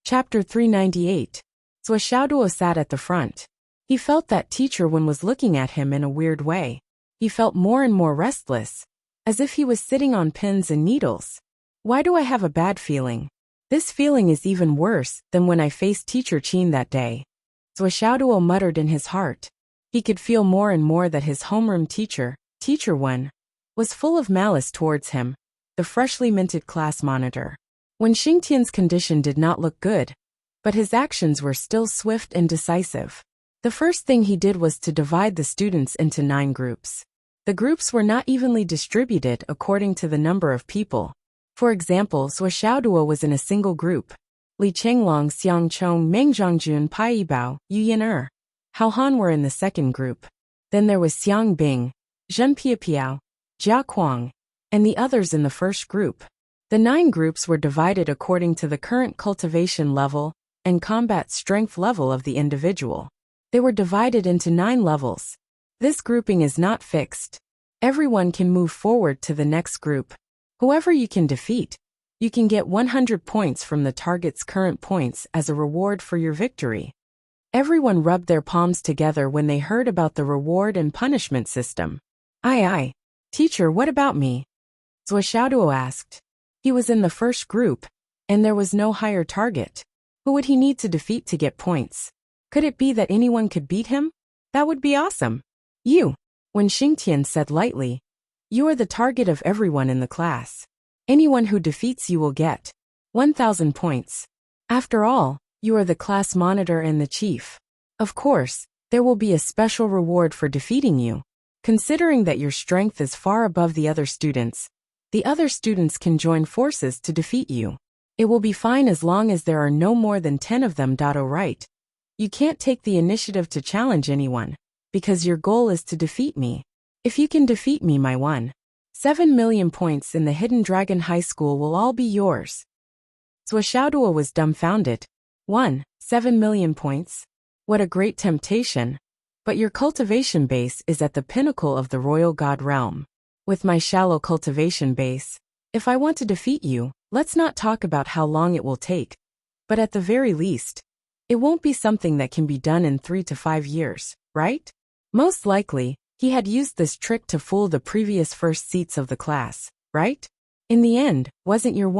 Chapter 398. Zhuo Xiaoduo sat at the front. He felt that Teacher Wen was looking at him in a weird way. He felt more and more restless, as if he was sitting on pins and needles. Why do I have a bad feeling? This feeling is even worse than when I faced Teacher Qin that day. Zhuo Xiaoduo muttered in his heart. He could feel more and more that his homeroom teacher, Teacher Wen, was full of malice towards him, the freshly minted class monitor. Wen Xingtian's condition did not look good, but his actions were still swift and decisive. The first thing he did was to divide the students into 9 groups. The groups were not evenly distributed according to the number of people. For example, Zhuo Xiaoduo was in a single group. Li Chenglong, Xiang Chong, Meng Zhongjun, Pai Yibao, Yu Yin Hao Han were in the second group. Then there was Xiang Bing, Zhen Piapiao, Jia Kuang, and the others in the first group. The 9 groups were divided according to the current cultivation level and combat strength level of the individual. They were divided into 9 levels. This grouping is not fixed. Everyone can move forward to the next group. Whoever you can defeat, you can get 100 points from the target's current points as a reward for your victory. Everyone rubbed their palms together when they heard about the reward and punishment system. Aye. Teacher, what about me? Zhuo Xiaoduo asked. He was in the first group, and there was no higher target. Who would he need to defeat to get points? Could it be that anyone could beat him? That would be awesome. You, Wen Xingtian said lightly. You are the target of everyone in the class. Anyone who defeats you will get 1,000 points. After all, you are the class monitor and the chief. Of course, there will be a special reward for defeating you. Considering that your strength is far above the other students can join forces to defeat you. It will be fine as long as there are no more than 10 of them. Right? You can't take the initiative to challenge anyone, because your goal is to defeat me. If you can defeat me, my 7 million points in the Hidden Dragon High School will all be yours. Zhuo Xiaoduo was dumbfounded. 7 million points? What a great temptation. But your cultivation base is at the pinnacle of the royal god realm. With my shallow cultivation base, if I want to defeat you, let's not talk about how long it will take. But at the very least, it won't be something that can be done in 3 to 5 years, right? Most likely, he had used this trick to fool the previous first seats of the class, right? In the end, wasn't your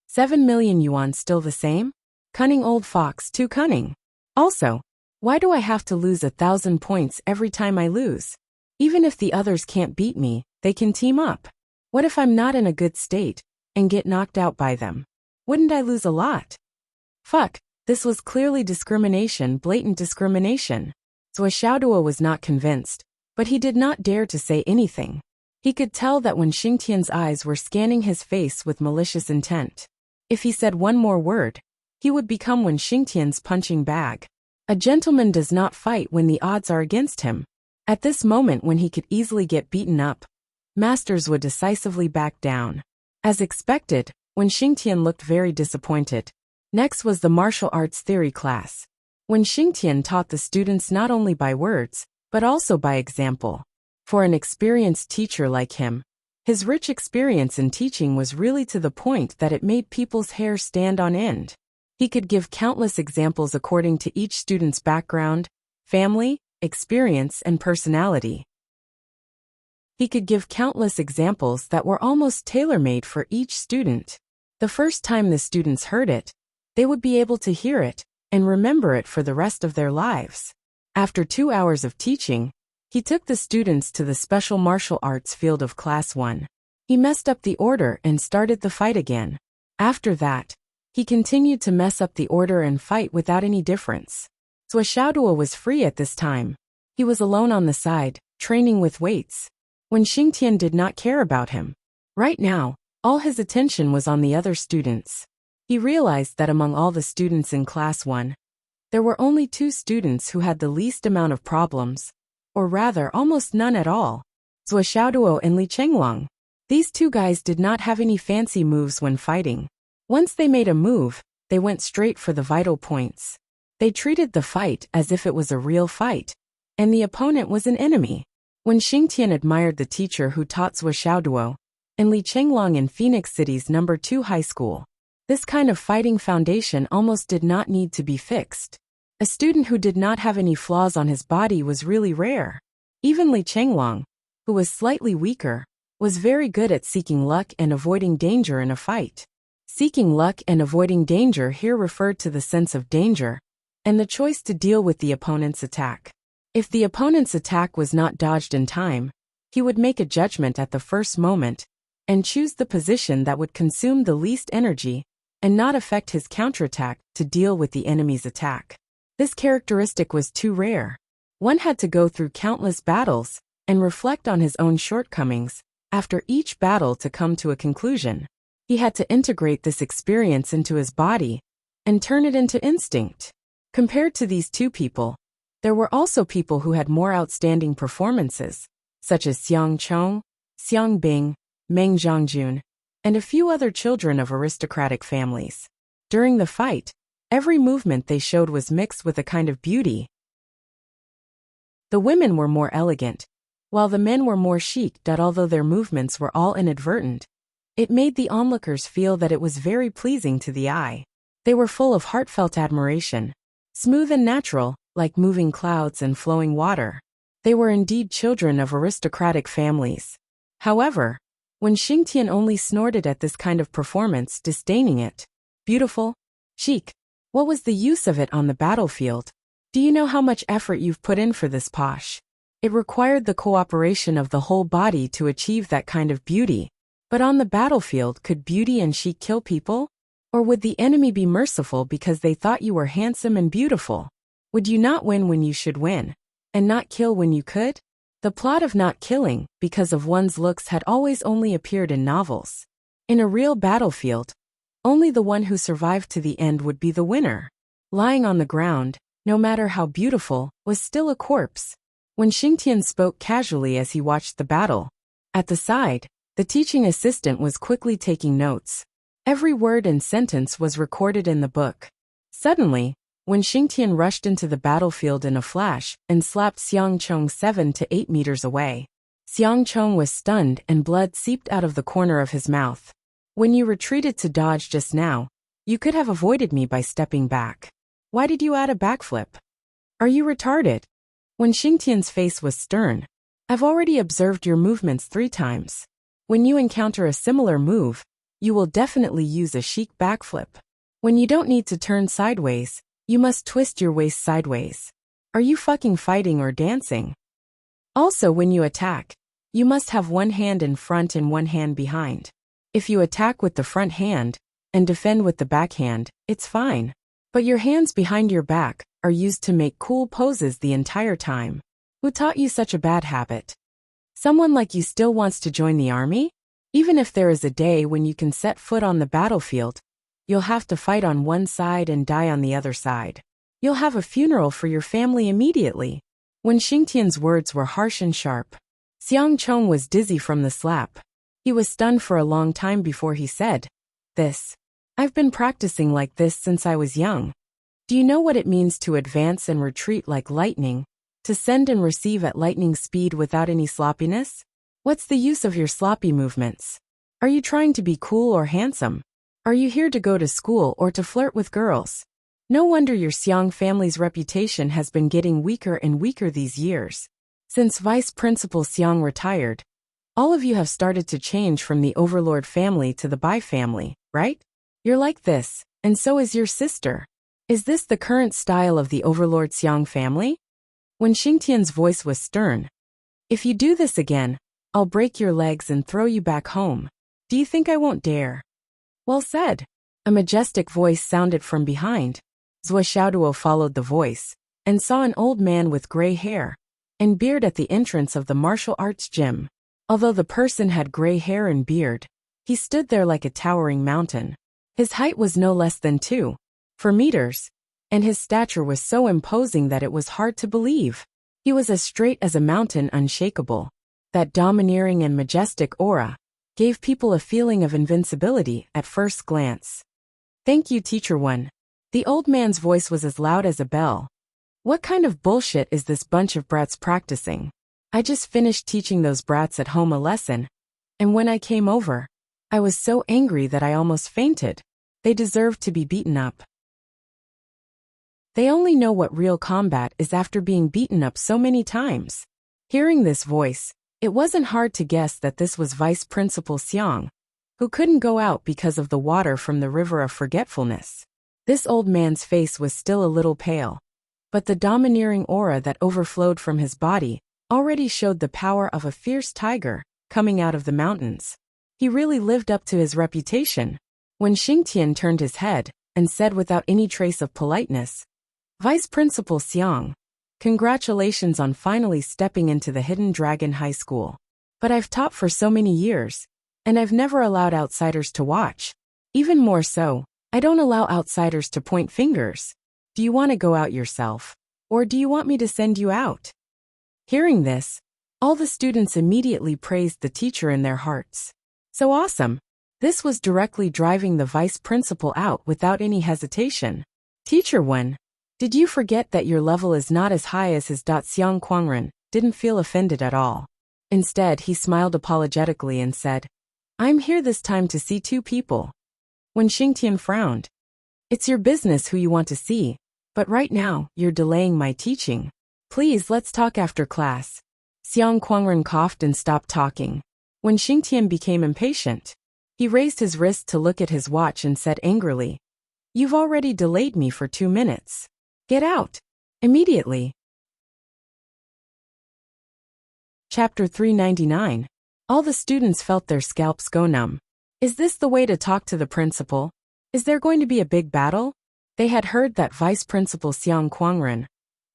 7 million yuan still the same? Cunning old fox, too cunning. Also, why do I have to lose 1,000 points every time I lose? Even if the others can't beat me, they can team up. What if I'm not in a good state and get knocked out by them? Wouldn't I lose a lot? Fuck, this was clearly discrimination, blatant discrimination. Zhuo Xiaoduo was not convinced, but he did not dare to say anything. He could tell that Wen Xingtian's eyes were scanning his face with malicious intent. If he said one more word, he would become Wen Xingtian's punching bag. A gentleman does not fight when the odds are against him. At this moment when he could easily get beaten up, masters would decisively back down. As expected, Wen Xingtian looked very disappointed. Next was the martial arts theory class. Wen Xingtian taught the students not only by words, but also by example. For an experienced teacher like him, his rich experience in teaching was really to the point that it made people's hair stand on end. He could give countless examples according to each student's background, family, experience, and personality. He could give countless examples that were almost tailor-made for each student. The first time the students heard it, they would be able to hear it and remember it for the rest of their lives. After 2 hours of teaching, he took the students to the special martial arts field of Class 1. He messed up the order and started the fight again. After that, he continued to mess up the order and fight without any difference. Zhuo Xiaoduo was free at this time. He was alone on the side, training with weights. Wen Xingtian did not care about him. Right now, all his attention was on the other students. He realized that among all the students in Class 1, there were only 2 students who had the least amount of problems, or rather almost none at all. Zhuo Xiaoduo and Li Chenglong. These 2 guys did not have any fancy moves when fighting. Once they made a move, they went straight for the vital points. They treated the fight as if it was a real fight, and the opponent was an enemy. Wen Xingtian admired the teacher who taught Zhuo Xiaoduo and Li Chenglong in Phoenix City's No. 2 high school. This kind of fighting foundation almost did not need to be fixed. A student who did not have any flaws on his body was really rare. Even Li Chenglong, who was slightly weaker, was very good at seeking luck and avoiding danger in a fight. Seeking luck and avoiding danger here referred to the sense of danger and the choice to deal with the opponent's attack. If the opponent's attack was not dodged in time, he would make a judgment at the first moment and choose the position that would consume the least energy and not affect his counterattack to deal with the enemy's attack. This characteristic was too rare. One had to go through countless battles and reflect on his own shortcomings after each battle to come to a conclusion. He had to integrate this experience into his body and turn it into instinct. Compared to these two people, there were also people who had more outstanding performances, such as Xiang Chong, Xiang Bing, Meng Zhongjun, and a few other children of aristocratic families. During the fight, every movement they showed was mixed with a kind of beauty. The women were more elegant, while the men were more chic. Although their movements were all inadvertent, it made the onlookers feel that it was very pleasing to the eye. They were full of heartfelt admiration, smooth and natural, like moving clouds and flowing water. They were indeed children of aristocratic families. However, when Xingtian only snorted at this kind of performance, disdaining it. Beautiful? Chic? What was the use of it on the battlefield? Do you know how much effort you've put in for this posh? It required the cooperation of the whole body to achieve that kind of beauty. But on the battlefield, could beauty and chic kill people? Or would the enemy be merciful because they thought you were handsome and beautiful? Would you not win when you should win, and not kill when you could? The plot of not killing because of one's looks had always only appeared in novels. In a real battlefield, only the one who survived to the end would be the winner. Lying on the ground, no matter how beautiful, was still a corpse. When Xingtian spoke casually as he watched the battle, at the side, the teaching assistant was quickly taking notes. Every word and sentence was recorded in the book. Suddenly, when Xingtian rushed into the battlefield in a flash and slapped Xiang Chong 7 to 8 meters away, Xiang Chong was stunned and blood seeped out of the corner of his mouth. When you retreated to dodge just now, you could have avoided me by stepping back. Why did you add a backflip? Are you retarded? When Xingtian's face was stern, I've already observed your movements 3 times. When you encounter a similar move, you will definitely use a chic backflip. When you don't need to turn sideways, you must twist your waist sideways. Are you fucking fighting or dancing? Also, when you attack, you must have one hand in front and one hand behind. If you attack with the front hand and defend with the back hand, it's fine. But your hands behind your back are used to make cool poses the entire time. Who taught you such a bad habit? Someone like you still wants to join the army? Even if there is a day when you can set foot on the battlefield, you'll have to fight on one side and die on the other side. You'll have a funeral for your family immediately. When Xingtian's words were harsh and sharp, Xiang Chong was dizzy from the slap. He was stunned for a long time before he said, "This. I've been practicing like this since I was young. Do you know what it means to advance and retreat like lightning? To send and receive at lightning speed without any sloppiness? What's the use of your sloppy movements? Are you trying to be cool or handsome? Are you here to go to school or to flirt with girls? No wonder your Xiang family's reputation has been getting weaker and weaker these years. Since Vice Principal Xiang retired, all of you have started to change from the Overlord family to the Bai family, right? You're like this, and so is your sister. Is this the current style of the Overlord Xiang family?" When Xingtian's voice was stern, "If you do this again, I'll break your legs and throw you back home. Do you think I won't dare?" "Well said." A majestic voice sounded from behind. Zhuo Xiaoduo followed the voice and saw an old man with gray hair and beard at the entrance of the martial arts gym. Although the person had gray hair and beard, he stood there like a towering mountain. His height was no less than 2 meters, and his stature was so imposing that it was hard to believe. He was as straight as a mountain, unshakable. That domineering and majestic aura gave people a feeling of invincibility at first glance. "Thank you, Teacher One." The old man's voice was as loud as a bell. "What kind of bullshit is this bunch of brats practicing? I just finished teaching those brats at home a lesson, and when I came over, I was so angry that I almost fainted. They deserve to be beaten up. They only know what real combat is after being beaten up so many times. Hearing this voice, it wasn't hard to guess that this was Vice Principal Xiang, who couldn't go out because of the water from the river of forgetfulness. This old man's face was still a little pale, but the domineering aura that overflowed from his body already showed the power of a fierce tiger coming out of the mountains. He really lived up to his reputation. When Xingtian turned his head and said without any trace of politeness, "Vice Principal Xiang, congratulations on finally stepping into the Hidden Dragon High School. But I've taught for so many years, and I've never allowed outsiders to watch. Even more so, I don't allow outsiders to point fingers. Do you want to go out yourself? Or do you want me to send you out?" Hearing this, all the students immediately praised the teacher in their hearts. So awesome! This was directly driving the vice principal out without any hesitation. "Teacher Wen, did you forget that your level is not as high as his?" Xiang Quangren didn't feel offended at all. Instead, he smiled apologetically and said, "I'm here this time to see two people." When Xingtian frowned, "It's your business who you want to see, but right now, you're delaying my teaching. Please, let's talk after class." Xiang Quangren coughed and stopped talking. When Xingtian became impatient, he raised his wrist to look at his watch and said angrily, "You've already delayed me for 2 minutes. Get out. Immediately." Chapter 399. All the students felt their scalps go numb. Is this the way to talk to the principal? Is there going to be a big battle? They had heard that Vice Principal Xiang Quangren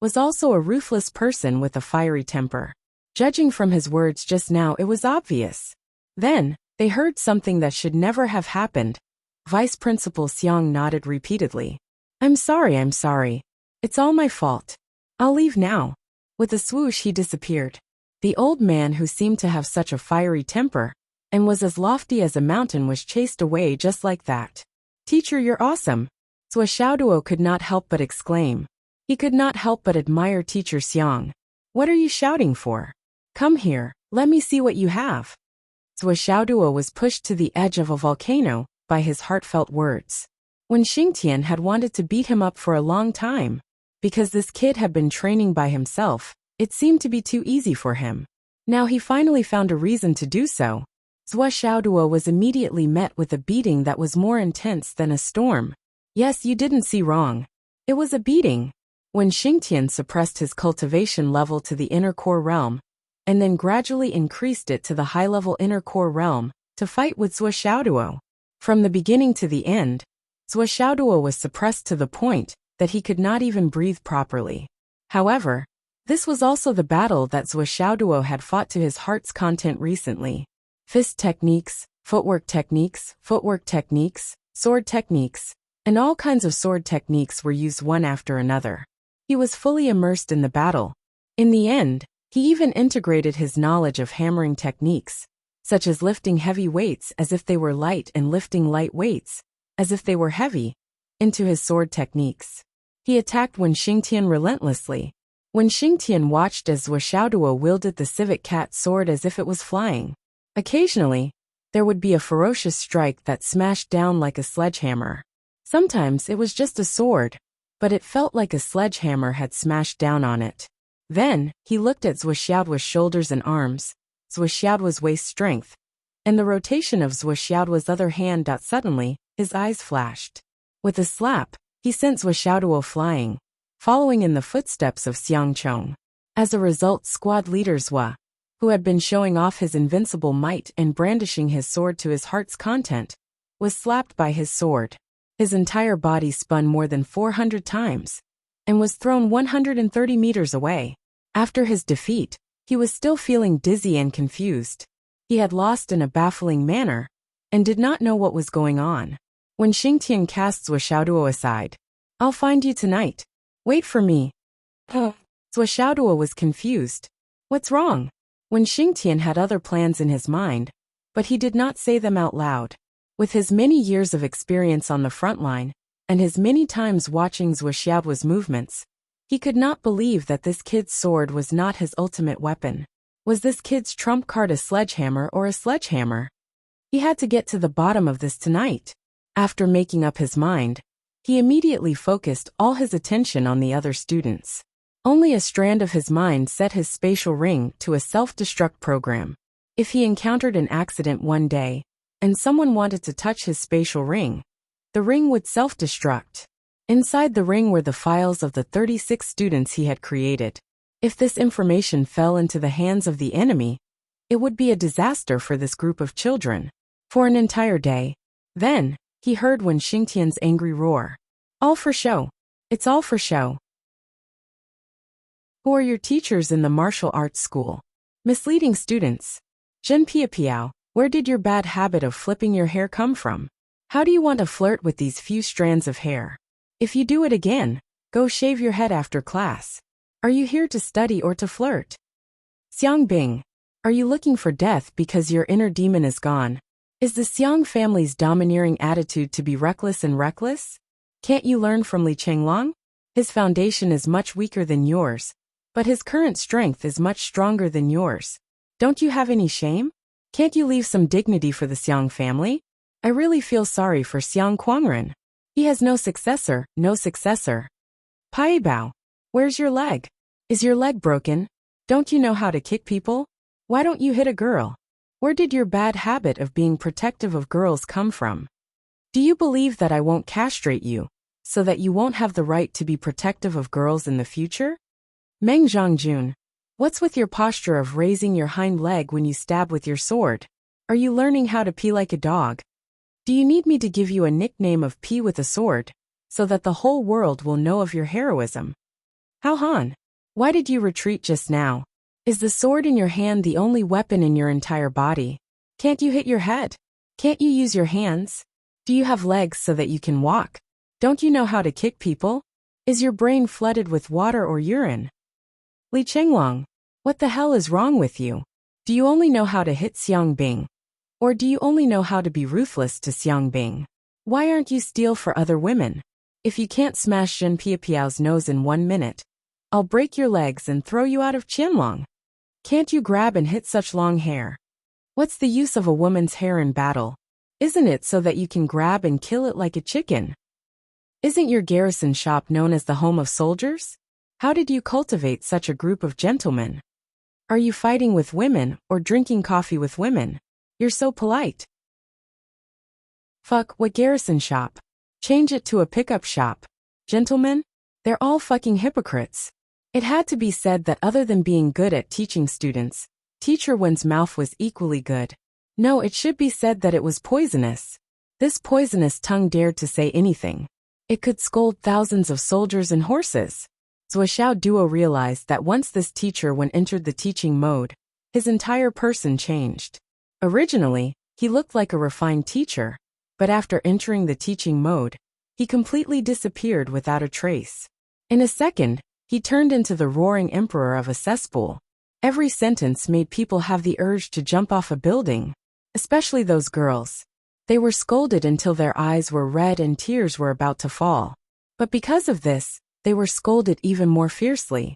was also a ruthless person with a fiery temper. Judging from his words just now, it was obvious. Then, they heard something that should never have happened. Vice Principal Xiang nodded repeatedly. I'm sorry. It's all my fault. I'll leave now." With a swoosh, he disappeared. The old man, who seemed to have such a fiery temper and was as lofty as a mountain, was chased away just like that. "Teacher, you're awesome!" Zhou Xiaoduo could not help but exclaim. He could not help but admire Teacher Xiang. "What are you shouting for? Come here, let me see what you have." Zhou Xiaoduo was pushed to the edge of a volcano by his heartfelt words. When Xingtian had wanted to beat him up for a long time, because this kid had been training by himself, it seemed to be too easy for him. Now he finally found a reason to do so. Zhou Xiaoduo was immediately met with a beating that was more intense than a storm. Yes, you didn't see wrong. It was a beating. When Xingtian suppressed his cultivation level to the inner core realm, and then gradually increased it to the high-level inner core realm, to fight with Zhou Xiaoduo. From the beginning to the end, Zhou Xiaoduo was suppressed to the point that he could not even breathe properly. However, this was also the battle that Zhou Xiaoduo had fought to his heart's content recently. Fist techniques, footwork techniques, sword techniques, and all kinds of sword techniques were used one after another. He was fully immersed in the battle. In the end, he even integrated his knowledge of hammering techniques, such as lifting heavy weights as if they were light and lifting light weights as if they were heavy, into his sword techniques. He attacked Wen Xingtian relentlessly. When Xingtian watched as Zhou Xiaoduo wielded the civet cat sword as if it was flying. Occasionally, there would be a ferocious strike that smashed down like a sledgehammer. Sometimes it was just a sword, but it felt like a sledgehammer had smashed down on it. Then, he looked at Zhou Xiaoduo's shoulders and arms, Zhou Xiaoduo's waist strength, and the rotation of Zhou Xiaoduo's other hand. Suddenly, his eyes flashed. With a slap, he sent Zhou Xiaoduo flying, following in the footsteps of Xiang Chong. As a result, squad leader Zhou, who had been showing off his invincible might and brandishing his sword to his heart's content, was slapped by his sword. His entire body spun more than 400 times, and was thrown 130 meters away. After his defeat, he was still feeling dizzy and confused. He had lost in a baffling manner, and did not know what was going on. When Xingtian cast Zhou Xiaoduo aside, "I'll find you tonight. Wait for me." Zhou Xiaoduo was confused. What's wrong? When Xingtian had other plans in his mind, but he did not say them out loud. With his many years of experience on the front line, and his many times watching Zhou Xiaoduo's movements, he could not believe that this kid's sword was not his ultimate weapon. Was this kid's trump card a sledgehammer or a sledgehammer? He had to get to the bottom of this tonight. After making up his mind, he immediately focused all his attention on the other students. Only a strand of his mind set his spatial ring to a self-destruct program. If he encountered an accident one day, and someone wanted to touch his spatial ring, the ring would self-destruct. Inside the ring were the files of the 36 students he had created. If this information fell into the hands of the enemy, it would be a disaster for this group of children. For an entire day. Then, he heard Wen Xingtian's angry roar. All for show. It's all for show. Who are your teachers in the martial arts school? Misleading students. Zhen Piapiao, where did your bad habit of flipping your hair come from? How do you want to flirt with these few strands of hair? If you do it again, go shave your head after class. Are you here to study or to flirt? Xiang Bing, are you looking for death because your inner demon is gone? Is the Xiang family's domineering attitude to be reckless and reckless? Can't you learn from Li Chenglong? His foundation is much weaker than yours, but his current strength is much stronger than yours. Don't you have any shame? Can't you leave some dignity for the Xiang family? I really feel sorry for Xiang Kuangren. He has no successor, no successor. Pai Bao, where's your leg? Is your leg broken? Don't you know how to kick people? Why don't you hit a girl? Where did your bad habit of being protective of girls come from? Do you believe that I won't castrate you, so that you won't have the right to be protective of girls in the future? Meng Zhongjun, what's with your posture of raising your hind leg when you stab with your sword? Are you learning how to pee like a dog? Do you need me to give you a nickname of pee with a sword, so that the whole world will know of your heroism? Hao Han, why did you retreat just now? Is the sword in your hand the only weapon in your entire body? Can't you hit your head? Can't you use your hands? Do you have legs so that you can walk? Don't you know how to kick people? Is your brain flooded with water or urine? Li Chenglong, what the hell is wrong with you? Do you only know how to hit Xiang Bing? Or do you only know how to be ruthless to Xiang Bing? Why aren't you steal for other women? If you can't smash Zhen Piapiao's nose in 1 minute, I'll break your legs and throw you out of Qianlong. Can't you grab and hit such long hair? What's the use of a woman's hair in battle? Isn't it so that you can grab and kill it like a chicken? Isn't your garrison shop known as the home of soldiers? How did you cultivate such a group of gentlemen? Are you fighting with women or drinking coffee with women? You're so polite. Fuck, what garrison shop? Change it to a pickup shop. Gentlemen, they're all fucking hypocrites. It had to be said that other than being good at teaching students, Teacher Wen's mouth was equally good. No, it should be said that it was poisonous. This poisonous tongue dared to say anything. It could scold thousands of soldiers and horses. Zuoxiao Duo realized that once this teacher Wen entered the teaching mode, his entire person changed. Originally, he looked like a refined teacher, but after entering the teaching mode, he completely disappeared without a trace. In a second, he turned into the roaring emperor of a cesspool. Every sentence made people have the urge to jump off a building, especially those girls. They were scolded until their eyes were red and tears were about to fall. But because of this, they were scolded even more fiercely.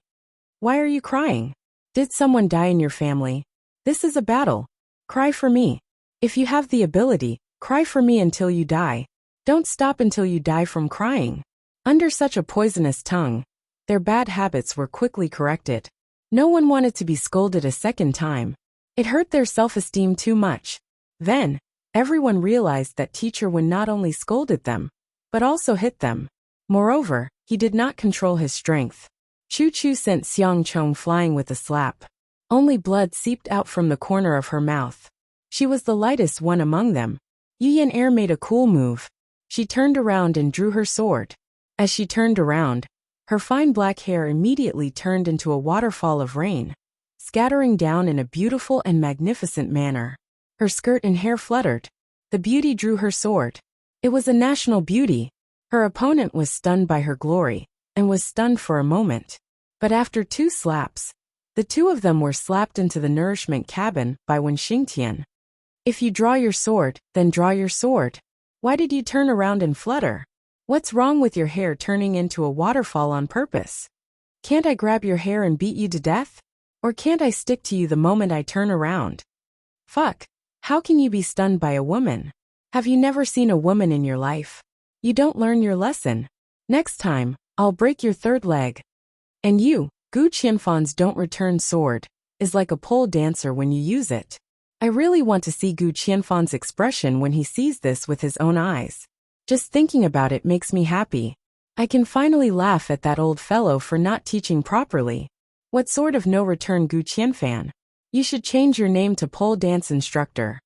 Why are you crying? Did someone die in your family? This is a battle. Cry for me. If you have the ability, cry for me until you die. Don't stop until you die from crying. Under such a poisonous tongue, their bad habits were quickly corrected. No one wanted to be scolded a second time. It hurt their self-esteem too much. Then, everyone realized that Teacher Wen not only scolded them, but also hit them. Moreover, he did not control his strength. Chu Chu sent Xiang Chong flying with a slap. Only blood seeped out from the corner of her mouth. She was the lightest one among them. Yu Yan Air made a cool move. She turned around and drew her sword. As she turned around, her fine black hair immediately turned into a waterfall of rain, scattering down in a beautiful and magnificent manner. Her skirt and hair fluttered. The beauty drew her sword. It was a national beauty. Her opponent was stunned by her glory, and was stunned for a moment. But after 2 slaps, the 2 of them were slapped into the nourishment cabin by Wen Xingtian. If you draw your sword, then draw your sword. Why did you turn around and flutter? What's wrong with your hair turning into a waterfall on purpose? Can't I grab your hair and beat you to death? Or can't I stick to you the moment I turn around? Fuck. How can you be stunned by a woman? Have you never seen a woman in your life? You don't learn your lesson. Next time, I'll break your third leg. And you, Gu Qianfan's don't return sword, is like a pole dancer when you use it. I really want to see Gu Qianfan's expression when he sees this with his own eyes. Just thinking about it makes me happy. I can finally laugh at that old fellow for not teaching properly. What sort of no-return Gu Qianfan? You should change your name to pole dance instructor.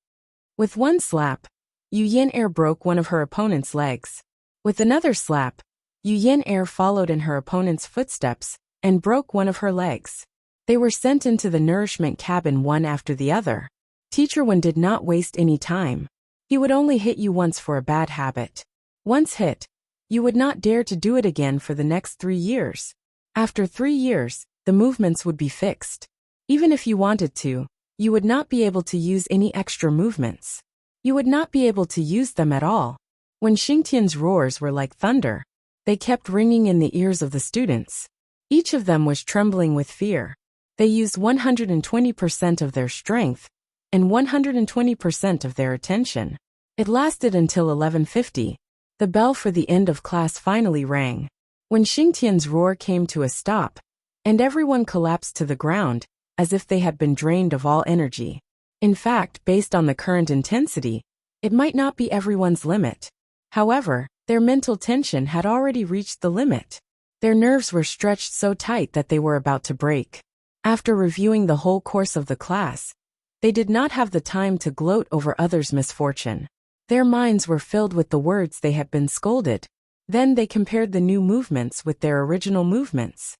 With one slap, Yu Yin broke one of her opponent's legs. With another slap, Yu Yin followed in her opponent's footsteps and broke one of her legs. They were sent into the nourishment cabin one after the other. Teacher Wen did not waste any time. He would only hit you once for a bad habit. Once hit, you would not dare to do it again for the next 3 years. After 3 years, the movements would be fixed. Even if you wanted to, you would not be able to use any extra movements. You would not be able to use them at all. When Xingtian's roars were like thunder, they kept ringing in the ears of the students. Each of them was trembling with fear. They used 120% of their strength and 120% of their attention. It lasted until 11:50. The bell for the end of class finally rang. When Xingtian's roar came to a stop, and everyone collapsed to the ground, as if they had been drained of all energy. In fact, based on the current intensity, it might not be everyone's limit. However, their mental tension had already reached the limit. Their nerves were stretched so tight that they were about to break. After reviewing the whole course of the class, they did not have the time to gloat over others' misfortune. Their minds were filled with the words they had been scolded. Then they compared the new movements with their original movements.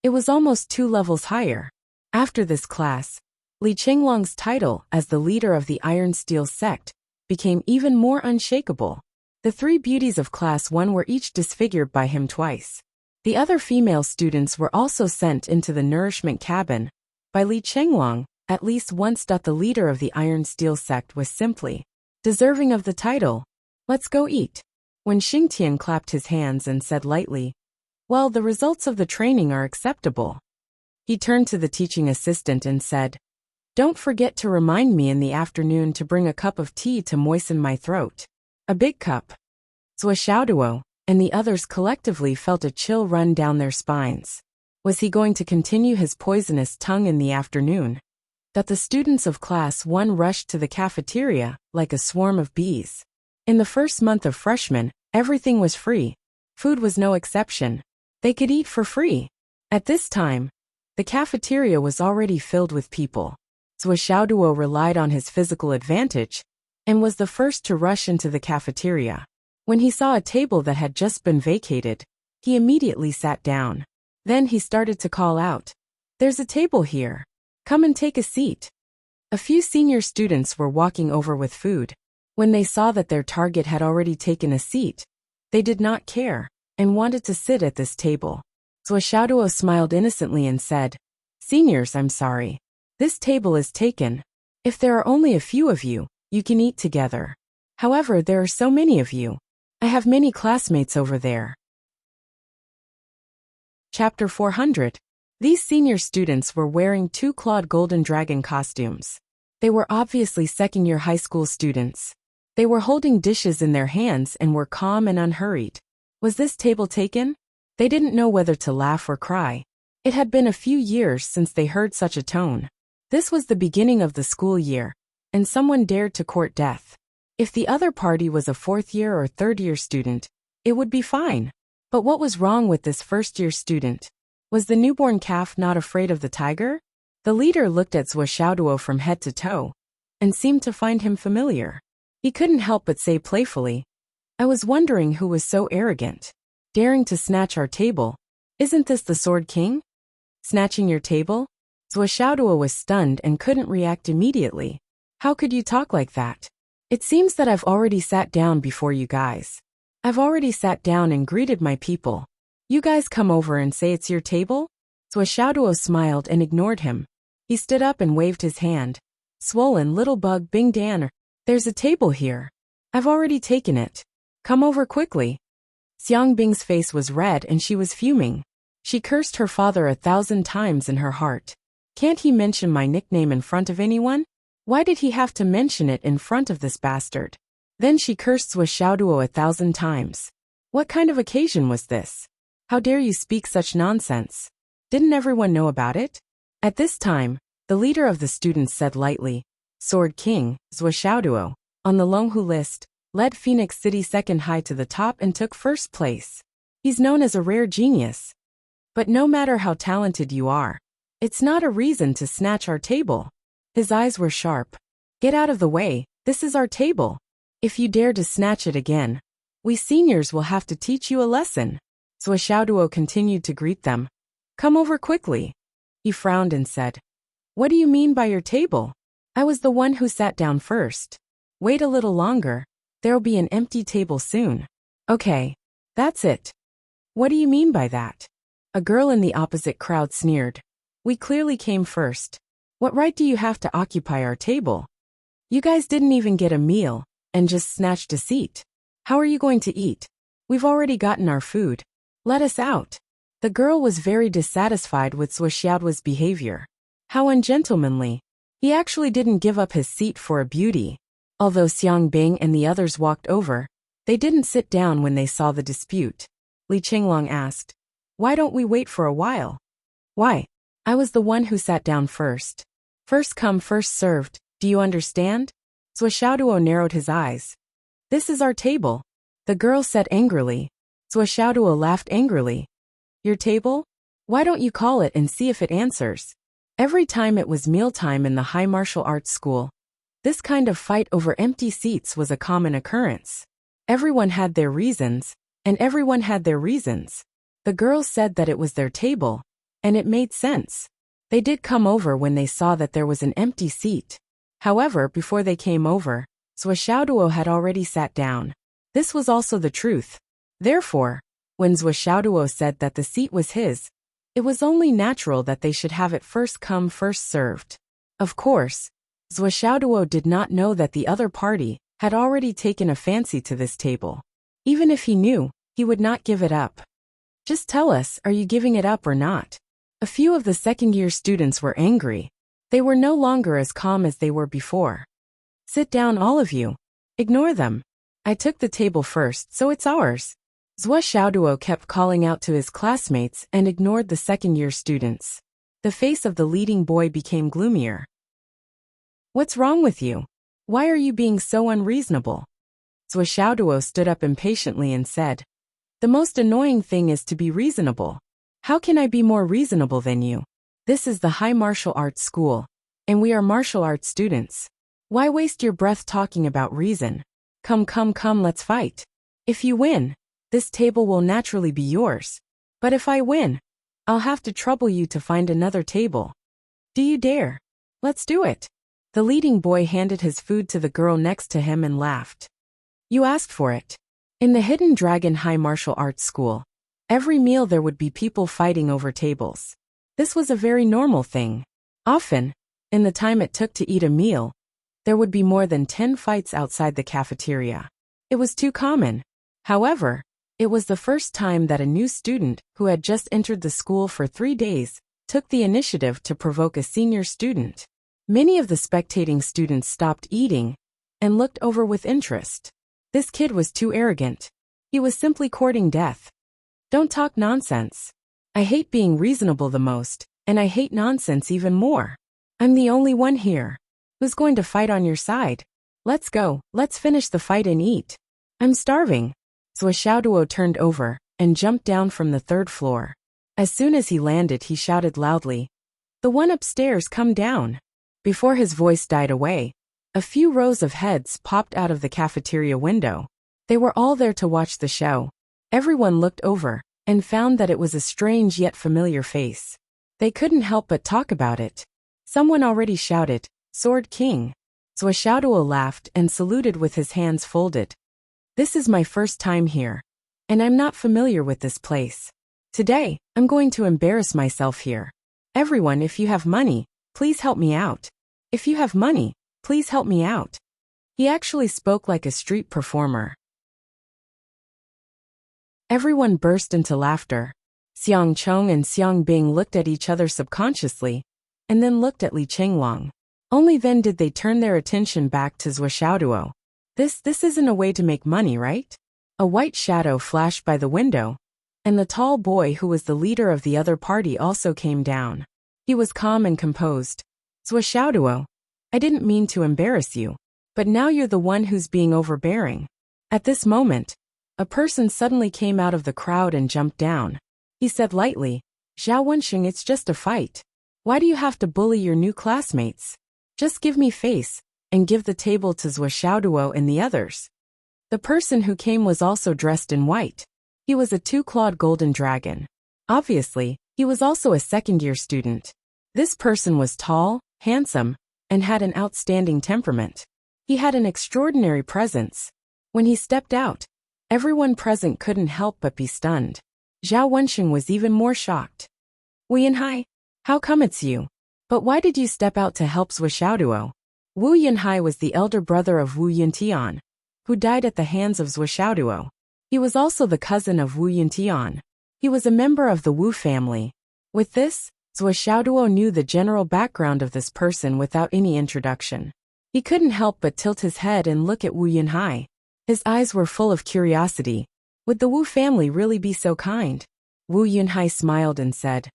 It was almost 2 levels higher. After this class, Li Qinglong's title as the leader of the Iron Steel sect became even more unshakable. The 3 beauties of Class 1 were each disfigured by him twice. The other female students were also sent into the nourishment cabin by Li Qinglong at least once. The leader of the Iron Steel sect was simply deserving of the title. Let's go eat. When Xingtian clapped his hands and said lightly, well, the results of the training are acceptable. He turned to the teaching assistant and said, don't forget to remind me in the afternoon to bring a cup of tea to moisten my throat. A big cup. Zhou Xiaoduo and the others collectively felt a chill run down their spines. Was he going to continue his poisonous tongue in the afternoon? That the students of Class 1 rushed to the cafeteria like a swarm of bees. In the first month of freshman, everything was free. Food was no exception. They could eat for free. At this time, the cafeteria was already filled with people. Zhou Xiaoduo relied on his physical advantage and was the first to rush into the cafeteria. When he saw a table that had just been vacated, he immediately sat down. Then he started to call out, there's a table here. Come and take a seat. A few senior students were walking over with food. When they saw that their target had already taken a seat, they did not care and wanted to sit at this table. Zhou Xiaoduo smiled innocently and said, seniors, I'm sorry. This table is taken. If there are only a few of you, you can eat together. However, there are so many of you. I have many classmates over there. Chapter 400. These senior students were wearing 2-clawed golden dragon costumes. They were obviously second-year high school students. They were holding dishes in their hands and were calm and unhurried. Was this table taken? They didn't know whether to laugh or cry. It had been a few years since they heard such a tone. This was the beginning of the school year, and someone dared to court death. If the other party was a 4th-year or 3rd-year student, it would be fine. But what was wrong with this first-year student? Was the newborn calf not afraid of the tiger? The leader looked at Zhou Xiaoduo from head to toe, and seemed to find him familiar. He couldn't help but say playfully, I was wondering who was so arrogant, daring to snatch our table. Isn't this the Sword King? Snatching your table? Zhou Xiaoduo was stunned and couldn't react immediately. How could you talk like that? It seems that I've already sat down before you guys. I've already sat down and greeted my people. You guys come over and say it's your table? Zhou Xiaoduo smiled and ignored him. He stood up and waved his hand. Swollen little bug Bing Dan, there's a table here. I've already taken it. Come over quickly. Xiang Bing's face was red and she was fuming. She cursed her father 1,000 times in her heart. Can't he mention my nickname in front of anyone? Why did he have to mention it in front of this bastard? Then she cursed Zhou Xiaoduo 1,000 times. What kind of occasion was this? How dare you speak such nonsense? Didn't everyone know about it? At this time, the leader of the students said lightly, Sword King, Zhou Xiaoduo, on the Longhu list, led Phoenix City second high to the top and took first place. He's known as a rare genius. But no matter how talented you are, it's not a reason to snatch our table. His eyes were sharp. Get out of the way, this is our table. If you dare to snatch it again, we seniors will have to teach you a lesson. Zhou Xiaoduo continued to greet them. Come over quickly. He frowned and said, What do you mean by your table? I was the one who sat down first. Wait a little longer, there'll be an empty table soon. Okay, that's it. What do you mean by that? A girl in the opposite crowd sneered. We clearly came first. What right do you have to occupy our table? You guys didn't even get a meal, and just snatched a seat. How are you going to eat? We've already gotten our food. Let us out. The girl was very dissatisfied with Zhou Xiaoduo's behavior. How ungentlemanly. He actually didn't give up his seat for a beauty. Although Xiang Bing and the others walked over, they didn't sit down when they saw the dispute. Li Qinglong asked, Why don't we wait for a while? Why? I was the one who sat down first. First come, first served, do you understand? Zhou Xiaoduo narrowed his eyes. This is our table, the girl said angrily. Zhou Xiaoduo laughed angrily. Your table? Why don't you call it and see if it answers? Every time it was mealtime in the high martial arts school, this kind of fight over empty seats was a common occurrence. Everyone had their reasons, and everyone had their reasons. The girls said that it was their table, and it made sense. They did come over when they saw that there was an empty seat. However, before they came over, Zhou Xiaoduo had already sat down. This was also the truth. Therefore, when Zhou Xiaoduo said that the seat was his, it was only natural that they should have it first come, first served. Of course, Zhou Xiaoduo did not know that the other party had already taken a fancy to this table. Even if he knew, he would not give it up. Just tell us, are you giving it up or not? A few of the second-year students were angry. They were no longer as calm as they were before. Sit down, all of you. Ignore them. I took the table first, so it's ours. Zhou Xiaoduo kept calling out to his classmates and ignored the second-year students. The face of the leading boy became gloomier. What's wrong with you? Why are you being so unreasonable? Zhou Xiaoduo stood up impatiently and said, The most annoying thing is to be reasonable. How can I be more reasonable than you? This is the high martial arts school, and we are martial arts students. Why waste your breath talking about reason? Come, let's fight. If you win, this table will naturally be yours. But if I win, I'll have to trouble you to find another table. Do you dare? Let's do it. The leading boy handed his food to the girl next to him and laughed. You asked for it. In the Hidden Dragon High Martial Arts School, every meal there would be people fighting over tables. This was a very normal thing. Often, in the time it took to eat a meal, there would be more than 10 fights outside the cafeteria. It was too common. However, it was the first time that a new student who had just entered the school for 3 days took the initiative to provoke a senior student. Many of the spectating students stopped eating and looked over with interest. This kid was too arrogant. He was simply courting death. Don't talk nonsense. I hate being reasonable the most, and I hate nonsense even more. I'm the only one here. Who's going to fight on your side? Let's go, let's finish the fight and eat. I'm starving. Zhou Xiaoduo turned over and jumped down from the 3rd floor. As soon as he landed, he shouted loudly, The one upstairs, come down. Before his voice died away, a few rows of heads popped out of the cafeteria window. They were all there to watch the show. Everyone looked over and found that it was a strange yet familiar face. They couldn't help but talk about it. Someone already shouted, Sword King. Zhou Xiaoduo laughed and saluted with his hands folded. This is my first time here, and I'm not familiar with this place. Today, I'm going to embarrass myself here. Everyone, if you have money, please help me out. If you have money, please help me out. He actually spoke like a street performer. Everyone burst into laughter. Xiang Chong and Xiang Bing looked at each other subconsciously, and then looked at Li Qinglong. Only then did they turn their attention back to Zhou Xiaoduo. This isn't a way to make money, right? A white shadow flashed by the window, and the tall boy who was the leader of the other party also came down. He was calm and composed. Zhuo, I didn't mean to embarrass you, but now you're the one who's being overbearing. At this moment, a person suddenly came out of the crowd and jumped down. He said lightly, Zhao Wenxing, it's just a fight. Why do you have to bully your new classmates? Just give me face, and give the table to Zhuo and the others. The person who came was also dressed in white. He was a two-clawed golden dragon. Obviously, he was also a second-year student. This person was tall, handsome, and had an outstanding temperament. He had an extraordinary presence. When he stepped out, everyone present couldn't help but be stunned. Zhao Wenxing was even more shocked. Wu Yunhai, how come it's you? But why did you step out to help Zhuo? Wu Yunhai was the elder brother of Wu Yuntian, who died at the hands of Zhuo. He was also the cousin of Wu Yuntian. He was a member of the Wu family. With this, Zhuo knew the general background of this person without any introduction. He couldn't help but tilt his head and look at Wu Yunhai. His eyes were full of curiosity. Would the Wu family really be so kind? Wu Yunhai smiled and said,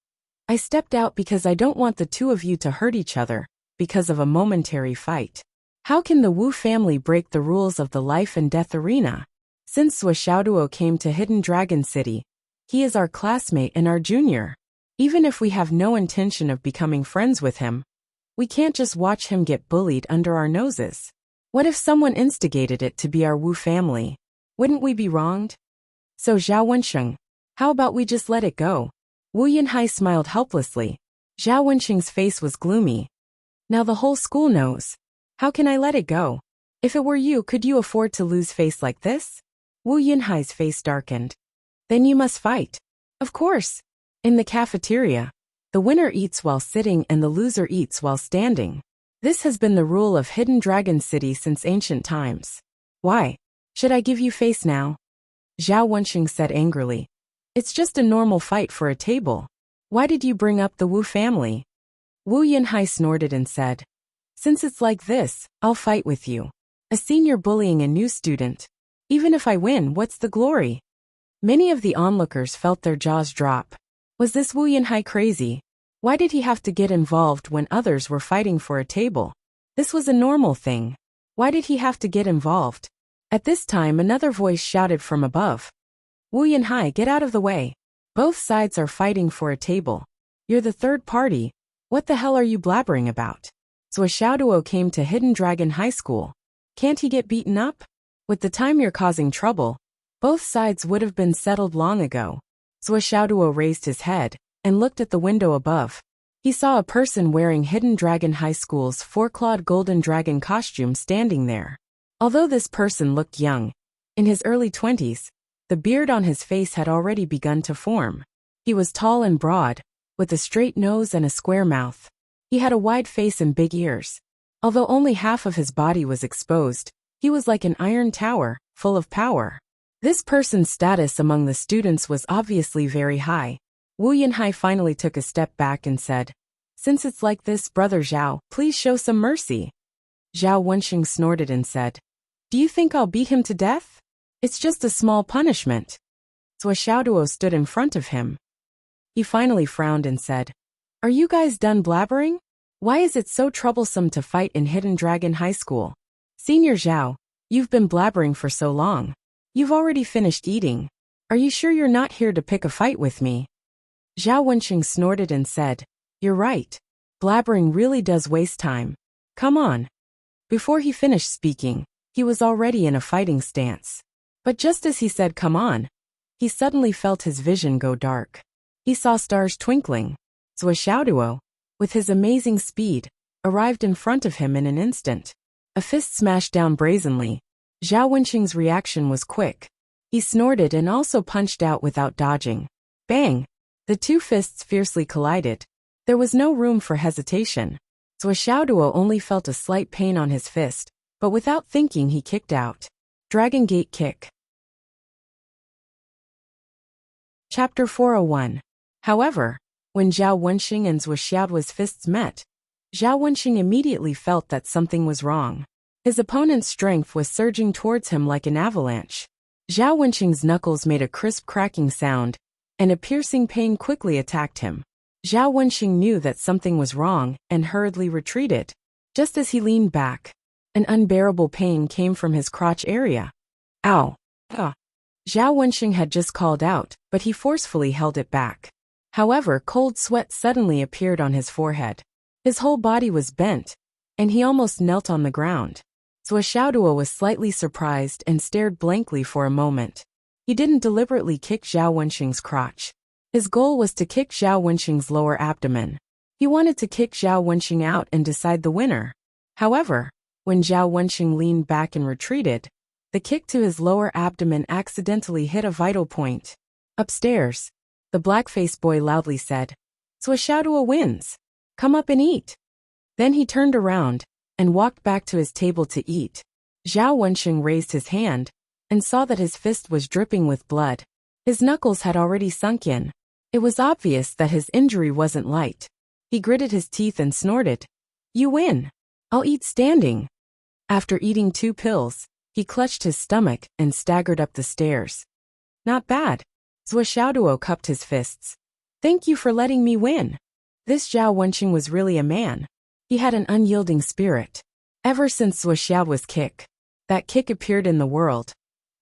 I stepped out because I don't want the two of you to hurt each other, because of a momentary fight. How can the Wu family break the rules of the life and death arena? Since Zhuo came to Hidden Dragon City, he is our classmate and our junior. Even if we have no intention of becoming friends with him, we can't just watch him get bullied under our noses. What if someone instigated it to be our Wu family? Wouldn't we be wronged? So Zhao Wenxing, how about we just let it go? Wu Yunhai smiled helplessly. Zhao Wenxing's face was gloomy. Now the whole school knows. How can I let it go? If it were you, could you afford to lose face like this? Wu Yunhai's face darkened. Then you must fight. Of course. In the cafeteria, the winner eats while sitting and the loser eats while standing. This has been the rule of Hidden Dragon City since ancient times. Why? Should I give you face now? Zhao Wenxing said angrily. It's just a normal fight for a table. Why did you bring up the Wu family? Wu Yunhai snorted and said, Since it's like this, I'll fight with you. A senior bullying a new student. Even if I win, what's the glory? Many of the onlookers felt their jaws drop. Was this Wu Yunhai crazy? Why did he have to get involved when others were fighting for a table? This was a normal thing. Why did he have to get involved? At this time, another voice shouted from above. Wu Yunhai, get out of the way. Both sides are fighting for a table. You're the third party. What the hell are you blabbering about? Zhuo came to Hidden Dragon High School. Can't he get beaten up? With the time you're causing trouble, both sides would have been settled long ago. Zhuo raised his head and looked at the window above. He saw a person wearing Hidden Dragon High School's four-clawed golden dragon costume standing there. Although this person looked young, in his early 20s, the beard on his face had already begun to form. He was tall and broad, with a straight nose and a square mouth. He had a wide face and big ears. Although only half of his body was exposed, he was like an iron tower, full of power. This person's status among the students was obviously very high. Wu Yunhai finally took a step back and said, Since it's like this, Brother Zhao, please show some mercy. Zhao Wenxing snorted and said, Do you think I'll beat him to death? It's just a small punishment. Zhuo stood in front of him. He finally frowned and said, Are you guys done blabbering? Why is it so troublesome to fight in Hidden Dragon High School? Senior Zhao, you've been blabbering for so long. You've already finished eating. Are you sure you're not here to pick a fight with me? Zhao Wenxing snorted and said, You're right. Blabbering really does waste time. Come on. Before he finished speaking, he was already in a fighting stance. But just as he said come on, he suddenly felt his vision go dark. He saw stars twinkling. Zhuo, with his amazing speed, arrived in front of him in an instant. A fist smashed down brazenly. Zhao Wenxing's reaction was quick. He snorted and also punched out without dodging. Bang! The two fists fiercely collided. There was no room for hesitation. Zhuo only felt a slight pain on his fist, but without thinking he kicked out. Dragon Gate Kick. Chapter 401. However, when Zhao Wenxing and Zhuo's fists met, Zhao Wenxing immediately felt that something was wrong. His opponent's strength was surging towards him like an avalanche. Zhao Wenqing's knuckles made a crisp cracking sound, and a piercing pain quickly attacked him. Zhao Wenqing knew that something was wrong and hurriedly retreated. Just as he leaned back, an unbearable pain came from his crotch area. Ow! Ah! Zhao Wenqing had just called out, but he forcefully held it back. However, cold sweat suddenly appeared on his forehead. His whole body was bent, and he almost knelt on the ground. Zhao Xiaoduo was slightly surprised and stared blankly for a moment. He didn't deliberately kick Zhao Wenqing's crotch. His goal was to kick Zhao Wenqing's lower abdomen. He wanted to kick Zhao Wenqing out and decide the winner. However, when Zhao Wenqing leaned back and retreated, the kick to his lower abdomen accidentally hit a vital point. Upstairs, the black-faced boy loudly said, "Zhao Xiaoduo wins. Come up and eat." Then he turned around and walked back to his table to eat. Zhao Wenqing raised his hand and saw that his fist was dripping with blood. His knuckles had already sunk in. It was obvious that his injury wasn't light. He gritted his teeth and snorted, "You win. I'll eat standing." After eating 2 pills, he clutched his stomach and staggered up the stairs. "Not bad." Zhao Xiaoduo cupped his fists. "Thank you for letting me win." This Zhao Wenqing was really a man. He had an unyielding spirit. Ever since Zhao Xiaoduo's kick, that kick appeared in the world.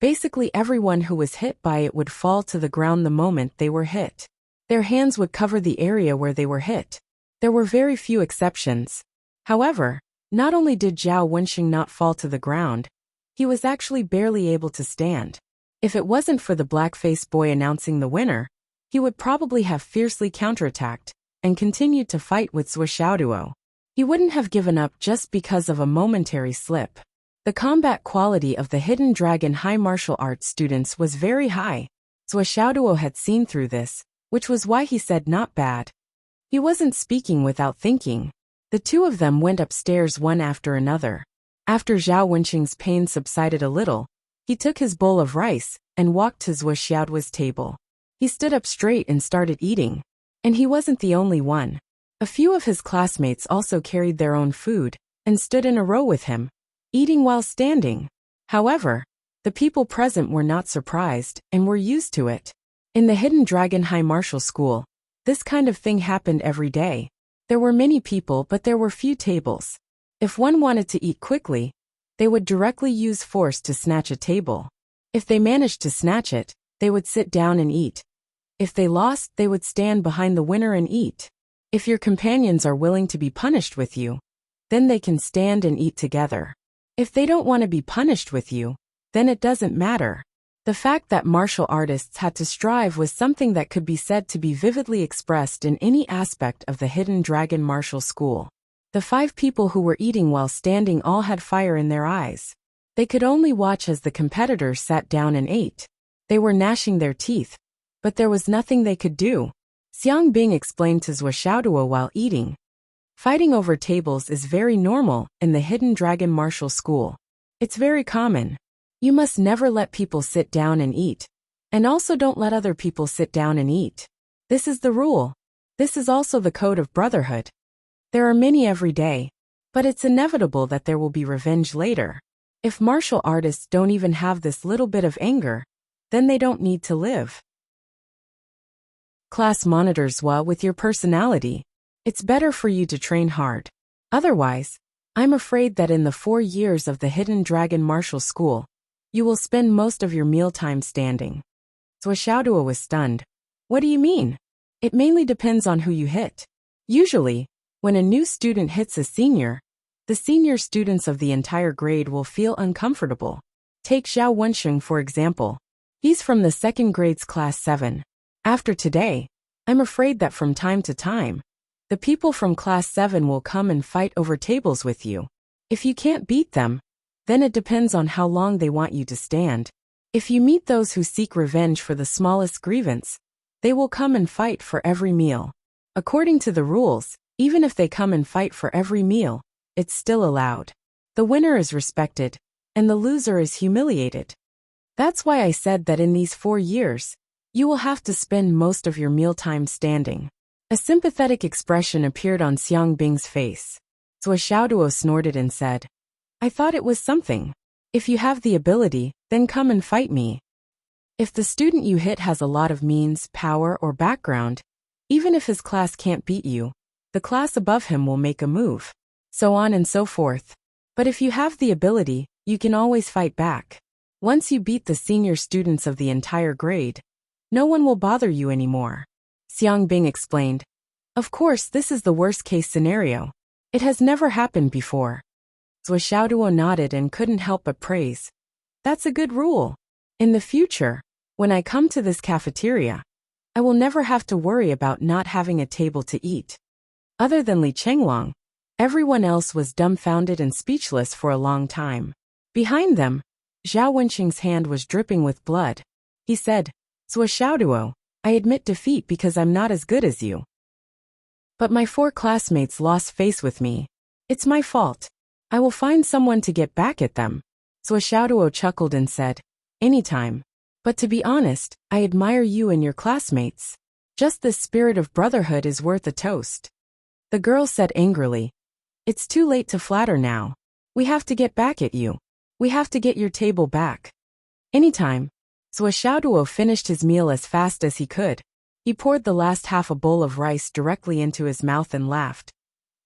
Basically everyone who was hit by it would fall to the ground the moment they were hit. Their hands would cover the area where they were hit. There were very few exceptions. However, not only did Zhao Wenqing not fall to the ground, he was actually barely able to stand. If it wasn't for the black-faced boy announcing the winner, he would probably have fiercely counterattacked and continued to fight with Zhao Xiaoduo. He wouldn't have given up just because of a momentary slip. The combat quality of the Hidden Dragon High Martial Arts students was very high. Zhao Xiaoduo had seen through this, which was why he said not bad. He wasn't speaking without thinking. The two of them went upstairs one after another. After Zhao Wenqing's pain subsided a little, he took his bowl of rice and walked to Zhao Xiaoduo's table. He stood up straight and started eating. And he wasn't the only one. A few of his classmates also carried their own food and stood in a row with him, eating while standing. However, the people present were not surprised and were used to it. In the Hidden Dragon High Martial School, this kind of thing happened every day. There were many people, but there were few tables. If one wanted to eat quickly, they would directly use force to snatch a table. If they managed to snatch it, they would sit down and eat. If they lost, they would stand behind the winner and eat. If your companions are willing to be punished with you, then they can stand and eat together. If they don't want to be punished with you, then it doesn't matter. The fact that martial artists had to strive was something that could be said to be vividly expressed in any aspect of the Hidden Dragon Martial School. The 5 people who were eating while standing all had fire in their eyes. They could only watch as the competitors sat down and ate. They were gnashing their teeth, but there was nothing they could do. Xiang Bing explained to Zhao Xiaoduo while eating. Fighting over tables is very normal in the Hidden Dragon Martial School. It's very common. You must never let people sit down and eat. And also don't let other people sit down and eat. This is the rule. This is also the code of brotherhood. There are many every day, but it's inevitable that there will be revenge later. If martial artists don't even have this little bit of anger, then they don't need to live. Class monitors with your personality. It's better for you to train hard. Otherwise, I'm afraid that in the 4 years of the Hidden Dragon Martial School, you will spend most of your mealtime standing. Zhao Xiaoduo was stunned. What do you mean? It mainly depends on who you hit. Usually, when a new student hits a senior, the senior students of the entire grade will feel uncomfortable. Take Zhao Wenqing for example. He's from the 2nd grade's class 7. After today, I'm afraid that from time to time, the people from class 7 will come and fight over tables with you. If you can't beat them, then it depends on how long they want you to stand. If you meet those who seek revenge for the smallest grievance, they will come and fight for every meal. According to the rules, even if they come and fight for every meal, it's still allowed. The winner is respected, and the loser is humiliated. That's why I said that in these 4 years, you will have to spend most of your mealtime standing. A sympathetic expression appeared on Xiang Bing's face. Zhao Xiaoduo snorted and said, I thought it was something. If you have the ability, then come and fight me. If the student you hit has a lot of means, power, or background, even if his class can't beat you, the class above him will make a move. So on and so forth. But if you have the ability, you can always fight back. Once you beat the senior students of the entire grade, no one will bother you anymore. Xiang Bing explained. Of course, this is the worst-case scenario. It has never happened before. Zhou Xiaoduo nodded and couldn't help but praise. That's a good rule. In the future, when I come to this cafeteria, I will never have to worry about not having a table to eat. Other than Li Chenglong, everyone else was dumbfounded and speechless for a long time. Behind them, Zhao Wenxing's hand was dripping with blood. He said, Zhou Xiaoduo, I admit defeat because I'm not as good as you. But my 4 classmates lost face with me. It's my fault. I will find someone to get back at them. Zhou Xiaoduo chuckled and said, Anytime. But to be honest, I admire you and your classmates. Just this spirit of brotherhood is worth a toast. The girl said angrily, It's too late to flatter now. We have to get back at you. We have to get your table back. Anytime. Zhou Xiaoduo finished his meal as fast as he could. He poured the last half a bowl of rice directly into his mouth and laughed.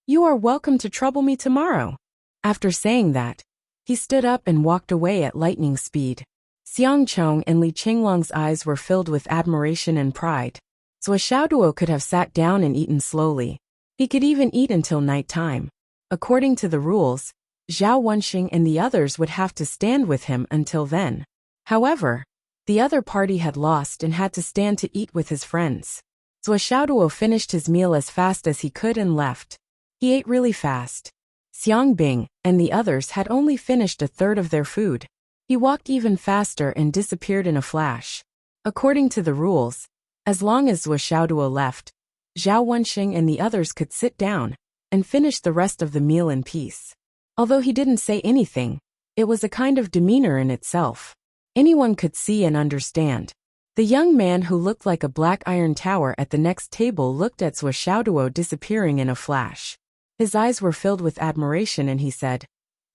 You are welcome to trouble me tomorrow. After saying that, he stood up and walked away at lightning speed. Xiang Chong and Li Chenglong's eyes were filled with admiration and pride. Zhou Xiaoduo could have sat down and eaten slowly. He could even eat until night time. According to the rules, Zhao Wenxing and the others would have to stand with him until then. However, the other party had lost and had to stand to eat with his friends. Zhou Xiaoduo finished his meal as fast as he could and left. He ate really fast. Xiang Bing and the others had only finished a third of their food. He walked even faster and disappeared in a flash. According to the rules, as long as Zhou Xiaoduo left, Zhao Wenxing and the others could sit down and finish the rest of the meal in peace. Although he didn't say anything, it was a kind of demeanor in itself. Anyone could see and understand. The young man who looked like a black iron tower at the next table looked at Zhou Xiaoduo disappearing in a flash. His eyes were filled with admiration and he said,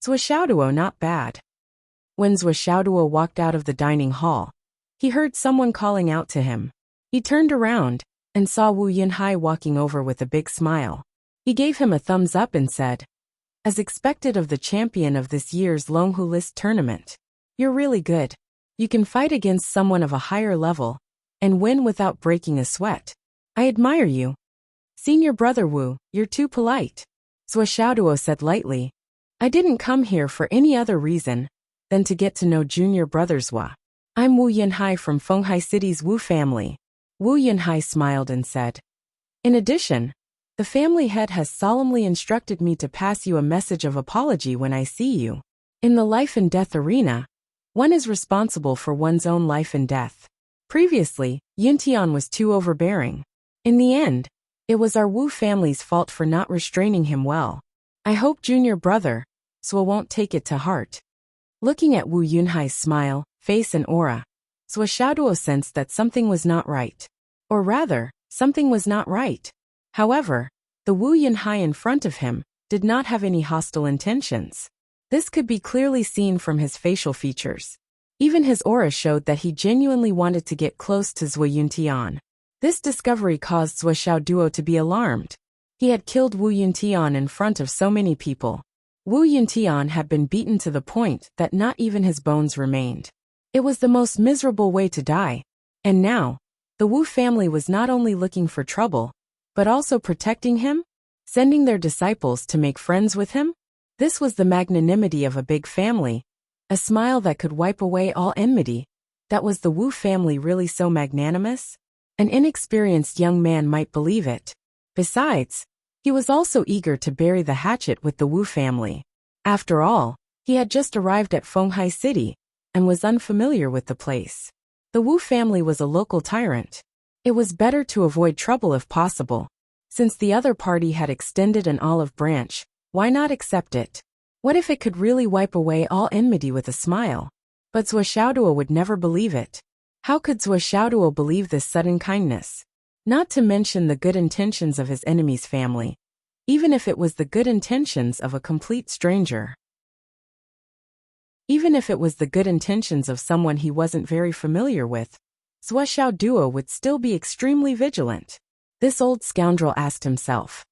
Zhou Xiaoduo, not bad. When Zhou Xiaoduo walked out of the dining hall, he heard someone calling out to him. He turned around and saw Wu Yunhai walking over with a big smile. He gave him a thumbs up and said, As expected of the champion of this year's Longhu List tournament, you're really good. You can fight against someone of a higher level and win without breaking a sweat. I admire you. Senior brother Wu, you're too polite. Zhou Xiaoduo said lightly. I didn't come here for any other reason than to get to know junior brothers Wu. I'm Wu Yunhai from Fenghai City's Wu family. Wu Yunhai smiled and said, In addition, the family head has solemnly instructed me to pass you a message of apology when I see you. In the life and death arena, one is responsible for one's own life and death. Previously, Yuntian was too overbearing. In the end, it was our Wu family's fault for not restraining him well. I hope junior brother, Zhou won't take it to heart. Looking at Wu Yunhai's smile, face and aura, Zhou Xiaoduo sensed that something was not right. Or rather, something was not right. However, the Wu Yunhai in front of him did not have any hostile intentions. This could be clearly seen from his facial features. Even his aura showed that he genuinely wanted to get close to Zhou Yuntian. This discovery caused Zhou Xiaoduo to be alarmed. He had killed Wu Yuntian in front of so many people. Wu Yuntian had been beaten to the point that not even his bones remained. It was the most miserable way to die. And now, the Wu family was not only looking for trouble, but also protecting him, sending their disciples to make friends with him. This was the magnanimity of a big family, a smile that could wipe away all enmity. That was the Wu family really so magnanimous? An inexperienced young man might believe it. Besides, he was also eager to bury the hatchet with the Wu family. After all, he had just arrived at Fenghai City and was unfamiliar with the place. The Wu family was a local tyrant. It was better to avoid trouble if possible. Since the other party had extended an olive branch, why not accept it? What if it could really wipe away all enmity with a smile? But Zhou Xiaoduo would never believe it. How could Zhou Xiaoduo believe this sudden kindness? Not to mention the good intentions of his enemy's family, even if it was the good intentions of a complete stranger. Even if it was the good intentions of someone he wasn't very familiar with, Zhuo Xiaoduo would still be extremely vigilant. This old scoundrel asked himself.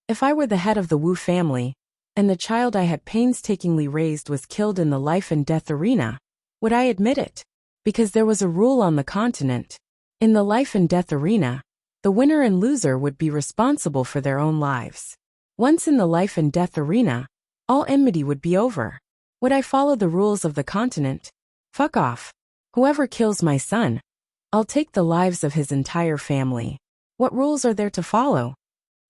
If I were the head of the Wu family, and the child I had painstakingly raised was killed in the life and death arena, would I admit it? Because there was a rule on the continent. In the life and death arena, the winner and loser would be responsible for their own lives. Once in the life and death arena, all enmity would be over. Would I follow the rules of the continent? Fuck off. Whoever kills my son, I'll take the lives of his entire family. What rules are there to follow?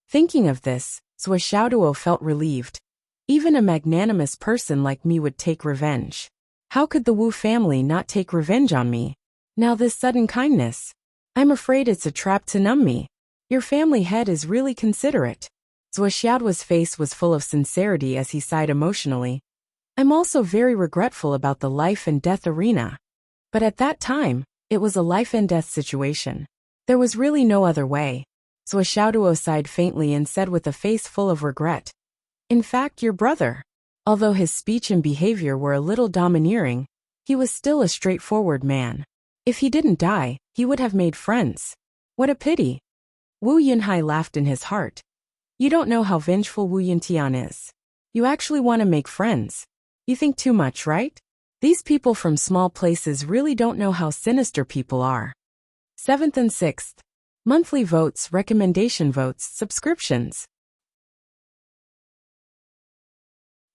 Thinking of this, Zhuo Xiaoduo felt relieved. Even a magnanimous person like me would take revenge. How could the Wu family not take revenge on me? Now this sudden kindness. I'm afraid it's a trap to numb me. Your family head is really considerate. Zhuo Xiaoduo's face was full of sincerity as he sighed emotionally. I'm also very regretful about the life and death arena. But at that time, it was a life and death situation. There was really no other way. Zhuo Xiaoduo sighed faintly and said with a face full of regret. In fact, your brother, although his speech and behavior were a little domineering, he was still a straightforward man. If he didn't die, he would have made friends. What a pity. Wu Yunhai laughed in his heart. You don't know how vengeful Wu Yuntian is. You actually want to make friends. You think too much, right? These people from small places really don't know how sinister people are. 7th and 6th. Monthly votes, recommendation votes, subscriptions.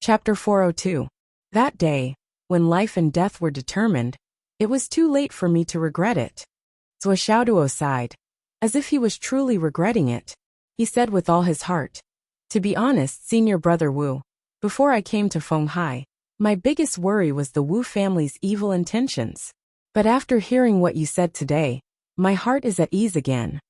Chapter 402. That day, when life and death were determined, it was too late for me to regret it. Zhuo Xiaoduo sighed. As if he was truly regretting it. He said with all his heart. To be honest, senior brother Wu, before I came to Fenghai, my biggest worry was the Wu family's evil intentions. But after hearing what you said today, my heart is at ease again.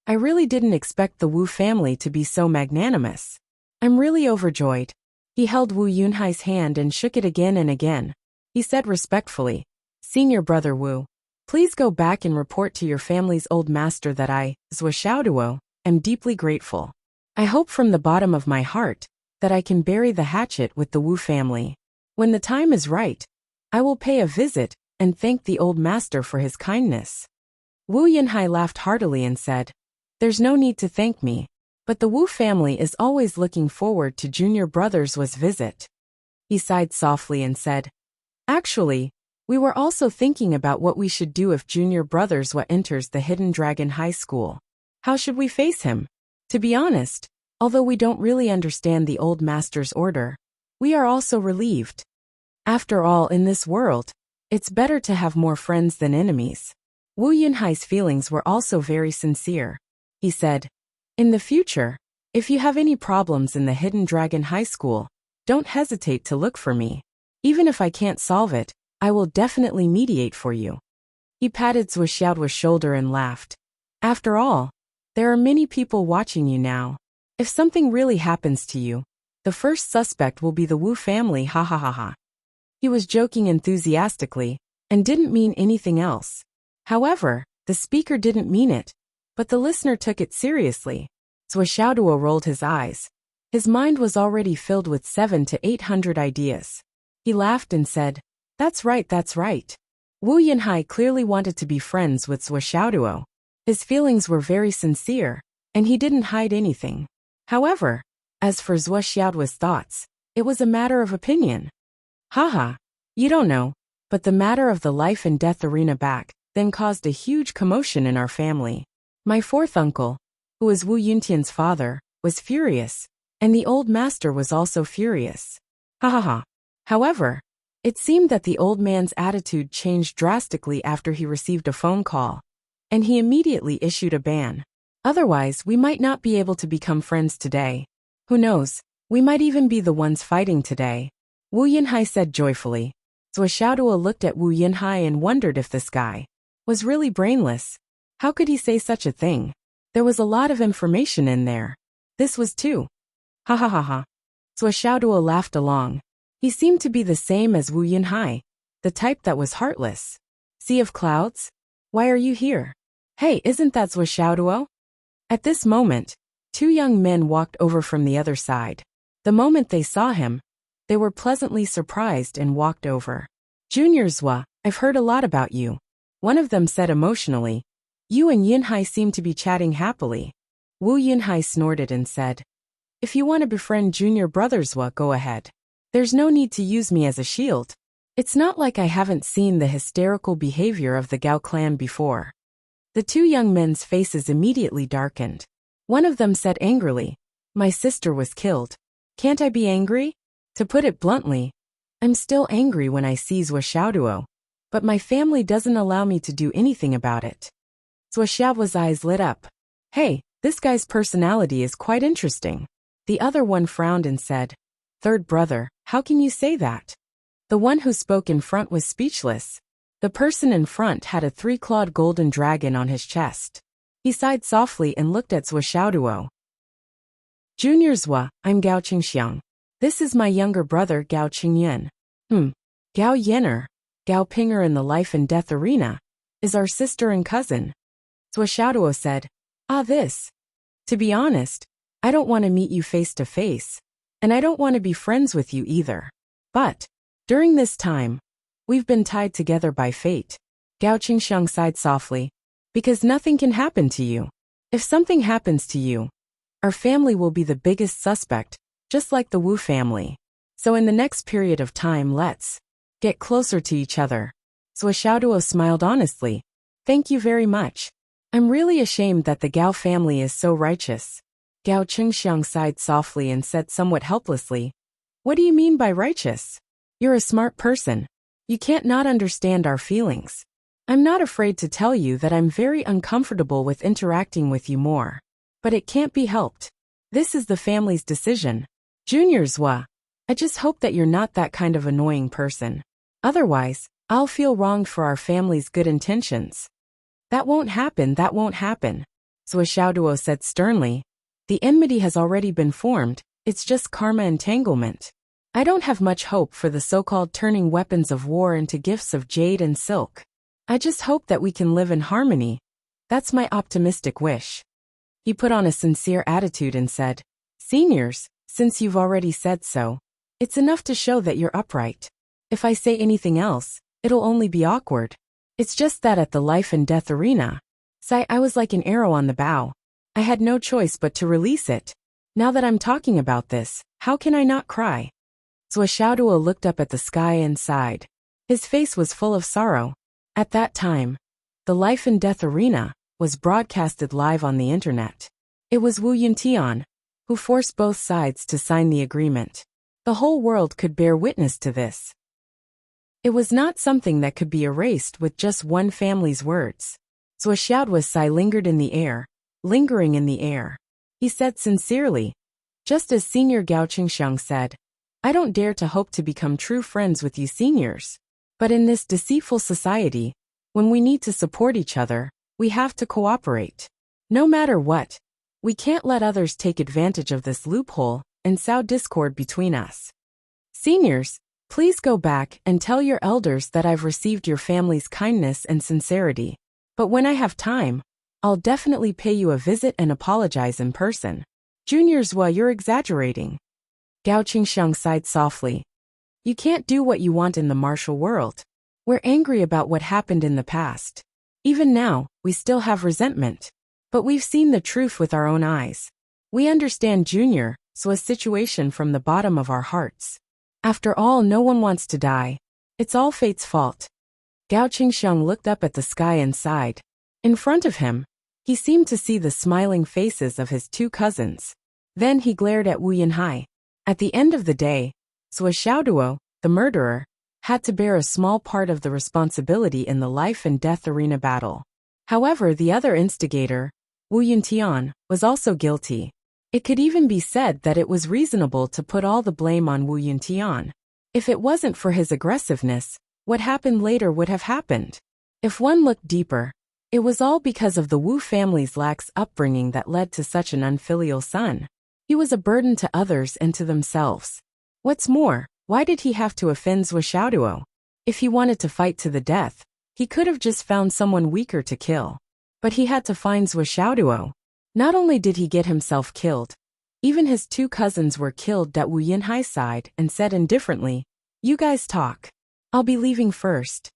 I really didn't expect the Wu family to be so magnanimous. I'm really overjoyed. He held Wu Yunhai's hand and shook it again and again. He said respectfully, Senior brother Wu, please go back and report to your family's old master that I, Zhuo Xiaoduo, am deeply grateful. I hope from the bottom of my heart that I can bury the hatchet with the Wu family. When the time is right, I will pay a visit and thank the old master for his kindness. Wu Yunhai laughed heartily and said, There's no need to thank me, but the Wu family is always looking forward to junior brother Zhuo's visit. He sighed softly and said, Actually, we were also thinking about what we should do if junior brother Zhuo enters the Hidden Dragon High School. How should we face him? To be honest, although we don't really understand the old master's order, we are also relieved. After all, in this world, it's better to have more friends than enemies. Wu Yunhai's feelings were also very sincere. He said, In the future, if you have any problems in the Hidden Dragon High School, don't hesitate to look for me. Even if I can't solve it, I will definitely mediate for you. He patted Zhuo Xiaoduo's shoulder and laughed. After all, there are many people watching you now. If something really happens to you, the first suspect will be the Wu family, ha ha ha ha. He was joking enthusiastically, and didn't mean anything else. However, the speaker didn't mean it, but the listener took it seriously. Zhuo Xiaoduo rolled his eyes. His mind was already filled with 700 to 800 ideas. He laughed and said, That's right, that's right. Wu Yunhai clearly wanted to be friends with Zhuo Xiaoduo. His feelings were very sincere, and he didn't hide anything. However, as for Zhuo Xiaoduo's thoughts, it was a matter of opinion. Haha, you don't know, but the matter of the life and death arena back then caused a huge commotion in our family. My fourth uncle, who is Wu Yuntian's father, was furious, and the old master was also furious. Ha ha ha. However, it seemed that the old man's attitude changed drastically after he received a phone call, and he immediately issued a ban. Otherwise, we might not be able to become friends today. Who knows, we might even be the ones fighting today. Wu Yunhai said joyfully. Zhuo Xiaoduo looked at Wu Yunhai and wondered if this guy was really brainless. How could he say such a thing? There was a lot of information in there. This was too. Ha ha ha ha. Zhuo Xiaoduo laughed along. He seemed to be the same as Wu Yunhai, the type that was heartless. Sea of clouds? Why are you here? Hey, isn't that Zhuo Xiaoduo? At this moment, two young men walked over from the other side. The moment they saw him, They were pleasantly surprised and walked over. Junior Zwa, I've heard a lot about you. One of them said emotionally. You and Yinhai seem to be chatting happily. Wu Yinhai snorted and said, if you want to befriend junior brother Zwa, go ahead. There's no need to use me as a shield. It's not like I haven't seen the hysterical behavior of the Gao clan before. The two young men's faces immediately darkened. One of them said angrily, my sister was killed. Can't I be angry? To put it bluntly, I'm still angry when I see Zwa Xiaoduo, but my family doesn't allow me to do anything about it. Zwa Xiaoduo's eyes lit up. Hey, this guy's personality is quite interesting. The other one frowned and said, third brother, how can you say that? The one who spoke in front was speechless. The person in front had a three-clawed golden dragon on his chest. He sighed softly and looked at Zwa Xiaoduo. Junior Zwa, I'm Gao Qingxiang. This is my younger brother Gao Qingyan. Gao Yenner, Gao Pinger in the life and death arena, is our sister and cousin. Zwa Xiaoduo said, this. To be honest, I don't want to meet you face to face, and I don't want to be friends with you either. But, during this time, we've been tied together by fate. Gao Qingxiang sighed softly. Because nothing can happen to you. If something happens to you, our family will be the biggest suspect, just like the Wu family. So in the next period of time, let's get closer to each other. Zwa Xiaoduo smiled honestly. Thank you very much. I'm really ashamed that the Gao family is so righteous. Gao Qingxiang sighed softly and said somewhat helplessly, what do you mean by righteous? You're a smart person. You can't not understand our feelings. I'm not afraid to tell you that I'm very uncomfortable with interacting with you more. But it can't be helped. This is the family's decision. Junior Zwa, I just hope that you're not that kind of annoying person. Otherwise, I'll feel wronged for our family's good intentions. That won't happen. Zwa Xiaoduo said sternly. The enmity has already been formed, it's just karma entanglement. I don't have much hope for the so-called turning weapons of war into gifts of jade and silk. I just hope that we can live in harmony. That's my optimistic wish. He put on a sincere attitude and said, Seniors, since you've already said so, it's enough to show that you're upright. If I say anything else, it'll only be awkward. It's just that at the life and death arena, I was like an arrow on the bow. I had no choice but to release it. Now that I'm talking about this, how can I not cry? Zwa Xiaoduo looked up at the sky and sighed. His face was full of sorrow. At that time, the life and death arena was broadcasted live on the internet. It was Wu Yuntian who forced both sides to sign the agreement. The whole world could bear witness to this. It was not something that could be erased with just one family's words. Zwa Xiaoduo's sigh lingered in the air, lingering in the air. He said sincerely, just as Senior Gao Qingxiang said, I don't dare to hope to become true friends with you seniors. But in this deceitful society, when we need to support each other, we have to cooperate. No matter what, we can't let others take advantage of this loophole and sow discord between us. Seniors, please go back and tell your elders that I've received your family's kindness and sincerity. But when I have time, I'll definitely pay you a visit and apologize in person. Junior Zwa, you're exaggerating. Gao Qingxiang sighed softly. You can't do what you want in the martial world. We're angry about what happened in the past. Even now, we still have resentment. But we've seen the truth with our own eyes. We understand Junior Zwa's situation from the bottom of our hearts. After all, no one wants to die. It's all fate's fault. Gao Qingxiang looked up at the sky and sighed. In front of him, he seemed to see the smiling faces of his two cousins. Then he glared at Wu Yinhai. At the end of the day, Zwa Xiaoduo, the murderer, had to bear a small part of the responsibility in the life and death arena battle. However, the other instigator, Wu Yuntian, was also guilty. It could even be said that it was reasonable to put all the blame on Wu Yuntian. If it wasn't for his aggressiveness, what happened later would have happened. If one looked deeper, it was all because of the Wu family's lax upbringing that led to such an unfilial son. He was a burden to others and to themselves. What's more, why did he have to offend Zwa Xiaoduo? If he wanted to fight to the death, he could have just found someone weaker to kill. But he had to find Zwa Xiaoduo. Not only did he get himself killed, Even his two cousins were killed at Wu Yinhai's side and said indifferently, "You guys talk. I'll be leaving first."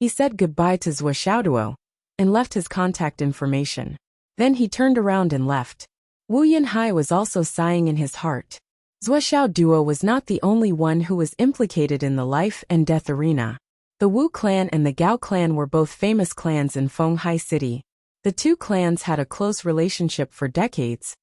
He said goodbye to Zhuo Xiaoduo and left his contact information. Then he turned around and left. Wu Yinhai was also sighing in his heart. Zhuo Xiaoduo was not the only one who was implicated in the life and death arena. The Wu clan and the Gao clan were both famous clans in Fenghai City. The two clans had a close relationship for decades,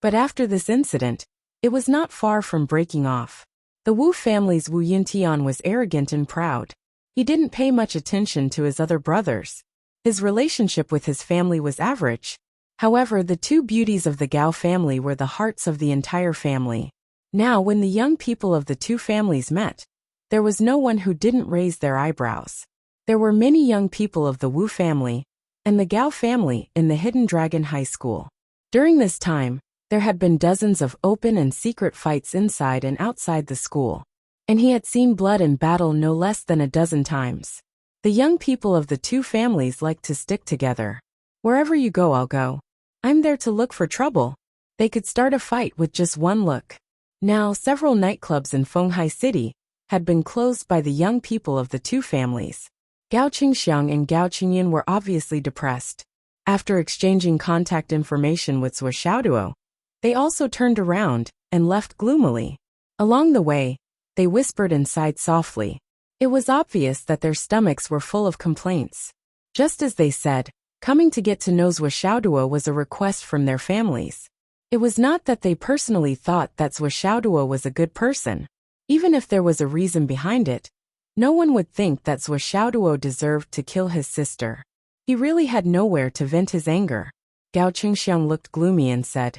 but after this incident, it was not far from breaking off. The Wu family's Wu Yintian was arrogant and proud. He didn't pay much attention to his other brothers. His relationship with his family was average. However, the two beauties of the Gao family were the hearts of the entire family. Now, when the young people of the two families met, there was no one who didn't raise their eyebrows. There were many young people of the Wu family and the Gao family in the Hidden Dragon High School. During this time, there had been dozens of open and secret fights inside and outside the school, and he had seen blood and battle no less than a dozen times. The young people of the two families liked to stick together. Wherever you go, I'll go. I'm there to look for trouble. They could start a fight with just one look. Now, several nightclubs in Fenghai City had been closed by the young people of the two families. Gao Qingxiang and Gao Qingyan were obviously depressed. After exchanging contact information with Zhuo Xiaoduo, they also turned around and left gloomily. Along the way, they whispered and sighed softly. It was obvious that their stomachs were full of complaints. Just as they said, coming to get to know Zhuo Xiaoduo was a request from their families. It was not that they personally thought that Zhuo Xiaoduo was a good person. Even if there was a reason behind it, no one would think that Zhuo Xiaoduo deserved to kill his sister. He really had nowhere to vent his anger. Gao Qingxiang looked gloomy and said,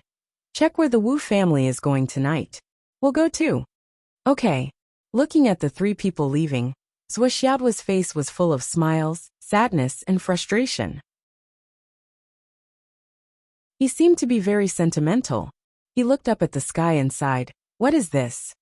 "Check where the Wu family is going tonight. We'll go too." Okay. Looking at the three people leaving, Zhuo Xiaoduo's face was full of smiles, sadness, and frustration. He seemed to be very sentimental. He looked up at the sky and sighed, "What is this?"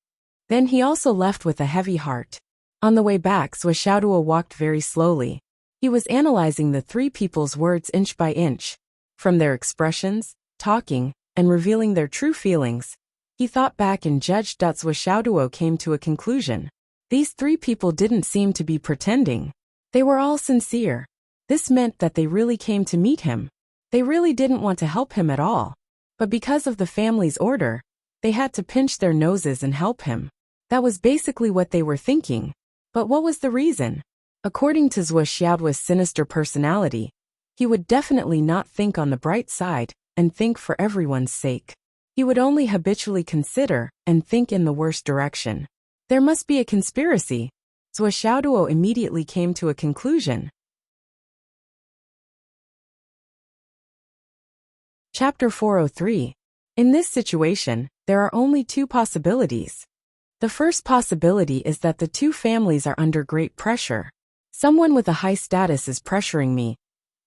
Then he also left with a heavy heart. On the way back, Zhuo Xiaoduo walked very slowly. He was analyzing the three people's words inch by inch. From their expressions, talking, and revealing their true feelings, he thought back and judged. Zhuo Xiaoduo came to a conclusion. These three people didn't seem to be pretending. They were all sincere. This meant that they really came to meet him. They really didn't want to help him at all. But because of the family's order, they had to pinch their noses and help him. That was basically what they were thinking. But what was the reason? According to Zhuo Xiaoduo's sinister personality, he would definitely not think on the bright side and think for everyone's sake. He would only habitually consider and think in the worst direction. There must be a conspiracy. Zhuo Xiaoduo immediately came to a conclusion. Chapter 403. In this situation, there are only two possibilities. The first possibility is that the two families are under great pressure. Someone with a high status is pressuring me,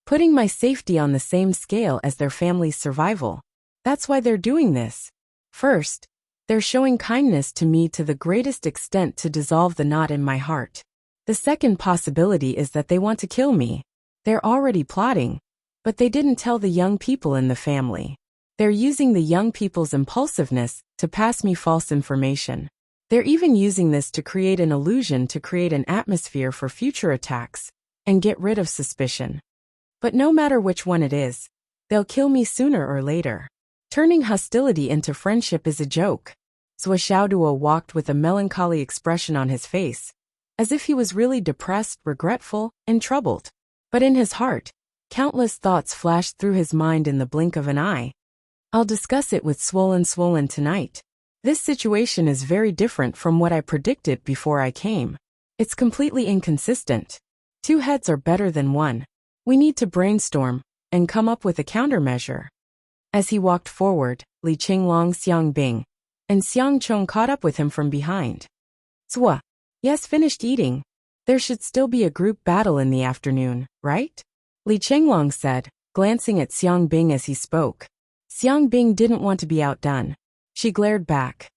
putting my safety on the same scale as their family's survival. That's why they're doing this. First, they're showing kindness to me to the greatest extent to dissolve the knot in my heart. The second possibility is that they want to kill me. They're already plotting, but they didn't tell the young people in the family. They're using the young people's impulsiveness to pass me false information. They're even using this to create an illusion to create an atmosphere for future attacks and get rid of suspicion. But no matter which one it is, they'll kill me sooner or later. Turning hostility into friendship is a joke. Zhuo Xiaoduo walked with a melancholy expression on his face, as if he was really depressed, regretful, and troubled. But in his heart, countless thoughts flashed through his mind in the blink of an eye. I'll discuss it with Swollen tonight. This situation is very different from what I predicted before I came. It's completely inconsistent. Two heads are better than one. We need to brainstorm and come up with a countermeasure. As he walked forward, Li Qinglong, Xiang Bing, and Xiang Chong caught up with him from behind. Zhuo, yes, finished eating. There should still be a group battle in the afternoon, right? Li Qinglong said, glancing at Xiang Bing as he spoke. Xiang Bing didn't want to be outdone. She glared back.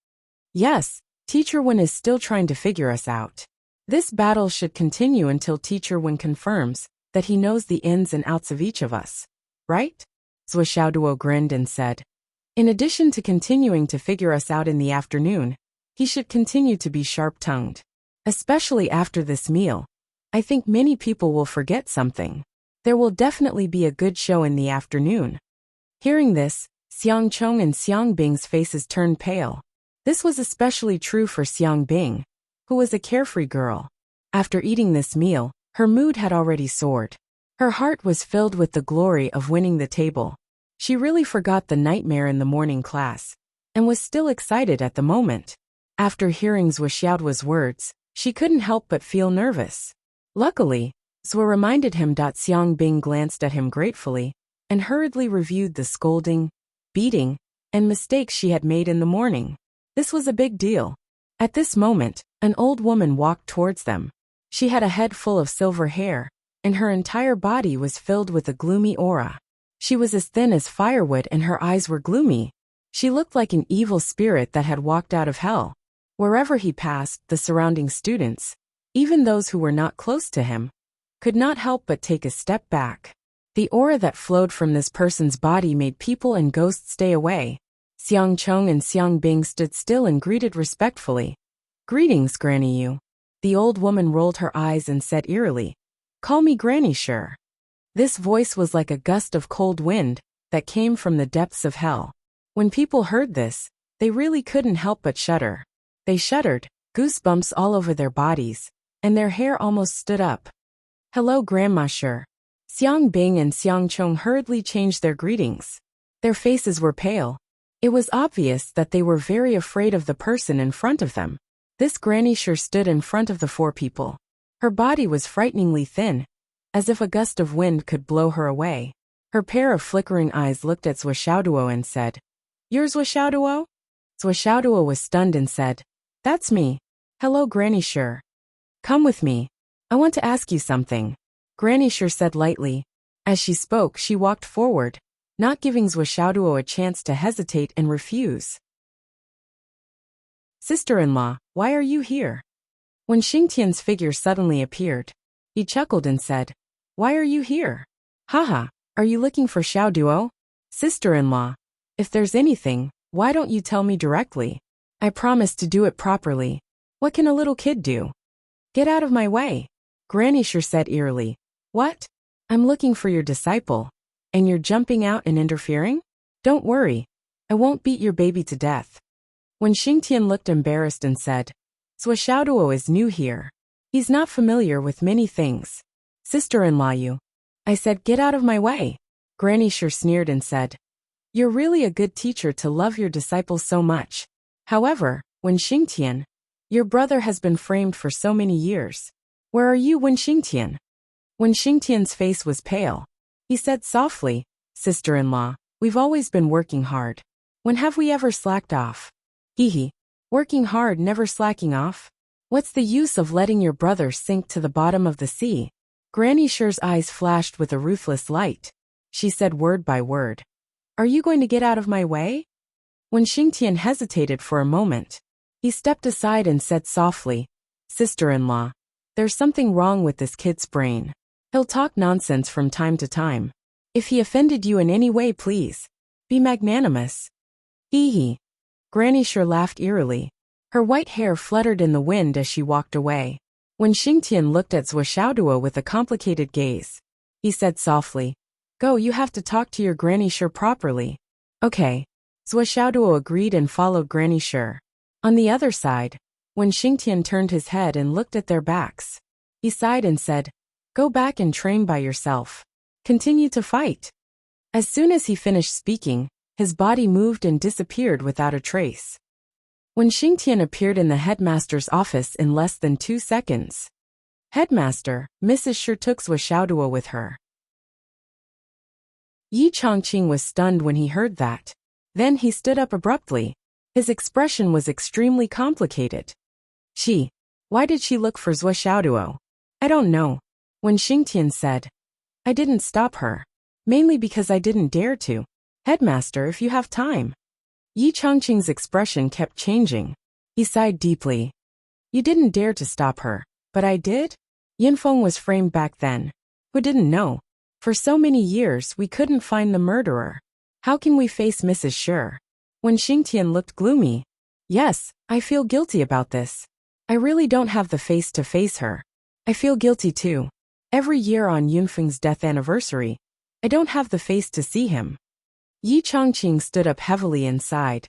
Yes, Teacher Wen is still trying to figure us out. This battle should continue until Teacher Wen confirms that he knows the ins and outs of each of us, right? Zhuo Xiaoduo grinned and said, In addition to continuing to figure us out in the afternoon, he should continue to be sharp-tongued. Especially after this meal. I think many people will forget something. There will definitely be a good show in the afternoon. Hearing this, Xiang Chong and Xiang Bing's faces turned pale. This was especially true for Xiang Bing, who was a carefree girl. After eating this meal, her mood had already soared. Her heart was filled with the glory of winning the table. She really forgot the nightmare in the morning class, and was still excited at the moment. After hearing Zhou Xiaoduo's words, she couldn't help but feel nervous. Luckily, Zhou reminded him. Xiang Bing glanced at him gratefully, and hurriedly reviewed the scolding, beating, and mistakes she had made in the morning. This was a big deal. At this moment, an old woman walked towards them. She had a head full of silver hair, and her entire body was filled with a gloomy aura. She was as thin as firewood and her eyes were gloomy. She looked like an evil spirit that had walked out of hell. Wherever he passed, the surrounding students, even those who were not close to him, could not help but take a step back. The aura that flowed from this person's body made people and ghosts stay away. Xiang Chong and Xiang Bing stood still and greeted respectfully. "Greetings, Granny Yu." The old woman rolled her eyes and said eerily, "Call me Granny, sure." This voice was like a gust of cold wind that came from the depths of hell. When people heard this, they really couldn't help but shudder. They shuddered, goosebumps all over their bodies, and their hair almost stood up. "Hello, Grandma, sure." Xiang Bing and Xiang Chong hurriedly changed their greetings. Their faces were pale. It was obvious that they were very afraid of the person in front of them. This Granny sure stood in front of the four people. Her body was frighteningly thin, as if a gust of wind could blow her away. Her pair of flickering eyes looked at Zhou Xiaoduo and said, "You're Zhou Xiaoduo?" Zhou Xiaoduo was stunned and said, "That's me. Hello, Granny sure. Come with me. I want to ask you something." Granny sure said lightly. As she spoke, she walked forward, not giving Zhou Xiaoduo a chance to hesitate and refuse. "Sister-in-law, why are you here?" When Xingtian's figure suddenly appeared, he chuckled and said, "Why are you here? Haha, are you looking for Xiaoduo?" "Sister-in-law, if there's anything, why don't you tell me directly? I promise to do it properly. What can a little kid do?" "Get out of my way," Granny sure said eerily. "What? I'm looking for your disciple, and you're jumping out and interfering? Don't worry, I won't beat your baby to death." When Xingtian looked embarrassed and said, "Zhou Xiaoduo is new here. He's not familiar with many things." "Sister-in-law you," I said, "get out of my way." Granny sure sneered and said, "You're really a good teacher to love your disciples so much. However, when Xingtian, your brother has been framed for so many years. Where are you when Xingtian?" When Xingtian's face was pale, he said softly, "Sister-in-law, we've always been working hard. When have we ever slacked off? Hee. Working hard, never slacking off? What's the use of letting your brother sink to the bottom of the sea?" Granny Sure's eyes flashed with a ruthless light. She said word by word, "Are you going to get out of my way?" When Xingtian hesitated for a moment, he stepped aside and said softly, "Sister-in-law, there's something wrong with this kid's brain. He'll talk nonsense from time to time. If he offended you in any way, please be magnanimous." Hee. Granny Sure laughed eerily. Her white hair fluttered in the wind as she walked away. When Xingtian looked at Zhou Xiaoduo with a complicated gaze, he said softly, "Go, you have to talk to your Granny Sure properly." "Okay." Zhou Xiaoduo agreed and followed Granny Sure. On the other side, when Xingtian turned his head and looked at their backs, he sighed and said, "Go back and train by yourself. Continue to fight." As soon as he finished speaking, his body moved and disappeared without a trace. When Xingtian appeared in the headmaster's office in less than 2 seconds, "Headmaster, Mrs. Sure took Zhou Xiaoduo with her." Yi Chongqing was stunned when he heard that. Then he stood up abruptly. His expression was extremely complicated. Why did she look for Zhou Xiaoduo? "I don't know." When Xingtian said, "I didn't stop her. Mainly because I didn't dare to." "Headmaster, if you have time." Yi Chongqing's expression kept changing. He sighed deeply. "You didn't dare to stop her, but I did?" Yinfeng was framed back then. Who didn't know? For so many years we couldn't find the murderer. How can we face Mrs. Sure? When Xingtian looked gloomy, "Yes, I feel guilty about this. I really don't have the face to face her. I feel guilty too. Every year on Yunfeng's death anniversary, I don't have the face to see him." Yi Chongqing stood up heavily inside.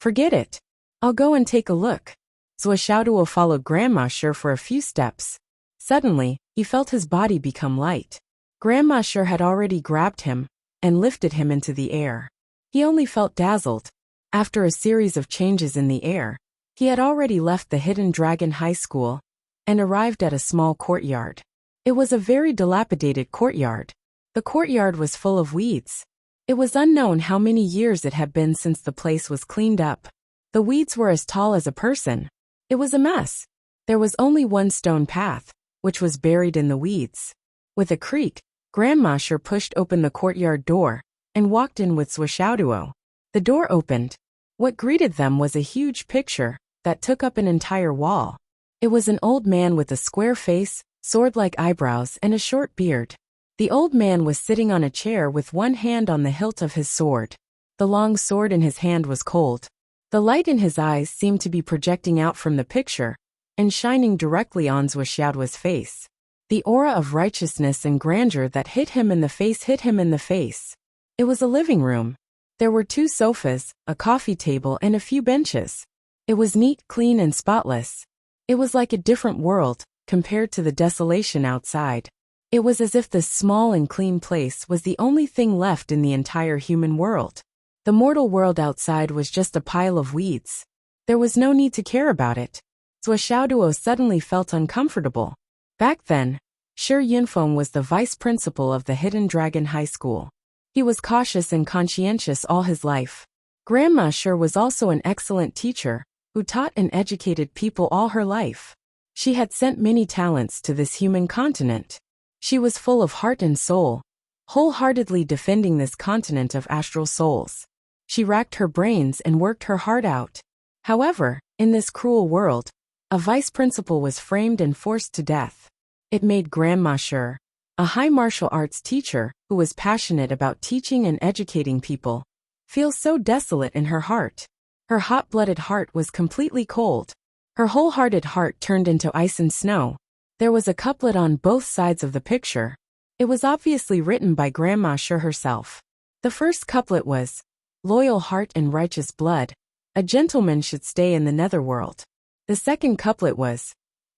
"Forget it. I'll go and take a look." Zhuo Xiaoduo followed Grandma Shi for a few steps. Suddenly, he felt his body become light. Grandma Shi had already grabbed him and lifted him into the air. He only felt dazzled. After a series of changes in the air, he had already left the Hidden Dragon High School and arrived at a small courtyard. It was a very dilapidated courtyard. The courtyard was full of weeds. It was unknown how many years it had been since the place was cleaned up. The weeds were as tall as a person. It was a mess. There was only one stone path, which was buried in the weeds. With a creak, Grandma Shi pushed open the courtyard door and walked in with Zhuo Xiaoduo. The door opened. What greeted them was a huge picture that took up an entire wall. It was an old man with a square face, sword-like eyebrows, and a short beard. The old man was sitting on a chair with one hand on the hilt of his sword. The long sword in his hand was cold. The light in his eyes seemed to be projecting out from the picture and shining directly on Zhuo Xiaoduo's face. The aura of righteousness and grandeur that hit him in the face hit him in the face. It was a living room. There were 2 sofas, a coffee table, and a few benches. It was neat, clean, and spotless. It was like a different world compared to the desolation outside. It was as if this small and clean place was the only thing left in the entire human world. The mortal world outside was just a pile of weeds. There was no need to care about it. Zhuo Xiaoduo suddenly felt uncomfortable. Back then, Shi Yunfeng was the vice principal of the Hidden Dragon High School. He was cautious and conscientious all his life. Grandma Shi was also an excellent teacher who taught and educated people all her life. She had sent many talents to this human continent. She was full of heart and soul, wholeheartedly defending this continent of astral souls. She racked her brains and worked her heart out. However, in this cruel world, a vice principal was framed and forced to death. It made Grandma Shi, a high martial arts teacher who was passionate about teaching and educating people, feel so desolate in her heart. Her hot-blooded heart was completely cold. Her wholehearted heart turned into ice and snow. There was a couplet on both sides of the picture. It was obviously written by Grandma Shi herself. The first couplet was, "Loyal heart and righteous blood, a gentleman should stay in the netherworld." The second couplet was,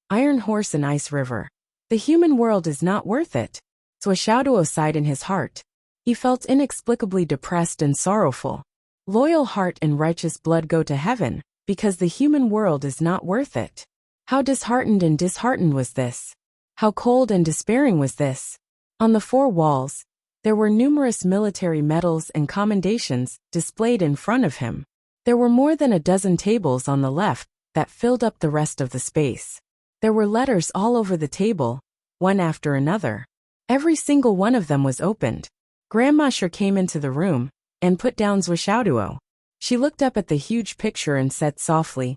"Iron horse and ice river, the human world is not worth it." Zhuo Xiaoduo sighed in his heart. He felt inexplicably depressed and sorrowful. Loyal heart and righteous blood go to heaven, because the human world is not worth it. How disheartened and disheartened was this? How cold and despairing was this? On the 4 walls, there were numerous military medals and commendations displayed in front of him. There were more than a dozen tables on the left that filled up the rest of the space. There were letters all over the table, one after another. Every single one of them was opened. Grandma Shi came into the room and put down Zhuo Xiaoduo. She looked up at the huge picture and said softly,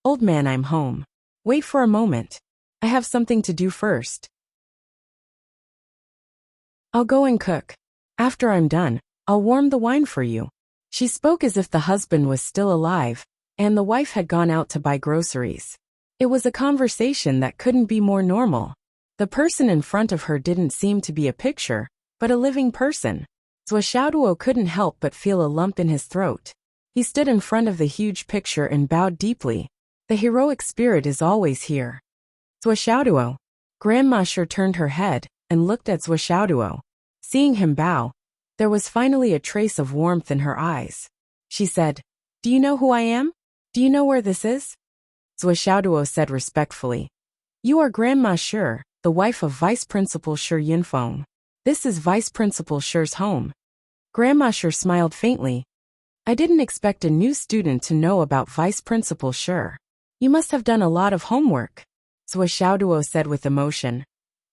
"Old man, I'm home. Wait for a moment. I have something to do first. I'll go and cook. After I'm done, I'll warm the wine for you." She spoke as if the husband was still alive and the wife had gone out to buy groceries. It was a conversation that couldn't be more normal. The person in front of her didn't seem to be a picture, but a living person. Zhuo Xiaoduo couldn't help but feel a lump in his throat. He stood in front of the huge picture and bowed deeply. The heroic spirit is always here. Zhuo Xiaoduo. Grandma Shi turned her head and looked at Zhuo Xiaoduo. Seeing him bow, there was finally a trace of warmth in her eyes. She said, "Do you know who I am? Do you know where this is?" Zhuo Xiaoduo said respectfully, "You are Grandma Shi, the wife of Vice Principal Shi Yunfeng. This is Vice Principal Shi's home." Grandma Shi smiled faintly. "I didn't expect a new student to know about Vice Principal Shi. You must have done a lot of homework," Zhuo Xiaoduo said with emotion.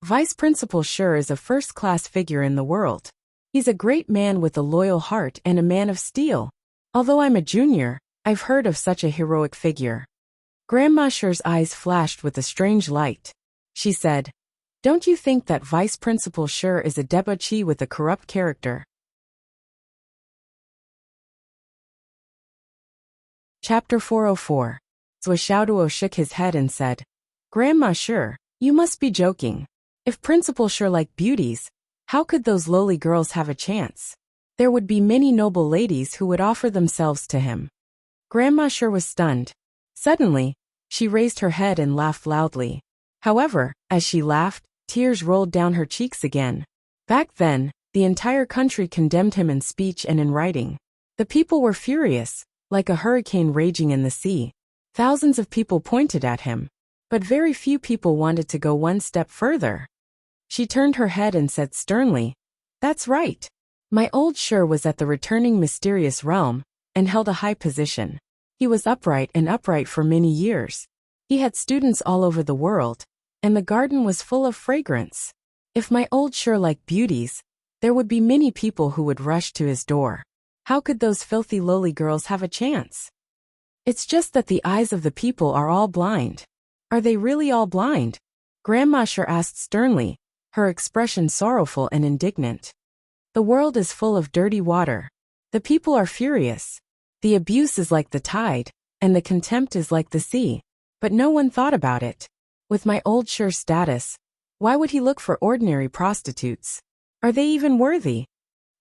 "Vice Principal Shi is a first-class figure in the world. He's a great man with a loyal heart and a man of steel. Although I'm a junior, I've heard of such a heroic figure." Grandma Shi's eyes flashed with a strange light. She said, "Don't you think that Vice Principal Shi is a debauchee with a corrupt character?" Chapter 404. Zhuo shook his head and said, Grandma Sure, you must be joking. If Principal Sure liked beauties, how could those lowly girls have a chance? There would be many noble ladies who would offer themselves to him. Grandma Sure was stunned. Suddenly, she raised her head and laughed loudly. However, as she laughed, tears rolled down her cheeks again. Back then, the entire country condemned him in speech and in writing. The people were furious, like a hurricane raging in the sea. Thousands of people pointed at him, but very few people wanted to go one step further. She turned her head and said sternly, That's right. My old Sure was at the returning mysterious realm, and held a high position. He was upright for many years. He had students all over the world, and the garden was full of fragrance. If my old Sure liked beauties, there would be many people who would rush to his door. How could those filthy lowly girls have a chance? It's just that the eyes of the people are all blind. Are they really all blind? Grandma Sure asked sternly, her expression sorrowful and indignant. The world is full of dirty water. The people are furious. The abuse is like the tide, and the contempt is like the sea. But no one thought about it. With my old Sure status, why would he look for ordinary prostitutes? Are they even worthy?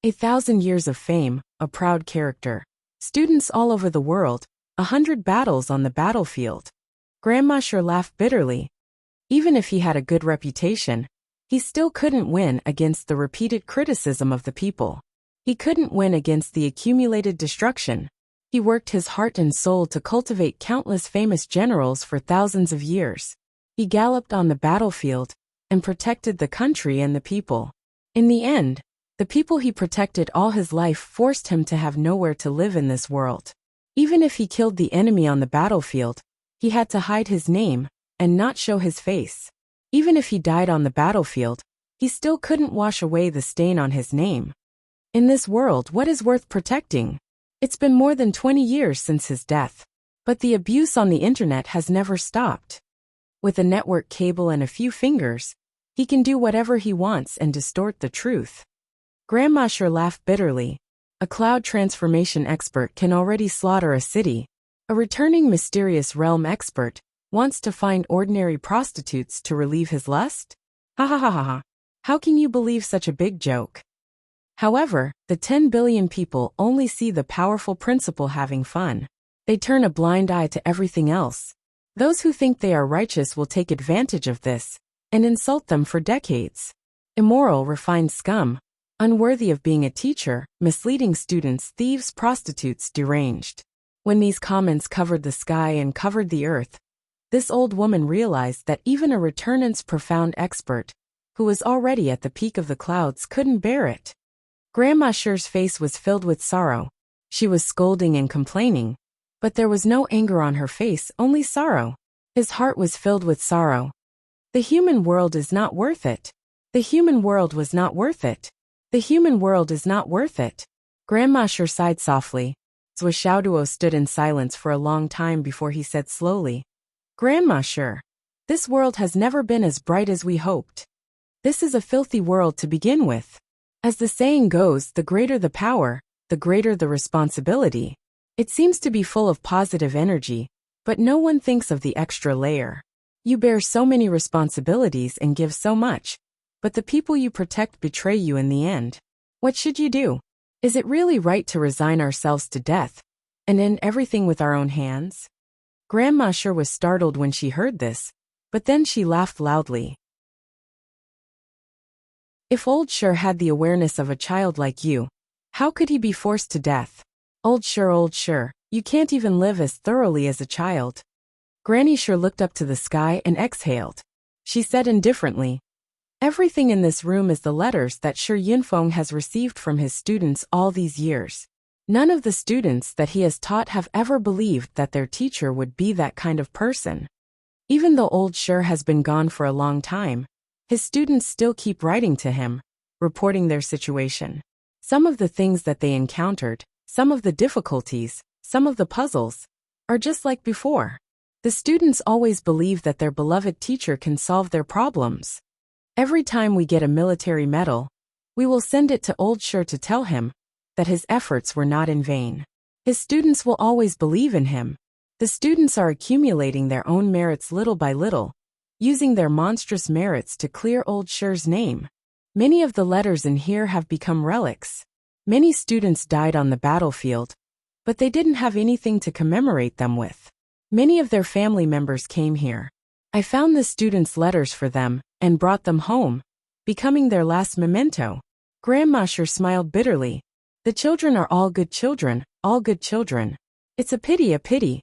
1,000 years of fame, a proud character, students all over the world, 100 battles on the battlefield. Grandma Sure laughed bitterly. Even if he had a good reputation, he still couldn't win against the repeated criticism of the people. He couldn't win against the accumulated destruction. He worked his heart and soul to cultivate countless famous generals for thousands of years. He galloped on the battlefield and protected the country and the people. In the end, the people he protected all his life forced him to have nowhere to live in this world. Even if he killed the enemy on the battlefield, he had to hide his name and not show his face. Even if he died on the battlefield, he still couldn't wash away the stain on his name. In this world, what is worth protecting? It's been more than 20 years since his death. But the abuse on the internet has never stopped. With a network cable and a few fingers, he can do whatever he wants and distort the truth. Grandma Sure laughed bitterly. A cloud transformation expert can already slaughter a city. A returning mysterious realm expert wants to find ordinary prostitutes to relieve his lust? Ha ha ha ha ha. How can you believe such a big joke? However, the 10 billion people only see the powerful principal having fun. They turn a blind eye to everything else. Those who think they are righteous will take advantage of this and insult them for decades. Immoral, refined scum, unworthy of being a teacher, misleading students, thieves, prostitutes, deranged. When these comments covered the sky and covered the earth, this old woman realized that even a returnant's profound expert, who was already at the peak of the clouds, couldn't bear it. Grandma Sure's face was filled with sorrow. She was scolding and complaining, but there was no anger on her face, only sorrow. His heart was filled with sorrow. The human world is not worth it. The human world was not worth it. The human world is not worth it. Grandma Sure sighed softly. Zhuo stood in silence for a long time before he said slowly, Grandma Sure, this world has never been as bright as we hoped. This is a filthy world to begin with. As the saying goes, the greater the power, the greater the responsibility. It seems to be full of positive energy, but no one thinks of the extra layer. You bear so many responsibilities and give so much, but the people you protect betray you in the end. What should you do? Is it really right to resign ourselves to death and end everything with our own hands? Grandma Sure was startled when she heard this, but then she laughed loudly. If old Sure had the awareness of a child like you, how could he be forced to death? Old Sure, you can't even live as thoroughly as a child. Granny Sure looked up to the sky and exhaled. She said indifferently, Everything in this room is the letters that Sure Yunfeng has received from his students all these years. None of the students that he has taught have ever believed that their teacher would be that kind of person. Even though old Sure has been gone for a long time, his students still keep writing to him, reporting their situation. Some of the things that they encountered, some of the difficulties, some of the puzzles, are just like before. The students always believe that their beloved teacher can solve their problems. Every time we get a military medal, we will send it to old Sure to tell him that his efforts were not in vain. His students will always believe in him. The students are accumulating their own merits little by little, using their monstrous merits to clear old Sher's name. Many of the letters in here have become relics. Many students died on the battlefield, but they didn't have anything to commemorate them with. Many of their family members came here. I found the students' letters for them and brought them home, becoming their last memento. Grandma Sher smiled bitterly. The children are all good children, all good children. It's a pity, a pity.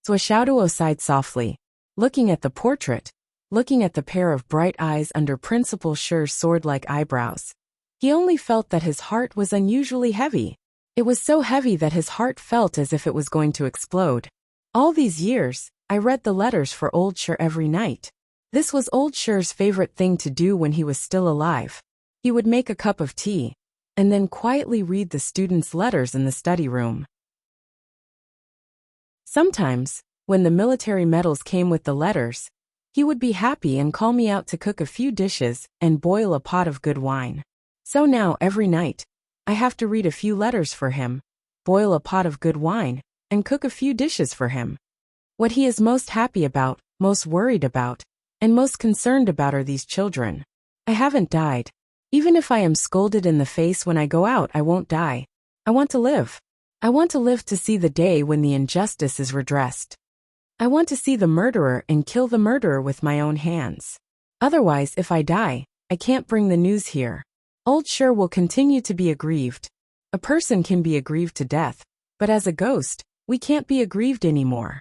Shuo sighed softly, looking at the portrait, looking at the pair of bright eyes under Principal Sher's sword-like eyebrows. He only felt that his heart was unusually heavy. It was so heavy that his heart felt as if it was going to explode. All these years, I read the letters for old Sher every night. This was old Sher's favorite thing to do when he was still alive. He would make a cup of tea, and then quietly read the students' letters in the study room. Sometimes, when the military medals came with the letters, he would be happy and call me out to cook a few dishes and boil a pot of good wine. So now every night, I have to read a few letters for him, boil a pot of good wine, and cook a few dishes for him. What he is most happy about, most worried about, and most concerned about are these children. I haven't died. Even if I am scolded in the face when I go out, I won't die. I want to live. I want to live to see the day when the injustice is redressed. I want to see the murderer and kill the murderer with my own hands. Otherwise, if I die, I can't bring the news here. Old Sher will continue to be aggrieved. A person can be aggrieved to death, but as a ghost, we can't be aggrieved anymore.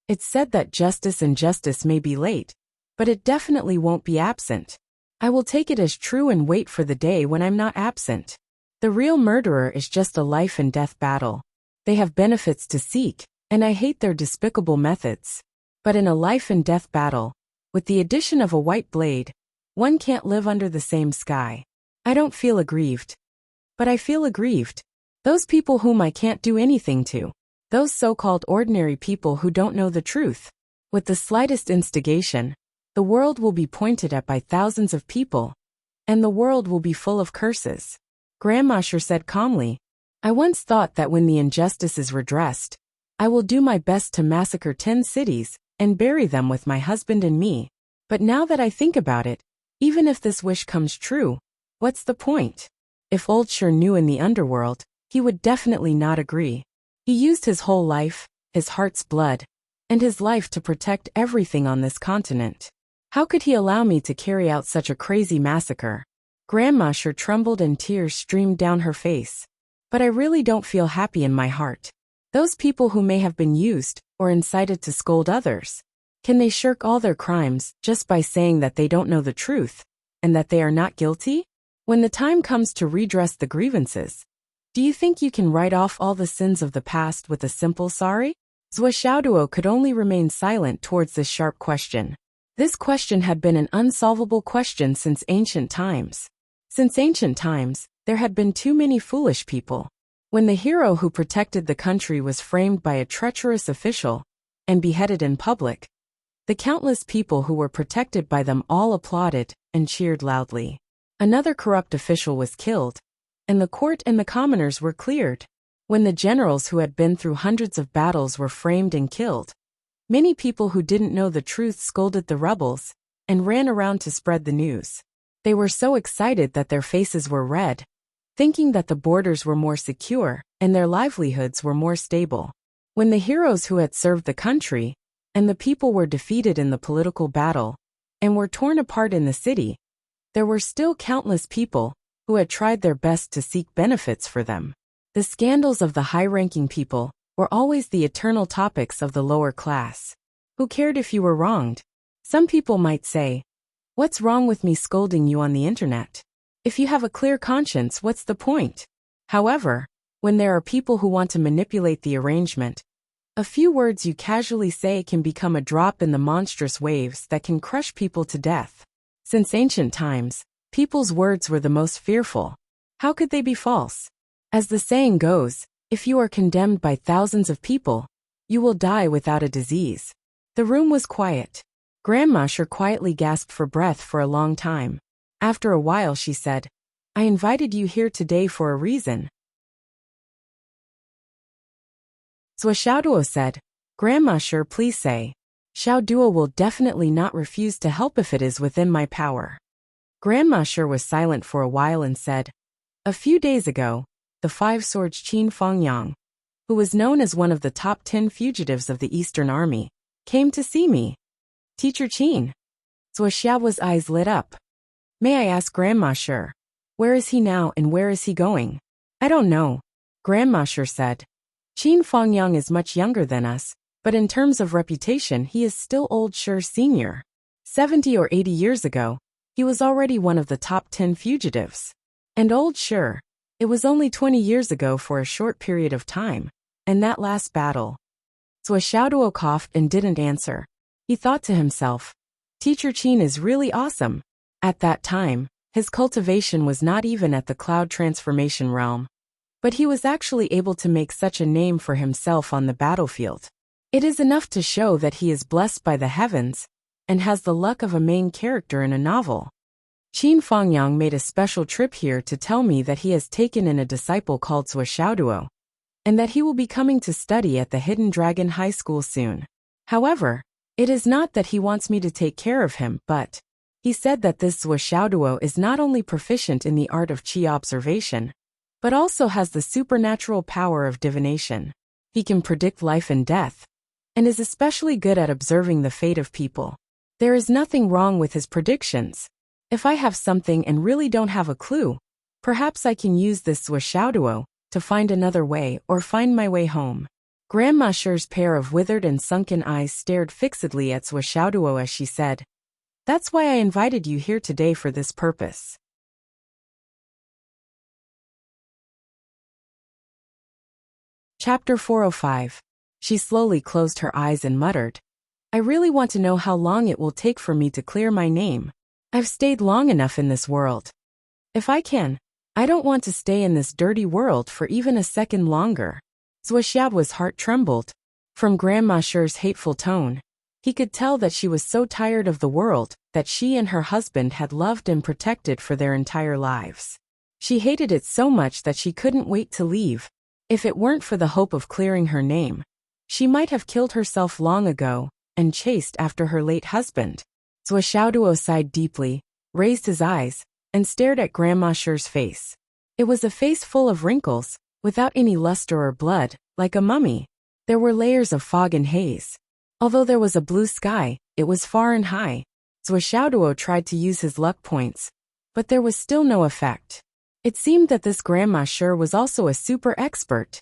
It's said that justice and justice may be late, but it definitely won't be absent. I will take it as true and wait for the day when I'm not absent. The real murderer is just a life and death battle. They have benefits to seek, and I hate their despicable methods. But in a life and death battle, with the addition of a white blade, one can't live under the same sky. I don't feel aggrieved. But I feel aggrieved. Those people whom I can't do anything to. Those so-called ordinary people who don't know the truth. With the slightest instigation, the world will be pointed at by thousands of people, and the world will be full of curses. Grandma Sher said calmly, I once thought that when the injustice is redressed, I will do my best to massacre 10 cities and bury them with my husband and me. But now that I think about it, even if this wish comes true, what's the point? If old Sher knew in the underworld, he would definitely not agree. He used his whole life, his heart's blood, and his life to protect everything on this continent. How could he allow me to carry out such a crazy massacre? Grandma Sher trembled and tears streamed down her face. But I really don't feel happy in my heart. Those people who may have been used or incited to scold others, can they shirk all their crimes just by saying that they don't know the truth and that they are not guilty? When the time comes to redress the grievances, do you think you can write off all the sins of the past with a simple sorry? Shuo could only remain silent towards this sharp question. This question had been an unsolvable question since ancient times. Since ancient times, there had been too many foolish people. When the hero who protected the country was framed by a treacherous official and beheaded in public, the countless people who were protected by them all applauded and cheered loudly. Another corrupt official was killed, and the court and the commoners were cleared. When the generals who had been through hundreds of battles were framed and killed, many people who didn't know the truth scolded the rebels and ran around to spread the news. They were so excited that their faces were red, thinking that the borders were more secure and their livelihoods were more stable. When the heroes who had served the country and the people were defeated in the political battle and were torn apart in the city, there were still countless people who had tried their best to seek benefits for them. The scandals of the high-ranking people were always the eternal topics of the lower class. Who cared if you were wronged? Some people might say, what's wrong with me scolding you on the internet? If you have a clear conscience, what's the point? However, when there are people who want to manipulate the arrangement, a few words you casually say can become a drop in the monstrous waves that can crush people to death. Since ancient times, people's words were the most fearful. How could they be false? As the saying goes, if you are condemned by thousands of people, you will die without a disease. The room was quiet. Grandma Sher quietly gasped for breath for a long time. After a while she said, I invited you here today for a reason. So Xiaoduo said, Grandma sure please say. Xiaoduo will definitely not refuse to help if it is within my power. Grandma sure was silent for a while and said, a few days ago, the five swords Qin Fengyang, who was known as one of the top 10 fugitives of the Eastern Army, came to see me. Teacher Qin. Zuo Xiao's eyes lit up. May I ask Grandma sure, where is he now and where is he going? I don't know, Grandma sure said. Qin Fengyang is much younger than us, but in terms of reputation he is still old Sure Senior. 70 or 80 years ago, he was already one of the top 10 fugitives. And old Sure, it was only 20 years ago for a short period of time, and that last battle. So Xiaoduo coughed and didn't answer. He thought to himself, Teacher Qin is really awesome. At that time, his cultivation was not even at the cloud transformation realm. But he was actually able to make such a name for himself on the battlefield. It is enough to show that he is blessed by the heavens, and has the luck of a main character in a novel. Qin Fengyang made a special trip here to tell me that he has taken in a disciple called Zuo Xiaoduo, and that he will be coming to study at the Hidden Dragon High School soon. However, it is not that he wants me to take care of him, but he said that this Zuo Xiaoduo is not only proficient in the art of qi observation, but also has the supernatural power of divination. He can predict life and death, and is especially good at observing the fate of people. There is nothing wrong with his predictions. If I have something and really don't have a clue, perhaps I can use this Zuo Xiaoduo to find another way or find my way home. Grandma Sher's pair of withered and sunken eyes stared fixedly at Zuo Xiaoduo as she said, That's why I invited you here today for this purpose. Chapter 405. She slowly closed her eyes and muttered, I really want to know how long it will take for me to clear my name. I've stayed long enough in this world. If I can, I don't want to stay in this dirty world for even a second longer. Zuo Xiaoduo's heart trembled. From Grandma Sher's hateful tone, he could tell that she was so tired of the world that she and her husband had loved and protected for their entire lives. She hated it so much that she couldn't wait to leave. If it weren't for the hope of clearing her name, she might have killed herself long ago and chased after her late husband. Zuo Xiaoduo sighed deeply, raised his eyes, and stared at Grandma Sher's face. It was a face full of wrinkles, without any luster or blood, like a mummy. There were layers of fog and haze. Although there was a blue sky, it was far and high. Zuo Xiaoduo tried to use his luck points, but there was still no effect. It seemed that this Grandma Sher was also a super expert.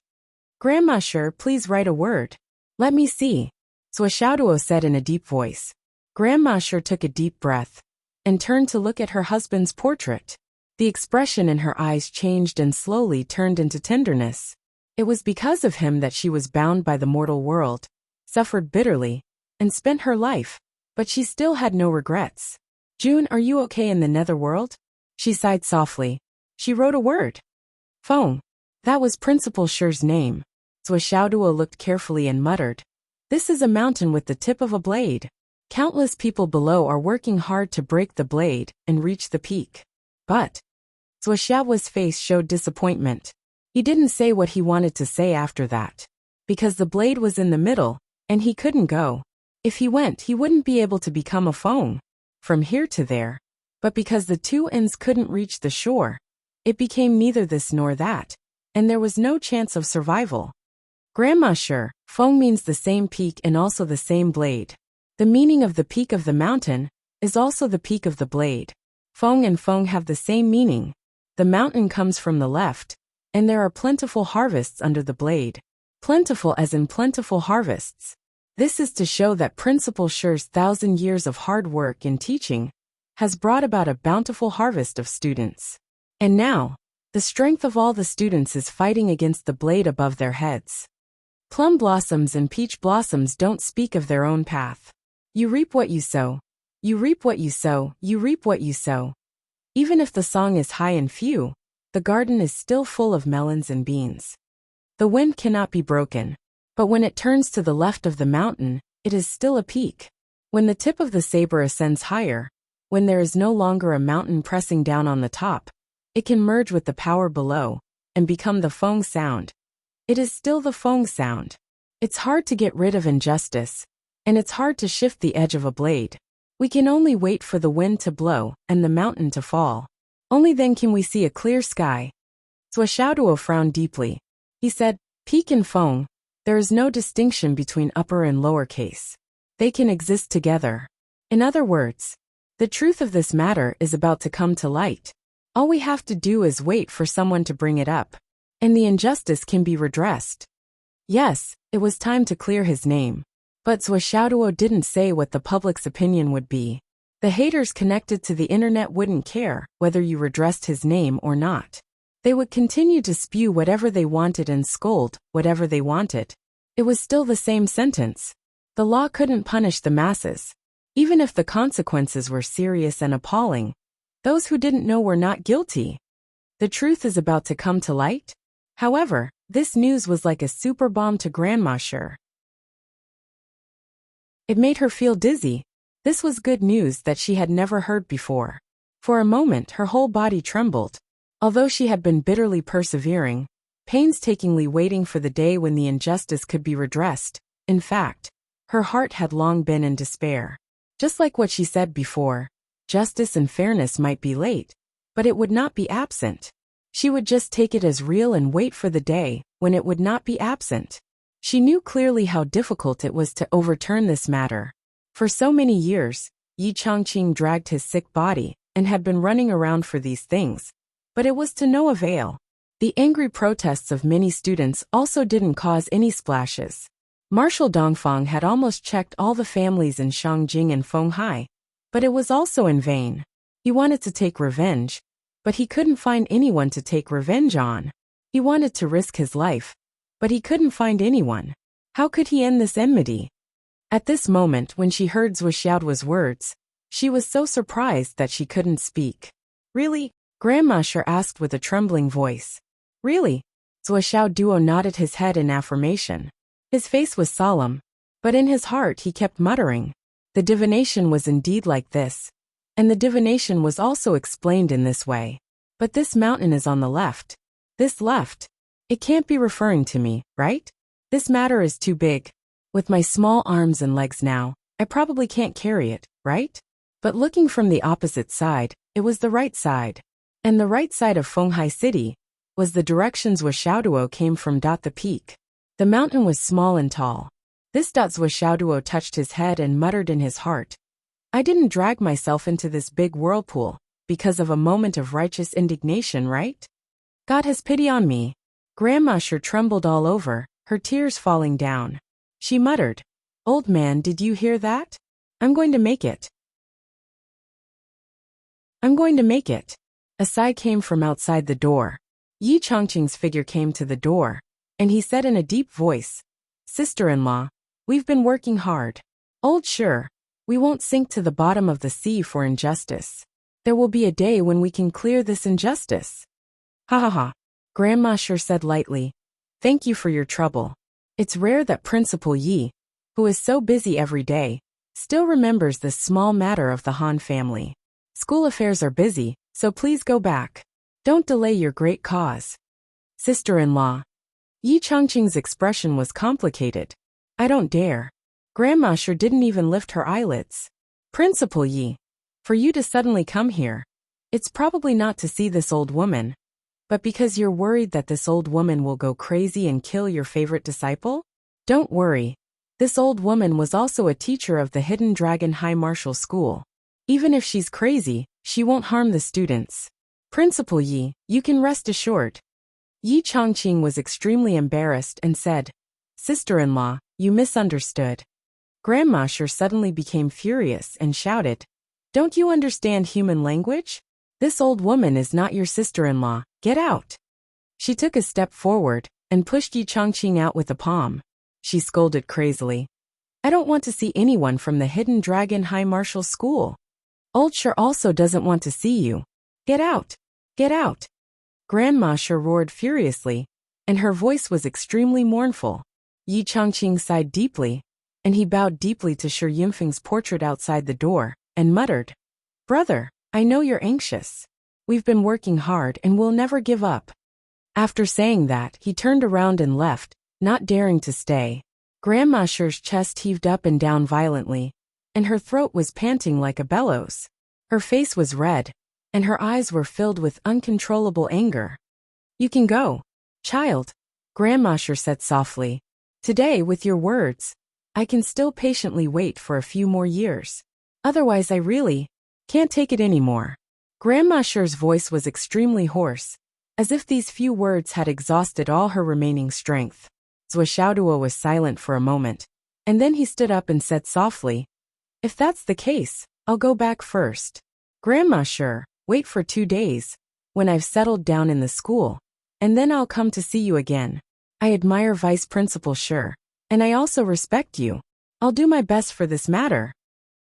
Grandma Sher, please write a word. Let me see. Zuo Xiaoduo said in a deep voice. Grandma Sher took a deep breath and turned to look at her husband's portrait. The expression in her eyes changed and slowly turned into tenderness. It was because of him that she was bound by the mortal world, suffered bitterly, and spent her life, but she still had no regrets. June, are you okay in the netherworld? She sighed softly. She wrote a word. Feng. That was Principal Sher's name. Zuo Xiaoduo looked carefully and muttered, This is a mountain with the tip of a blade. Countless people below are working hard to break the blade and reach the peak. But Zuo Xiaoduo's face showed disappointment. He didn't say what he wanted to say after that. Because the blade was in the middle, and he couldn't go. If he went, he wouldn't be able to become a Feng from here to there. But because the two ends couldn't reach the shore, it became neither this nor that, and there was no chance of survival. Grandma Sher, Feng means the same peak and also the same blade. The meaning of the peak of the mountain is also the peak of the blade. Feng and Feng have the same meaning. The mountain comes from the left, and there are plentiful harvests under the blade. Plentiful as in plentiful harvests. This is to show that Principal Sher's 1,000 years of hard work in teaching has brought about a bountiful harvest of students. And now, the strength of all the students is fighting against the blade above their heads. Plum blossoms and peach blossoms don't speak of their own path. You reap what you sow. You reap what you sow. You reap what you sow. Even if the song is high and few, the garden is still full of melons and beans. The wind cannot be broken, but when it turns to the left of the mountain, it is still a peak. When the tip of the saber ascends higher, when there is no longer a mountain pressing down on the top, it can merge with the power below and become the Feng sound. It is still the Feng sound. It's hard to get rid of injustice, and it's hard to shift the edge of a blade. We can only wait for the wind to blow and the mountain to fall. Only then can we see a clear sky. Zhuo Xiaoduo frowned deeply. He said, Peak and Feng, there is no distinction between upper and lower case. They can exist together. In other words, the truth of this matter is about to come to light. All we have to do is wait for someone to bring it up, and the injustice can be redressed. Yes, it was time to clear his name. But Zhuo Xiaoduo didn't say what the public's opinion would be. The haters connected to the internet wouldn't care whether you redressed his name or not. They would continue to spew whatever they wanted and scold whatever they wanted. It was still the same sentence. The law couldn't punish the masses. Even if the consequences were serious and appalling, those who didn't know were not guilty. The truth is about to come to light. However, this news was like a super bomb to Grandma Sure. It made her feel dizzy. This was good news that she had never heard before. For a moment her whole body trembled. Although she had been bitterly persevering, painstakingly waiting for the day when the injustice could be redressed, in fact, her heart had long been in despair. Just like what she said before, justice and fairness might be late, but it would not be absent. She would just take it as real and wait for the day when it would not be absent. She knew clearly how difficult it was to overturn this matter. For so many years, Enchanting dragged his sick body and had been running around for these things, but it was to no avail. The angry protests of many students also didn't cause any splashes. Marshal Dongfang had almost checked all the families in Shangjing and Fenghai, but it was also in vain. He wanted to take revenge, but he couldn't find anyone to take revenge on. He wanted to risk his life, but he couldn't find anyone. How could he end this enmity? At this moment when she heard Zhuo Xiaoduo's words, she was so surprised that she couldn't speak. Really? Grandma Sure asked with a trembling voice. Really? Zhuo Xiaoduo nodded his head in affirmation. His face was solemn, but in his heart he kept muttering. The divination was indeed like this, and the divination was also explained in this way. But this mountain is on the left. This left. It can't be referring to me, right? This matter is too big. With my small arms and legs now, I probably can't carry it, right? But looking from the opposite side, it was the right side. And the right side of Fenghai City was the directions where Xiaoduo came from. The peak. The mountain was small and tall. This. Zhuo Xiaoduo touched his head and muttered in his heart. I didn't drag myself into this big whirlpool because of a moment of righteous indignation, right? God has pity on me. Grandma Sure trembled all over, her tears falling down. She muttered, Old man, did you hear that? I'm going to make it. I'm going to make it. A sigh came from outside the door. Yi Chongqing's figure came to the door, and he said in a deep voice, Sister-in-law, we've been working hard. Old Sure, we won't sink to the bottom of the sea for injustice. There will be a day when we can clear this injustice. Ha ha ha. Grandma Sure said lightly, Thank you for your trouble. It's rare that Principal Yi, who is so busy every day, still remembers this small matter of the Han family. School affairs are busy, so please go back. Don't delay your great cause. Sister-in-law. Yi Chongqing's expression was complicated. I don't dare. Grandma Sure didn't even lift her eyelids. Principal Yi, for you to suddenly come here, it's probably not to see this old woman, but because you're worried that this old woman will go crazy and kill your favorite disciple? Don't worry. This old woman was also a teacher of the Hidden Dragon High Martial School. Even if she's crazy, she won't harm the students. Principal Yi, you can rest assured. Yi Chongqing was extremely embarrassed and said, Sister-in-law, you misunderstood. Grandma Sure suddenly became furious and shouted, Don't you understand human language? This old woman is not your sister-in-law, get out. She took a step forward and pushed Yi Chongqing out with a palm. She scolded crazily. I don't want to see anyone from the Hidden Dragon High Martial School. Old Sure also doesn't want to see you. Get out! Get out! Grandma Sure roared furiously, and her voice was extremely mournful. Yi Chongqing sighed deeply, and he bowed deeply to Shi Yinfeng's portrait outside the door, and muttered, Brother, I know you're anxious. We've been working hard and we'll never give up. After saying that, he turned around and left, not daring to stay. Grandma Sher's chest heaved up and down violently, and her throat was panting like a bellows. Her face was red, and her eyes were filled with uncontrollable anger. You can go, child, Grandma Sher said softly. Today, with your words, I can still patiently wait for a few more years. Otherwise I really can't take it anymore. Grandma Sher's voice was extremely hoarse, as if these few words had exhausted all her remaining strength. Xiaoduo was silent for a moment, and then he stood up and said softly, If that's the case, I'll go back first. Grandma Sher, wait for 2 days, when I've settled down in the school, and then I'll come to see you again. I admire Vice Principal Sher, and I also respect you. I'll do my best for this matter.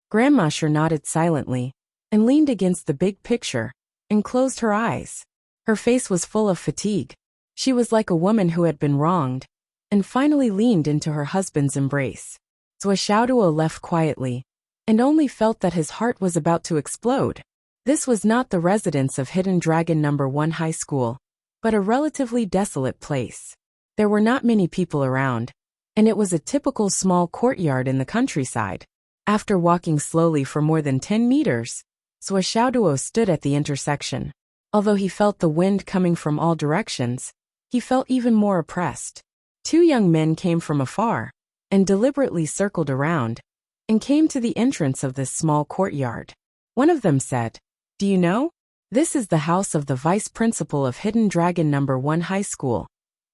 Grandma Sher nodded silently, and leaned against the big picture, and closed her eyes. Her face was full of fatigue. She was like a woman who had been wronged, and finally leaned into her husband's embrace. Xiaoduo left quietly, and only felt that his heart was about to explode. This was not the residence of Hidden Dragon No. 1 High School, but a relatively desolate place. There were not many people around, and it was a typical small courtyard in the countryside. After walking slowly for more than 10 meters, Xiaoduo stood at the intersection. Although he felt the wind coming from all directions, he felt even more oppressed. 2 young men came from afar, and deliberately circled around, and came to the entrance of this small courtyard. One of them said, Do you know? This is the house of the vice principal of Hidden Dragon No. 1 High School,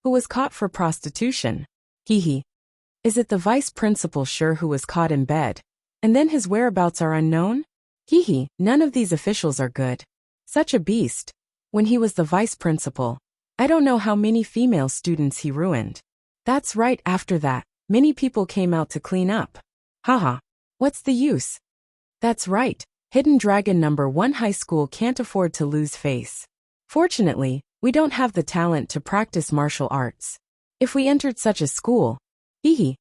who was caught for prostitution. Hee. Is it the vice principal Sher who was caught in bed, and then his whereabouts are unknown? Hee, none of these officials are good. Such a beast. When he was the vice principal, I don't know how many female students he ruined. That's right, after that, many people came out to clean up. Haha. What's the use? That's right, Hidden Dragon No. 1 High School can't afford to lose face. Fortunately, we don't have the talent to practice martial arts. If we entered such a school, hee.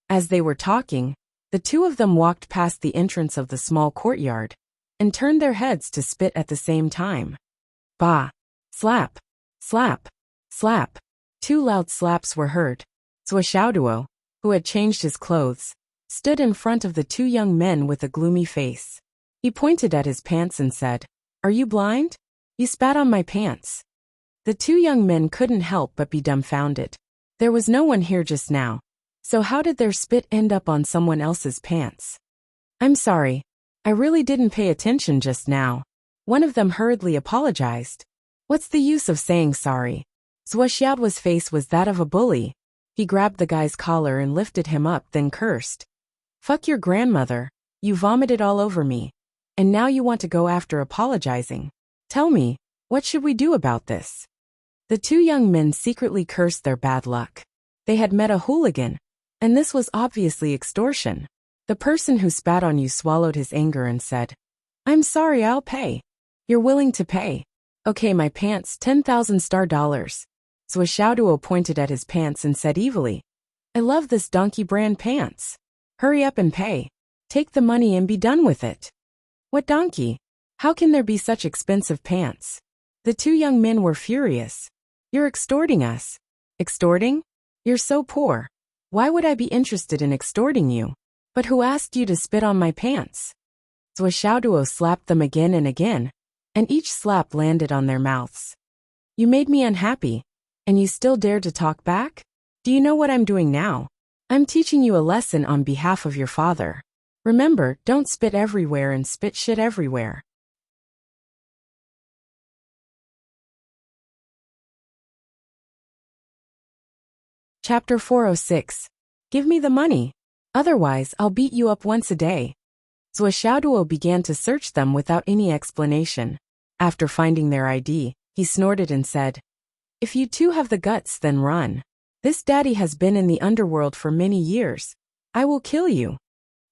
As they were talking, the 2 of them walked past the entrance of the small courtyard, and turned their heads to spit at the same time. Bah! Slap! Slap! Slap! 2 loud slaps were heard. Xiaoduo, who had changed his clothes, stood in front of the 2 young men with a gloomy face. He pointed at his pants and said, Are you blind? You spat on my pants. The 2 young men couldn't help but be dumbfounded. There was no one here just now, so how did their spit end up on someone else's pants? I'm sorry. I really didn't pay attention just now. One of them hurriedly apologized. What's the use of saying sorry? Xiaoduo's face was that of a bully. He grabbed the guy's collar and lifted him up, then cursed. Fuck your grandmother. You vomited all over me. And now you want to go after apologizing. Tell me, what should we do about this? The 2 young men secretly cursed their bad luck. They had met a hooligan, and this was obviously extortion. The person who spat on you swallowed his anger and said, I'm sorry, I'll pay. You're willing to pay. Okay, my pants, $10,000. Xiaoduo pointed at his pants and said evilly, I love this donkey brand pants. Hurry up and pay. Take the money and be done with it. What donkey? How can there be such expensive pants? The 2 young men were furious. You're extorting us. Extorting? You're so poor. Why would I be interested in extorting you? But who asked you to spit on my pants? Xiaoduo slapped them again and again, and each slap landed on their mouths. You made me unhappy, and you still dare to talk back? Do you know what I'm doing now? I'm teaching you a lesson on behalf of your father. Remember, don't spit everywhere and spit shit everywhere. Chapter 406. Give me the money. Otherwise, I'll beat you up once a day. Xiaoduo began to search them without any explanation. After finding their ID, he snorted and said, If you 2 have the guts, then run. This daddy has been in the underworld for many years. I will kill you.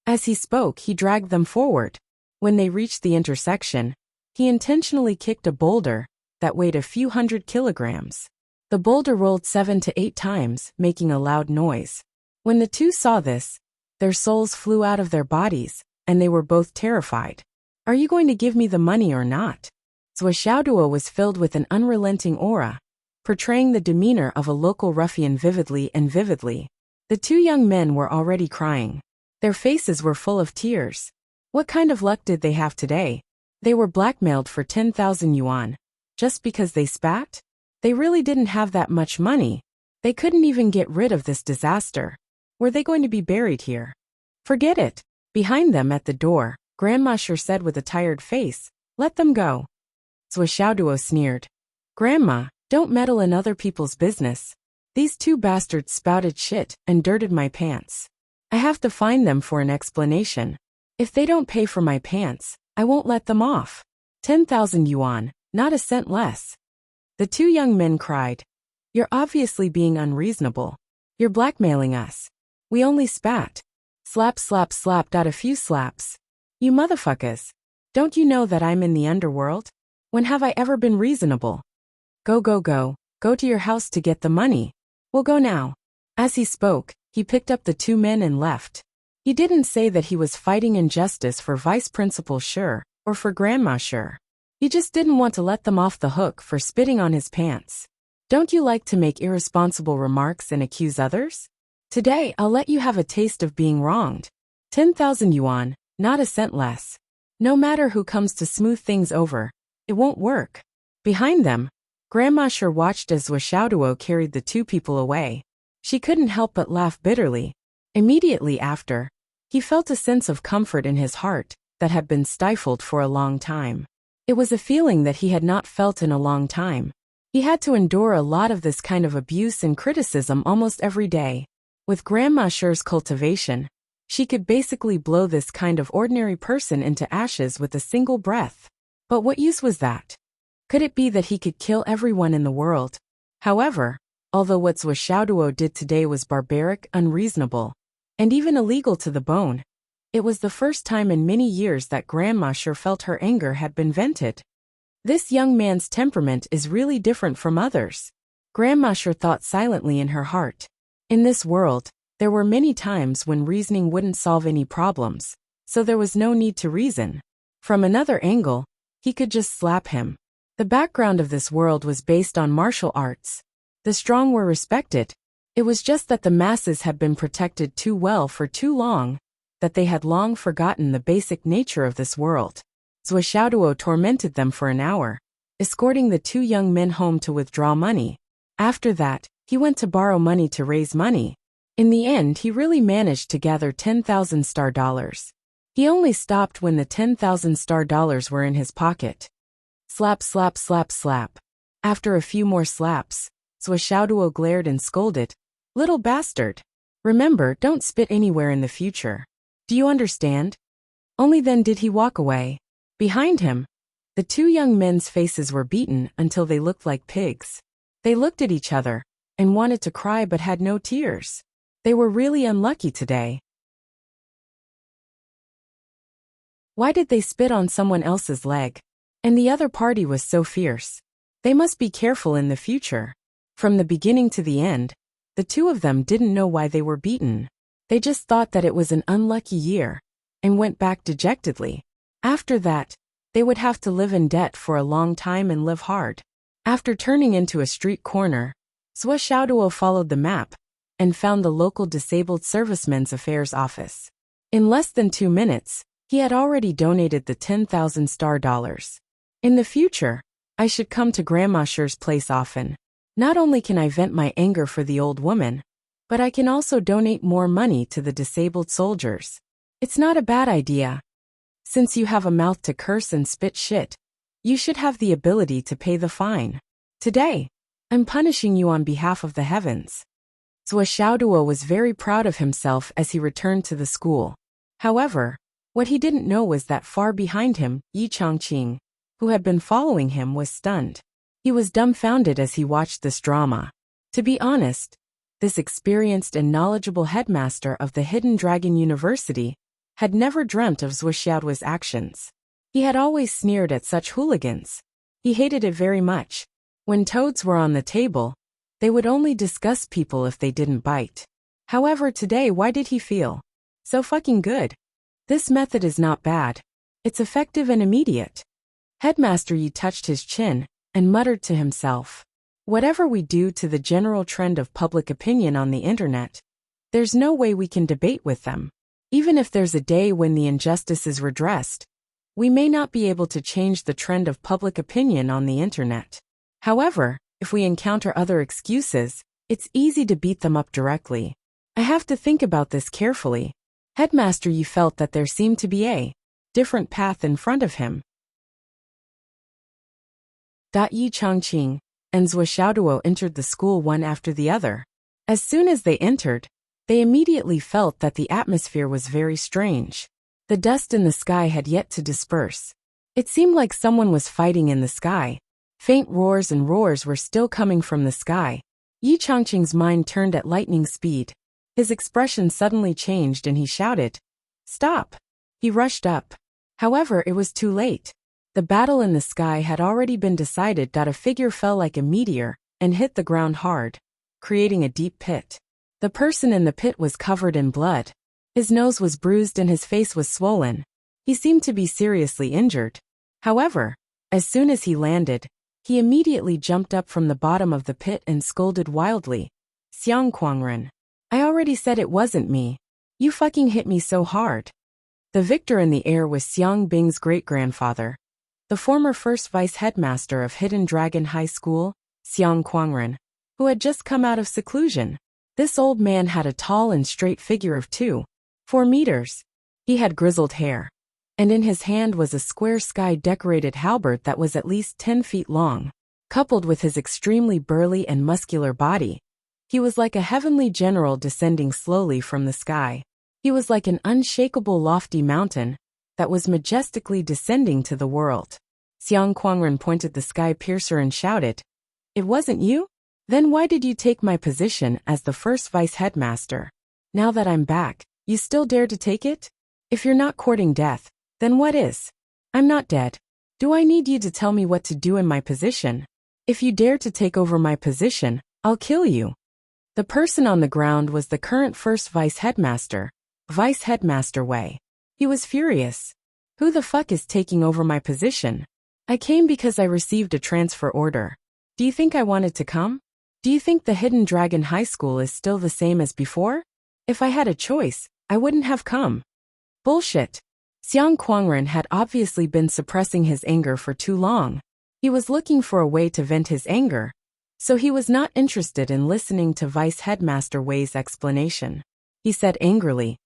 As he spoke, he dragged them forward. When they reached the intersection, he intentionally kicked a boulder that weighed a few hundred kilograms. The boulder rolled 7 to 8 times, making a loud noise. When the 2 saw this, their souls flew out of their bodies, and they were both terrified. Are you going to give me the money or not? Xiaoduo was filled with an unrelenting aura, portraying the demeanor of a local ruffian vividly and vividly. The two young men were already crying. Their faces were full of tears. What kind of luck did they have today? They were blackmailed for 10,000 yuan. Just because they spat? They really didn't have that much money. They couldn't even get rid of this disaster. Were they going to be buried here? Forget it. Behind them at the door, Grandma sure said with a tired face, "Let them go." Zhou Xiaoduo sneered. "Grandma, don't meddle in other people's business. These two bastards spouted shit and dirted my pants. I have to find them for an explanation. If they don't pay for my pants, I won't let them off. 10,000 yuan, not a cent less." The two young men cried. "You're obviously being unreasonable. You're blackmailing us. We only spat." Slap slap slap. A few slaps. "You motherfuckers. Don't you know that I'm in the underworld? When have I ever been reasonable? Go go go, go to your house to get the money. We'll go now." As he spoke, he picked up the two men and left. He didn't say that he was fighting injustice for Vice Principal Sure, or for Grandma Sure. He just didn't want to let them off the hook for spitting on his pants. Don't you like to make irresponsible remarks and accuse others? Today I'll let you have a taste of being wronged. 10,000 yuan, not a cent less. No matter who comes to smooth things over, it won't work. Behind them, Grandma Sure watched as Zhou Xiaoduo carried the two people away. She couldn't help but laugh bitterly. Immediately after, he felt a sense of comfort in his heart that had been stifled for a long time. It was a feeling that he had not felt in a long time. He had to endure a lot of this kind of abuse and criticism almost every day. With Grandma Sure's cultivation, she could basically blow this kind of ordinary person into ashes with a single breath. But what use was that? Could it be that he could kill everyone in the world? However, although what Zhou Xiaoduo did today was barbaric, unreasonable, and even illegal to the bone, it was the first time in many years that Grandma Sure felt her anger had been vented. This young man's temperament is really different from others. Grandma Sure thought silently in her heart. In this world, there were many times when reasoning wouldn't solve any problems, so there was no need to reason. From another angle, he could just slap him. The background of this world was based on martial arts. The strong were respected. It was just that the masses had been protected too well for too long, that they had long forgotten the basic nature of this world. Zhou Xiaoduo tormented them for an hour, escorting the two young men home to withdraw money. After that, he went to borrow money to raise money. In the end, he really managed to gather 10,000 star dollars. He only stopped when the 10,000 star dollars were in his pocket. Slap slap slap slap. After a few more slaps, Zhou Xiaoduo glared and scolded. "Little bastard. Remember, don't spit anywhere in the future. Do you understand?" Only then did he walk away. Behind him, the two young men's faces were beaten until they looked like pigs. They looked at each other and wanted to cry but had no tears. They were really unlucky today. Why did they spit on someone else's leg? And the other party was so fierce. They must be careful in the future. From the beginning to the end, the two of them didn't know why they were beaten. They just thought that it was an unlucky year, and went back dejectedly. After that, they would have to live in debt for a long time and live hard. After turning into a street corner, Zhou Xiaoduo followed the map and found the local disabled servicemen's affairs office. In less than 2 minutes, he had already donated the 10,000 star dollars. In the future, I should come to Grandma Sure's place often. Not only can I vent my anger for the old woman, but I can also donate more money to the disabled soldiers. It's not a bad idea. Since you have a mouth to curse and spit shit, you should have the ability to pay the fine. Today, I'm punishing you on behalf of the heavens. Zhou Xiaoduo was very proud of himself as he returned to the school. However, what he didn't know was that far behind him, Yi Changqing, who had been following him, was stunned. He was dumbfounded as he watched this drama. To be honest, this experienced and knowledgeable headmaster of the Hidden Dragon University had never dreamt of Zhou Xiaoduo's actions. He had always sneered at such hooligans. He hated it very much. When toads were on the table, they would only discuss people if they didn't bite. However, today, why did he feel so fucking good? This method is not bad. It's effective and immediate. Headmaster Yi touched his chin and muttered to himself. Whatever we do to the general trend of public opinion on the internet, there's no way we can debate with them. Even if there's a day when the injustice is redressed, we may not be able to change the trend of public opinion on the internet. However, if we encounter other excuses, it's easy to beat them up directly. I have to think about this carefully. Headmaster Yi felt that there seemed to be a different path in front of him. Yi Changqing and Zhuo Xiaoduo entered the school one after the other. As soon as they entered, they immediately felt that the atmosphere was very strange. The dust in the sky had yet to disperse. It seemed like someone was fighting in the sky. Faint roars and roars were still coming from the sky. Yi Changqing's mind turned at lightning speed. His expression suddenly changed and he shouted, "Stop!" He rushed up. However, it was too late. The battle in the sky had already been decided. A figure fell like a meteor and hit the ground hard, creating a deep pit. The person in the pit was covered in blood. His nose was bruised and his face was swollen. He seemed to be seriously injured. However, as soon as he landed, he immediately jumped up from the bottom of the pit and scolded wildly, "Xiang Kuangren, I already said it wasn't me. You fucking hit me so hard." The victor in the air was Xiang Bing's great-grandfather, the former first vice headmaster of Hidden Dragon High School, Xiang Kuangren, who had just come out of seclusion. This old man had a tall and straight figure of 2.4 meters. He had grizzled hair, and in his hand was a square sky-decorated halberd that was at least 10 feet long. Coupled with his extremely burly and muscular body, he was like a heavenly general descending slowly from the sky. He was like an unshakable lofty mountain that was majestically descending to the world. Xiang Kuangren pointed the sky piercer and shouted, "It wasn't you? Then why did you take my position as the first vice headmaster? Now that I'm back, you still dare to take it? If you're not courting death, then what is? I'm not dead. Do I need you to tell me what to do in my position? If you dare to take over my position, I'll kill you." The person on the ground was the current first vice headmaster, Vice Headmaster Wei. He was furious. "Who the fuck is taking over my position? I came because I received a transfer order. Do you think I wanted to come? Do you think the Hidden Dragon High School is still the same as before? If I had a choice, I wouldn't have come." Bullshit. Xiang Kuangren had obviously been suppressing his anger for too long. He was looking for a way to vent his anger, so he was not interested in listening to Vice Headmaster Wei's explanation. He said angrily,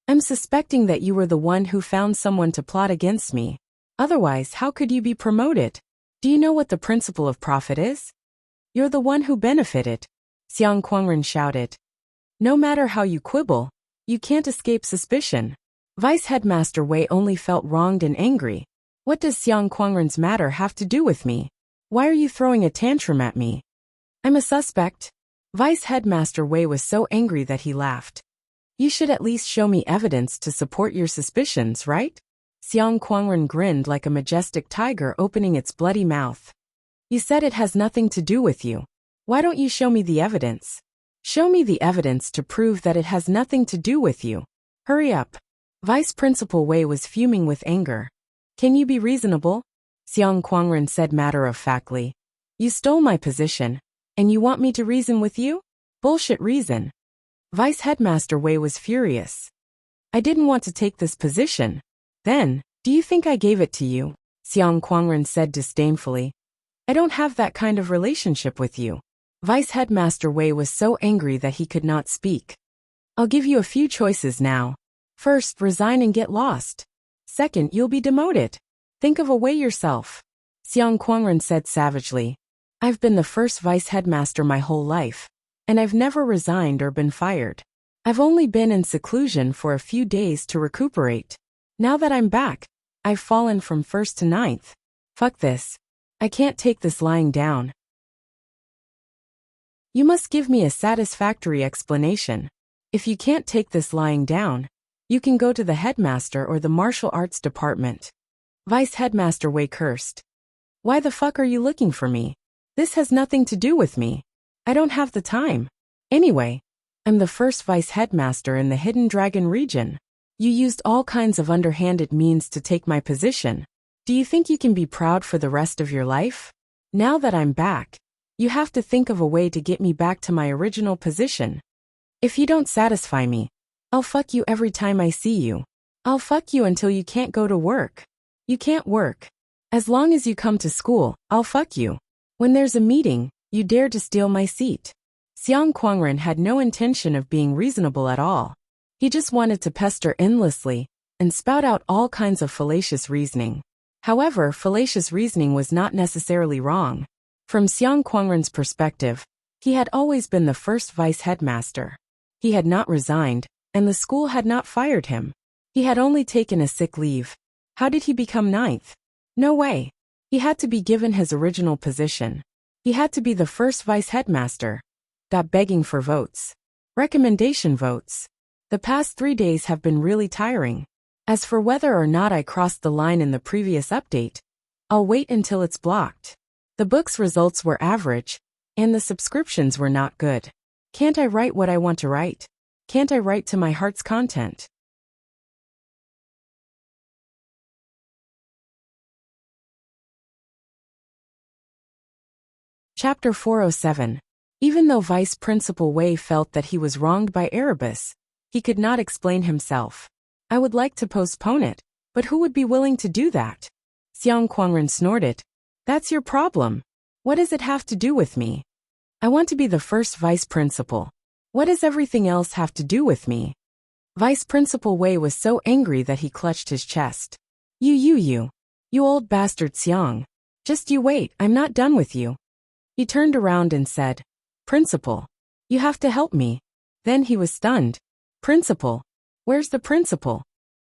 "I'm suspecting that you were the one who found someone to plot against me. Otherwise, how could you be promoted? Do you know what the principle of profit is? You're the one who benefited." Xiang Kuangren shouted. "No matter how you quibble, you can't escape suspicion." Vice Headmaster Wei only felt wronged and angry. "What does Xiang Kuangren's matter have to do with me? Why are you throwing a tantrum at me? I'm a suspect." Vice Headmaster Wei was so angry that he laughed. "You should at least show me evidence to support your suspicions, right?" Xiang Kuangren grinned like a majestic tiger opening its bloody mouth. "You said it has nothing to do with you. Why don't you show me the evidence? Show me the evidence to prove that it has nothing to do with you. Hurry up." Vice Principal Wei was fuming with anger. "Can you be reasonable?" Xiang Kuangren said matter-of-factly. "You stole my position, and you want me to reason with you? Bullshit reason." Vice Headmaster Wei was furious. "I didn't want to take this position. Then, do you think I gave it to you?" Xiang Kuangren said disdainfully. "I don't have that kind of relationship with you." Vice Headmaster Wei was so angry that he could not speak. "I'll give you a few choices now. First, resign and get lost. Second, you'll be demoted. Think of a way yourself." Xiang Kuangren said savagely. "I've been the first vice headmaster my whole life, and I've never resigned or been fired. I've only been in seclusion for a few days to recuperate. Now that I'm back, I've fallen from first to ninth. Fuck this. I can't take this lying down. You must give me a satisfactory explanation. If you can't take this lying down, you can go to the headmaster or the martial arts department." Vice Headmaster Wei cursed. "Why the fuck are you looking for me? This has nothing to do with me. I don't have the time. Anyway, I'm the first vice headmaster in the Hidden Dragon region. You used all kinds of underhanded means to take my position. Do you think you can be proud for the rest of your life? Now that I'm back, You have to think of a way to get me back to my original position. If you don't satisfy me, I'll fuck you every time I see you. I'll fuck you until you can't go to work. You can't work. As long as you come to school, I'll fuck you. When there's a meeting, you dare to steal my seat. Xiang Kuangren had no intention of being reasonable at all. He just wanted to pester endlessly and spout out all kinds of fallacious reasoning. However, fallacious reasoning was not necessarily wrong. From Xiang Kuangren's perspective, he had always been the first vice headmaster. He had not resigned, and the school had not fired him. He had only taken a sick leave. How did he become ninth? No way. He had to be given his original position. He had to be the first vice headmaster. Begging for votes. Recommendation votes. The past 3 days have been really tiring. As for whether or not I crossed the line in the previous update, I'll wait until it's blocked. The book's results were average, and the subscriptions were not good. Can't I write what I want to write? Can't I write to my heart's content? Chapter 407. Even though Vice Principal Wei felt that he was wronged by Erebus, he could not explain himself. I would like to postpone it, but who would be willing to do that? Xiang Kuangren snorted. That's your problem. What does it have to do with me? I want to be the first vice principal. What does everything else have to do with me? Vice Principal Wei was so angry that he clutched his chest. You old bastard Xiang. Just you wait, I'm not done with you. He turned around and said, Principal, you have to help me. Then he was stunned. Principal? Where's the principal?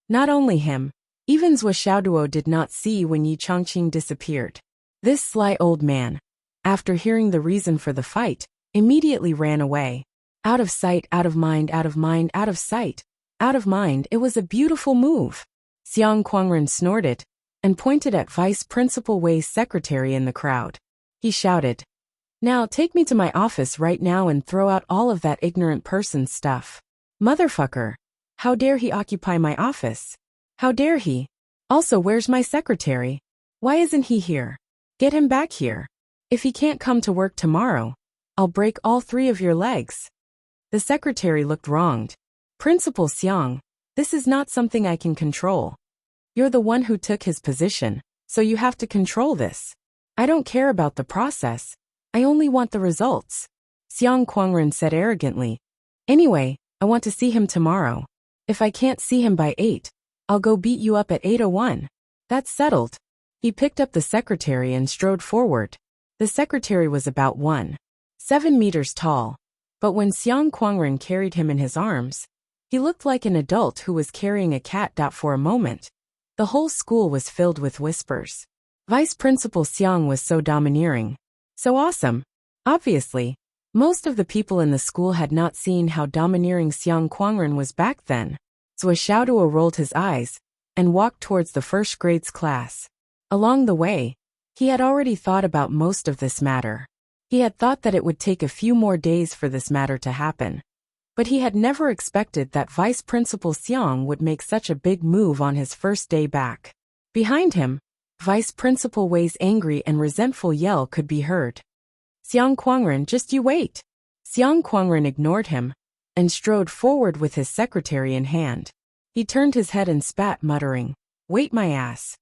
Not only him, even Zhou Xiaoduo did not see when Yi Chongqing disappeared. This sly old man, after hearing the reason for the fight, immediately ran away. Out of sight, out of mind, out of mind, out of sight, out of mind. It was a beautiful move. Xiang Kuangren snorted and pointed at Vice Principal Wei's secretary in the crowd. He shouted, Now take me to my office right now and throw out all of that ignorant person's stuff. Motherfucker. How dare he occupy my office? How dare he? Also, where's my secretary? Why isn't he here? Get him back here. If he can't come to work tomorrow, I'll break all 3 of your legs. The secretary looked wronged. Principal Xiang, this is not something I can control. You're the one who took his position, so you have to control this. I don't care about the process. I only want the results. Xiang Kuangren said arrogantly. Anyway, I want to see him tomorrow. If I can't see him by 8, I'll go beat you up at 8:01. That's settled. He picked up the secretary and strode forward. The secretary was about 1.7 meters tall, but when Xiang Kuangren carried him in his arms, he looked like an adult who was carrying a cat. For a moment, the whole school was filled with whispers. Vice Principal Xiang was so domineering. So awesome. Obviously, most of the people in the school had not seen how domineering Xiang Kuangren was back then. Zhou Xiaoduo rolled his eyes and walked towards the first grade's class. Along the way, he had already thought about most of this matter. He had thought that it would take a few more days for this matter to happen. But he had never expected that Vice Principal Xiang would make such a big move on his first day back. Behind him, Vice Principal Wei's angry and resentful yell could be heard. Xiang Kuangren, just you wait. Xiang Kuangren ignored him and strode forward with his secretary in hand. He turned his head and spat, muttering, Wait my ass.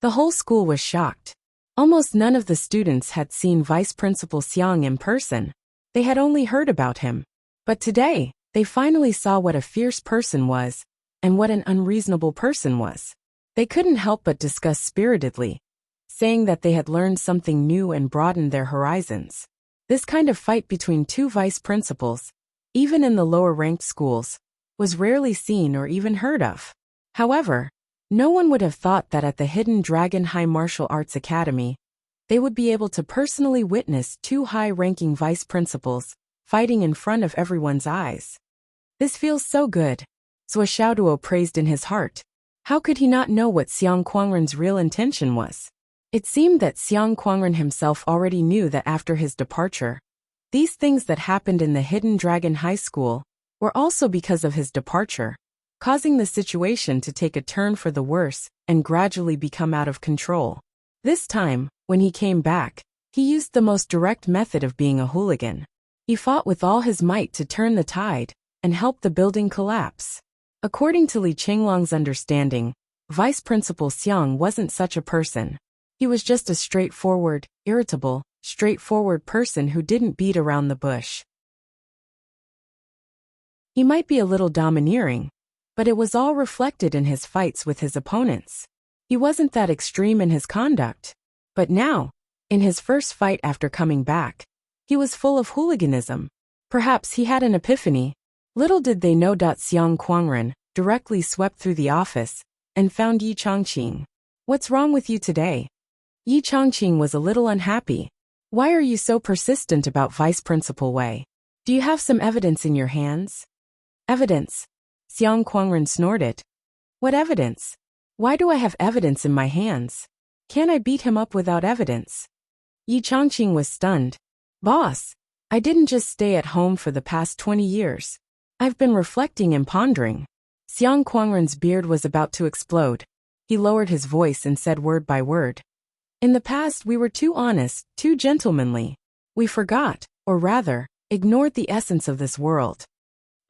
The whole school was shocked. Almost none of the students had seen Vice Principal Xiang in person. They had only heard about him. But today, they finally saw what a fierce person was and what an unreasonable person was. They couldn't help but discuss spiritedly, saying that they had learned something new and broadened their horizons. This kind of fight between 2 vice principals, even in the lower-ranked schools, was rarely seen or even heard of. However, no one would have thought that at the Hidden Dragon High Martial Arts Academy, they would be able to personally witness 2 high-ranking vice principals fighting in front of everyone's eyes. This feels so good, Zhou Xiaoduo praised in his heart. How could he not know what Xiang Kuangren's real intention was? It seemed that Xiang Kuangren himself already knew that after his departure, these things that happened in the Hidden Dragon High School were also because of his departure, causing the situation to take a turn for the worse and gradually become out of control. This time, when he came back, He used the most direct method of being a hooligan. He fought with all his might to turn the tide and help the building collapse. According to Li Qinglong's understanding, Vice Principal Xiang wasn't such a person. He was just a straightforward, irritable, straightforward person who didn't beat around the bush. He might be a little domineering, but it was all reflected in his fights with his opponents. He wasn't that extreme in his conduct. But now, in his first fight after coming back, he was full of hooliganism. Perhaps he had an epiphany. Little did they know Xiang Quangren directly swept through the office and found Yi Chongqing. "What's wrong with you today?" Yi Chongqing was a little unhappy. "Why are you so persistent about Vice Principal Wei? Do you have some evidence in your hands?" "Evidence?" Xiang Quangren snorted. "What evidence? Why do I have evidence in my hands? Can't I beat him up without evidence?" Yi Chongqing was stunned. "Boss, I didn't just stay at home for the past 20 years. I've been reflecting and pondering." Xiang Quangren's beard was about to explode. He lowered his voice and said word by word. "In the past we were too honest, too gentlemanly. We forgot, or rather, ignored the essence of this world.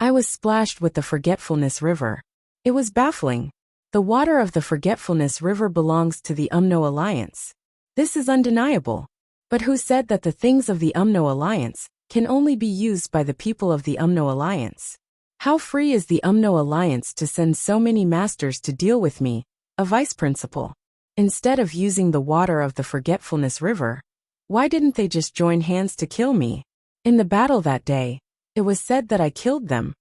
I was splashed with the Forgetfulness River. It was baffling. The water of the Forgetfulness River belongs to the Umno Alliance. This is undeniable. But who said that the things of the Umno Alliance can only be used by the people of the Umno Alliance? How free is the Umno Alliance to send so many masters to deal with me, a vice principal? Instead of using the water of the Forgetfulness River, why didn't they just join hands to kill me? In the battle that day, it was said that I killed them.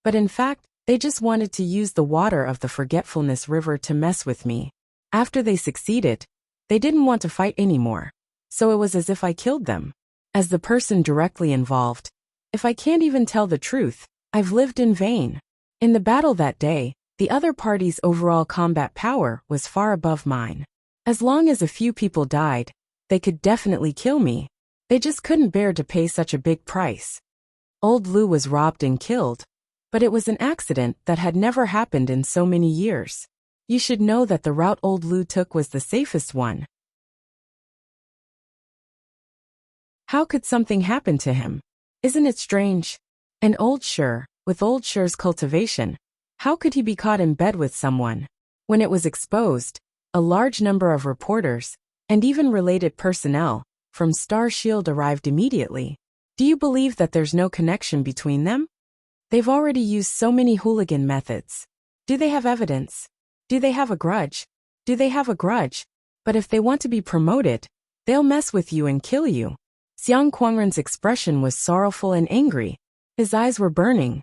But in fact, they just wanted to use the water of the Forgetfulness River to mess with me. After they succeeded, they didn't want to fight anymore. So it was as if I killed them. As the person directly involved, if I can't even tell the truth, I've lived in vain. In the battle that day, the other party's overall combat power was far above mine. As long as a few people died, they could definitely kill me. They just couldn't bear to pay such a big price. Old Lu was robbed and killed, but it was an accident that had never happened in so many years. You should know that the route Old Lu took was the safest one. How could something happen to him? Isn't it strange? And Old Sher, with Old Sher's cultivation, how could he be caught in bed with someone? When it was exposed, a large number of reporters, and even related personnel, from Star Shield arrived immediately. Do you believe that there's no connection between them? They've already used so many hooligan methods. Do they have evidence? Do they have a grudge? Do they have a grudge? But if they want to be promoted, they'll mess with you and kill you. Xiang Quangren's expression was sorrowful and angry. His eyes were burning.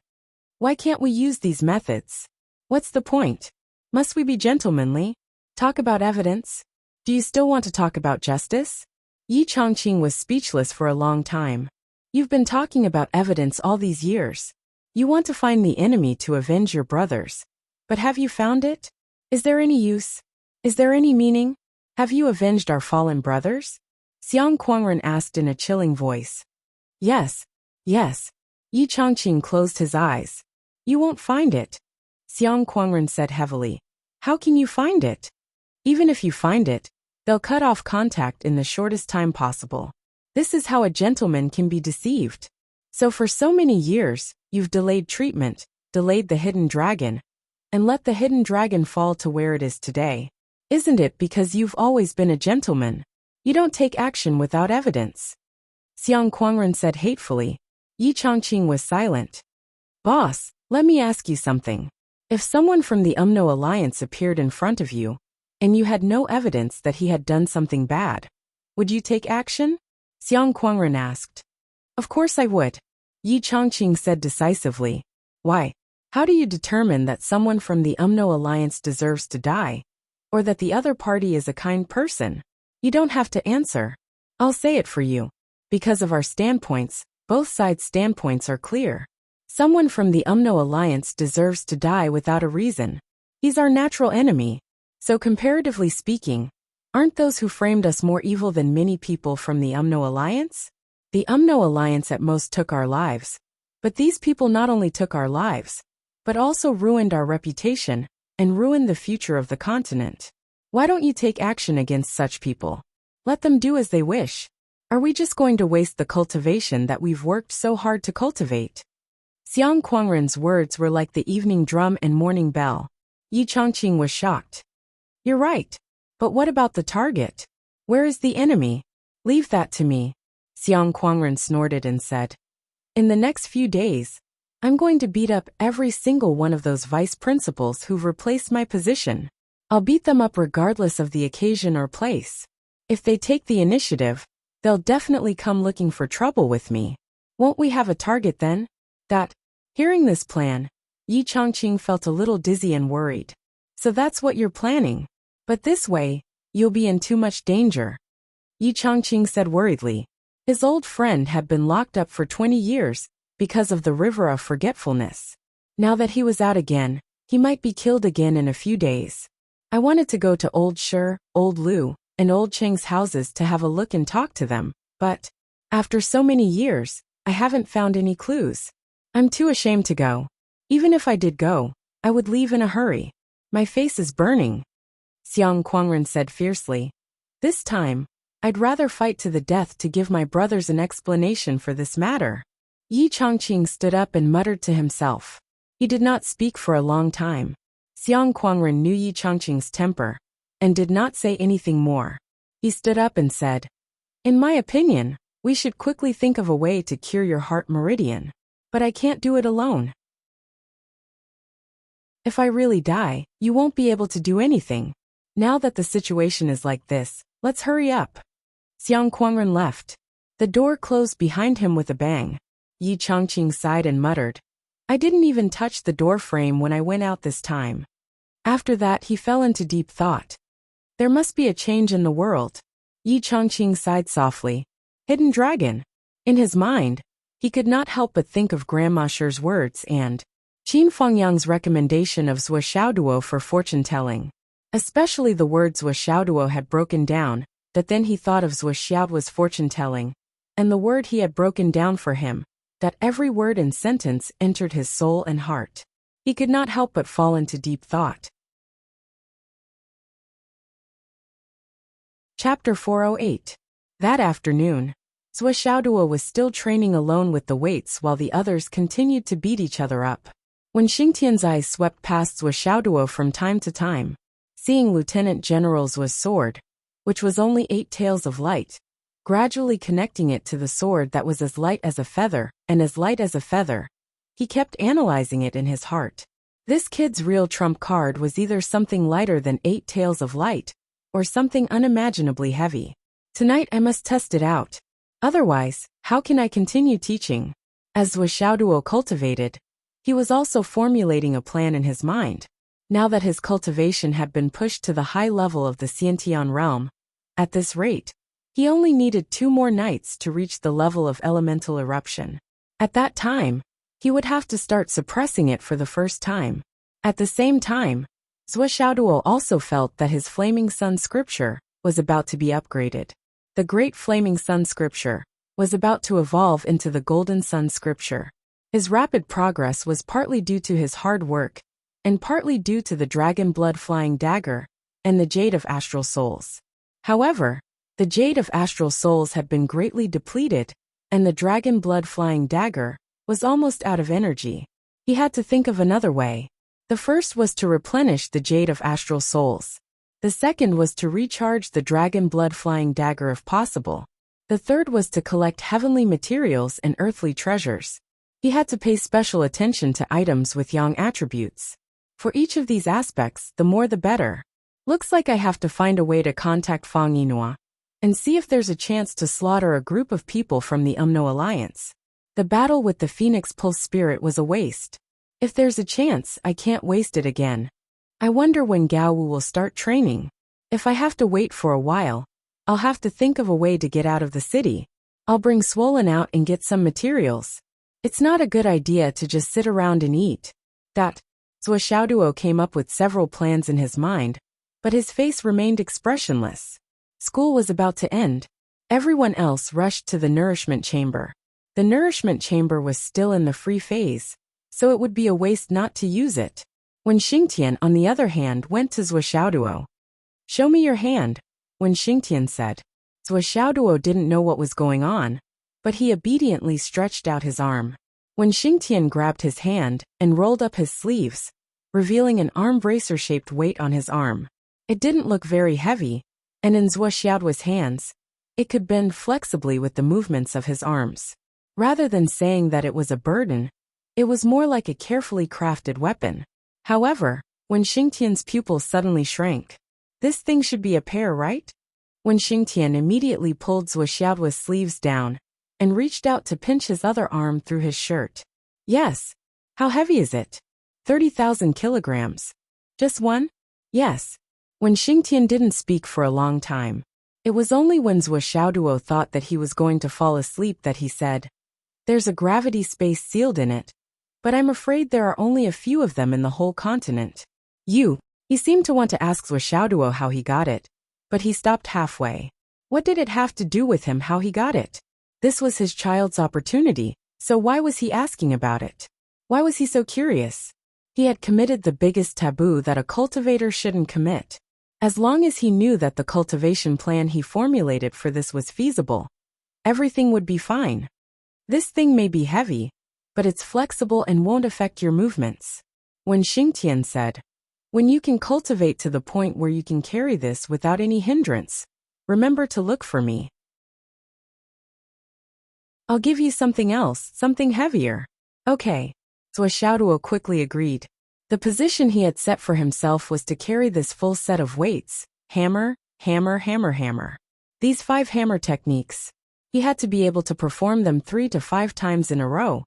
Why can't we use these methods? What's the point? Must we be gentlemanly? Talk about evidence? Do you still want to talk about justice? Yi Chongqing was speechless for a long time. You've been talking about evidence all these years. You want to find the enemy to avenge your brothers. But have you found it? Is there any use? Is there any meaning? Have you avenged our fallen brothers? Xiang Quangren asked in a chilling voice. Yes, yes. Yi Chongqing closed his eyes. You won't find it. Xiang Quangren said heavily. How can you find it? Even if you find it, they'll cut off contact in the shortest time possible. This is how a gentleman can be deceived. So for so many years, you've delayed treatment, delayed the hidden dragon, and let the hidden dragon fall to where it is today. Isn't it because you've always been a gentleman? You don't take action without evidence. Xiang Quangren said hatefully. Yi Chongqing was silent. Boss, let me ask you something. If someone from the Umno Alliance appeared in front of you, and you had no evidence that he had done something bad, would you take action? Xiang Quangren asked. Of course I would. Yi Chongqing said decisively. Why? How do you determine that someone from the Umno Alliance deserves to die? Or that the other party is a kind person? You don't have to answer. I'll say it for you. Because of our standpoints, both sides' standpoints are clear. Someone from the Umno Alliance deserves to die without a reason. He's our natural enemy. So comparatively speaking, aren't those who framed us more evil than many people from the Umno Alliance? The Umno Alliance at most took our lives. But these people not only took our lives, but also ruined our reputation and ruined the future of the continent. Why don't you take action against such people? Let them do as they wish. Are we just going to waste the cultivation that we've worked so hard to cultivate? Xiang Kuangren's words were like the evening drum and morning bell. Yi Changqing was shocked. You're right. But what about the target? Where is the enemy? Leave that to me. Xiang Kuangren snorted and said. In the next few days, I'm going to beat up every single one of those vice principals who've replaced my position. I'll beat them up regardless of the occasion or place. If they take the initiative, they'll definitely come looking for trouble with me. Won't we have a target then? Hearing this plan, Yi Changqing felt a little dizzy and worried. So that's what you're planning. But this way, you'll be in too much danger. Yi Changqing said worriedly. His old friend had been locked up for 20 years because of the river of forgetfulness. Now that he was out again, he might be killed again in a few days. I wanted to go to Old Shi, Old Lu, and Old Cheng's houses to have a look and talk to them, but after so many years, I haven't found any clues. I'm too ashamed to go. Even if I did go, I would leave in a hurry. My face is burning. Xiang Kuangren said fiercely. This time, I'd rather fight to the death to give my brothers an explanation for this matter. Yi Changqing stood up and muttered to himself. He did not speak for a long time. Xiang Kuangren knew Yi Changqing's temper and did not say anything more. He stood up and said, In my opinion, we should quickly think of a way to cure your heart meridian. But I can't do it alone. If I really die, you won't be able to do anything. Now that the situation is like this, let's hurry up. Xiang Kuangren left. The door closed behind him with a bang. Yi Changqing sighed and muttered, I didn't even touch the door frame when I went out this time. After that he fell into deep thought. There must be a change in the world. Yi Changqing sighed softly. Hidden dragon. In his mind, he could not help but think of Grandma Shi's words and Qin Fengyang's recommendation of Zhuo Xiaoduo for fortune-telling. Especially the words Zhuo Xiaoduo had broken down, that then he thought of Zhuo Xiaoduo's fortune-telling, and the word he had broken down for him, that every word and sentence entered his soul and heart. He could not help but fall into deep thought. Chapter 408. That afternoon, Zhuo Xiaoduo was still training alone with the weights while the others continued to beat each other up. When Xingtian's eyes swept past Zhuo Xiaoduo from time to time, seeing Lieutenant General Zhuo's sword, which was only 8 taels of light, gradually connecting it to the sword that was as light as a feather and as light as a feather, he kept analyzing it in his heart. This kid's real trump card was either something lighter than 8 taels of light, or something unimaginably heavy. Tonight I must test it out. Otherwise, how can I continue teaching? As Zhuo Xiaoduo cultivated, he was also formulating a plan in his mind. Now that his cultivation had been pushed to the high level of the Xiantian realm, at this rate, he only needed 2 more nights to reach the level of elemental eruption. At that time, he would have to start suppressing it for the first time. At the same time, Zhuo Xiaoduo also felt that his Flaming Sun scripture was about to be upgraded. The Great Flaming Sun scripture was about to evolve into the Golden Sun scripture. His rapid progress was partly due to his hard work, and partly due to the Dragon Blood Flying Dagger and the Jade of Astral Souls. However, the Jade of Astral Souls had been greatly depleted, and the Dragon Blood Flying Dagger was almost out of energy. He had to think of another way. The first was to replenish the Jade of Astral Souls. The second was to recharge the Dragon Blood Flying Dagger if possible. The third was to collect heavenly materials and earthly treasures. He had to pay special attention to items with yang attributes. For each of these aspects, the more the better. Looks like I have to find a way to contact Fang Yinhua and see if there's a chance to slaughter a group of people from the Umno Alliance. The battle with the Phoenix Pulse Spirit was a waste. If there's a chance, I can't waste it again. I wonder when Gao Wu will start training. If I have to wait for a while, I'll have to think of a way to get out of the city. I'll bring Swollen out and get some materials. It's not a good idea to just sit around and eat. Zhuo Xiaoduo came up with several plans in his mind, but his face remained expressionless. School was about to end. Everyone else rushed to the nourishment chamber. The nourishment chamber was still in the free phase, so it would be a waste not to use it. When Xingtian, on the other hand, went to Zhuo Xiaoduo. Show me your hand, when Xingtian said. Zhuo Xiaoduo didn't know what was going on, but he obediently stretched out his arm. When Xingtian grabbed his hand and rolled up his sleeves, revealing an arm bracer-shaped weight on his arm. It didn't look very heavy, and in Zhuo Xiaoduo's hands, it could bend flexibly with the movements of his arms. Rather than saying that it was a burden, it was more like a carefully crafted weapon. However, when Xingtian's pupils suddenly shrank, this thing should be a pair, right? When Xingtian immediately pulled Zhuo Xiaoduo's sleeves down and reached out to pinch his other arm through his shirt. Yes. How heavy is it? 30,000 kilograms. Just one? Yes. When Xingtian didn't speak for a long time, it was only when Zhuo Xiaoduo thought that he was going to fall asleep that he said, "There's a gravity space sealed in it, but I'm afraid there are only a few of them in the whole continent." He seemed to want to ask Zhuo Xiaoduo how he got it, but he stopped halfway. What did it have to do with him how he got it? This was his child's opportunity, so why was he asking about it? Why was he so curious? He had committed the biggest taboo that a cultivator shouldn't commit. As long as he knew that the cultivation plan he formulated for this was feasible, everything would be fine. This thing may be heavy, but it's flexible and won't affect your movements. When Xingtian said, "When you can cultivate to the point where you can carry this without any hindrance, remember to look for me. I'll give you something else, something heavier." Okay. Zhuo Xiaoduo quickly agreed. The position he had set for himself was to carry this full set of weights, hammer, hammer, hammer, hammer. These 5 hammer techniques. He had to be able to perform them 3 to 5 times in a row,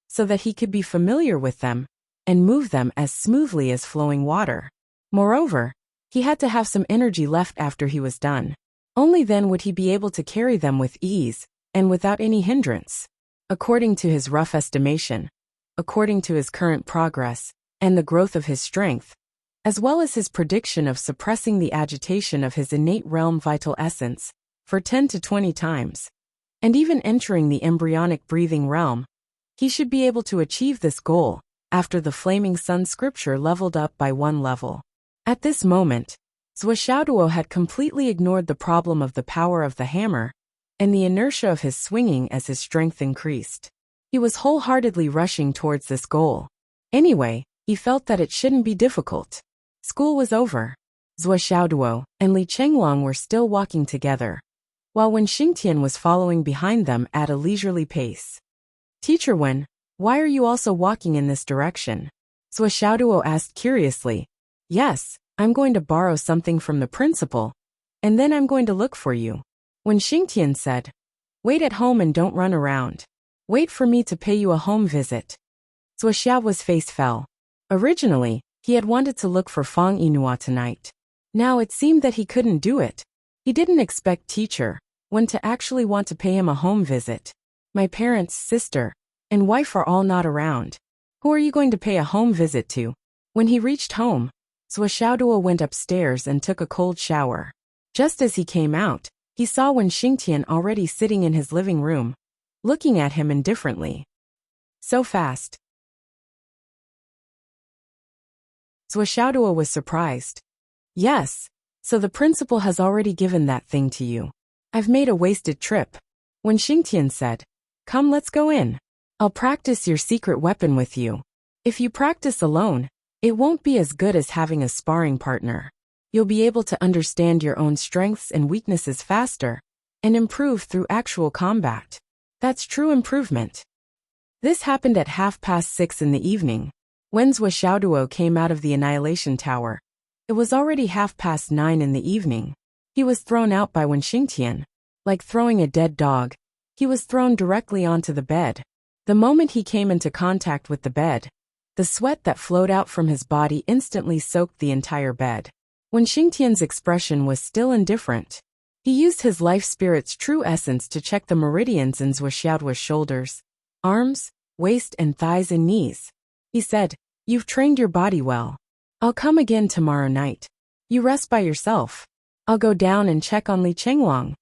so that he could be familiar with them and move them as smoothly as flowing water. Moreover, he had to have some energy left after he was done. Only then would he be able to carry them with ease and without any hindrance. According to his rough estimation, according to his current progress and the growth of his strength, as well as his prediction of suppressing the agitation of his innate realm vital essence for 10 to 20 times, and even entering the embryonic breathing realm, he should be able to achieve this goal after the flaming sun scripture leveled up by 1 level. At this moment, Zhuo Xiaoduo had completely ignored the problem of the power of the hammer and the inertia of his swinging as his strength increased. He was wholeheartedly rushing towards this goal. Anyway, he felt that it shouldn't be difficult. School was over. Zhuo Xiaoduo and Li Chenglong were still walking together, while Wen Xingtian was following behind them at a leisurely pace. "Teacher Wen, why are you also walking in this direction?" Zhuo Xiaoduo asked curiously. "Yes, I'm going to borrow something from the principal, and then I'm going to look for you." Wen Xingtian said, "Wait at home and don't run around. Wait for me to pay you a home visit." Zhuo Xiaoduo's face fell. Originally, he had wanted to look for Fang Yinhua tonight. Now it seemed that he couldn't do it. He didn't expect teacher Wen to actually want to pay him a home visit. "My parents, sister, and wife are all not around. Who are you going to pay a home visit to?" When he reached home, Zhuo Xiaoduo went upstairs and took a cold shower. Just as he came out, he saw Wen Xingtian already sitting in his living room, looking at him indifferently. So fast. Zhuo Xiaoduo was surprised. "Yes, so the principal has already given that thing to you. I've made a wasted trip." Wen Xingtian said, "Come, let's go in. I'll practice your secret weapon with you. If you practice alone, it won't be as good as having a sparring partner. You'll be able to understand your own strengths and weaknesses faster and improve through actual combat. That's true improvement." This happened at 6:30 in the evening. When Zhuo Xiaoduo came out of the Annihilation Tower, it was already 9:30 in the evening. He was thrown out by Wen Xingtian. Like throwing a dead dog, he was thrown directly onto the bed. The moment he came into contact with the bed, the sweat that flowed out from his body instantly soaked the entire bed. Wen Xingtian's expression was still indifferent. He used his life spirit's true essence to check the meridians in Zhuo Xiaoduo's shoulders, arms, waist and thighs and knees. He said, "You've trained your body well. I'll come again tomorrow night. You rest by yourself. I'll go down and check on Li Chenglong."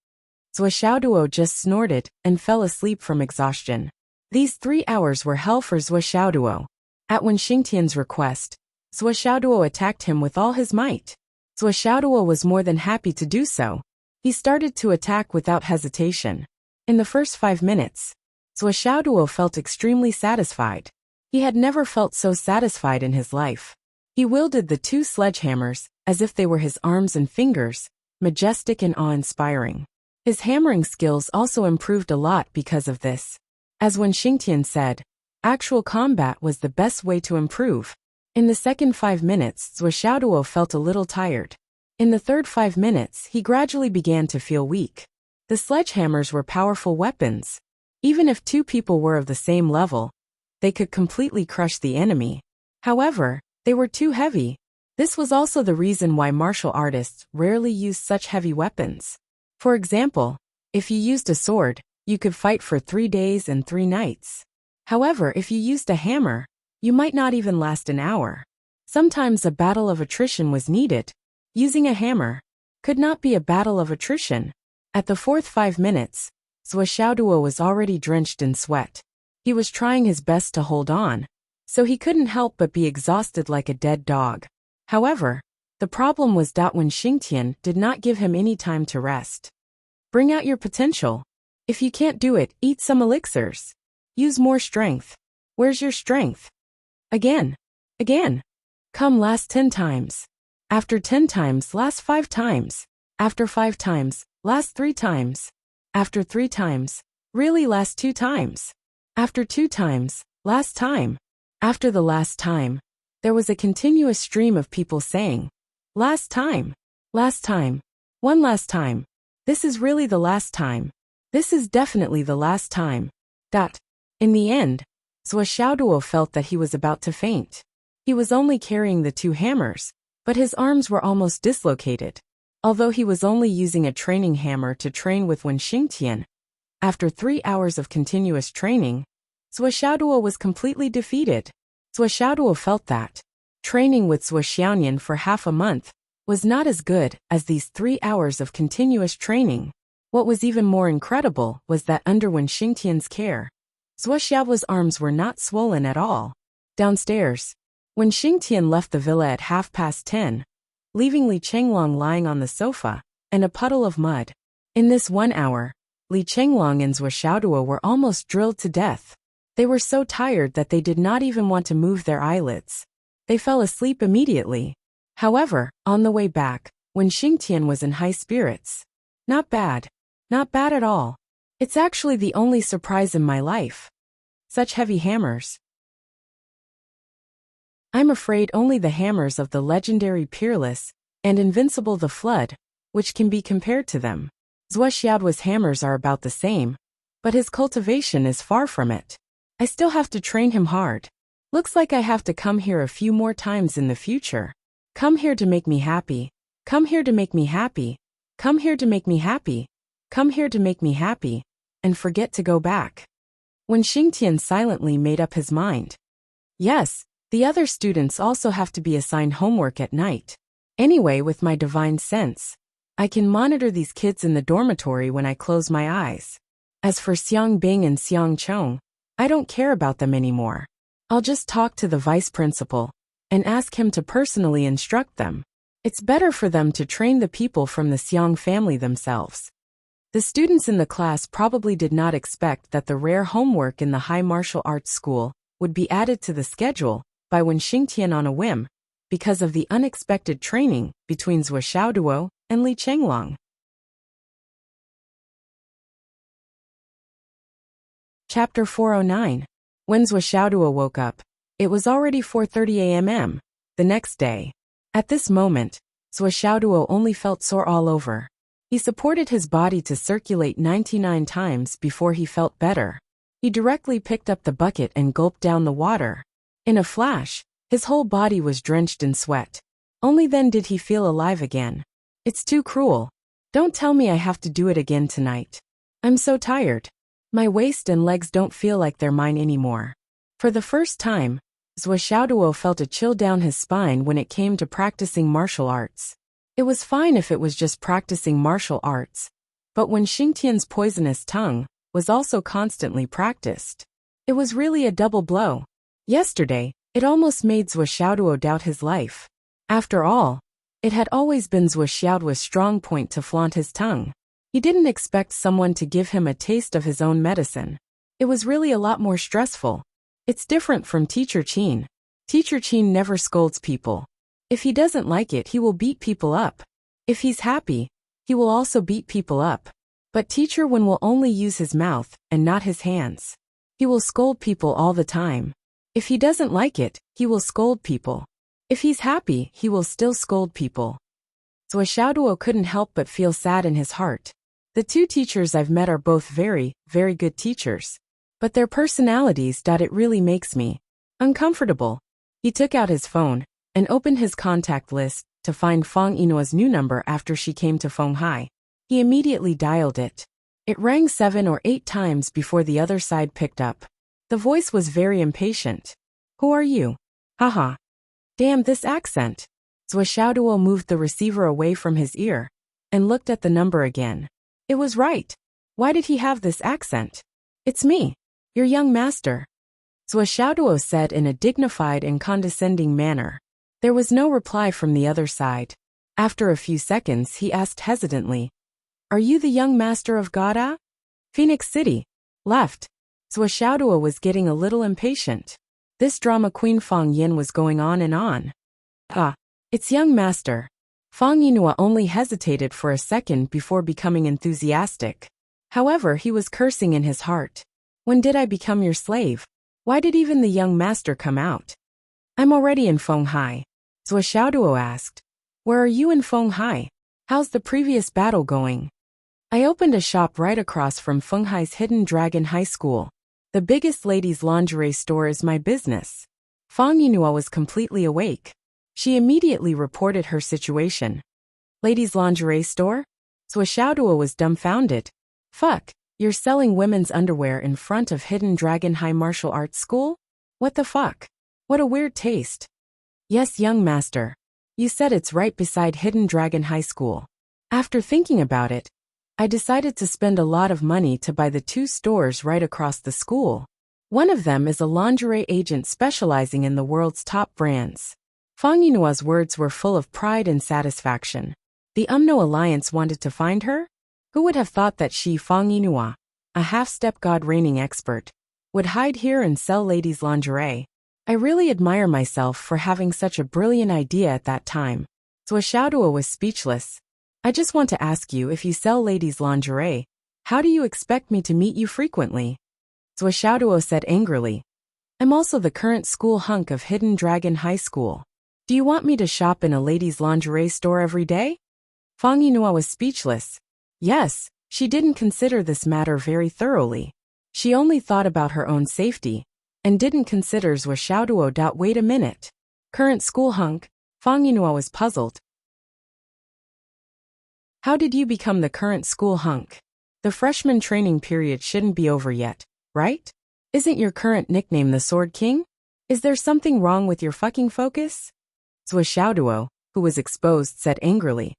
Zhuo Xiaoduo just snorted and fell asleep from exhaustion. These 3 hours were hell for Zhuo Xiaoduo. At Wen Xingtian's request, Zhuo Xiaoduo attacked him with all his might. Zhuo Xiaoduo was more than happy to do so. He started to attack without hesitation. In the first 5 minutes, Zhuo Xiaoduo felt extremely satisfied. He had never felt so satisfied in his life. He wielded the 2 sledgehammers as if they were his arms and fingers, majestic and awe-inspiring. His hammering skills also improved a lot because of this. As when Xingtian said, actual combat was the best way to improve. In the second 5 minutes, Zhuo Xiaoduo felt a little tired. In the third 5 minutes, he gradually began to feel weak. The sledgehammers were powerful weapons. Even if 2 people were of the same level, they could completely crush the enemy. However, they were too heavy. This was also the reason why martial artists rarely use such heavy weapons. For example, if you used a sword, you could fight for 3 days and 3 nights. However, if you used a hammer, you might not even last an hour. Sometimes a battle of attrition was needed. Using a hammer could not be a battle of attrition. At the fourth 5 minutes, Zhuo Xiaoduo was already drenched in sweat. He was trying his best to hold on, so he couldn't help but be exhausted like a dead dog. However, the problem was that when Xingtian did not give him any time to rest. Bring out your potential. If you can't do it, eat some elixirs. Use more strength. Where's your strength? Again. Come, last 10 times. After 10 times, last 5 times. After 5 times, last 3 times. After 3 times, really last 2 times. After 2 times, last time. After the last time, there was a continuous stream of people saying, last time, one last time. This is really the last time. This is definitely the last time. In the end, Zhuo Xiaoduo felt that he was about to faint. He was only carrying the 2 hammers, but his arms were almost dislocated. Although he was only using a training hammer to train with when Xingtian, after 3 hours of continuous training, Zhuo Xiaoduo was completely defeated. Zhuo Xiaoduo felt that training with Zhuo Xiaonian for half a month was not as good as these 3 hours of continuous training. What was even more incredible was that under when Xingtian's care, Zhuo Xiaoduo's arms were not swollen at all. Downstairs, when Xingtian left the villa at 10:30, leaving Li Chenglong lying on the sofa and a puddle of mud. In this 1 hour, Li Chenglong and Zhuo Xiaoduo were almost drilled to death. They were so tired that they did not even want to move their eyelids. They fell asleep immediately. However, on the way back, when Xingtian was in high spirits. Not bad at all. It's actually the only surprise in my life. Such heavy hammers. I'm afraid only the hammers of the legendary Peerless and Invincible the Flood, which can be compared to them. Zhuo Xiaoduo's hammers are about the same, but his cultivation is far from it. I still have to train him hard. Looks like I have to come here a few more times in the future. Come here to make me happy. Come here to make me happy. Come here to make me happy. Come here to make me happy. And forget to go back. When Xingtian silently made up his mind. Yes, the other students also have to be assigned homework at night. Anyway, with my divine sense, I can monitor these kids in the dormitory when I close my eyes. As for Xiang Bing and Xiang Chong, I don't care about them anymore. I'll just talk to the vice principal and ask him to personally instruct them. It's better for them to train the people from the Xiang family themselves. The students in the class probably did not expect that the rare homework in the high martial arts school would be added to the schedule by when Xingtian on a whim, because of the unexpected training between Zhuo Xiaoduo and Li Chenglong. Chapter 409. When Zhuo Xiaoduo woke up, it was already 4:30 a.m. the next day. At this moment, Zhuo Xiaoduo only felt sore all over. He supported his body to circulate 99 times before he felt better. He directly picked up the bucket and gulped down the water. In a flash, his whole body was drenched in sweat. Only then did he feel alive again. It's too cruel. Don't tell me I have to do it again tonight. I'm so tired. My waist and legs don't feel like they're mine anymore. For the first time, Zhuo Xiaoduo felt a chill down his spine when it came to practicing martial arts. It was fine if it was just practicing martial arts, but when Xingtian's poisonous tongue was also constantly practiced, it was really a double blow. Yesterday, it almost made Zhuo Xiaoduo doubt his life. After all, It had always been Zhuo Xiaoduo's strong point to flaunt his tongue. He didn't expect someone to give him a taste of his own medicine. It was really a lot more stressful. It's different from Teacher Qin. Teacher Qin never scolds people. If he doesn't like it, he will beat people up. If he's happy, he will also beat people up. But Teacher Wen will only use his mouth and not his hands. He will scold people all the time. If he doesn't like it, he will scold people. If he's happy, he will still scold people. Zhuo Xiaoduo couldn't help but feel sad in his heart. The two teachers I've met are both very, very good teachers. But their personalities, it really makes me uncomfortable. He took out his phone and opened his contact list to find Fang Yinua's new number after she came to Fenghai. He immediately dialed it. It rang 7 or 8 times before the other side picked up. The voice was very impatient. Who are you? Haha. Damn this accent. Zhuo Xiaoduo moved the receiver away from his ear and looked at the number again. It was right. Why did he have this accent? It's me, your young master. Zhuo Xiaoduo said in a dignified and condescending manner. There was no reply from the other side. After a few seconds he asked hesitantly, Are you the young master of Gada? Phoenix City. Left. Zhuo Xiaoduo was getting a little impatient. This drama queen Fang Yin was going on and on. It's young master. Fang Yinhua only hesitated for a second before becoming enthusiastic. However, he was cursing in his heart. When did I become your slave? Why did even the young master come out? I'm already in Fenghai. Zhuo Xiaoduo asked. Where are you in Fenghai? How's the previous battle going? I opened a shop right across from Fenghai's Hidden Dragon High School. The biggest ladies' lingerie store is my business. Fang Yinhua was completely awake. She immediately reported her situation. Ladies' lingerie store? Zhuo Xiaoduo was dumbfounded. Fuck, you're selling women's underwear in front of Hidden Dragon High Martial Arts School? What the fuck? What a weird taste. Yes, young master. You said it's right beside Hidden Dragon High School. After thinking about it, I decided to spend a lot of money to buy the 2 stores right across the school. One of them is a lingerie agent specializing in the world's top brands. Fang Yinhua's words were full of pride and satisfaction. The UMNO Alliance wanted to find her? Who would have thought that she, Fang Yinhua, a half-step god reigning expert, would hide here and sell ladies' lingerie? I really admire myself for having such a brilliant idea at that time. Zhuo Xiaoduo was speechless. I just want to ask you, if you sell ladies' lingerie, how do you expect me to meet you frequently? Zhuo Xiaoduo said angrily. I'm also the current school hunk of Hidden Dragon High School. Do you want me to shop in a ladies' lingerie store every day? Fang Yinhua was speechless. Yes, she didn't consider this matter very thoroughly. She only thought about her own safety, and didn't consider Zhuo Xiaoduo. Wait a minute. Current school hunk? Fang Yinhua was puzzled. How did you become the current school hunk? The freshman training period shouldn't be over yet, right? Isn't your current nickname the Sword King? Is there something wrong with your fucking focus? Zhuo Xiaoduo, who was exposed, said angrily.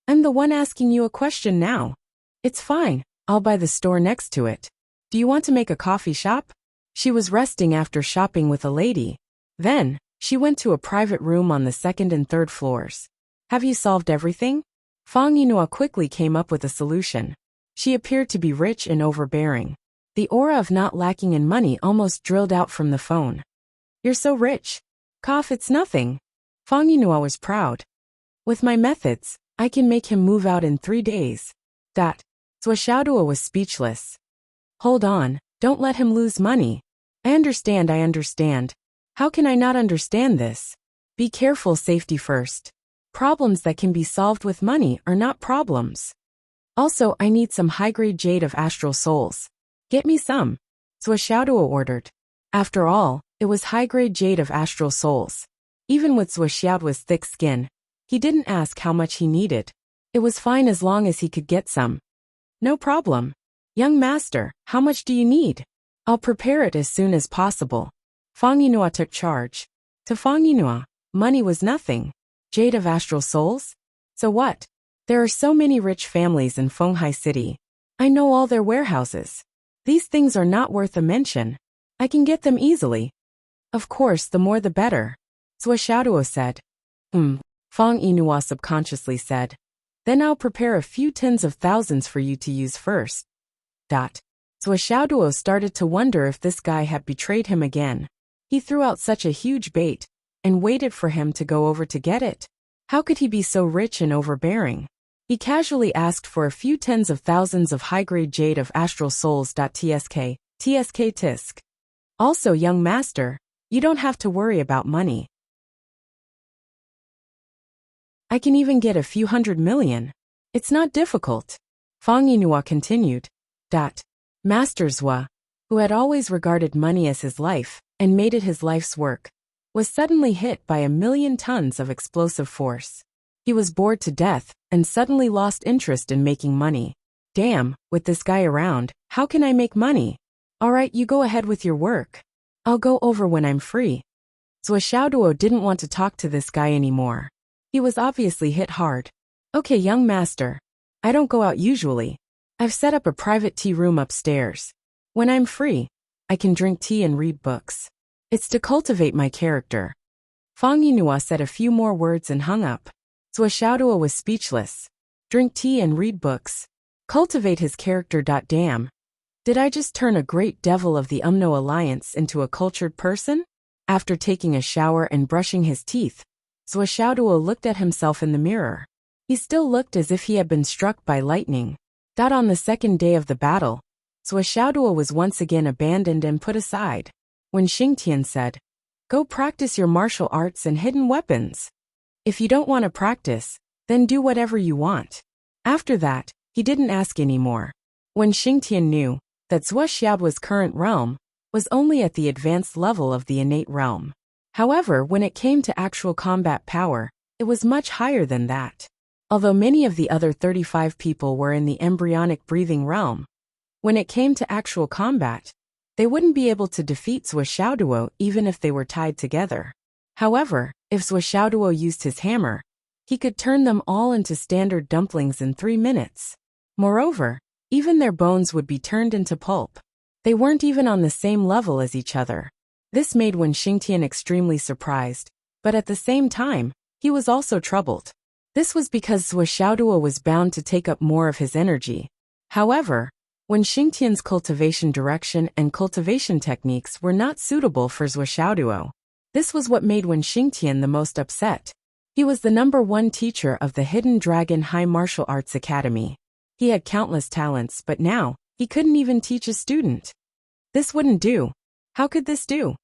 I'm the one asking you a question now. It's fine, I'll buy the store next to it. Do you want to make a coffee shop? She was resting after shopping with a lady. Then, she went to a private room on the 2nd and 3rd floors. Have you solved everything? Fang Yinhua quickly came up with a solution. She appeared to be rich and overbearing. The aura of not lacking in money almost drilled out from the phone. You're so rich. Cough, it's nothing. Fang Yinhua was proud. With my methods, I can make him move out in 3 days. Zhuo Xiaoduo was speechless. Hold on, don't let him lose money. I understand. How can I not understand this? Be careful, safety first. Problems that can be solved with money are not problems. Also, I need some high-grade jade of astral souls. Get me some. Zhuo Xiaoduo ordered. After all, it was high-grade jade of astral souls. Even with Zhuo Xiaoduo's thick skin, he didn't ask how much he needed. It was fine as long as he could get some. No problem. Young master, how much do you need? I'll prepare it as soon as possible. Fang Yinhua took charge. To Fang Yinhua, money was nothing. Jade of astral souls? So what? There are so many rich families in Fenghai City. I know all their warehouses. These things are not worth a mention. I can get them easily. Of course, the more the better. Zhuo Xiaoduo said. Fang Yinhua subconsciously said. Then I'll prepare a few tens of thousands for you to use first. Zhou Xiaoduo started to wonder if this guy had betrayed him again. He threw out such a huge bait and waited for him to go over to get it. How could he be so rich and overbearing? He casually asked for a few tens of thousands of high-grade jade of astral souls. Tsk tisk. Also, young master, you don't have to worry about money. I can even get a few 100 million. It's not difficult. Fang Yinhua continued. Master Zhou, who had always regarded money as his life and made it his life's work, was suddenly hit by 1,000,000 tons of explosive force. He was bored to death and suddenly lost interest in making money. Damn, with this guy around, how can I make money? Alright, you go ahead with your work. I'll go over when I'm free. Zhou Xiaoduo didn't want to talk to this guy anymore. He was obviously hit hard. Okay, young master. I don't go out usually. I've set up a private tea room upstairs. When I'm free, I can drink tea and read books. It's to cultivate my character. Fang Yinhua said a few more words and hung up. Zhou Xiaoduo was speechless. Drink tea and read books. Cultivate his character. Damn. Did I just turn a great devil of the Umno Alliance into a cultured person? After taking a shower and brushing his teeth, Zhou Xiaoduo looked at himself in the mirror. He still looked as if he had been struck by lightning. On the second day of the battle, Zhou Xiaoduo was once again abandoned and put aside. When Xingtian said, "Go practice your martial arts and hidden weapons. If you don't want to practice, then do whatever you want." After that, he didn't ask anymore. When Xingtian knew that Zhou Xiaoduo's current realm was only at the advanced level of the innate realm. However, when it came to actual combat power, it was much higher than that. Although many of the other 35 people were in the embryonic breathing realm, when it came to actual combat, they wouldn't be able to defeat Zhou Xiaoduo even if they were tied together. However, if Zhou Xiaoduo used his hammer, he could turn them all into standard dumplings in 3 minutes. Moreover, even their bones would be turned into pulp. They weren't even on the same level as each other. This made Wen Xingtian extremely surprised, but at the same time, he was also troubled. This was because Zhou Xiaoduo was bound to take up more of his energy. However, Wen Xingtian's cultivation direction and cultivation techniques were not suitable for Zhou Xiaoduo. This was what made Wen Xingtian the most upset. He was the #1 teacher of the Hidden Dragon High Martial Arts Academy. He had countless talents, but now, he couldn't even teach a student. This wouldn't do. How could this do?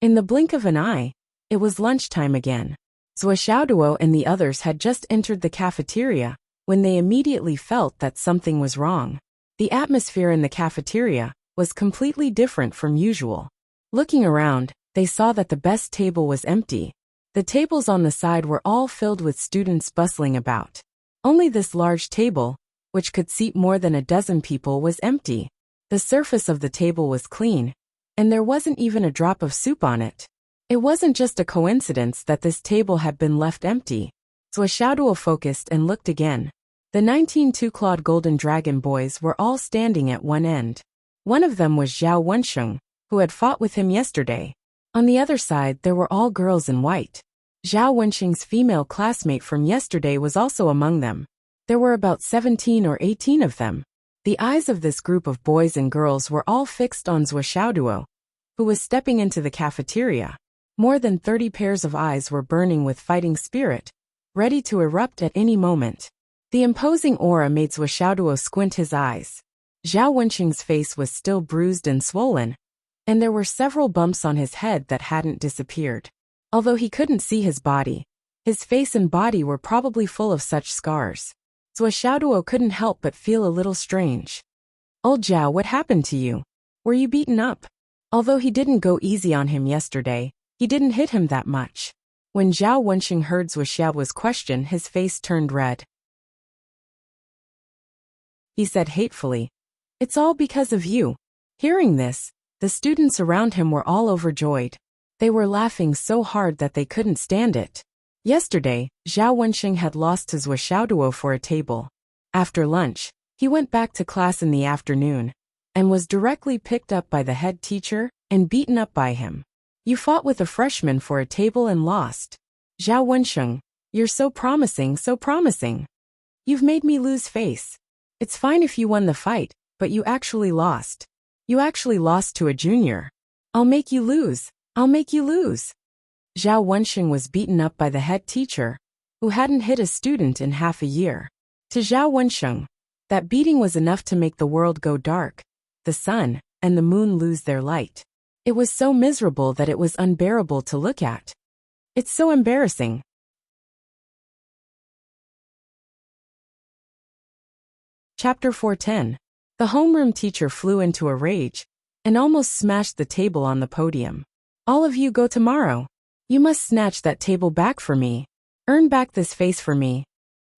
In the blink of an eye, it was lunchtime again. Zhou Xiaoduo and the others had just entered the cafeteria when they immediately felt that something was wrong. The atmosphere in the cafeteria was completely different from usual. Looking around, they saw that the best table was empty. The tables on the side were all filled with students bustling about. Only this large table, which could seat more than a dozen people, was empty. The surface of the table was clean, and there wasn't even a drop of soup on it. It wasn't just a coincidence that this table had been left empty. Zhou Xiaoduo focused and looked again. The 19 two-clawed golden dragon boys were all standing at one end. One of them was Zhao Wensheng, who had fought with him yesterday. On the other side, there were all girls in white. Zhao Wensheng's female classmate from yesterday was also among them. There were about 17 or 18 of them. The eyes of this group of boys and girls were all fixed on Zhou Xiaoduo, who was stepping into the cafeteria. More than 30 pairs of eyes were burning with fighting spirit, ready to erupt at any moment. The imposing aura made Zhou Xiaoduo squint his eyes. Zhao Wensheng's face was still bruised and swollen, and there were several bumps on his head that hadn't disappeared. Although he couldn't see his body, his face and body were probably full of such scars. Zhou Xiaoduo couldn't help but feel a little strange. "Old Zhao, what happened to you? Were you beaten up?" Although he didn't go easy on him yesterday, he didn't hit him that much. When Zhao Wensheng heard Zhou Xiaoduo's question, his face turned red. He said hatefully, "It's all because of you." Hearing this, the students around him were all overjoyed. They were laughing so hard that they couldn't stand it. Yesterday, Zhao Wensheng had lost to Zhou Xiaoduo for a table. After lunch, he went back to class in the afternoon, and was directly picked up by the head teacher and beaten up by him. "You fought with a freshman for a table and lost." Zhao Wensheng, You're so promising, so promising. You've made me lose face. It's fine if you won the fight, but you actually lost. You actually lost to a junior. I'll make you lose. I'll make you lose. Zhao Wenxing was beaten up by the head teacher, who hadn't hit a student in half a year. To Zhao Wenxing, that beating was enough to make the world go dark, the sun and the moon lose their light. It was so miserable that it was unbearable to look at. It's so embarrassing. Chapter 410. The homeroom teacher flew into a rage and almost smashed the table on the podium. All of you go tomorrow. You must snatch that table back for me. Earn back this face for me.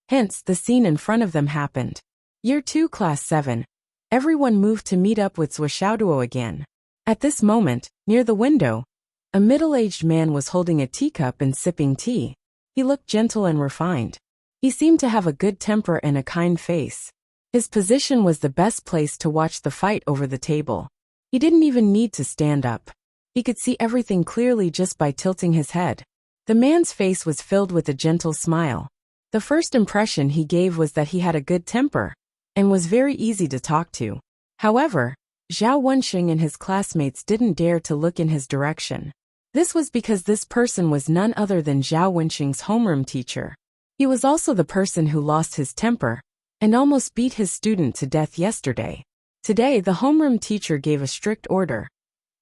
Hence, the scene in front of them happened. Year 2, Class 7. Everyone moved to meet up with Zhuo Xiaoduo again. At this moment, near the window, a middle-aged man was holding a teacup and sipping tea. He looked gentle and refined. He seemed to have a good temper and a kind face. His position was the best place to watch the fight over the table. He didn't even need to stand up. He could see everything clearly just by tilting his head. The man's face was filled with a gentle smile. The first impression he gave was that he had a good temper and was very easy to talk to. However, Zhao Wenxing and his classmates didn't dare to look in his direction. This was because this person was none other than Zhao Wenxing's homeroom teacher. He was also the person who lost his temper and almost beat his student to death yesterday. Today, the homeroom teacher gave a strict order.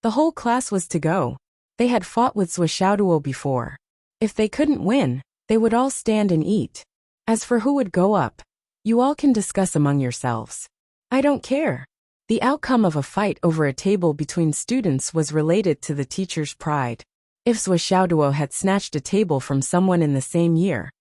The whole class was to go. They had fought with Zhuo Xiaoduo before. If they couldn't win, they would all stand and eat. As for who would go up, you all can discuss among yourselves. I don't care. The outcome of a fight over a table between students was related to the teacher's pride. If Zhuo Xiaoduo had snatched a table from someone in the same year,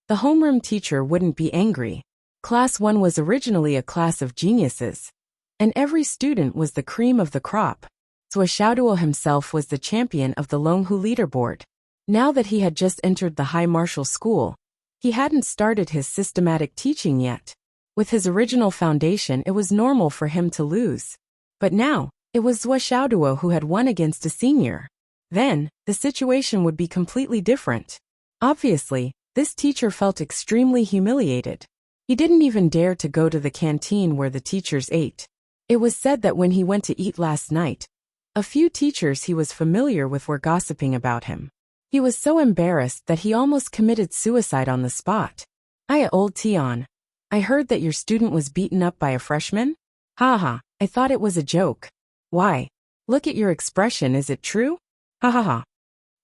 the homeroom teacher wouldn't be angry. Class 1 was originally a class of geniuses, and every student was the cream of the crop. Zhuo Xiaoduo himself was the champion of the Longhu leaderboard. Now that he had just entered the high martial school, he hadn't started his systematic teaching yet. With his original foundation, it was normal for him to lose. But now, it was Zhuo Xiaoduo who had won against a senior. Then, the situation would be completely different. Obviously, this teacher felt extremely humiliated. He didn't even dare to go to the canteen where the teachers ate. It was said that when he went to eat last night, a few teachers he was familiar with were gossiping about him. He was so embarrassed that he almost committed suicide on the spot. Old Tian. I heard that your student was beaten up by a freshman? Haha, I thought it was a joke. Why? Look at your expression, is it true? Ha ha ha.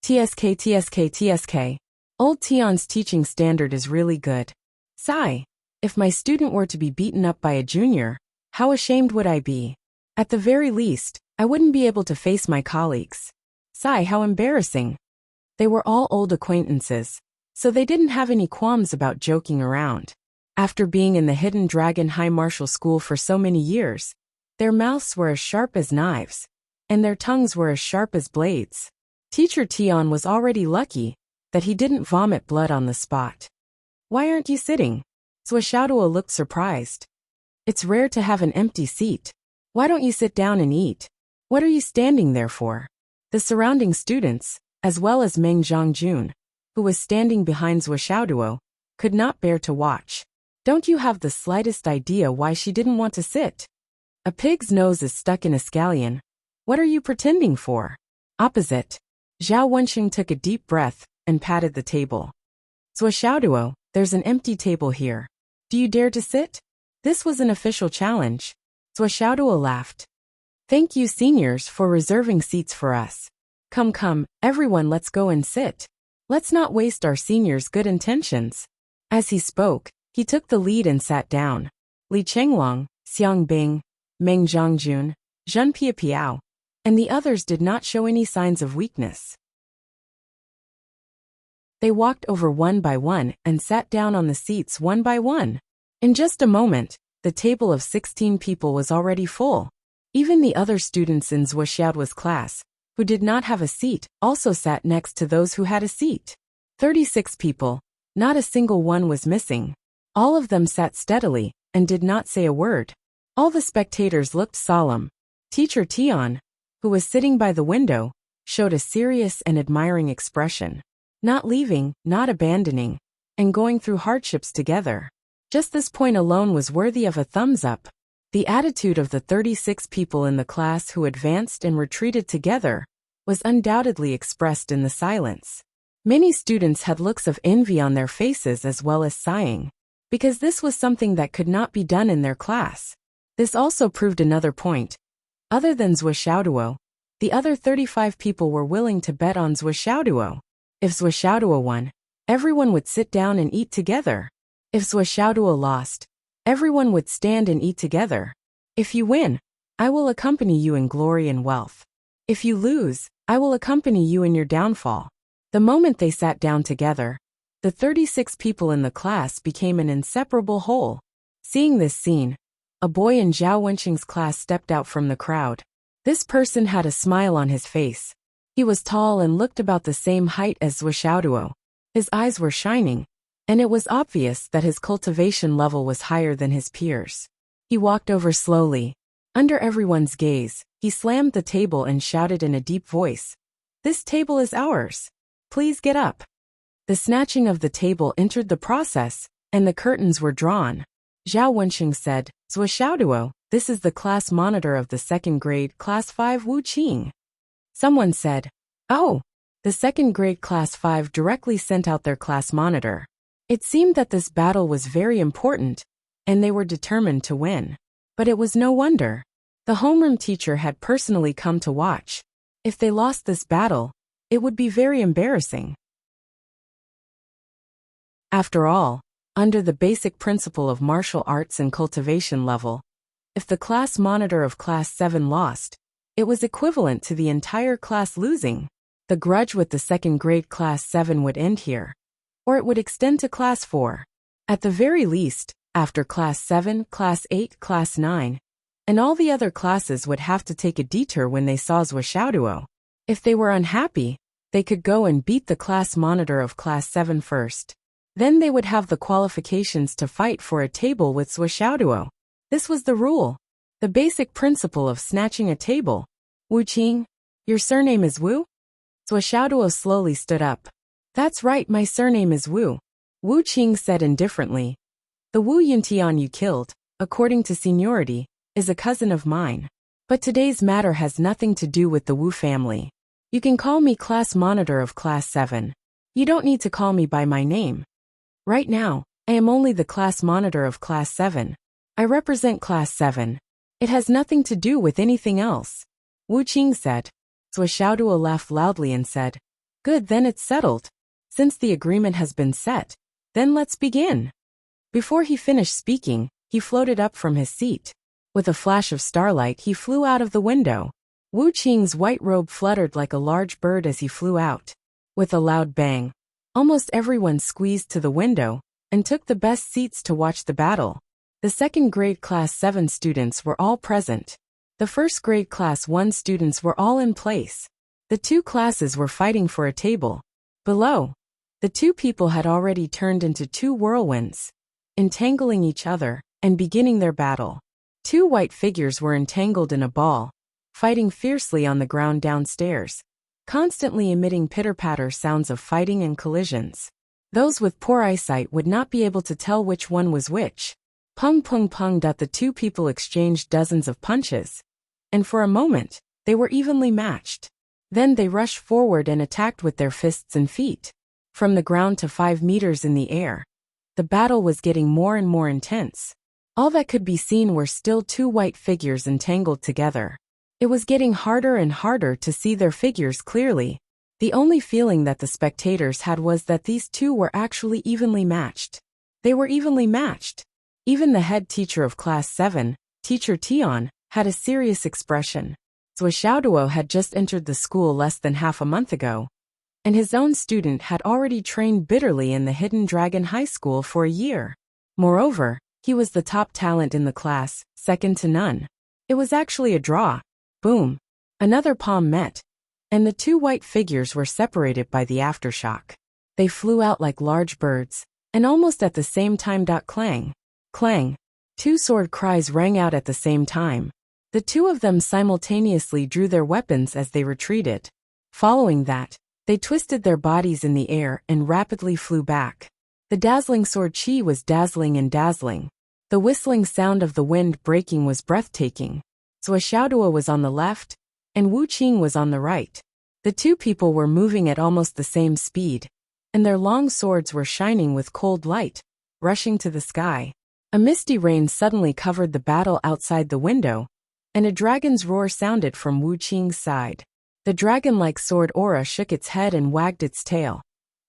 TSK. Old Tian's teaching standard is really good. Sigh. If my student were to be beaten up by a junior, how ashamed would I be? At the very least, I wouldn't be able to face my colleagues. Sigh, how embarrassing. They were all old acquaintances, so they didn't have any qualms about joking around. After being in the Hidden Dragon High Martial School for so many years, their mouths were as sharp as knives, and their tongues were as sharp as blades. Teacher Tian was already lucky that he didn't vomit blood on the spot. Why aren't you sitting? Zhuo Xiaoduo looked surprised. It's rare to have an empty seat. Why don't you sit down and eat? What are you standing there for? The surrounding students, as well as Meng Zhongjun, who was standing behind Zhuo Xiaoduo, could not bear to watch. Don't you have the slightest idea why she didn't want to sit? A pig's nose is stuck in a scallion. What are you pretending for? Opposite. Zhao Wenxing took a deep breath and patted the table. Zhuo Xiaoduo, there's an empty table here. Do you dare to sit? This was an official challenge. Zhuo Xiaoduo laughed. Thank you seniors for reserving seats for us. Come, everyone, let's go and sit. Let's not waste our seniors' good intentions. As he spoke, he took the lead and sat down. Li Chenglong, Xiang Bing, Meng Zhongjun, Zhen Piapiao, and the others did not show any signs of weakness. They walked over one by one and sat down on the seats one by one. In just a moment, the table of 16 people was already full. Even the other students in Zhuo Xiaoduo's class, who did not have a seat, also sat next to those who had a seat. 36 people, not a single one was missing. All of them sat steadily and did not say a word. All the spectators looked solemn. Teacher Tian, who was sitting by the window, showed a serious and admiring expression. Not leaving, not abandoning, and going through hardships together. Just this point alone was worthy of a thumbs up. The attitude of the 36 people in the class who advanced and retreated together was undoubtedly expressed in the silence. Many students had looks of envy on their faces as well as sighing, because this was something that could not be done in their class. This also proved another point. Other than Zwishaoduo, the other 35 people were willing to bet on Zwishaoduo. If Zwishaoduo won, everyone would sit down and eat together. If Zwishaoduo lost, everyone would stand and eat together. If you win, I will accompany you in glory and wealth. If you lose, I will accompany you in your downfall. The moment they sat down together, the 36 people in the class became an inseparable whole. Seeing this scene, a boy in Zhao Wenqing's class stepped out from the crowd. This person had a smile on his face. He was tall and looked about the same height as Zwishaoduo. His eyes were shining, and it was obvious that his cultivation level was higher than his peers. He walked over slowly. Under everyone's gaze, he slammed the table and shouted in a deep voice, "This table is ours. Please get up." The snatching of the table entered the process, and the curtains were drawn. Zhao Wenqing said, "Zwishaoduo, this is the class monitor of the second grade class 5 Wu Qing." Someone said, "Oh." The second grade class 5 directly sent out their class monitor. It seemed that this battle was very important, and they were determined to win. But it was no wonder. The homeroom teacher had personally come to watch. If they lost this battle, it would be very embarrassing. After all, under the basic principle of martial arts and cultivation level, if the class monitor of class 7 lost, it was equivalent to the entire class losing. The grudge with the second grade class 7 would end here, or it would extend to class 4. At the very least, after class 7, class 8, class 9, and all the other classes would have to take a detour when they saw Zwishaoduo. If they were unhappy, they could go and beat the class monitor of class 7 first. Then they would have the qualifications to fight for a table with Zwishaoduo. This was the rule, the basic principle of snatching a table. "Wu Qing, your surname is Wu?" Zwishaoduo slowly stood up. "That's right, my surname is Wu," Wu Qing said indifferently. "The Wu Yuntian you killed, according to seniority, is a cousin of mine. But today's matter has nothing to do with the Wu family. You can call me class monitor of class 7. You don't need to call me by my name. Right now, I am only the class monitor of class 7. I represent class 7. It has nothing to do with anything else," Wu Qing said. Zwishaoduo laughed loudly and said, "Good, then it's settled. Since the agreement has been set, then let's begin." Before he finished speaking, he floated up from his seat. With a flash of starlight, he flew out of the window. Wu Qing's white robe fluttered like a large bird as he flew out. With a loud bang, almost everyone squeezed to the window and took the best seats to watch the battle. The second grade class 7 students were all present. The first grade class 1 students were all in place. The two classes were fighting for a table. Below, the two people had already turned into two whirlwinds, entangling each other and beginning their battle. Two white figures were entangled in a ball, fighting fiercely on the ground downstairs, constantly emitting pitter-patter sounds of fighting and collisions. Those with poor eyesight would not be able to tell which one was which. Pung pung pung. The two people exchanged dozens of punches, and for a moment, they were evenly matched. Then they rushed forward and attacked with their fists and feet. From the ground to 5 meters in the air, the battle was getting more and more intense. All that could be seen were still two white figures entangled together. It was getting harder and harder to see their figures clearly. The only feeling that the spectators had was that these two were actually evenly matched. They were evenly matched. Even the head teacher of class 7, Teacher Tian, had a serious expression. Zwishaoduo had just entered the school less than half a month ago, and his own student had already trained bitterly in the Hidden Dragon High School for a year. Moreover, he was the top talent in the class, second to none. It was actually a draw. Boom. Another palm met, and the two white figures were separated by the aftershock. They flew out like large birds, and almost at the same time. Clang. Clang. Two sword cries rang out at the same time. The two of them simultaneously drew their weapons as they retreated. Following that, they twisted their bodies in the air and rapidly flew back. The dazzling sword chi was dazzling and dazzling. The whistling sound of the wind breaking was breathtaking. Zhuo Xiaoduo was on the left, and Wu Qing was on the right. The two people were moving at almost the same speed, and their long swords were shining with cold light, rushing to the sky. A misty rain suddenly covered the battle outside the window, and a dragon's roar sounded from Wu Qing's side. The dragon-like sword aura shook its head and wagged its tail,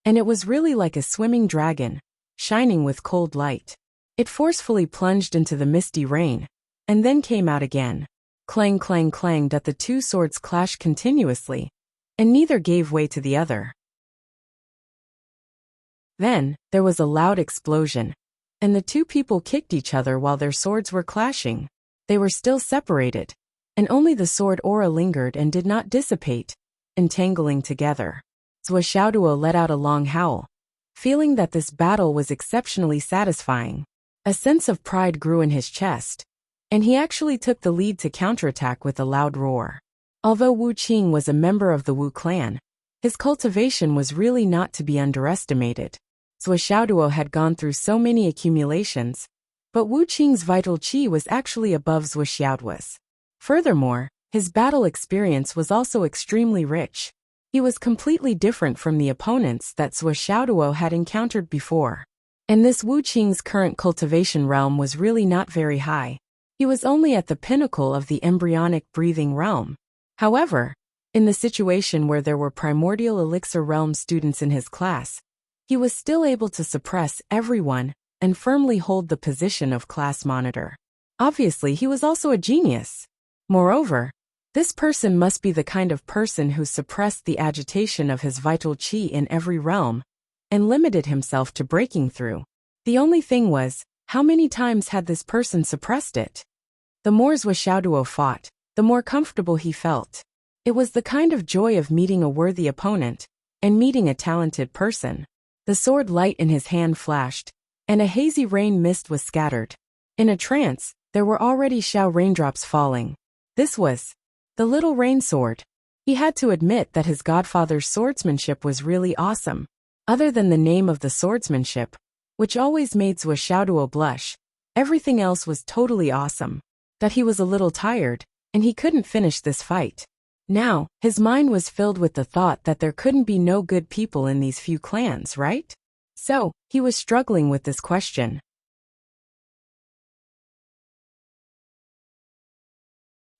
and it was really like a swimming dragon, shining with cold light. It forcefully plunged into the misty rain, and then came out again. Clang, clang, clang, that the two swords clashed continuously, and neither gave way to the other. Then, there was a loud explosion, and the two people kicked each other while their swords were clashing. They were still separated, and only the sword aura lingered and did not dissipate, entangling together. Zhuo Xiaoduo let out a long howl, feeling that this battle was exceptionally satisfying. A sense of pride grew in his chest, and he actually took the lead to counterattack with a loud roar. Although Wu Qing was a member of the Wu clan, his cultivation was really not to be underestimated. Zhuo Xiaoduo had gone through so many accumulations, but Wu Qing's vital qi was actually above Zhuo Xiaoduo's. Furthermore, his battle experience was also extremely rich. He was completely different from the opponents that Zhuo Xiaoduo had encountered before. And this Wu Qing's current cultivation realm was really not very high. He was only at the pinnacle of the embryonic breathing realm. However, in the situation where there were primordial elixir realm students in his class, he was still able to suppress everyone and firmly hold the position of class monitor. Obviously, he was also a genius. Moreover, this person must be the kind of person who suppressed the agitation of his vital qi in every realm and limited himself to breaking through. The only thing was, how many times had this person suppressed it? The more Zhuo Xiaoduo fought, the more comfortable he felt. It was the kind of joy of meeting a worthy opponent and meeting a talented person. The sword light in his hand flashed, and a hazy rain mist was scattered. In a trance, there were already Xiao raindrops falling. This was the little rain sword. He had to admit that his godfather's swordsmanship was really awesome. Other than the name of the swordsmanship, which always made Zhuo Xiaoduo blush, everything else was totally awesome. That he was a little tired, and he couldn't finish this fight. Now, his mind was filled with the thought that there couldn't be no good people in these few clans, right? So, he was struggling with this question.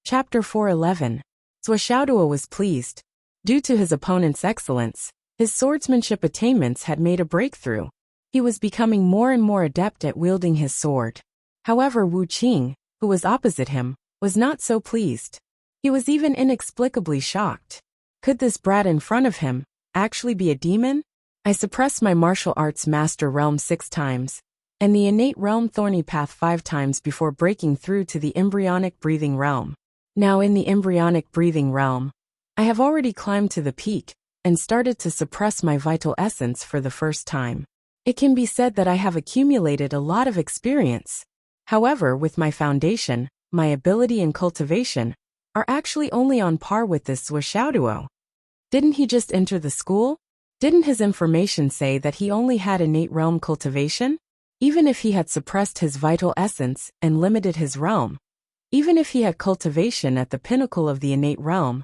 Chapter 411. Zhuo Xiaoduo was pleased. Due to his opponent's excellence, his swordsmanship attainments had made a breakthrough. He was becoming more and more adept at wielding his sword. However, Wu Qing, who was opposite him, was not so pleased. He was even inexplicably shocked. Could this brat in front of him actually be a demon? I suppressed my martial arts master realm 6 times, and the innate realm thorny path 5 times before breaking through to the embryonic breathing realm. Now in the embryonic breathing realm, I have already climbed to the peak and started to suppress my vital essence for the first time. It can be said that I have accumulated a lot of experience. However, with my foundation, my ability and cultivation are actually only on par with this Zhuo Xiaoduo. Didn't he just enter the school? Didn't his information say that he only had innate realm cultivation? Even if he had suppressed his vital essence and limited his realm, even if he had cultivation at the pinnacle of the innate realm,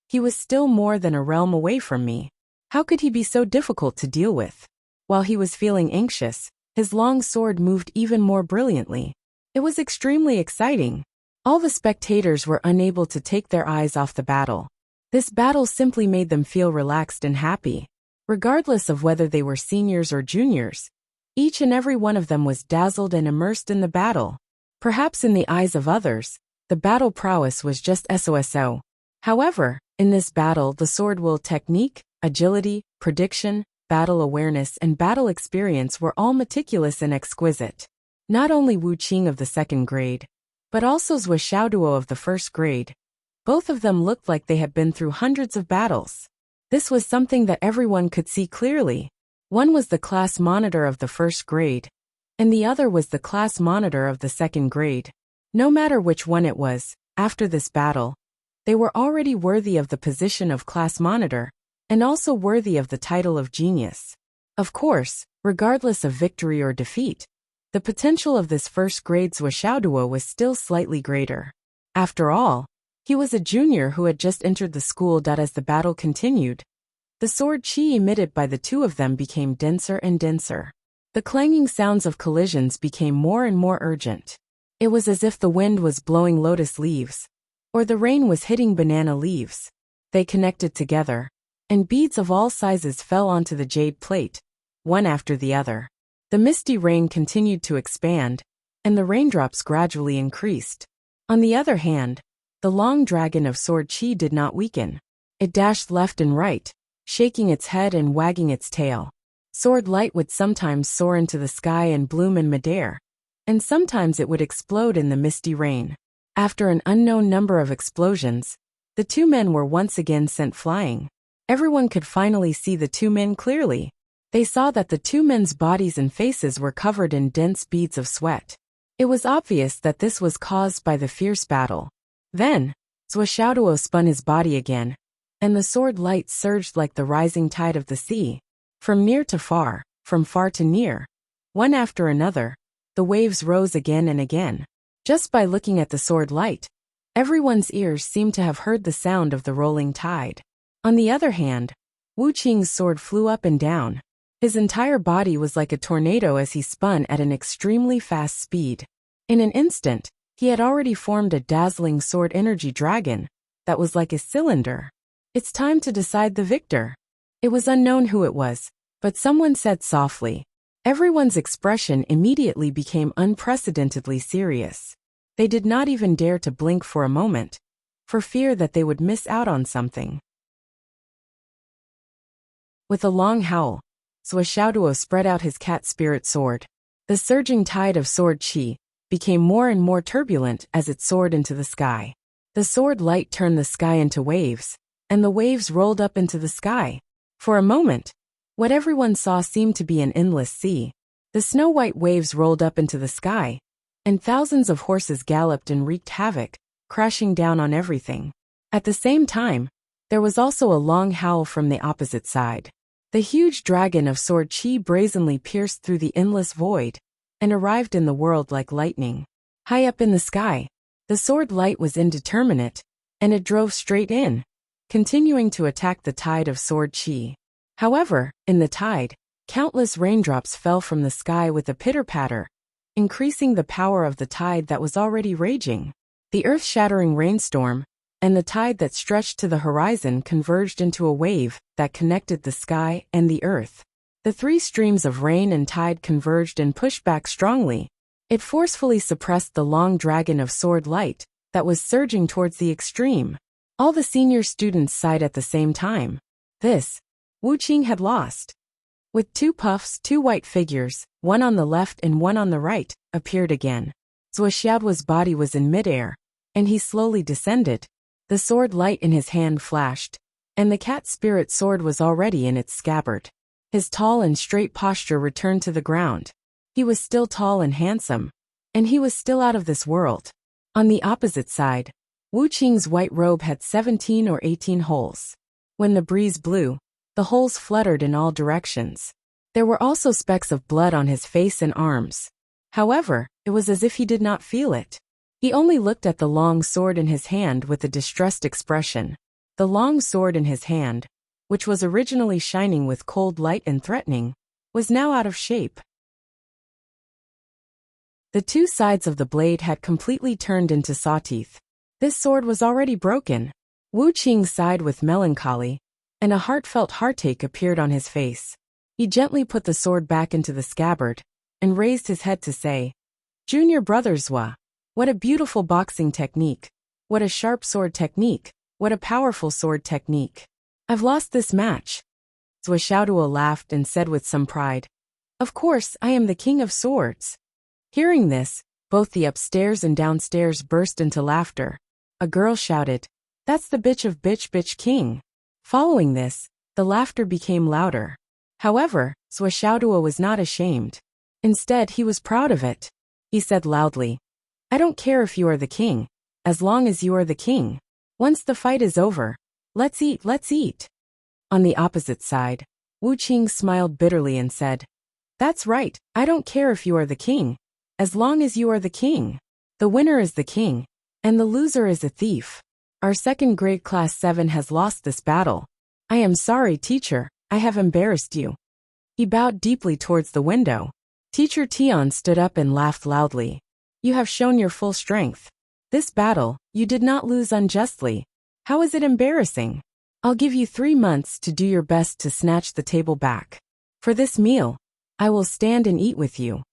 he was still more than a realm away from me. How could he be so difficult to deal with? While he was feeling anxious, his long sword moved even more brilliantly. It was extremely exciting. All the spectators were unable to take their eyes off the battle. This battle simply made them feel relaxed and happy. Regardless of whether they were seniors or juniors, each and every one of them was dazzled and immersed in the battle. Perhaps in the eyes of others, the battle prowess was just SOSO. However, in this battle, the sword wield technique, agility, prediction, battle awareness, and battle experience were all meticulous and exquisite. Not only Wu Qing of the 2nd grade, but also Zhuo Xiaoduo of the 1st grade. Both of them looked like they had been through hundreds of battles. This was something that everyone could see clearly. One was the class monitor of the 1st grade, and the other was the class monitor of the 2nd grade. No matter which one it was, after this battle, they were already worthy of the position of class monitor, and also worthy of the title of genius. Of course, Regardless of victory or defeat, the potential of this first-grade Zuoshaoduo was still slightly greater. After all, he was a junior who had just entered the school. As the battle continued, the sword chi emitted by the two of them became denser and denser. The clanging sounds of collisions became more and more urgent. It was as if the wind was blowing lotus leaves, or the rain was hitting banana leaves. They connected together, and beads of all sizes fell onto the jade plate, one after the other. The misty rain continued to expand, and the raindrops gradually increased. On the other hand, the long dragon of sword chi did not weaken. It dashed left and right, shaking its head and wagging its tail. Sword light would sometimes soar into the sky and bloom in midair, and sometimes it would explode in the misty rain. After an unknown number of explosions, the two men were once again sent flying. Everyone could finally see the two men clearly. They saw that the two men's bodies and faces were covered in dense beads of sweat. It was obvious that this was caused by the fierce battle. Then, Zuoshaoduo spun his body again, and the sword light surged like the rising tide of the sea. From near to far, from far to near, one after another, the waves rose again and again. Just by looking at the sword light, everyone's ears seemed to have heard the sound of the rolling tide. On the other hand, Wu Qing's sword flew up and down. His entire body was like a tornado as he spun at an extremely fast speed. In an instant, he had already formed a dazzling sword energy dragon that was like a cylinder. It's time to decide the victor. It was unknown who it was, but someone said softly. Everyone's expression immediately became unprecedentedly serious. They did not even dare to blink for a moment, for fear that they would miss out on something. With a long howl, Zuoshaoduo spread out his cat spirit sword. The surging tide of sword chi became more and more turbulent as it soared into the sky. The sword light turned the sky into waves, and the waves rolled up into the sky. For a moment, what everyone saw seemed to be an endless sea. The snow-white waves rolled up into the sky, and thousands of horses galloped and wreaked havoc, crashing down on everything. At the same time, there was also a long howl from the opposite side. The huge dragon of sword chi brazenly pierced through the endless void and arrived in the world like lightning. High up in the sky, the sword light was indeterminate, and it drove straight in, continuing to attack the tide of sword chi. However, in the tide, countless raindrops fell from the sky with a pitter-patter, increasing the power of the tide that was already raging. The earth-shattering rainstorm and the tide that stretched to the horizon converged into a wave that connected the sky and the earth. The three streams of rain and tide converged and pushed back strongly. It forcefully suppressed the long dragon of sword light that was surging towards the extreme. All the senior students sighed at the same time. This, Wu Qing had lost. With two puffs, two white figures, one on the left and one on the right, appeared again. Zuoshaoduo's body was in midair, and he slowly descended. The sword light in his hand flashed, and the cat spirit sword was already in its scabbard. His tall and straight posture returned to the ground. He was still tall and handsome, and he was still out of this world. On the opposite side, Wu Qing's white robe had 17 or 18 holes. When the breeze blew, the holes fluttered in all directions. There were also specks of blood on his face and arms. However, it was as if he did not feel it. He only looked at the long sword in his hand with a distressed expression. The long sword in his hand, which was originally shining with cold light and threatening, was now out of shape. The two sides of the blade had completely turned into sawteeth. This sword was already broken. Wu Qing sighed with melancholy, and a heartfelt heartache appeared on his face. He gently put the sword back into the scabbard, and raised his head to say, "Junior brother Zua, what a beautiful boxing technique. What a sharp sword technique. What a powerful sword technique. I've lost this match." Zuoshaoduo laughed and said with some pride, "Of course, I am the king of swords." Hearing this, both the upstairs and downstairs burst into laughter. A girl shouted, "That's the bitch of bitch king." Following this, the laughter became louder. However, Zuoshaoduo was not ashamed. Instead, he was proud of it. He said loudly, "I don't care if you are the king, as long as you are the king. Once the fight is over, let's eat, let's eat." On the opposite side, Wu Qing smiled bitterly and said, That's right, I don't care if you are the king. As long as you are the king. The winner is the king. And the loser is a thief. Our second grade class 7 has lost this battle. I am sorry, teacher, I have embarrassed you. He bowed deeply towards the window. Teacher Tian stood up and laughed loudly. You have shown your full strength. This battle, you did not lose unjustly. How is it embarrassing? I'll give you 3 months to do your best to snatch the table back. For this meal, I will stand and eat with you.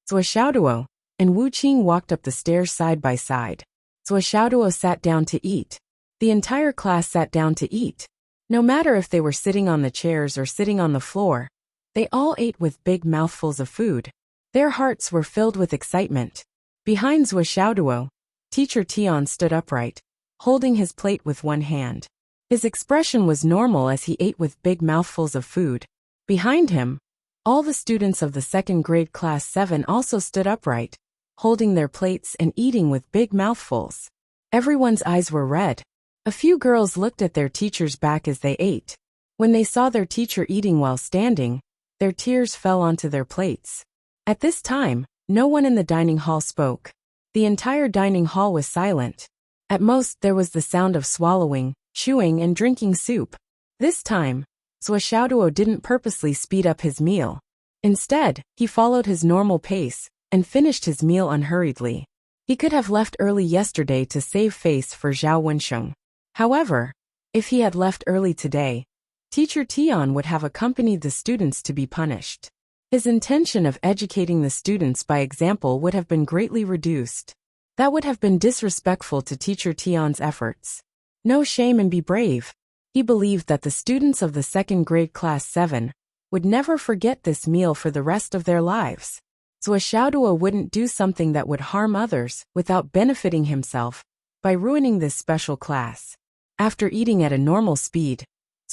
Zhou Xiaoduo and Wu Qing walked up the stairs side by side. Zhou Xiaoduo sat down to eat. The entire class sat down to eat. No matter if they were sitting on the chairs or sitting on the floor, they all ate with big mouthfuls of food. Their hearts were filled with excitement. Behind Zhou Xiaoduo, Teacher Tian stood upright, holding his plate with one hand. His expression was normal as he ate with big mouthfuls of food. Behind him, all the students of the second grade class 7 also stood upright, holding their plates and eating with big mouthfuls. Everyone's eyes were red. A few girls looked at their teacher's back as they ate. When they saw their teacher eating while standing, their tears fell onto their plates. At this time, no one in the dining hall spoke. The entire dining hall was silent. At most, there was the sound of swallowing, chewing, and drinking soup. This time, Zhou Xiaoduo didn't purposely speed up his meal. Instead, he followed his normal pace and finished his meal unhurriedly. He could have left early yesterday to save face for Zhao Wensheng. However, if he had left early today, Teacher Tian would have accompanied the students to be punished. His intention of educating the students by example would have been greatly reduced. That would have been disrespectful to Teacher Tian's efforts. No shame and be brave. He believed that the students of the second grade class 7 would never forget this meal for the rest of their lives. Zhou Xiaoduo wouldn't do something that would harm others without benefiting himself by ruining this special class. After eating at a normal speed,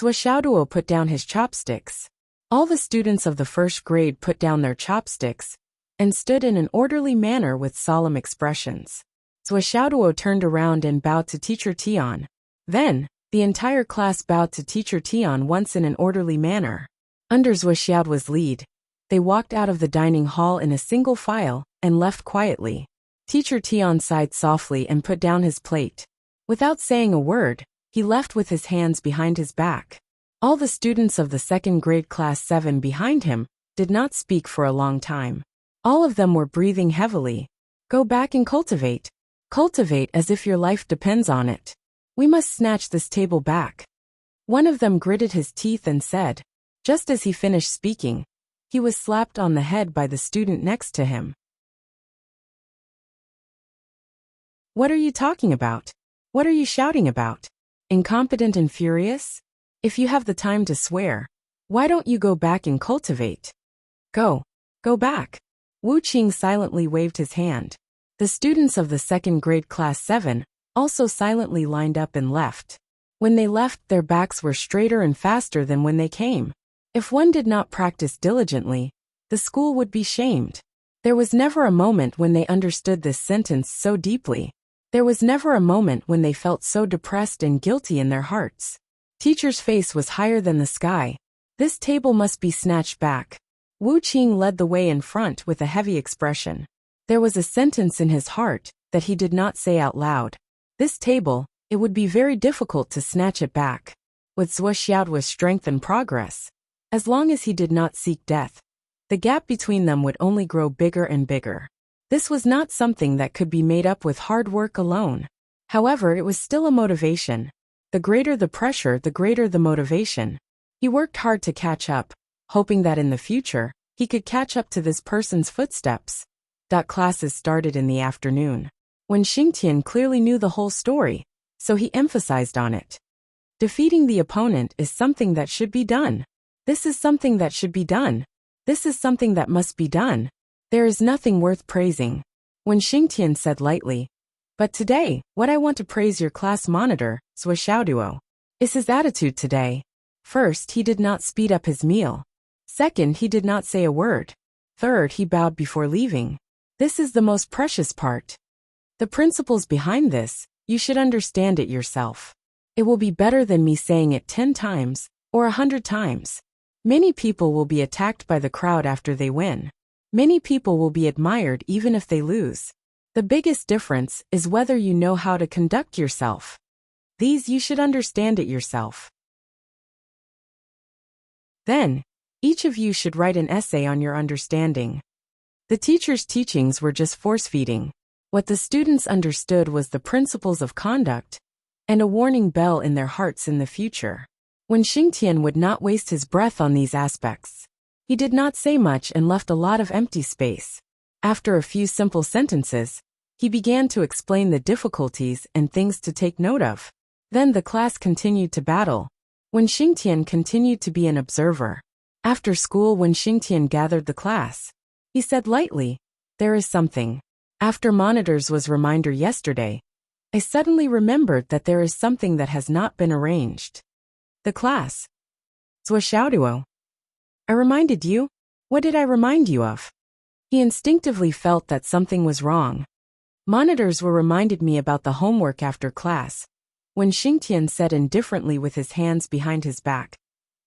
Zhou Xiaoduo put down his chopsticks. All the students of the first grade put down their chopsticks and stood in an orderly manner with solemn expressions. Zhou Xiaoduo turned around and bowed to Teacher Tian. Then, the entire class bowed to Teacher Tian once in an orderly manner. Under Zhou Xiaoduo's lead, they walked out of the dining hall in a single file and left quietly. Teacher Tian sighed softly and put down his plate. Without saying a word, he left with his hands behind his back. All the students of the second grade class 7 behind him did not speak for a long time. All of them were breathing heavily. Go back and cultivate. Cultivate as if your life depends on it. We must snatch this table back. One of them gritted his teeth and said. Just as he finished speaking, he was slapped on the head by the student next to him. What are you talking about? What are you shouting about? Incompetent and furious? If you have the time to swear, why don't you go back and cultivate? Go back. Wu Qing silently waved his hand. The students of the second grade class 7 also silently lined up and left. When they left, their backs were straighter and faster than when they came. If one did not practice diligently, the school would be shamed. There was never a moment when they understood this sentence so deeply. There was never a moment when they felt so depressed and guilty in their hearts. Teacher's face was higher than the sky. This table must be snatched back. Wu Qing led the way in front with a heavy expression. There was a sentence in his heart that he did not say out loud. This table, it would be very difficult to snatch it back. With Zhou Xiaoduo's strength and progress, as long as he did not seek death, the gap between them would only grow bigger and bigger. This was not something that could be made up with hard work alone. However, it was still a motivation. The greater the pressure, the greater the motivation. He worked hard to catch up, hoping that in the future, he could catch up to this person's footsteps. Classes started in the afternoon. When Xingtian clearly knew the whole story, so he emphasized on it. Defeating the opponent is something that should be done. This is something that should be done. This is something that must be done. There is nothing worth praising. When Xingtian said lightly, but today, what I want to praise your class monitor, Zhou Xiaoduo, is his attitude today. First, he did not speed up his meal. Second, he did not say a word. Third, he bowed before leaving. This is the most precious part. The principles behind this, you should understand it yourself. It will be better than me saying it 10 times or 100 times. Many people will be attacked by the crowd after they win. Many people will be admired even if they lose. The biggest difference is whether you know how to conduct yourself. These you should understand it yourself. Then, each of you should write an essay on your understanding. The teacher's teachings were just force-feeding. What the students understood was the principles of conduct and a warning bell in their hearts in the future. When Xingtian would not waste his breath on these aspects, he did not say much and left a lot of empty space. After a few simple sentences, he began to explain the difficulties and things to take note of. Then the class continued to battle, when Xingtian continued to be an observer. After school, when Xingtian gathered the class, he said lightly, "There is something. After monitors was reminder yesterday, I suddenly remembered that there is something that has not been arranged." The class. Zuo. I reminded you? What did I remind you of? He instinctively felt that something was wrong. Monitors were reminded me about the homework after class, when Xingtian said indifferently with his hands behind his back.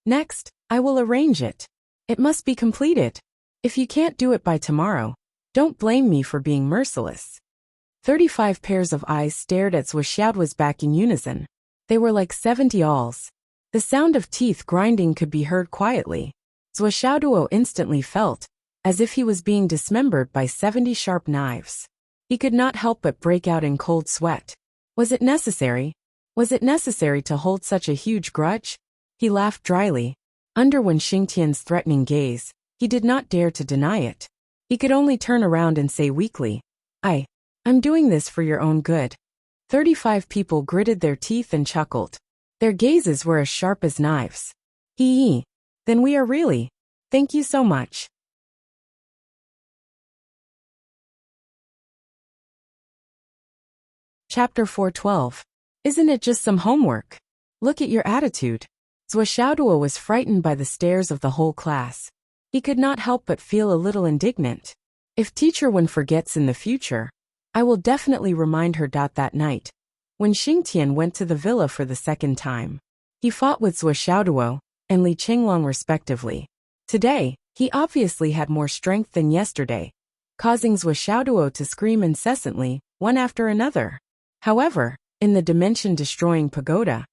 Next, I will arrange it. It must be completed. If you can't do it by tomorrow, don't blame me for being merciless. 35 pairs of eyes stared at Zuo back in unison. They were like 70 alls. The sound of teeth grinding could be heard quietly. Zuo instantly felt as if he was being dismembered by 70 sharp knives. He could not help but break out in cold sweat. Was it necessary? Was it necessary to hold such a huge grudge? He laughed dryly. Under Wen Xingtian's threatening gaze, he did not dare to deny it. He could only turn around and say weakly, I'm doing this for your own good. 35 people gritted their teeth and chuckled. Their gazes were as sharp as knives. Hee. Then we are really. Thank you so much. Chapter 412. Isn't it just some homework? Look at your attitude. Zuo was frightened by the stares of the whole class. He could not help but feel a little indignant. If Teacher Wen forgets in the future, I will definitely remind her. That night, when Xingtian went to the villa for the second time, he fought with Zuo and Li Qinglong respectively. Today, he obviously had more strength than yesterday, causing Zuo to scream incessantly, one after another. However, in the dimension-destroying pagoda,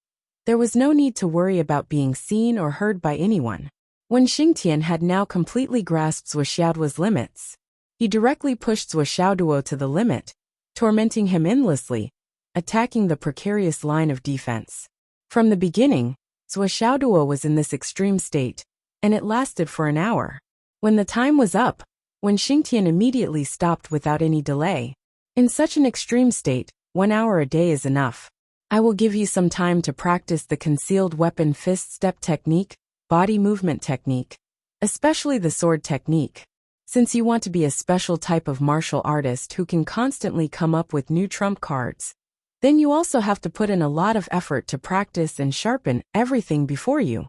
there was no need to worry about being seen or heard by anyone. When Xingtian had now completely grasped Zuo limits, he directly pushed Zuo to the limit, tormenting him endlessly, attacking the precarious line of defense. From the beginning, Zuo was in this extreme state, and it lasted for an hour. When the time was up, when Xingtian immediately stopped without any delay. In such an extreme state, 1 hour a day is enough. I will give you some time to practice the concealed weapon fist step technique, body movement technique, especially the sword technique. Since you want to be a special type of martial artist who can constantly come up with new trump cards, then you also have to put in a lot of effort to practice and sharpen everything before you.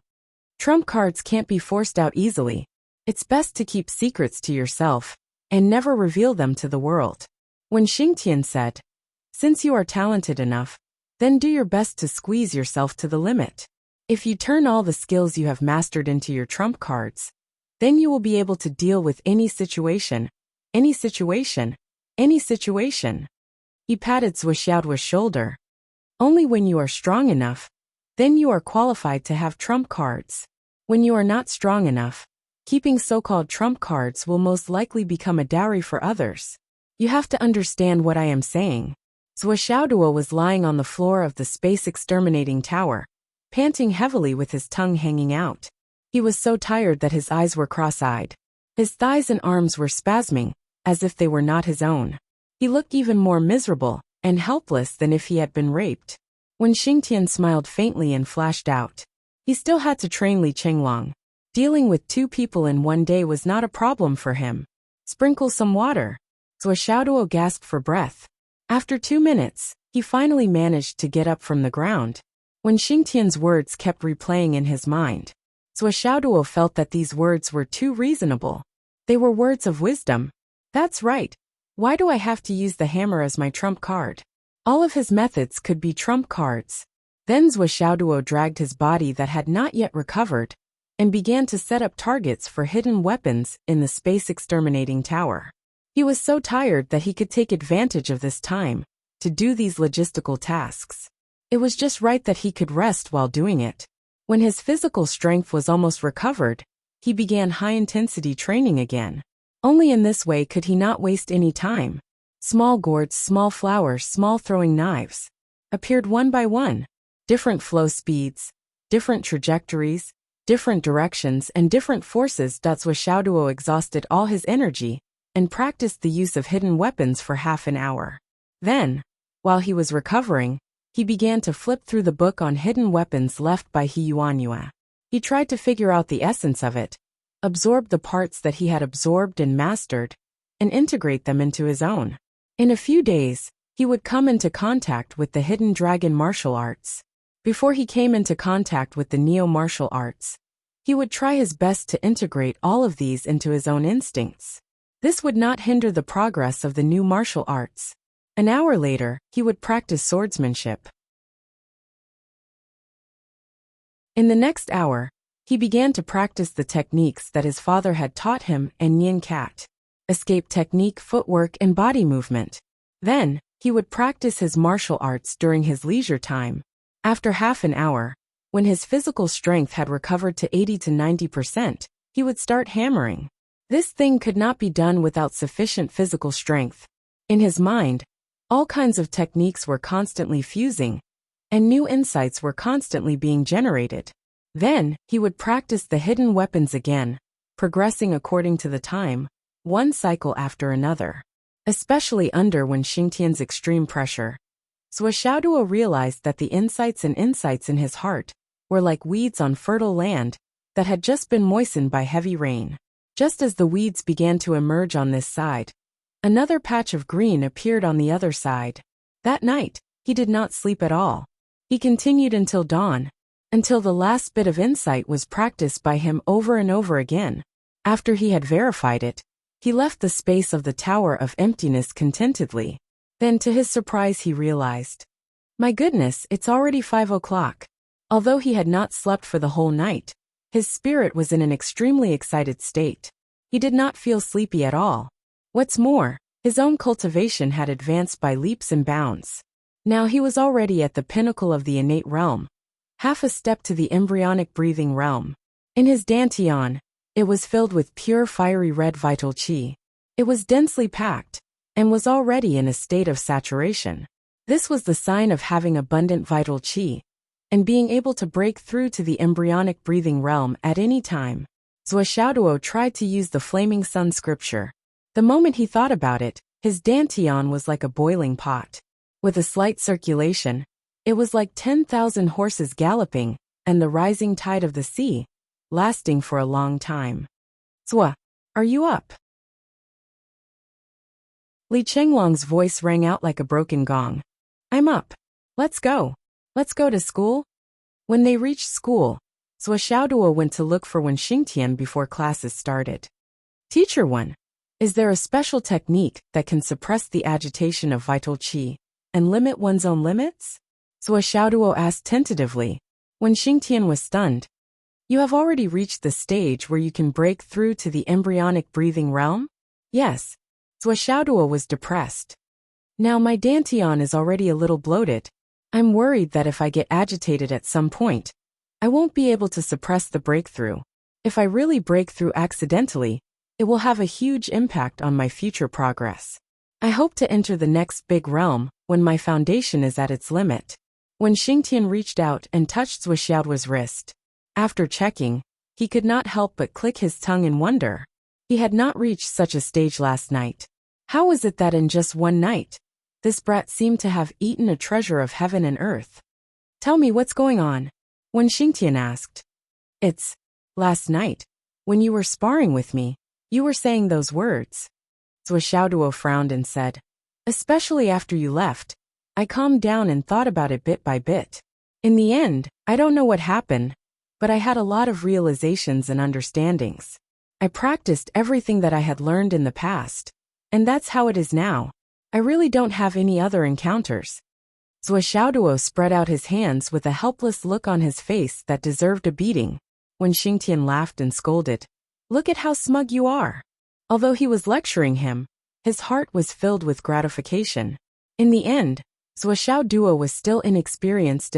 Trump cards can't be forced out easily. It's best to keep secrets to yourself and never reveal them to the world. When Xingtian said, since you are talented enough, then do your best to squeeze yourself to the limit. If you turn all the skills you have mastered into your trump cards, then you will be able to deal with any situation. Any situation. Any situation. He patted Zuo shoulder. Only when you are strong enough, then you are qualified to have trump cards. When you are not strong enough, keeping so-called trump cards will most likely become a dowry for others. You have to understand what I am saying. Zuo was lying on the floor of the space exterminating tower, panting heavily with his tongue hanging out. He was so tired that his eyes were cross-eyed. His thighs and arms were spasming, as if they were not his own. He looked even more miserable and helpless than if he had been raped. When Xingtian smiled faintly and flashed out, he still had to train Li Qinglong. Dealing with 2 people in 1 day was not a problem for him. Sprinkle some water. Zuo gasped for breath. After 2 minutes, he finally managed to get up from the ground. When Xingtian's words kept replaying in his mind, Zuo felt that these words were too reasonable. They were words of wisdom. That's right. Why do I have to use the hammer as my trump card? All of his methods could be trump cards. Then Zuo dragged his body that had not yet recovered, and began to set up targets for hidden weapons in the space exterminating tower. He was so tired that he could take advantage of this time to do these logistical tasks. It was just right that he could rest while doing it. When his physical strength was almost recovered, he began high-intensity training again. Only in this way could he not waste any time. Small gourds, small flowers, small throwing knives appeared one by one. Different flow speeds, different trajectories, different directions, and different forces. Xiaoduo exhausted all his energy and practiced the use of hidden weapons for half an hour. Then, while he was recovering, he began to flip through the book on hidden weapons left by He Yuanyue. He tried to figure out the essence of it, absorb the parts that he had absorbed and mastered, and integrate them into his own. In a few days, he would come into contact with the hidden dragon martial arts. Before he came into contact with the neo martial arts, he would try his best to integrate all of these into his own instincts. This would not hinder the progress of the new martial arts. An hour later, he would practice swordsmanship. In the next hour, he began to practice the techniques that his father had taught him and Nyan Cat. Escape technique, footwork, and body movement. Then, he would practice his martial arts during his leisure time. After half an hour, when his physical strength had recovered to 80 to 90%, he would start hammering. This thing could not be done without sufficient physical strength. In his mind, all kinds of techniques were constantly fusing, and new insights were constantly being generated. Then, he would practice the hidden weapons again, progressing according to the time, one cycle after another. Especially under Wen Xingtian's extreme pressure, Xiaoduo realized that the insights in his heart were like weeds on fertile land that had just been moistened by heavy rain. Just as the weeds began to emerge on this side, another patch of green appeared on the other side. That night, he did not sleep at all. He continued until dawn, until the last bit of insight was practiced by him over and over again. After he had verified it, he left the space of the Tower of Emptiness contentedly. Then to his surprise he realized, my goodness, it's already 5 o'clock. Although he had not slept for the whole night, his spirit was in an extremely excited state. He did not feel sleepy at all. What's more, his own cultivation had advanced by leaps and bounds. Now he was already at the pinnacle of the innate realm, half a step to the embryonic breathing realm. In his dantian, it was filled with pure fiery red vital qi. It was densely packed, and was already in a state of saturation. This was the sign of having abundant vital qi, and being able to break through to the embryonic breathing realm at any time. Xiaoduo tried to use the flaming sun scripture. The moment he thought about it, his dantian was like a boiling pot. With a slight circulation, it was like 10,000 horses galloping, and the rising tide of the sea, lasting for a long time. Zua, are you up? Li Chenglong's voice rang out like a broken gong. I'm up. Let's go. Let's go to school. When they reached school, Xiaoduo went to look for Wen Xingtian before classes started. Teacher Wen, is there a special technique that can suppress the agitation of vital qi and limit one's own limits? Xiaoduo asked tentatively. Wen Xingtian was stunned. You have already reached the stage where you can break through to the embryonic breathing realm? Yes. Xiaoduo was depressed. Now my dantian is already a little bloated. I'm worried that if I get agitated at some point, I won't be able to suppress the breakthrough. If I really break through accidentally, it will have a huge impact on my future progress. I hope to enter the next big realm when my foundation is at its limit. When Xingtian reached out and touched Xiaoduo's wrist, after checking, he could not help but click his tongue in wonder. He had not reached such a stage last night. How was it that in just one night, this brat seemed to have eaten a treasure of heaven and earth? Tell me what's going on, Wen Xingtian asked. It's last night, when you were sparring with me, you were saying those words. Xiaoduo frowned and said, especially after you left, I calmed down and thought about it bit by bit. In the end, I don't know what happened, but I had a lot of realizations and understandings. I practiced everything that I had learned in the past, and that's how it is now. I really don't have any other encounters. Xiaoduo spread out his hands with a helpless look on his face that deserved a beating. When Xingtian laughed and scolded, "Look at how smug you are." Although he was lecturing him, his heart was filled with gratification. In the end, Zuoxiao Duo was still inexperienced.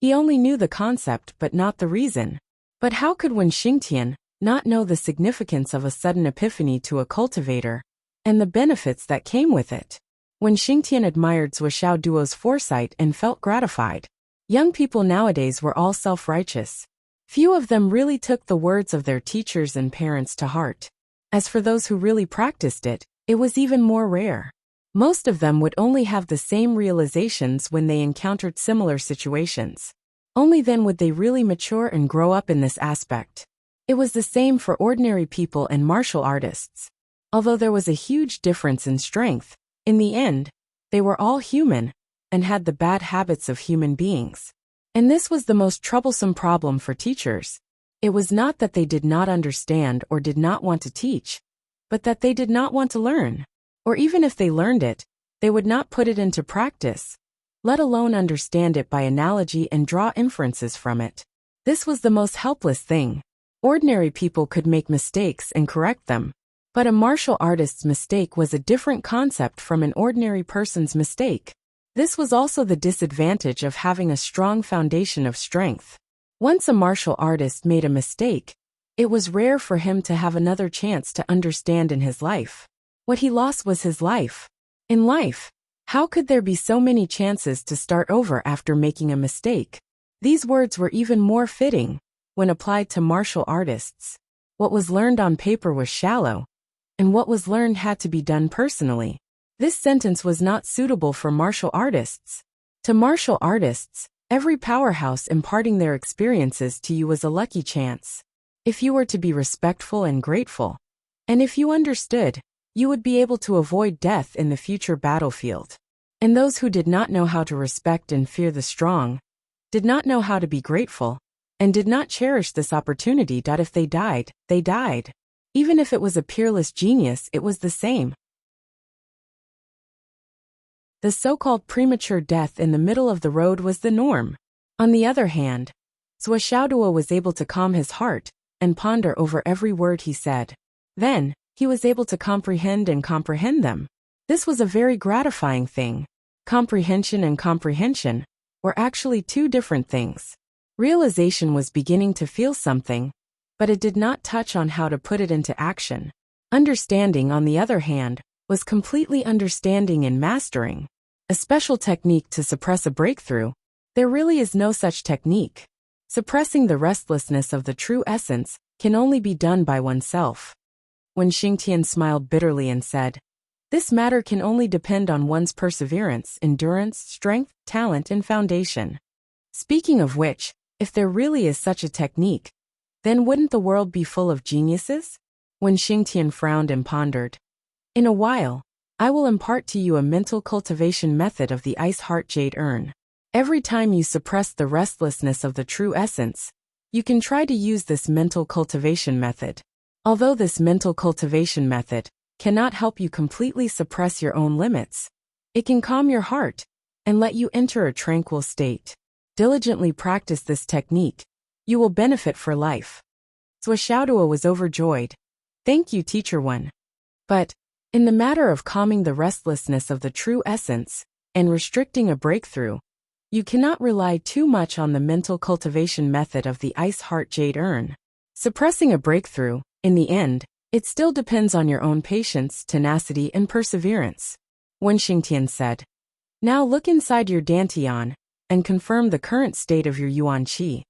He only knew the concept but not the reason. But how could Wen Xingtian not know the significance of a sudden epiphany to a cultivator, and the benefits that came with it? Wen Xingtian admired Zuoxiao Duo's foresight and felt gratified. Young people nowadays were all self-righteous. Few of them really took the words of their teachers and parents to heart. As for those who really practiced it, it was even more rare. Most of them would only have the same realizations when they encountered similar situations. Only then would they really mature and grow up in this aspect. It was the same for ordinary people and martial artists. Although there was a huge difference in strength, in the end, they were all human and had the bad habits of human beings. And this was the most troublesome problem for teachers. It was not that they did not understand or did not want to teach, but that they did not want to learn. Or even if they learned it, they would not put it into practice, let alone understand it by analogy and draw inferences from it. This was the most helpless thing. Ordinary people could make mistakes and correct them, but a martial artist's mistake was a different concept from an ordinary person's mistake. This was also the disadvantage of having a strong foundation of strength. Once a martial artist made a mistake, it was rare for him to have another chance to understand in his life. What he lost was his life. In life, how could there be so many chances to start over after making a mistake? These words were even more fitting when applied to martial artists. What was learned on paper was shallow, and what was learned had to be done personally. This sentence was not suitable for martial artists. To martial artists, every powerhouse imparting their experiences to you was a lucky chance. If you were to be respectful and grateful, and if you understood, you would be able to avoid death in the future battlefield. And those who did not know how to respect and fear the strong, did not know how to be grateful, and did not cherish this opportunity. If they died, they died. Even if it was a peerless genius, it was the same. The so-called premature death in the middle of the road was the norm. On the other hand, Zuoxiao Duo was able to calm his heart and ponder over every word he said. Then, he was able to comprehend them. This was a very gratifying thing. Comprehension and comprehension were actually two different things. Realization was beginning to feel something, but it did not touch on how to put it into action. Understanding, on the other hand, was completely understanding and mastering. A special technique to suppress a breakthrough. There really is no such technique. Suppressing the restlessness of the true essence can only be done by oneself. When Xingtian smiled bitterly and said, "This matter can only depend on one's perseverance, endurance, strength, talent, and foundation." Speaking of which, if there really is such a technique, then wouldn't the world be full of geniuses? When Xingtian frowned and pondered, "In a while, I will impart to you a mental cultivation method of the ice heart jade urn. Every time you suppress the restlessness of the true essence, you can try to use this mental cultivation method. Although this mental cultivation method cannot help you completely suppress your own limits, it can calm your heart and let you enter a tranquil state. Diligently practice this technique. You will benefit for life." Zuoxiao Duo was overjoyed. "Thank you, Teacher Wen. But, in the matter of calming the restlessness of the true essence and restricting a breakthrough, you cannot rely too much on the mental cultivation method of the ice heart jade urn. Suppressing a breakthrough, in the end, it still depends on your own patience, tenacity, and perseverance." Wen Xingtian said, "Now look inside your dantian and confirm the current state of your yuan qi."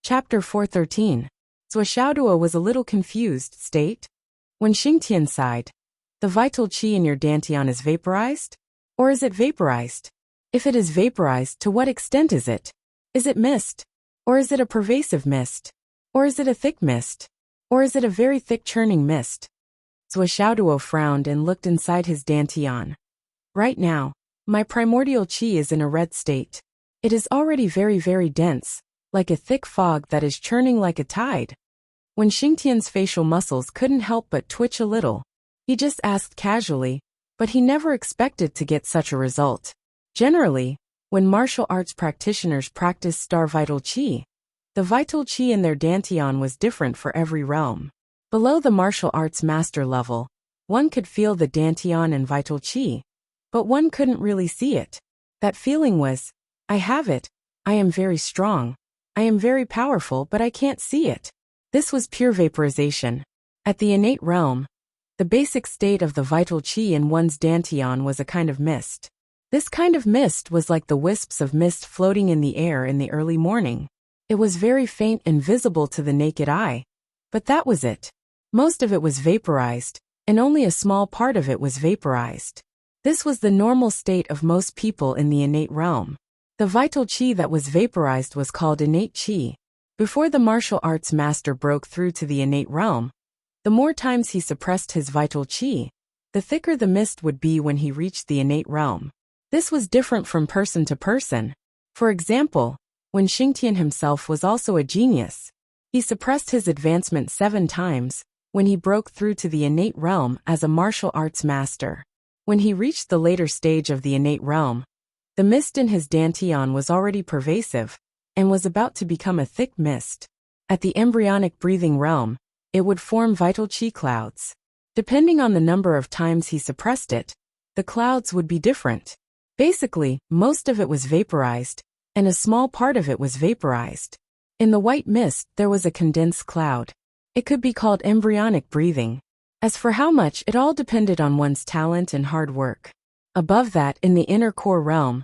Chapter 413. Zuoxiao Duo was a little confused. State? When Xingtian sighed, "The vital qi in your dantian is vaporized? Or is it vaporized? If it is vaporized, to what extent is it? Is it mist? Or is it a pervasive mist? Or is it a thick mist? Or is it a very thick churning mist?" Zuoxiao Duo frowned and looked inside his dantian. "Right now, my primordial qi is in a red state. It is already very, very dense, like a thick fog that is churning like a tide." When Xingtian's facial muscles couldn't help but twitch a little, he just asked casually, but he never expected to get such a result. Generally, when martial arts practitioners practiced star vital qi, the vital qi in their dantian was different for every realm. Below the martial arts master level, one could feel the dantian and vital qi, but one couldn't really see it. That feeling was, I have it, I am very strong, I am very powerful, but I can't see it. This was pure vaporization. At the innate realm, the basic state of the vital qi in one's dantian was a kind of mist. This kind of mist was like the wisps of mist floating in the air in the early morning. It was very faint and visible to the naked eye, but that was it. Most of it was vaporized, and only a small part of it was vaporized. This was the normal state of most people in the innate realm. The vital qi that was vaporized was called innate qi. Before the martial arts master broke through to the innate realm, the more times he suppressed his vital qi, the thicker the mist would be when he reached the innate realm. This was different from person to person. For example, when Xingtian himself was also a genius, he suppressed his advancement 7 times when he broke through to the innate realm as a martial arts master. When he reached the later stage of the innate realm, the mist in his dantian was already pervasive and was about to become a thick mist. At the embryonic breathing realm, it would form vital qi clouds. Depending on the number of times he suppressed it, the clouds would be different. Basically, most of it was vaporized, and a small part of it was vaporized. In the white mist, there was a condensed cloud. It could be called embryonic breathing. As for how much, it all depended on one's talent and hard work. Above that, in the inner core realm,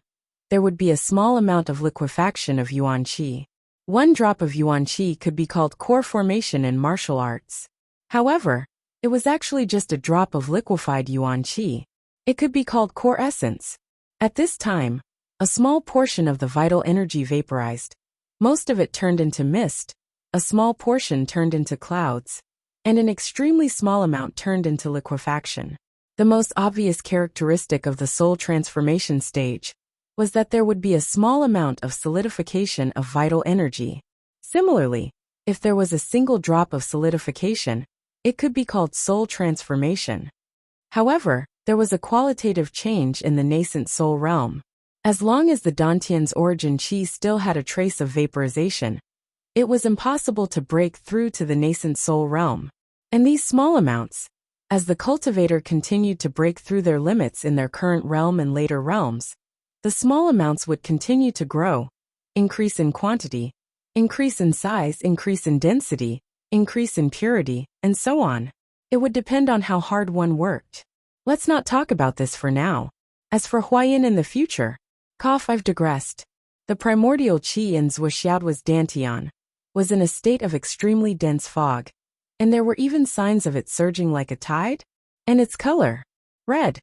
there would be a small amount of liquefaction of yuan qi. 1 drop of yuan qi could be called core formation in martial arts. However, it was actually just a drop of liquefied yuan qi. It could be called core essence. At this time, a small portion of the vital energy vaporized. Most of it turned into mist, a small portion turned into clouds, and an extremely small amount turned into liquefaction. The most obvious characteristic of the soul transformation stage was that there would be a small amount of solidification of vital energy. Similarly, if there was a single drop of solidification, it could be called soul transformation. However, there was a qualitative change in the nascent soul realm. As long as the dantian's origin qi still had a trace of vaporization, it was impossible to break through to the nascent soul realm. And these small amounts, as the cultivator continued to break through their limits in their current realm and later realms, the small amounts would continue to grow, increase in quantity, increase in size, increase in density, increase in purity, and so on. It would depend on how hard one worked. Let's not talk about this for now. As for Huayin in the future, I've digressed. The primordial qi in Zhuoxiaoduo's dantian was in a state of extremely dense fog, and there were even signs of it surging like a tide. And its color? Red.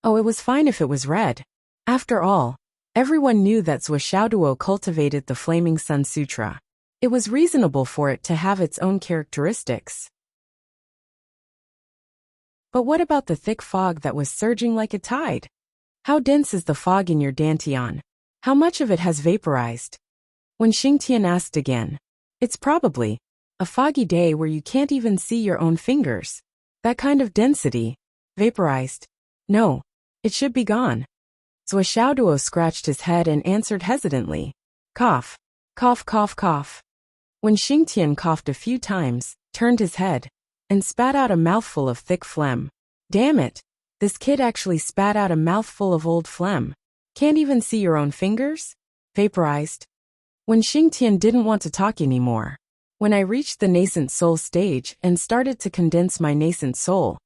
Oh, it was fine if it was red. After all, everyone knew that Zhuoxiaoduo cultivated the Flaming Sun Sutra. It was reasonable for it to have its own characteristics. But what about the thick fog that was surging like a tide? How dense is the fog in your dantian? How much of it has vaporized? When Xingtian asked again, it's probably a foggy day where you can't even see your own fingers. That kind of density. Vaporized. No. It should be gone. Zhuoxiaoduo scratched his head and answered hesitantly. Cough. Cough, cough, cough. When Xingtian coughed a few times, turned his head, and spat out a mouthful of thick phlegm. Damn it. This kid actually spat out a mouthful of old phlegm. Can't even see your own fingers? Vaporized. When Xingtian didn't want to talk anymore. When I reached the nascent soul stage and started to condense my nascent soul,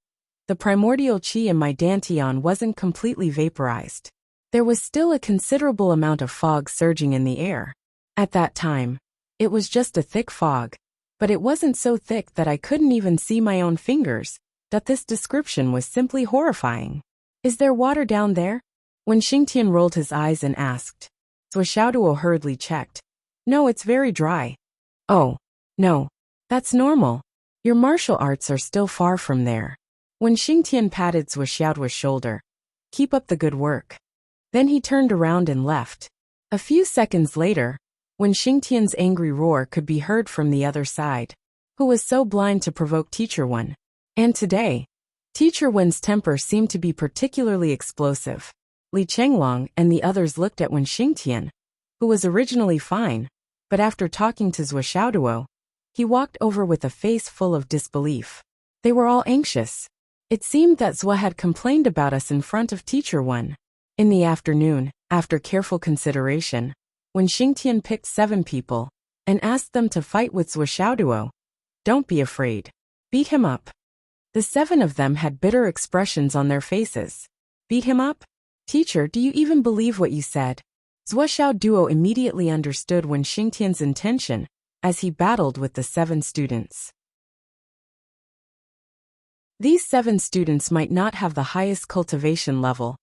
the primordial qi in my dantian wasn't completely vaporized. There was still a considerable amount of fog surging in the air. At that time, it was just a thick fog, but it wasn't so thick that I couldn't even see my own fingers. That this description was simply horrifying. Is there water down there? When Xingtian rolled his eyes and asked. Zhuoxiaoduo hurriedly checked. No, it's very dry. Oh, no. That's normal. Your martial arts are still far from there. When Xingtian patted Zhuoxiaoduo's shoulder. Keep up the good work. Then he turned around and left. A few seconds later, when Xingtian's angry roar could be heard from the other side. Who was so blind to provoke Teacher Wen? And today, Teacher Wen's temper seemed to be particularly explosive. Li Chenglong and the others looked at Wen Xingtian, who was originally fine, but after talking to Zhuo Xiaoduo, he walked over with a face full of disbelief. They were all anxious. It seemed that Zhuo had complained about us in front of Teacher Wen. In the afternoon, after careful consideration, Wen Xingtian picked 7 people and asked them to fight with Zhuo Xiaoduo. Don't be afraid. Beat him up. The 7 of them had bitter expressions on their faces. Beat him up? Teacher, do you even believe what you said? Zhuo Xiaoduo immediately understood Wen Xingtian's intention as he battled with the 7 students. These 7 students might not have the highest cultivation level.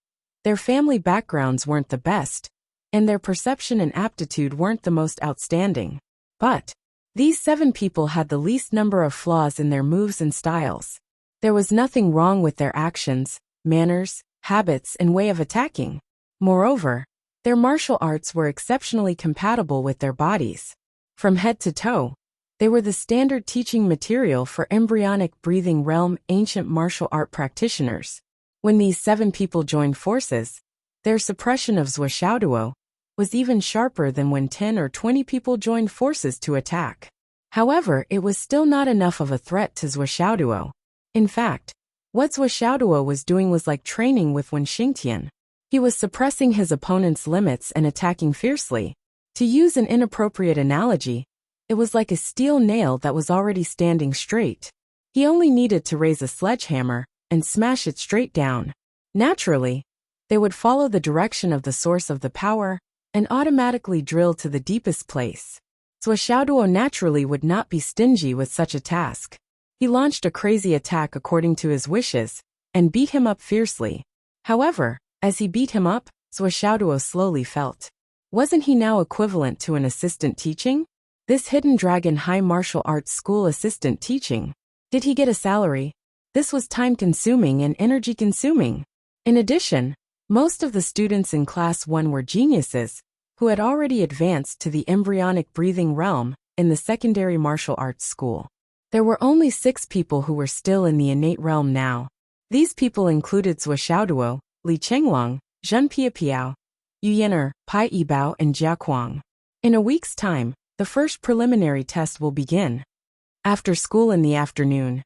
Their family backgrounds weren't the best, and their perception and aptitude weren't the most outstanding. But these 7 people had the least number of flaws in their moves and styles. There was nothing wrong with their actions, manners, habits, and way of attacking. Moreover, their martial arts were exceptionally compatible with their bodies. From head to toe, they were the standard teaching material for embryonic breathing realm ancient martial art practitioners. When these 7 people joined forces, their suppression of Zhuo Xiaoduo was even sharper than when 10 or 20 people joined forces to attack. However, it was still not enough of a threat to Zhuo Xiaoduo. In fact, what Zhuo Xiaoduo was doing was like training with Wen Xingtian. He was suppressing his opponent's limits and attacking fiercely. To use an inappropriate analogy, it was like a steel nail that was already standing straight. He only needed to raise a sledgehammer and smash it straight down. Naturally, they would follow the direction of the source of the power and automatically drill to the deepest place. Zhuo Xiaoduo naturally would not be stingy with such a task. He launched a crazy attack according to his wishes and beat him up fiercely. However, as he beat him up, Zhuo Xiaoduo slowly felt. Wasn't he now equivalent to an assistant teaching? This hidden dragon high martial arts school assistant teaching. Did he get a salary? This was time-consuming and energy-consuming. In addition, most of the students in Class 1 were geniuses, who had already advanced to the embryonic breathing realm in the secondary martial arts school. There were only 6 people who were still in the innate realm now. These people included Zhuo Xiaoduo, Li Chenglong, Zhen Piapiao, Yu Yan'er, Pai Yibao, and Jia Kuang. In a week's time, the first preliminary test will begin. After school in the afternoon,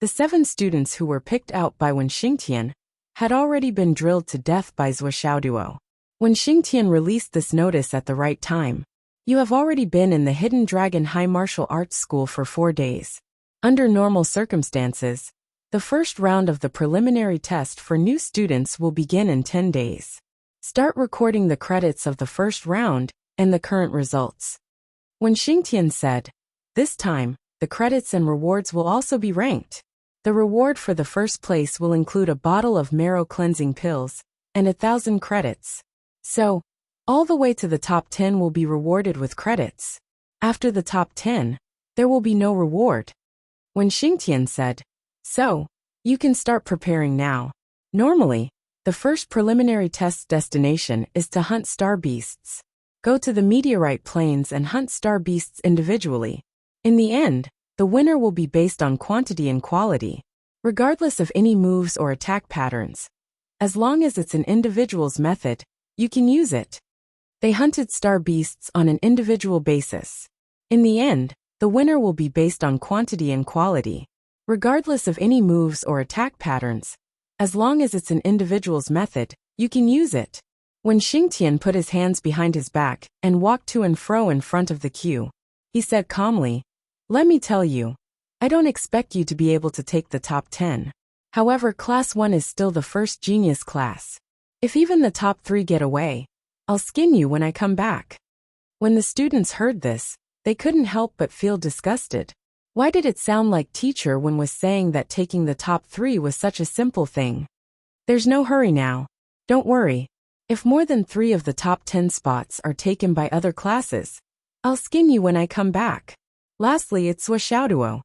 the 7 students who were picked out by Wen Xingtian had already been drilled to death by Zhuo Xiaoduo. Wen Xingtian released this notice at the right time. You have already been in the Hidden Dragon High Martial Arts School for 4 days. Under normal circumstances, the first round of the preliminary test for new students will begin in 10 days. Start recording the credits of the first round and the current results. Wen Xingtian said, this time, the credits and rewards will also be ranked. The reward for the first place will include a bottle of marrow cleansing pills and 1,000 credits. So, all the way to the top 10 will be rewarded with credits. After the top 10, there will be no reward. Wen Xingtian said, so, you can start preparing now. Normally, the first preliminary test destination is to hunt star beasts. Go to the meteorite plains and hunt star beasts individually. In the end, the winner will be based on quantity and quality, regardless of any moves or attack patterns. As long as it's an individual's method, you can use it. They hunted star beasts on an individual basis. In the end, the winner will be based on quantity and quality, regardless of any moves or attack patterns. As long as it's an individual's method, you can use it. When Xingtian put his hands behind his back and walked to and fro in front of the queue, he said calmly, let me tell you, I don't expect you to be able to take the top 10. However, Class 1 is still the first genius class. If even the top 3 get away, I'll skin you when I come back. When the students heard this, they couldn't help but feel disgusted. Why did it sound like Teacher Wen was saying that taking the top 3 was such a simple thing? There's no hurry now. Don't worry. If more than 3 of the top 10 spots are taken by other classes, I'll skin you when I come back. Lastly, it's Zhuo Xiaoduo.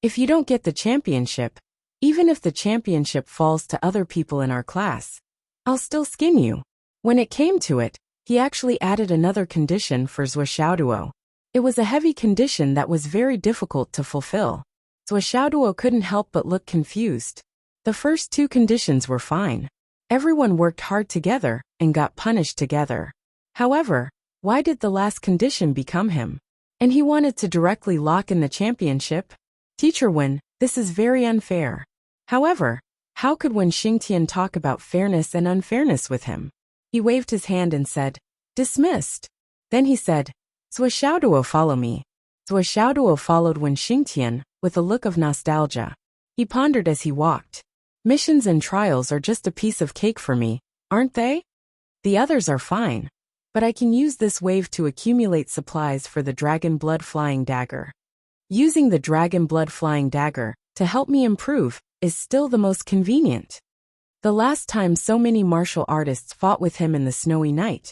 If you don't get the championship, even if the championship falls to other people in our class, I'll still skin you. When it came to it, he actually added another condition for Zhuo Xiaoduo. It was a heavy condition that was very difficult to fulfill. Zhuo Xiaoduo couldn't help but look confused. The first two conditions were fine. Everyone worked hard together and got punished together. However, why did the last condition become him? And he wanted to directly lock in the championship? Teacher Wen, this is very unfair. However, how could Wen Xingtian talk about fairness and unfairness with him? He waved his hand and said, dismissed. Then he said, Zhuo Xiaoduo, follow me. Zhuo Xiaoduo followed Wen Xingtian with a look of nostalgia. He pondered as he walked. Missions and trials are just a piece of cake for me, aren't they? The others are fine. But I can use this wave to accumulate supplies for the Dragon Blood Flying Dagger. Using the Dragon Blood Flying Dagger to help me improve is still the most convenient. The last time so many martial artists fought with him in the snowy night,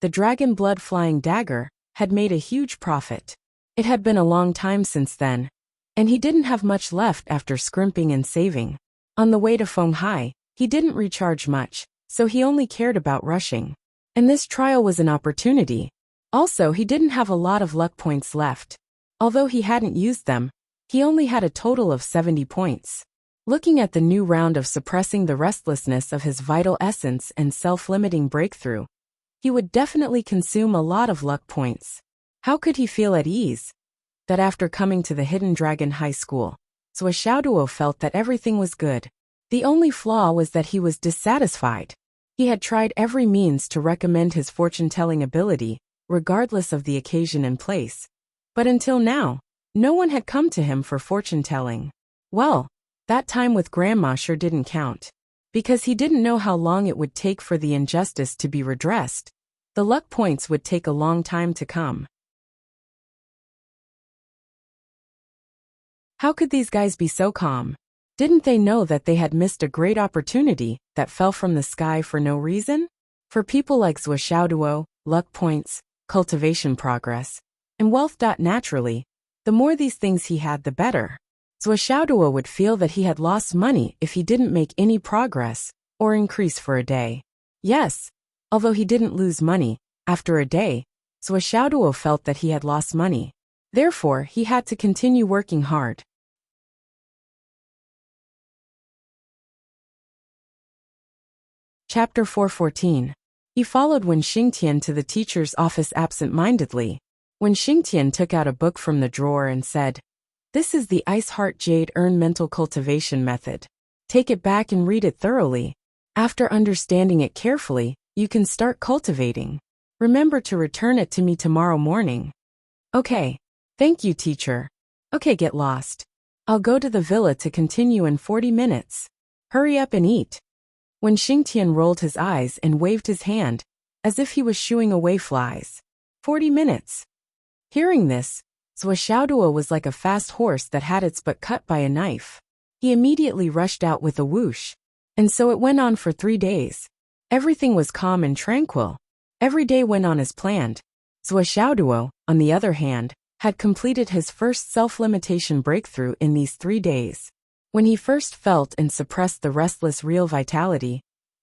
the Dragon Blood Flying Dagger had made a huge profit. It had been a long time since then, and he didn't have much left after scrimping and saving. On the way to Fenghai, he didn't recharge much, so he only cared about rushing. And this trial was an opportunity. Also, he didn't have a lot of luck points left. Although he hadn't used them, he only had a total of 70 points. Looking at the new round of suppressing the restlessness of his vital essence and self-limiting breakthrough, he would definitely consume a lot of luck points. How could he feel at ease? That after coming to the Hidden Dragon High School, Zhuo Xiaoduo felt that everything was good. The only flaw was that he was dissatisfied. He had tried every means to recommend his fortune-telling ability, regardless of the occasion and place. But until now, no one had come to him for fortune-telling. Well, that time with Grandma sure didn't count. Because he didn't know how long it would take for the injustice to be redressed. The luck points would take a long time to come. How could these guys be so calm? Didn't they know that they had missed a great opportunity that fell from the sky for no reason? For people like Zhuo Xiaoduo, luck points, cultivation progress, and wealth. Naturally, the more these things he had, the better. Zhuo Xiaoduo would feel that he had lost money if he didn't make any progress or increase for a day. Yes, although he didn't lose money, after a day, Zhuo Xiaoduo felt that he had lost money. Therefore, he had to continue working hard. Chapter 414. He followed Wen Xingtian to the teacher's office absent-mindedly. Wen Xingtian took out a book from the drawer and said, "This is the Ice Heart Jade Earn Mental Cultivation Method. Take it back and read it thoroughly. After understanding it carefully, you can start cultivating. Remember to return it to me tomorrow morning." "Okay. Thank you, teacher." "Okay, get lost. I'll go to the villa to continue in 40 minutes. Hurry up and eat." When Xingtian rolled his eyes and waved his hand, as if he was shooing away flies. 40 minutes. Hearing this, Zhuo Xiaoduo was like a fast horse that had its butt cut by a knife. He immediately rushed out with a whoosh. And so it went on for 3 days. Everything was calm and tranquil. Every day went on as planned. Zhuo Xiaoduo, on the other hand, had completed his first self-limitation breakthrough in these 3 days. When he first felt and suppressed the restless real vitality,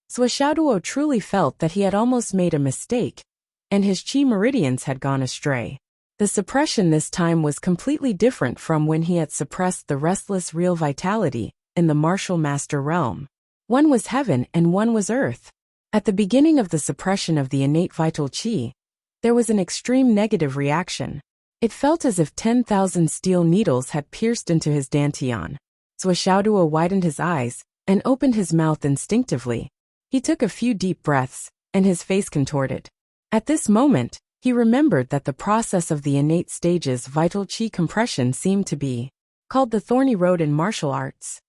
Zhuo Xiaoduo truly felt that he had almost made a mistake, and his chi meridians had gone astray. The suppression this time was completely different from when he had suppressed the restless real vitality in the martial master realm. One was heaven and one was earth. At the beginning of the suppression of the innate vital chi, there was an extreme negative reaction. It felt as if 10,000 steel needles had pierced into his dantian. Zhuo Xiaoduo widened his eyes and opened his mouth instinctively. He took a few deep breaths, and his face contorted. At this moment, he remembered that the process of the innate stages vital chi compression seemed to be called the thorny road in martial arts.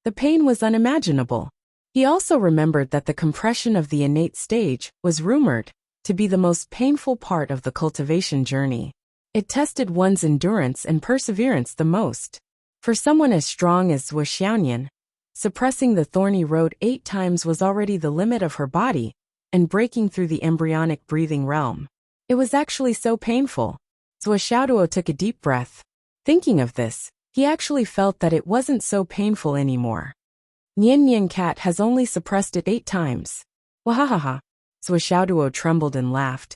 The pain was unimaginable. He also remembered that the compression of the innate stage was rumored to be the most painful part of the cultivation journey. It tested one's endurance and perseverance the most. For someone as strong as Zhuo Xiaoyan, suppressing the thorny road 8 times was already the limit of her body, and breaking through the embryonic breathing realm. It was actually so painful. Zhuo Xiaoduo took a deep breath. Thinking of this, he actually felt that it wasn't so painful anymore. Nian Nian Cat has only suppressed it 8 times. Wahahaha. Zhuo Xiaoduo trembled and laughed.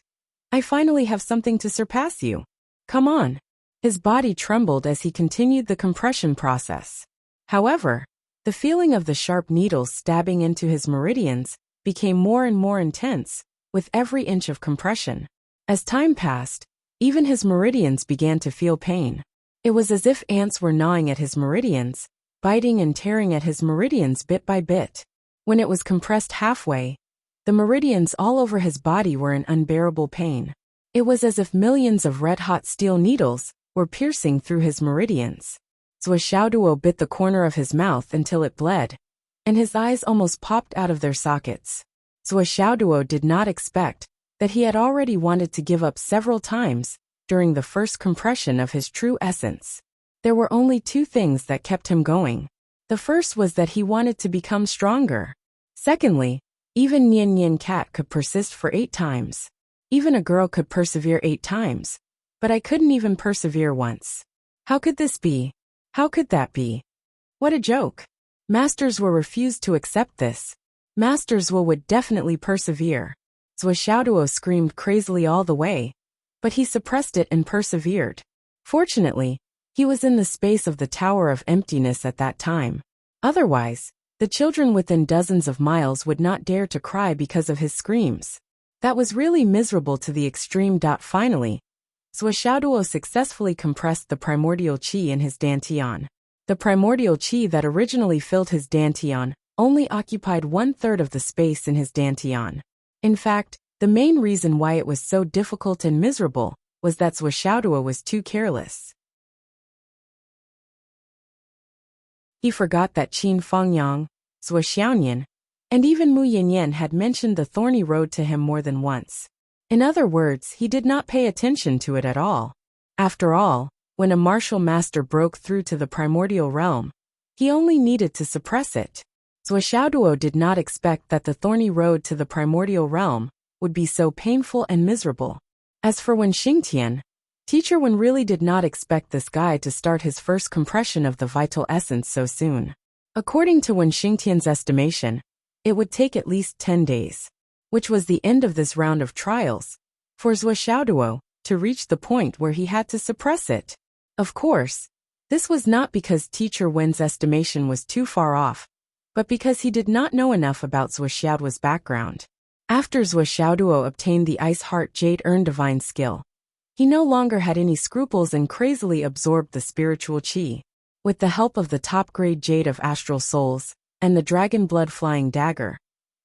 "I finally have something to surpass you. Come on." His body trembled as he continued the compression process. However, The feeling of the sharp needles stabbing into his meridians became more and more intense with every inch of compression. As time passed, even his meridians began to feel pain. It was as if ants were gnawing at his meridians, biting and tearing at his meridians bit by bit. When it was compressed halfway, the meridians all over his body were in unbearable pain. It was as if millions of red-hot steel needles were piercing through his meridians. Zhuo Xiaoduo bit the corner of his mouth until it bled, and his eyes almost popped out of their sockets. Zhuo Xiaoduo did not expect that he had already wanted to give up several times during the first compression of his true essence. There were only two things that kept him going. The first was that he wanted to become stronger. Secondly, even Nian Nian Cat could persist for 8 times. Even a girl could persevere 8 times. But I couldn't even persevere once. How could this be? How could that be? What a joke. Masters Wu refused to accept this. Masters Wu would definitely persevere. Zhuo Xiaoduo screamed crazily all the way, but he suppressed it and persevered. Fortunately, he was in the space of the Tower of Emptiness at that time. Otherwise, the children within dozens of miles would not dare to cry because of his screams. That was really miserable to the extreme. Finally, Zhuo Xiaoduo successfully compressed the primordial qi in his dantian. The primordial qi that originally filled his dantian only occupied 1/3 of the space in his dantian. In fact, the main reason why it was so difficult and miserable was that Zhuo Xiaoduo was too careless. He forgot that Qin Fengyang, Zhuo Xiaonian, and even Mu Yanyan had mentioned the thorny road to him more than once. In other words, he did not pay attention to it at all. After all, when a martial master broke through to the primordial realm, he only needed to suppress it. Zhuo Xiaoduo did not expect that the thorny road to the primordial realm would be so painful and miserable. As for Wen Xingtian, Teacher Wen really did not expect this guy to start his first compression of the vital essence so soon. According to Wen Xingtian's estimation, it would take at least 10 days, which was the end of this round of trials, for Zhuo Xiaoduo to reach the point where he had to suppress it. Of course, this was not because Teacher Wen's estimation was too far off, but because he did not know enough about Zhuo Xiaoduo's background. After Zhuo Xiaoduo obtained the Ice Heart Jade Earn Divine skill, he no longer had any scruples and crazily absorbed the spiritual qi. With the help of the top-grade Jade of Astral Souls and the Dragon Blood Flying Dagger,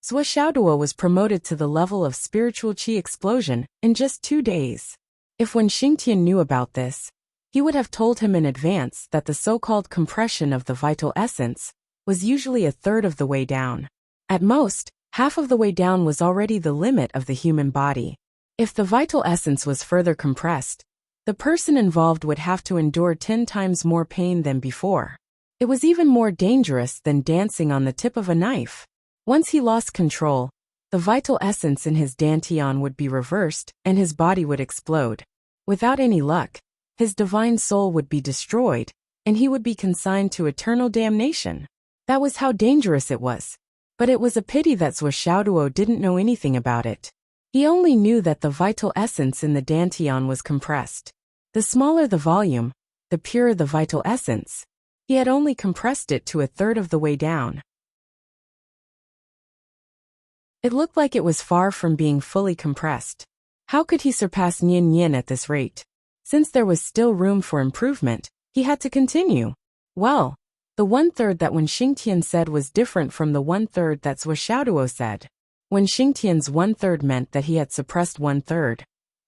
Zhuo Xiaoduo was promoted to the level of spiritual qi explosion in just 2 days. If Wen Xingtian knew about this, he would have told him in advance that the so-called compression of the vital essence was usually 1/3 of the way down. At most, half of the way down was already the limit of the human body. If the vital essence was further compressed, the person involved would have to endure 10 times more pain than before. It was even more dangerous than dancing on the tip of a knife. Once he lost control, the vital essence in his dantian would be reversed and his body would explode. Without any luck, his divine soul would be destroyed, and he would be consigned to eternal damnation. That was how dangerous it was. But it was a pity that Zhuo Xiaoduo didn't know anything about it. He only knew that the vital essence in the dantian was compressed. The smaller the volume, the purer the vital essence. He had only compressed it to 1/3 of the way down. It looked like it was far from being fully compressed. How could he surpass Nian Nian at this rate? Since there was still room for improvement, he had to continue. Well, the 1/3 that Wen Xingtian said was different from the 1/3 that Zhuo Xiaoduo said. Wen Xingtian's 1/3 meant that he had suppressed 1/3.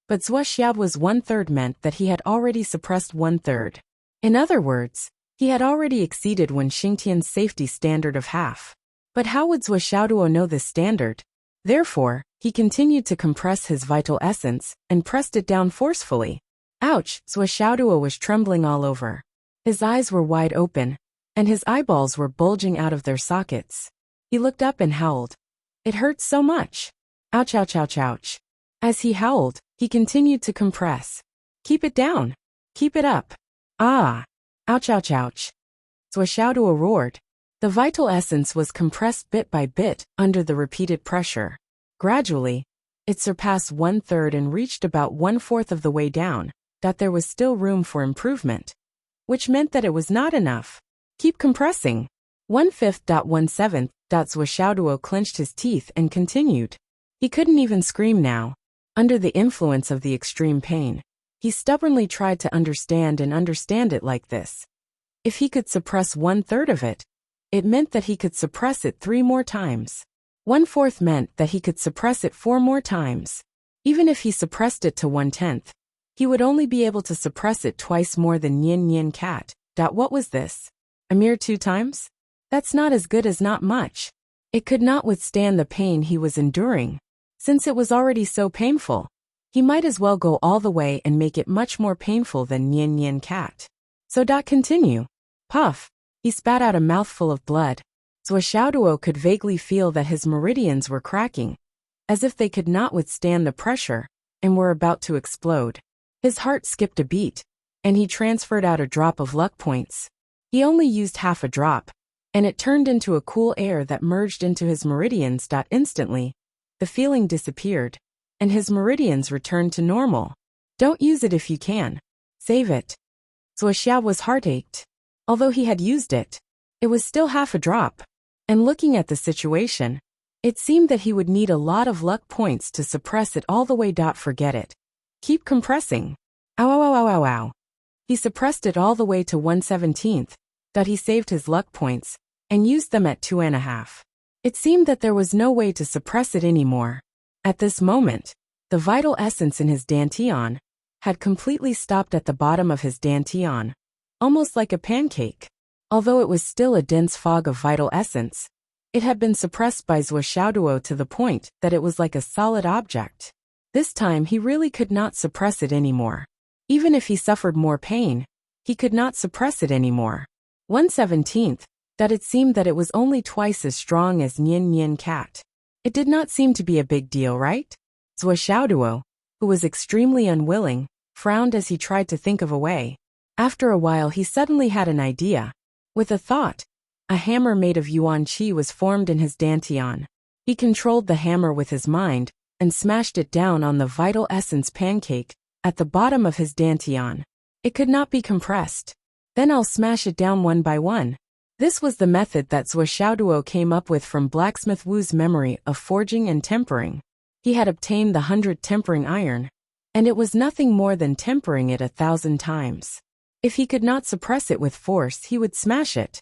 But Zhuo Xiaoduo's 1/3 meant that he had already suppressed 1/3. In other words, he had already exceeded Wen Xingtian's safety standard of half. But how would Zhuo Xiaoduo know this standard? Therefore, he continued to compress his vital essence and pressed it down forcefully. Ouch! Zhuo Xiaoduo was trembling all over. His eyes were wide open, and his eyeballs were bulging out of their sockets. He looked up and howled. It hurt so much. Ouch, ouch, ouch, ouch. As he howled, he continued to compress. Keep it down. Keep it up. Ah! Ouch, ouch, ouch. Zhuo Xiaoduo roared. The vital essence was compressed bit by bit under the repeated pressure. Gradually, it surpassed 1/3 and reached about 1/4 of the way down, that there was still room for improvement. Which meant that it was not enough. Keep compressing. 1/5.17. Zhuo clenched his teeth and continued. He couldn't even scream now. Under the influence of the extreme pain, he stubbornly tried to understand it like this. If he could suppress 1/3 of it, it meant that he could suppress it 3 more times. 1/4 meant that he could suppress it 4 more times. Even if he suppressed it to 1/10, he would only be able to suppress it twice more than Yin Yin Cat. What was this? A mere 2 times? That's not as good as not much. It could not withstand the pain he was enduring. Since it was already so painful, he might as well go all the way and make it much more painful than Yin Yin Cat. So continue. Puff. He spat out a mouthful of blood. Zhuo could vaguely feel that his meridians were cracking, as if they could not withstand the pressure, and were about to explode. His heart skipped a beat, and he transferred out a drop of luck points. He only used half a drop, and it turned into a cool air that merged into his meridians. Instantly, the feeling disappeared, and his meridians returned to normal. Don't use it if you can. Save it. Zhuo was heart-ached. Although he had used it, it was still half a drop. And looking at the situation, it seemed that he would need a lot of luck points to suppress it all the way. Forget it. Keep compressing. Ow ow ow ow ow ow. He suppressed it all the way to 1/17. He saved his luck points, and used them at 2.5. It seemed that there was no way to suppress it anymore. At this moment, the vital essence in his dantian had completely stopped at the bottom of his dantian, almost like a pancake. Although it was still a dense fog of vital essence, it had been suppressed by Zhuo to the point that it was like a solid object. This time he really could not suppress it anymore. Even if he suffered more pain, he could not suppress it anymore. 1/17. It seemed that it was only twice as strong as Yin Yin Cat. It did not seem to be a big deal, right? Zhuo, who was extremely unwilling, frowned as he tried to think of a way. After a while he suddenly had an idea. With a thought, a hammer made of yuan qi was formed in his dantian. He controlled the hammer with his mind, and smashed it down on the vital essence pancake at the bottom of his dantian. It could not be compressed. Then I'll smash it down one by one. This was the method that Zhuo came up with from Blacksmith Wu's memory of forging and tempering. He had obtained the 100 tempering iron, and it was nothing more than tempering it 1,000 times. If he could not suppress it with force, he would smash it.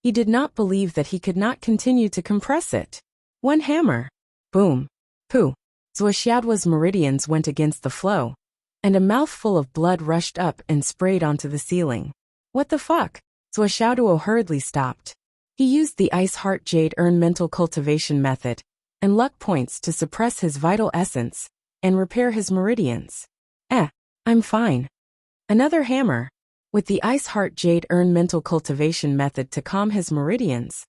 He did not believe that he could not continue to compress it. One hammer. Boom. Pooh. Zhuo's meridians went against the flow, and a mouthful of blood rushed up and sprayed onto the ceiling. What the fuck? Zhuo hurriedly stopped. He used the Ice Heart Jade Earn mental cultivation method and luck points to suppress his vital essence and repair his meridians. I'm fine. Another hammer. With the Ice Heart Jade Earn mental cultivation method to calm his meridians.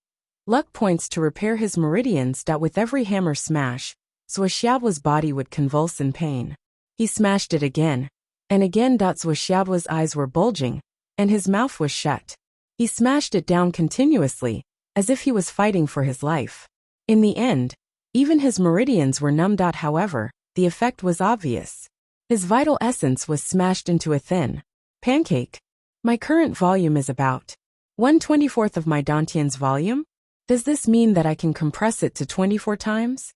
Luck points to repair his meridians. With every hammer smash, Zhuo's body would convulse in pain. He smashed it again, and again. Zhuo's eyes were bulging, and his mouth was shut. He smashed it down continuously, as if he was fighting for his life. In the end, even his meridians were numbed out. However, the effect was obvious. His vital essence was smashed into a thin pancake. My current volume is about 1/24 of my dantian's volume? Does this mean that I can compress it to 24 times?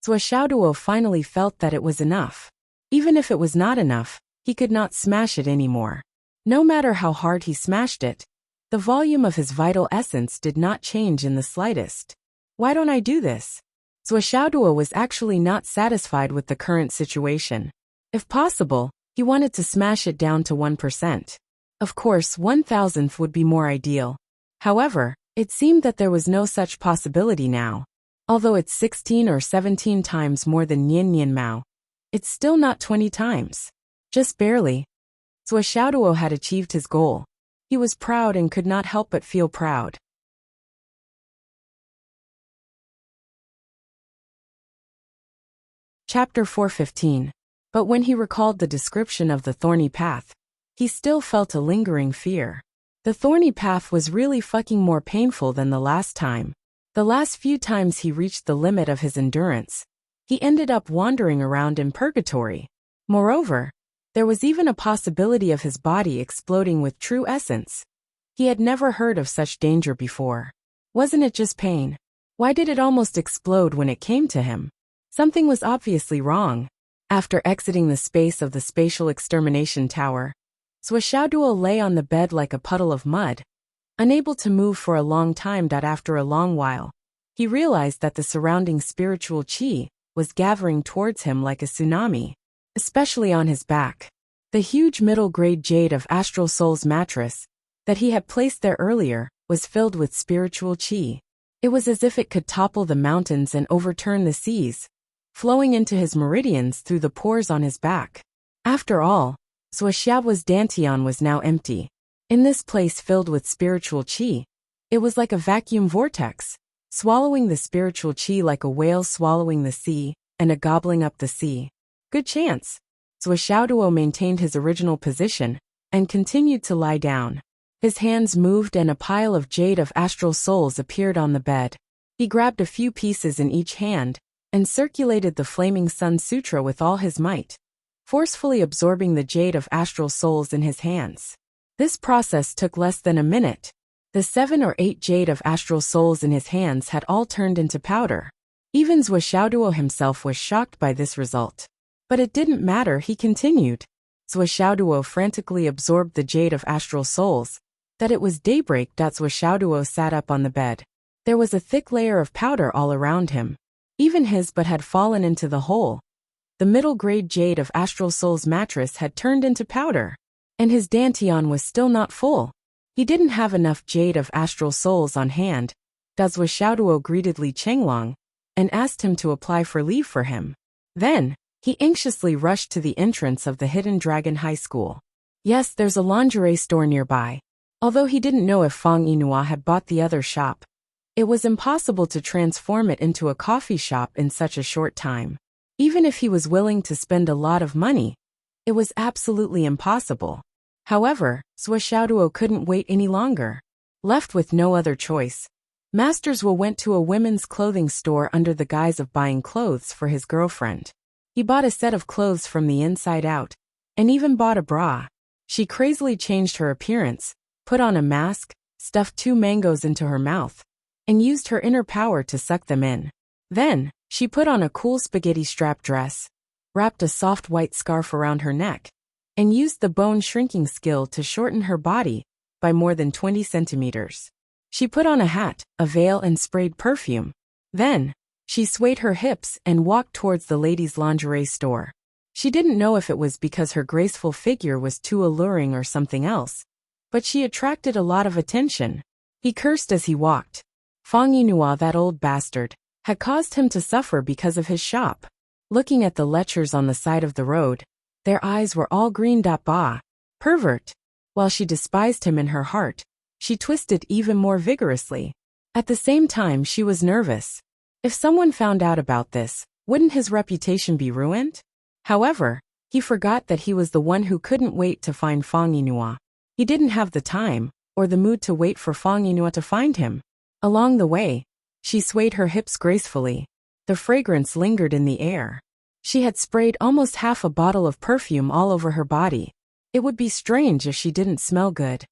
Zhuo finally felt that it was enough. Even if it was not enough, he could not smash it anymore. No matter how hard he smashed it, the volume of his vital essence did not change in the slightest. Why don't I do this? Zhuo was actually not satisfied with the current situation. If possible, he wanted to smash it down to 1%. Of course, 1,000th would be more ideal. However, it seemed that there was no such possibility now. Although it's 16 or 17 times more than Yin Yin Mao, it's still not 20 times. Just barely. Zhuo had achieved his goal. He was proud and could not help but feel proud. Chapter 415. But when he recalled the description of the thorny path, he still felt a lingering fear. The thorny path was really fucking more painful than the last time. The last few times he reached the limit of his endurance, he ended up wandering around in purgatory. Moreover, there was even a possibility of his body exploding with true essence. He had never heard of such danger before. Wasn't it just pain? Why did it almost explode when it came to him? Something was obviously wrong. After exiting the space of the spatial extermination tower, Swishaoduo lay on the bed like a puddle of mud, unable to move for a long time. After a long while, he realized that the surrounding spiritual qi was gathering towards him like a tsunami, especially on his back. The huge middle-grade jade of Astral Soul's mattress that he had placed there earlier was filled with spiritual qi. It was as if it could topple the mountains and overturn the seas, flowing into his meridians through the pores on his back. After all, Swishaoduo's dantian was now empty. In this place filled with spiritual qi, it was like a vacuum vortex, swallowing the spiritual qi like a whale swallowing the sea, and a gobbling up the sea. Good chance. Swishaoduo maintained his original position and continued to lie down. His hands moved and a pile of jade of astral souls appeared on the bed. He grabbed a few pieces in each hand and circulated the Flaming Sun Sutra with all his might, forcefully absorbing the jade of astral souls in his hands. This process took less than a minute. The 7 or 8 jade of astral souls in his hands had all turned into powder. Even Swishaoduo himself was shocked by this result. But it didn't matter, he continued. Swishaoduo frantically absorbed the jade of astral souls. That it was daybreak. Swishaoduo sat up on the bed. There was a thick layer of powder all around him. Even his butt had fallen into the hole. The middle-grade jade of Astral Soul's mattress had turned into powder. And his dantian was still not full. He didn't have enough jade of Astral Souls on hand. Swishaoduo greeted Li Chenglong and asked him to apply for leave for him. Then, he anxiously rushed to the entrance of the Hidden Dragon High School. Yes, there's a lingerie store nearby. Although he didn't know if Fang Yinhua had bought the other shop, it was impossible to transform it into a coffee shop in such a short time. Even if he was willing to spend a lot of money, it was absolutely impossible. However, Swishaoduo couldn't wait any longer. Left with no other choice, Masters Wu went to a women's clothing store under the guise of buying clothes for his girlfriend. He bought a set of clothes from the inside out, and even bought a bra. She crazily changed her appearance, put on a mask, stuffed 2 mangoes into her mouth, and used her inner power to suck them in. Then, she put on a cool spaghetti strap dress, wrapped a soft white scarf around her neck, and used the bone shrinking skill to shorten her body by more than 20 centimeters. She put on a hat, a veil, and sprayed perfume. Then, she swayed her hips and walked towards the ladies' lingerie store. She didn't know if it was because her graceful figure was too alluring or something else, but she attracted a lot of attention. He cursed as he walked. Fang Yinhua, that old bastard, had caused him to suffer because of his shop. Looking at the lechers on the side of the road, their eyes were all green. Bah! Pervert! While she despised him in her heart, she twisted even more vigorously. At the same time, she was nervous. If someone found out about this, wouldn't his reputation be ruined? However, he forgot that he was the one who couldn't wait to find Fang Yinhua. He didn't have the time or the mood to wait for Fang Yinhua to find him. Along the way, she swayed her hips gracefully. The fragrance lingered in the air. She had sprayed almost half a bottle of perfume all over her body. It would be strange if she didn't smell good.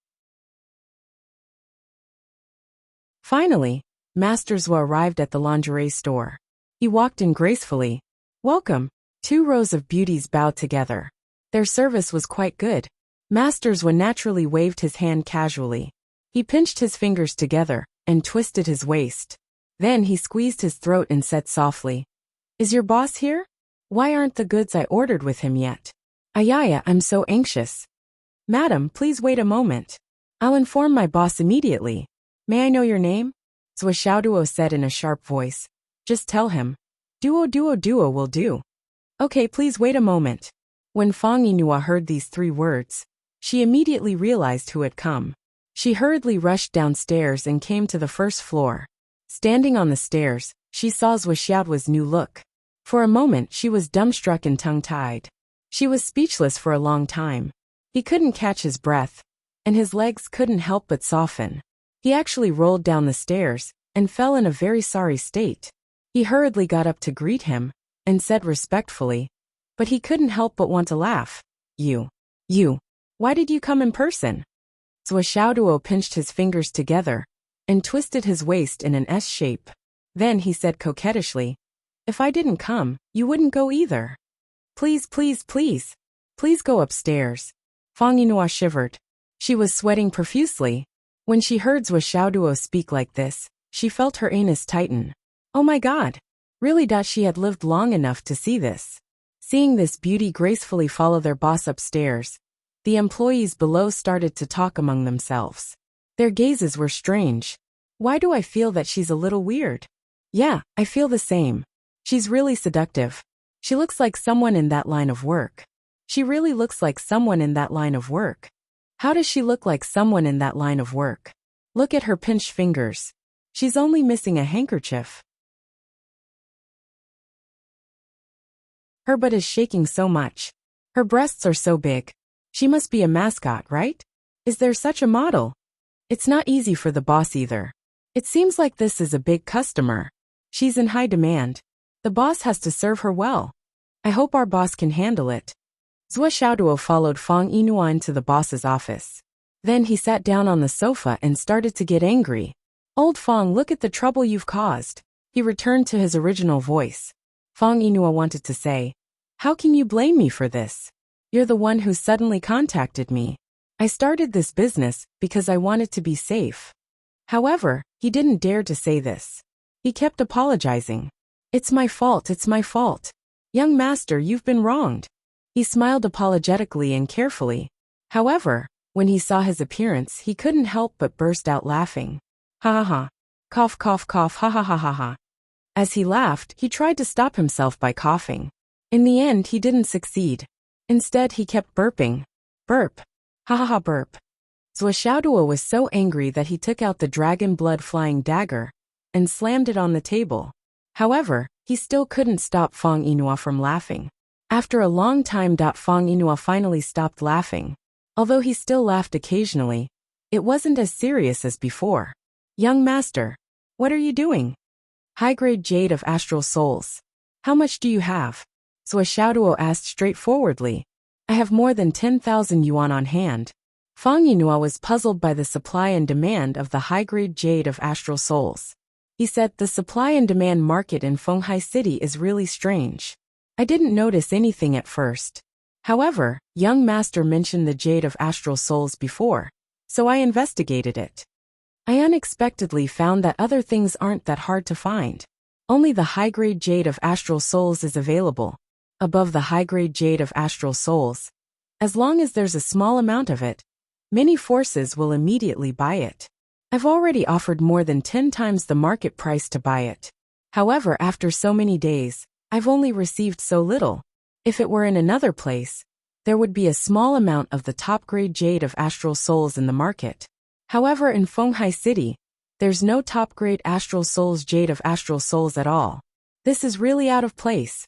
Finally, Masters Wu arrived at the lingerie store. He walked in gracefully. Welcome. 2 rows of beauties bowed together. Their service was quite good. Masters Wu naturally waved his hand casually. He pinched his fingers together and twisted his waist. Then he squeezed his throat and said softly, "Is your boss here? Why aren't the goods I ordered with him yet? Ayaya, I'm so anxious." "Madam, please wait a moment. I'll inform my boss immediately. May I know your name?" Swishaoduo said in a sharp voice. "Just tell him. Duo will do." "Okay, please wait a moment." When Fang Yinhua heard these 3 words, she immediately realized who had come. She hurriedly rushed downstairs and came to the first floor. Standing on the stairs, she saw Swishaoduo's new look. For a moment she was dumbstruck and tongue-tied. She was speechless for a long time. He couldn't catch his breath, and his legs couldn't help but soften. He actually rolled down the stairs and fell in a very sorry state. He hurriedly got up to greet him and said respectfully, but he couldn't help but want to laugh. You, why did you come in person?" Zhou Xiaoduo pinched his fingers together and twisted his waist in an S shape. Then he said coquettishly, "If I didn't come, you wouldn't go either. Please, please, please. Please go upstairs." Fang Yinhua shivered. She was sweating profusely. When she heard Zhou Xiaoduo speak like this, she felt her anus tighten. Oh my god! Really? She had lived long enough to see this. Seeing this beauty gracefully follow their boss upstairs, the employees below started to talk among themselves. Their gazes were strange. Why do I feel that she's a little weird? Yeah, I feel the same. She's really seductive. She looks like someone in that line of work. She really looks like someone in that line of work. How does she look like someone in that line of work? Look at her pinched fingers. She's only missing a handkerchief. Her butt is shaking so much. Her breasts are so big. She must be a mascot, right? Is there such a model? It's not easy for the boss either. It seems like this is a big customer. She's in high demand. The boss has to serve her well. I hope our boss can handle it. Zhou Xiaoduo followed Fang Yinhua into the boss's office. Then he sat down on the sofa and started to get angry. Old Fang, look at the trouble you've caused. He returned to his original voice. Fang Yinhua wanted to say, how can you blame me for this? You're the one who suddenly contacted me. I started this business because I wanted to be safe. However, he didn't dare to say this. He kept apologizing. It's my fault, it's my fault. Young master, you've been wronged. He smiled apologetically and carefully. However, when he saw his appearance, he couldn't help but burst out laughing. Ha ha ha. Cough, cough, cough, ha ha ha ha ha. As he laughed, he tried to stop himself by coughing. In the end, he didn't succeed. Instead, he kept burping. Burp. Ha ha ha burp. Zhou Xiaoduo was so angry that he took out the dragon blood flying dagger and slammed it on the table. However, he still couldn't stop Fang Yinhua from laughing. After a long time, Fang Yinhua finally stopped laughing. Although he still laughed occasionally, it wasn't as serious as before. Young master, what are you doing? High-grade jade of astral souls. How much do you have? Zhou Xiaoduo asked straightforwardly. I have more than 10,000 yuan on hand. Fang Yinhua was puzzled by the supply and demand of the high-grade jade of astral souls. He said, the supply and demand market in Fenghai City is really strange. I didn't notice anything at first. However, young master mentioned the jade of astral souls before, so I investigated it. I unexpectedly found that other things aren't that hard to find. Only the high-grade jade of astral souls is available. Above the high-grade jade of astral souls, as long as there's a small amount of it, many forces will immediately buy it. I've already offered more than 10 times the market price to buy it. However, after so many days, I've only received so little. If it were in another place, there would be a small amount of the top-grade jade of astral souls in the market. However, in Fenghai City, there's no top-grade astral souls jade of astral souls at all. This is really out of place.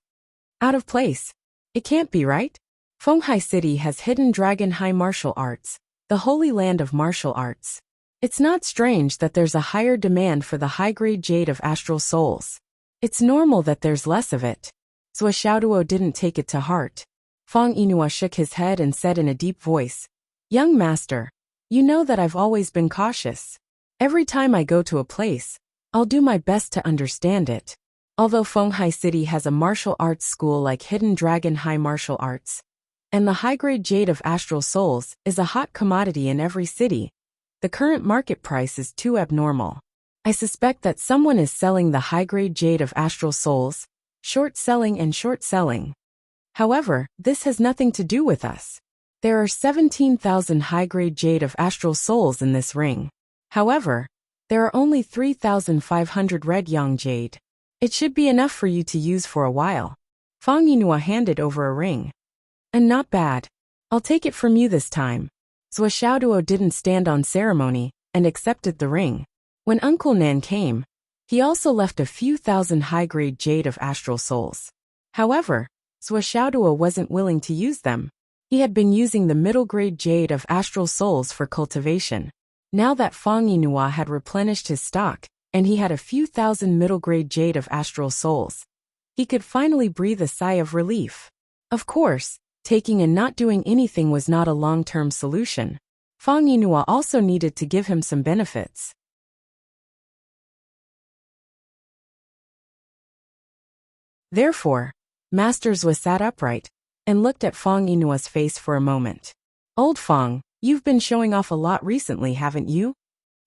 Out of place? It can't be, right? Fenghai City has hidden dragon high martial arts, the holy land of martial arts. It's not strange that there's a higher demand for the high-grade jade of astral souls. It's normal that there's less of it. Zhou Xiaoduo didn't take it to heart. Fang Yinhua shook his head and said in a deep voice, Young master, you know that I've always been cautious. Every time I go to a place, I'll do my best to understand it. Although Fenghai City has a martial arts school like Hidden Dragon High Martial Arts, and the high-grade jade of astral souls is a hot commodity in every city, the current market price is too abnormal. I suspect that someone is selling the high-grade jade of astral souls, short-selling and short-selling. However, this has nothing to do with us. There are 17,000 high-grade jade of astral souls in this ring. However, there are only 3,500 red yang jade. It should be enough for you to use for a while. Fang Yinhua handed over a ring. And not bad. I'll take it from you this time. Zhou Xiaoduo didn't stand on ceremony and accepted the ring. When Uncle Nan came, he also left a few thousand high-grade jade of astral souls. However, Zhou Xiaoduo wasn't willing to use them. He had been using the middle-grade jade of astral souls for cultivation. Now that Fang Yinhua had replenished his stock, and he had a few thousand middle-grade jade of astral souls, he could finally breathe a sigh of relief. Of course, taking and not doing anything was not a long-term solution. Fang Yinhua also needed to give him some benefits. Therefore, Masters was sat upright and looked at Fang Yinua's face for a moment. Old Fang, you've been showing off a lot recently, haven't you?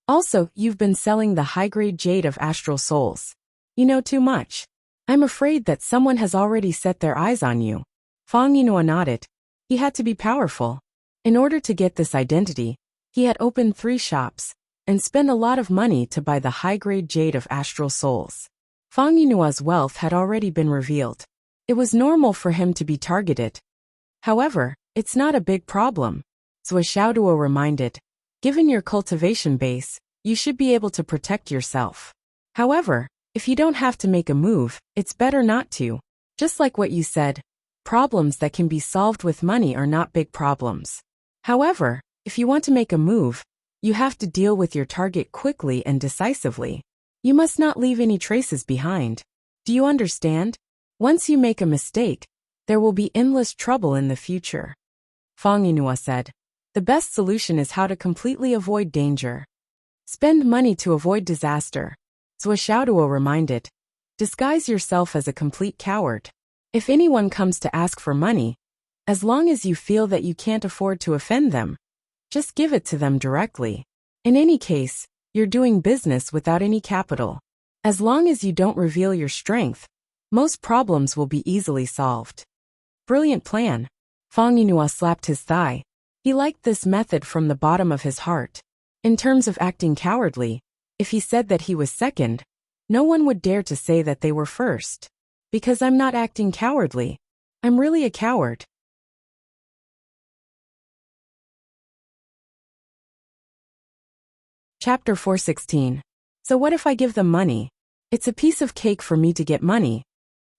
Also, you've been selling the high-grade jade of astral souls. You know too much. I'm afraid that someone has already set their eyes on you. Fang Yinhua nodded. He had to be powerful. In order to get this identity, he had opened 3 shops and spent a lot of money to buy the high-grade jade of astral souls. Fang Yinua's wealth had already been revealed. It was normal for him to be targeted. However, it's not a big problem. Zhou Xiaoduo reminded. Given your cultivation base, you should be able to protect yourself. However, if you don't have to make a move, it's better not to. Just like what you said, problems that can be solved with money are not big problems. However, if you want to make a move, you have to deal with your target quickly and decisively. You must not leave any traces behind. Do you understand? Once you make a mistake, there will be endless trouble in the future. Fang Yinhua said. The best solution is how to completely avoid danger. Spend money to avoid disaster. Zhou Xiaoduo reminded. Disguise yourself as a complete coward. If anyone comes to ask for money, as long as you feel that you can't afford to offend them, just give it to them directly. In any case, you're doing business without any capital. As long as you don't reveal your strength, most problems will be easily solved. Brilliant plan. Fang Yinhua slapped his thigh. He liked this method from the bottom of his heart. In terms of acting cowardly, if he said that he was second, no one would dare to say that they were first. Because I'm not acting cowardly. I'm really a coward. Chapter 416. So what if I give them money? It's a piece of cake for me to get money.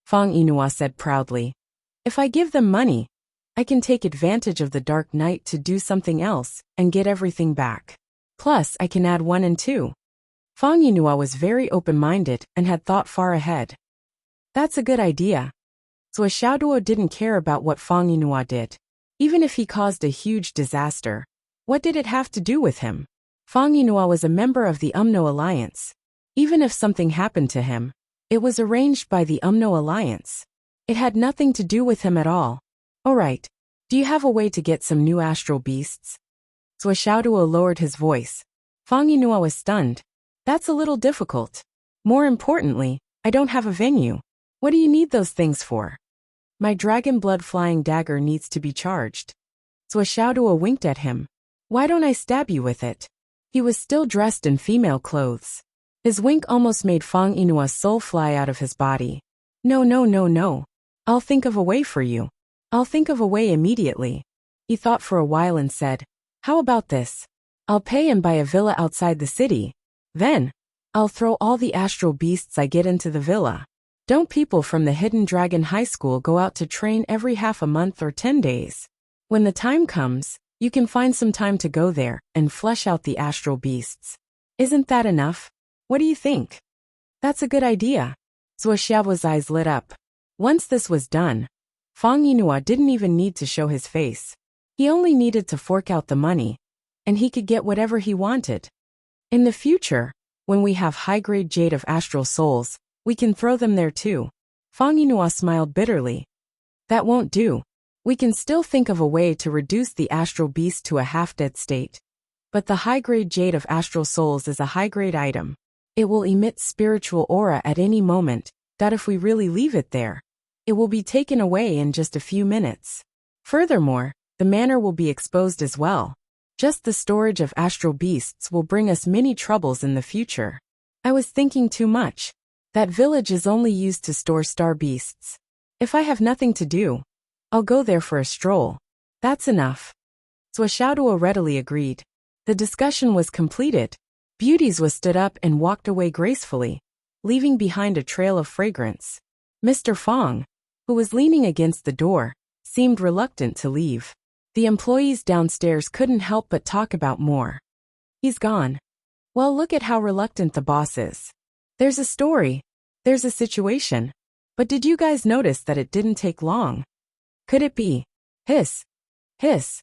Fang Yinhua said proudly. If I give them money, I can take advantage of the dark night to do something else and get everything back. Plus, I can add 1 and 2. Fang Yinhua was very open-minded and had thought far ahead. That's a good idea. Zhou Xiaoduo didn't care about what Fang Yinhua did. Even if he caused a huge disaster, what did it have to do with him? Fang Yinhua was a member of the UMNO Alliance. Even if something happened to him, it was arranged by the UMNO Alliance. It had nothing to do with him at all. Alright, do you have a way to get some new astral beasts? Zhou Xiaoduo lowered his voice. Fang Yinhua was stunned. That's a little difficult. More importantly, I don't have a venue. What do you need those things for? My dragon blood flying dagger needs to be charged. Zhou Xiaoduo winked at him. Why don't I stab you with it? He was still dressed in female clothes. His wink almost made Fang Yinua's soul fly out of his body. No. I'll think of a way for you. I'll think of a way immediately. He thought for a while and said, how about this? I'll pay and buy a villa outside the city. Then, I'll throw all the astral beasts I get into the villa. Don't people from the Hidden Dragon High School go out to train every half a month or 10 days? When the time comes, you can find some time to go there and flesh out the astral beasts. Isn't that enough? What do you think? That's a good idea. Zhou Xiaoduo's eyes lit up. Once this was done, Fang Yinhua didn't even need to show his face. He only needed to fork out the money, and he could get whatever he wanted. In the future, when we have high-grade jade of astral souls, we can throw them there too. Fang Yinhua smiled bitterly. That won't do. We can still think of a way to reduce the astral beast to a half-dead state. But the high-grade jade of astral souls is a high-grade item. It will emit spiritual aura at any moment, that if we really leave it there, it will be taken away in just a few minutes. Furthermore, the manor will be exposed as well. Just the storage of astral beasts will bring us many troubles in the future. I was thinking too much. That village is only used to store star beasts. If I have nothing to do, I'll go there for a stroll. That's enough. Zhou Xiaoduo readily agreed. The discussion was completed. Beauties was stood up and walked away gracefully, leaving behind a trail of fragrance. Mr. Fang, who was leaning against the door, seemed reluctant to leave. The employees downstairs couldn't help but talk about more. He's gone. Well, look at how reluctant the boss is. There's a story. There's a situation. But did you guys notice that it didn't take long? Could it be? Hiss. Hiss.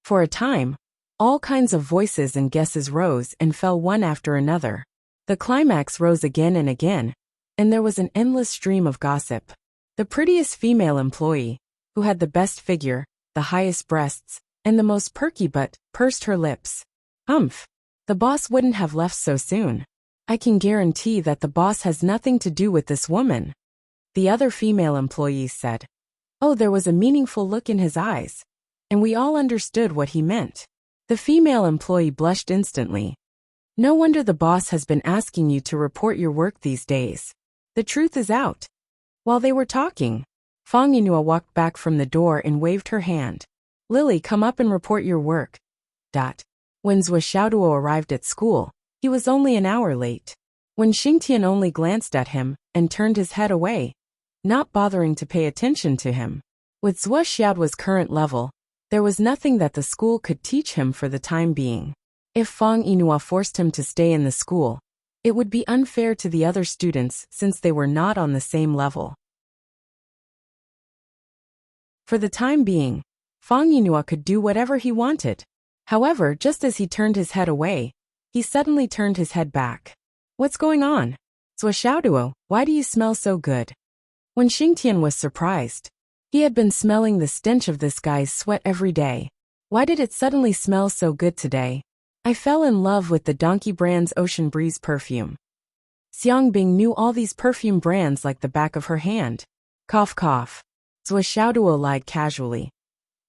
For a time, All kinds of voices and guesses rose and fell one after another. The climax rose again and again, and there was an endless stream of gossip. The prettiest female employee, who had the best figure, the highest breasts, and the most perky butt, pursed her lips. Umph. The boss wouldn't have left so soon. I can guarantee that the boss has nothing to do with this woman. The other female employees said. Oh, there was a meaningful look in his eyes, and we all understood what he meant. The female employee blushed instantly. No wonder the boss has been asking you to report your work these days. The truth is out. While they were talking, Fang Yinhua walked back from the door and waved her hand. Lily, come up and report your work. When Zhou Xiaoduo arrived at school, he was only an hour late. When Xingtian only glanced at him and turned his head away, not bothering to pay attention to him. With Zhou Xiaoduo's current level, there was nothing that the school could teach him for the time being. If Fang Yinhua forced him to stay in the school, it would be unfair to the other students since they were not on the same level. For the time being, Fang Yinhua could do whatever he wanted. However, just as he turned his head away, he suddenly turned his head back. What's going on? Zhou Xiaoduo, why do you smell so good? When Xingtian was surprised, he had been smelling the stench of this guy's sweat every day. Why did it suddenly smell so good today? I fell in love with the Donkey brand's Ocean Breeze perfume. Xiang Bing knew all these perfume brands like the back of her hand. Cough cough. Zhou Xiaoduo lied casually.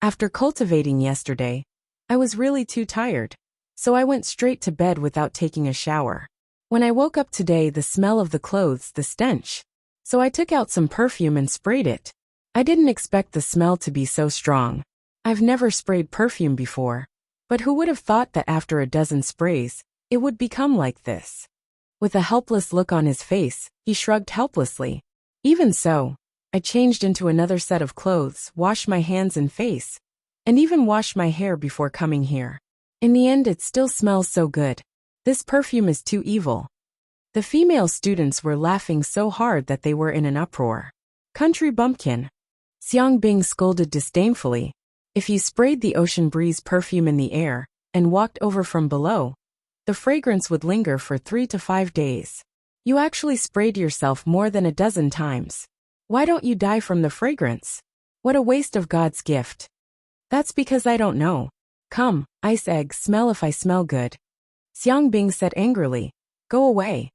After cultivating yesterday, I was really too tired, so I went straight to bed without taking a shower. When I woke up today, the smell of the clothes, the stench. So I took out some perfume and sprayed it. I didn't expect the smell to be so strong. I've never sprayed perfume before, but who would have thought that after a dozen sprays, it would become like this? With a helpless look on his face, he shrugged helplessly. Even so, I changed into another set of clothes, washed my hands and face, and even washed my hair before coming here. In the end, it still smells so good. This perfume is too evil. The female students were laughing so hard that they were in an uproar. Country bumpkin. Xiang Bing scolded disdainfully. If you sprayed the Ocean Breeze perfume in the air and walked over from below, the fragrance would linger for 3 to 5 days. You actually sprayed yourself more than a dozen times. Why don't you die from the fragrance? What a waste of God's gift. That's because I don't know. Come, ice egg, smell if I smell good. Xiang Bing said angrily. Go away.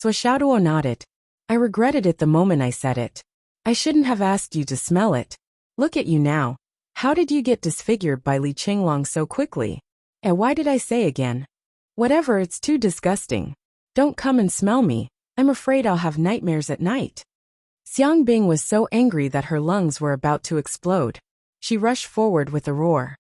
Zhou Xiaoduo nodded. I regretted it the moment I said it. I shouldn't have asked you to smell it. Look at you now. How did you get disfigured by Li Qinglong so quickly? And why did I say again? Whatever, it's too disgusting. Don't come and smell me. I'm afraid I'll have nightmares at night. Xiang Bing was so angry that her lungs were about to explode. She rushed forward with a roar.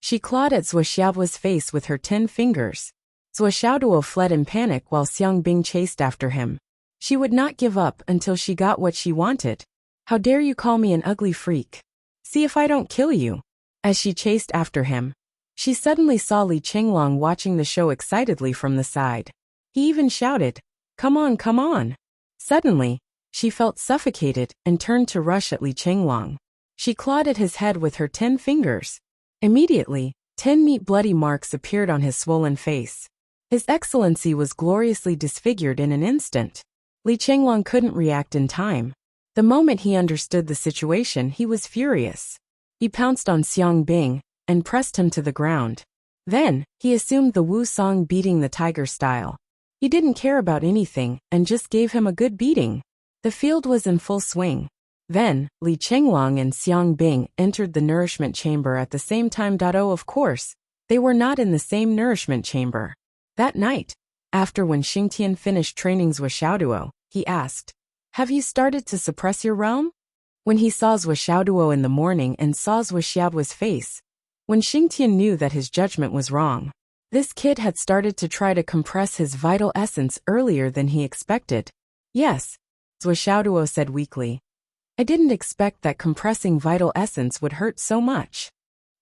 She clawed at Zhou Xiaoduo's face with her 10 fingers. Zhou Xiaoduo fled in panic while Xiang Bing chased after him. She would not give up until she got what she wanted. How dare you call me an ugly freak? See if I don't kill you. As she chased after him, she suddenly saw Li Qinglong watching the show excitedly from the side. He even shouted, Come on, come on. Suddenly, she felt suffocated and turned to rush at Li Qinglong. She clawed at his head with her 10 fingers. Immediately, 10 neat bloody marks appeared on his swollen face. His Excellency was gloriously disfigured in an instant. Li Qinglong couldn't react in time. The moment he understood the situation, he was furious. He pounced on Xiang Bing and pressed him to the ground. Then, he assumed the Wu Song beating the tiger style. He didn't care about anything and just gave him a good beating. The field was in full swing. Then, Li Qinglong and Xiang Bing entered the nourishment chamber at the same time. Oh, of course, they were not in the same nourishment chamber. That night, after when Xingtian finished training Zhou Xiaoduo, he asked, Have you started to suppress your realm? When he saw Zhou Xiaoduo in the morning and saw Zhou Xiaoduo's face, when Xingtian knew that his judgment was wrong. This kid had started to try to compress his vital essence earlier than he expected. Yes, Zhou Xiaoduo said weakly. I didn't expect that compressing vital essence would hurt so much.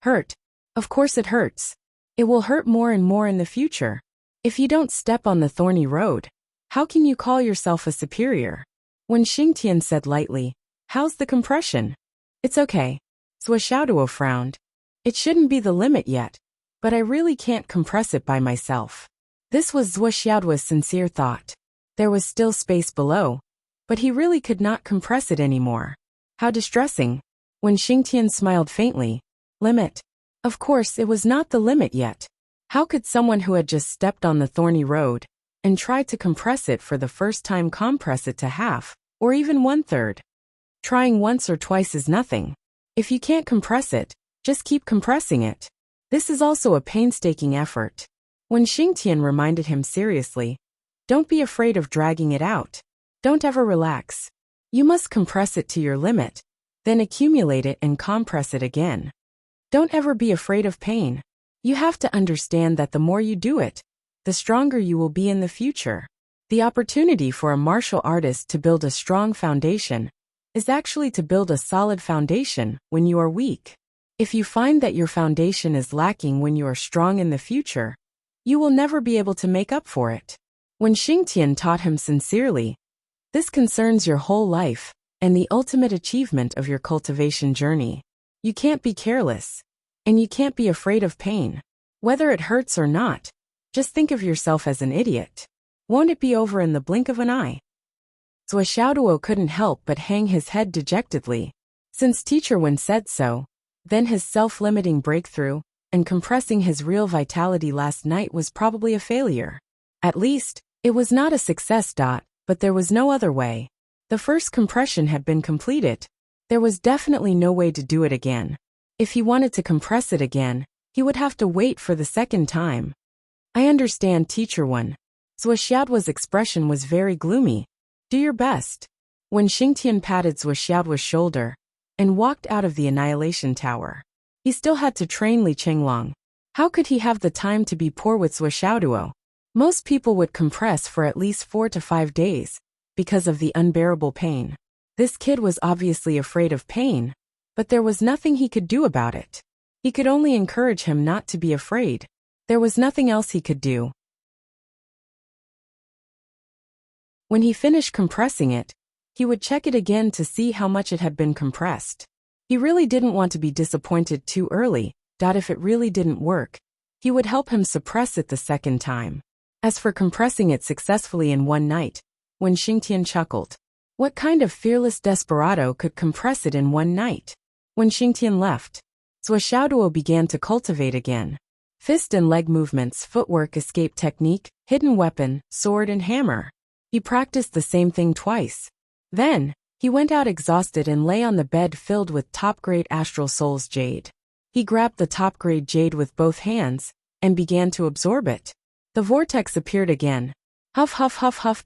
Hurt? Of course it hurts. It will hurt more and more in the future. If you don't step on the thorny road, how can you call yourself a superior? When Xingtian said lightly, How's the compression? It's okay. Xiaoduo frowned. It shouldn't be the limit yet, but I really can't compress it by myself. This was Xiaoduo's sincere thought. There was still space below, but he really could not compress it anymore. How distressing. When Xingtian smiled faintly. Limit. Of course, it was not the limit yet. How could someone who had just stepped on the thorny road and tried to compress it for the first time compress it to half, or even 1/3? Trying once or twice is nothing. If you can't compress it, just keep compressing it. This is also a painstaking effort. When Xingtian reminded him seriously, don't be afraid of dragging it out. Don't ever relax. You must compress it to your limit, then accumulate it and compress it again. Don't ever be afraid of pain. You have to understand that the more you do it, the stronger you will be in the future. The opportunity for a martial artist to build a strong foundation is actually to build a solid foundation when you are weak. If you find that your foundation is lacking when you are strong in the future, you will never be able to make up for it. When Xingtian taught him sincerely, this concerns your whole life and the ultimate achievement of your cultivation journey. You can't be careless, and you can't be afraid of pain. Whether it hurts or not, just think of yourself as an idiot. Won't it be over in the blink of an eye? Xiaoduo couldn't help but hang his head dejectedly. Since Teacher Wen said so, then his self-limiting breakthrough and compressing his real vitality last night was probably a failure. At least, it was not a success. But there was no other way. The first compression had been completed. There was definitely no way to do it again. If he wanted to compress it again, he would have to wait for the second time. I understand, Teacher Wen. Xiaoduo's expression was very gloomy. Do your best. When Xingtian patted Xiaoduo's shoulder and walked out of the Annihilation Tower, he still had to train Li Chenglong. How could he have the time to be poor with Xiaoduo? Most people would compress for at least 4 to 5 days, because of the unbearable pain. This kid was obviously afraid of pain, but there was nothing he could do about it. He could only encourage him not to be afraid. There was nothing else he could do. When he finished compressing it, he would check it again to see how much it had been compressed. He really didn't want to be disappointed too early. If it really didn't work, he would help him suppress it the second time. As for compressing it successfully in one night, when Xingtian chuckled, what kind of fearless desperado could compress it in one night? When Xingtian left, Xiaoduo began to cultivate again. Fist and leg movements, footwork, escape technique, hidden weapon, sword and hammer. He practiced the same thing twice. Then, he went out exhausted and lay on the bed filled with top-grade Astral Souls jade. He grabbed the top-grade jade with both hands and began to absorb it. The vortex appeared again. Huff huff huff huff.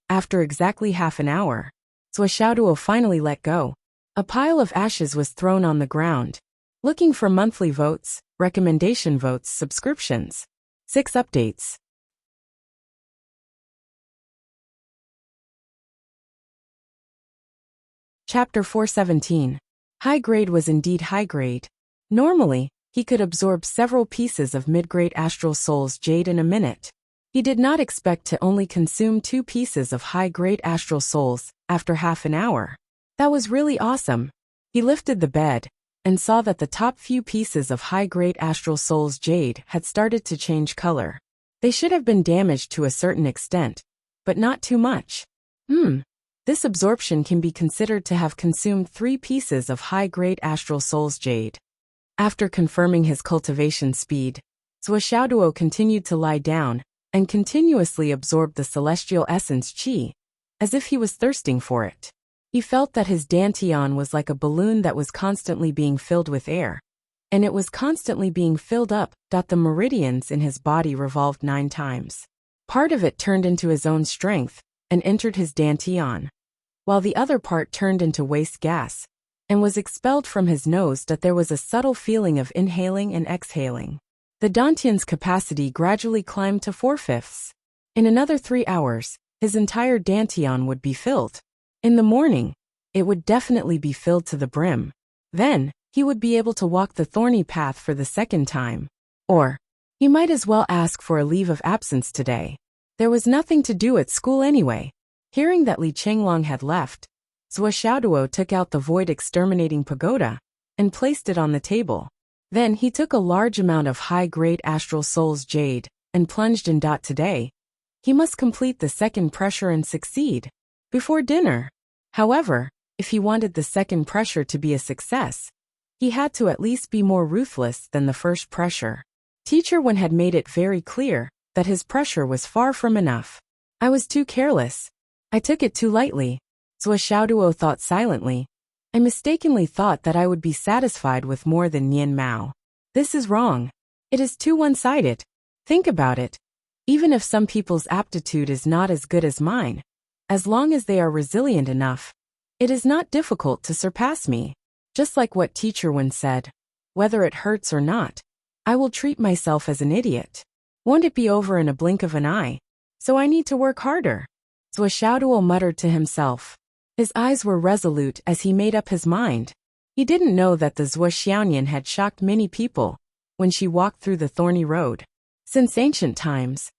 After exactly half an hour, Xiaoduo finally let go. A pile of ashes was thrown on the ground. Looking for monthly votes, recommendation votes, subscriptions. 6 updates. Chapter 417. High grade was indeed high grade. Normally, he could absorb several pieces of mid-grade Astral Souls jade in a minute. He did not expect to only consume 2 pieces of high-grade Astral Souls after half an hour. That was really awesome. He lifted the bed and saw that the top few pieces of high-grade Astral Souls jade had started to change color. They should have been damaged to a certain extent, but not too much. This absorption can be considered to have consumed 3 pieces of high-grade Astral Souls jade. After confirming his cultivation speed, Xiaoduo continued to lie down and continuously absorbed the celestial essence qi, as if he was thirsting for it. He felt that his dantian was like a balloon that was constantly being filled with air, and it was constantly being filled up. The meridians in his body revolved 9 times. Part of it turned into his own strength and entered his dantian, while the other part turned into waste gas and was expelled from his nose. There was a subtle feeling of inhaling and exhaling. The dantian's capacity gradually climbed to 4/5. In another 3 hours, his entire dantian would be filled. In the morning, it would definitely be filled to the brim. Then, he would be able to walk the thorny path for the second time. Or, he might as well ask for a leave of absence today. There was nothing to do at school anyway. Hearing that Li Chenglong had left, Xiaoduo took out the void exterminating pagoda and placed it on the table. Then he took a large amount of high-grade astral soul's jade and plunged in. Today, he must complete the second pressure and succeed before dinner. However, if he wanted the second pressure to be a success, he had to at least be more ruthless than the first pressure. Teacher Wen had made it very clear that his pressure was far from enough. I was too careless. I took it too lightly. Zhou Xiaoduo thought silently. I mistakenly thought that I would be satisfied with more than Nian Mao. This is wrong. It is too one-sided. Think about it. Even if some people's aptitude is not as good as mine, as long as they are resilient enough, it is not difficult to surpass me. Just like what Teacher Wen said, whether it hurts or not, I will treat myself as an idiot. Won't it be over in a blink of an eye? So I need to work harder. Zhou Xiaoduo muttered to himself. His eyes were resolute as he made up his mind. He didn't know that the Zhou Xiaonian had shocked many people when she walked through the thorny road. Since ancient times,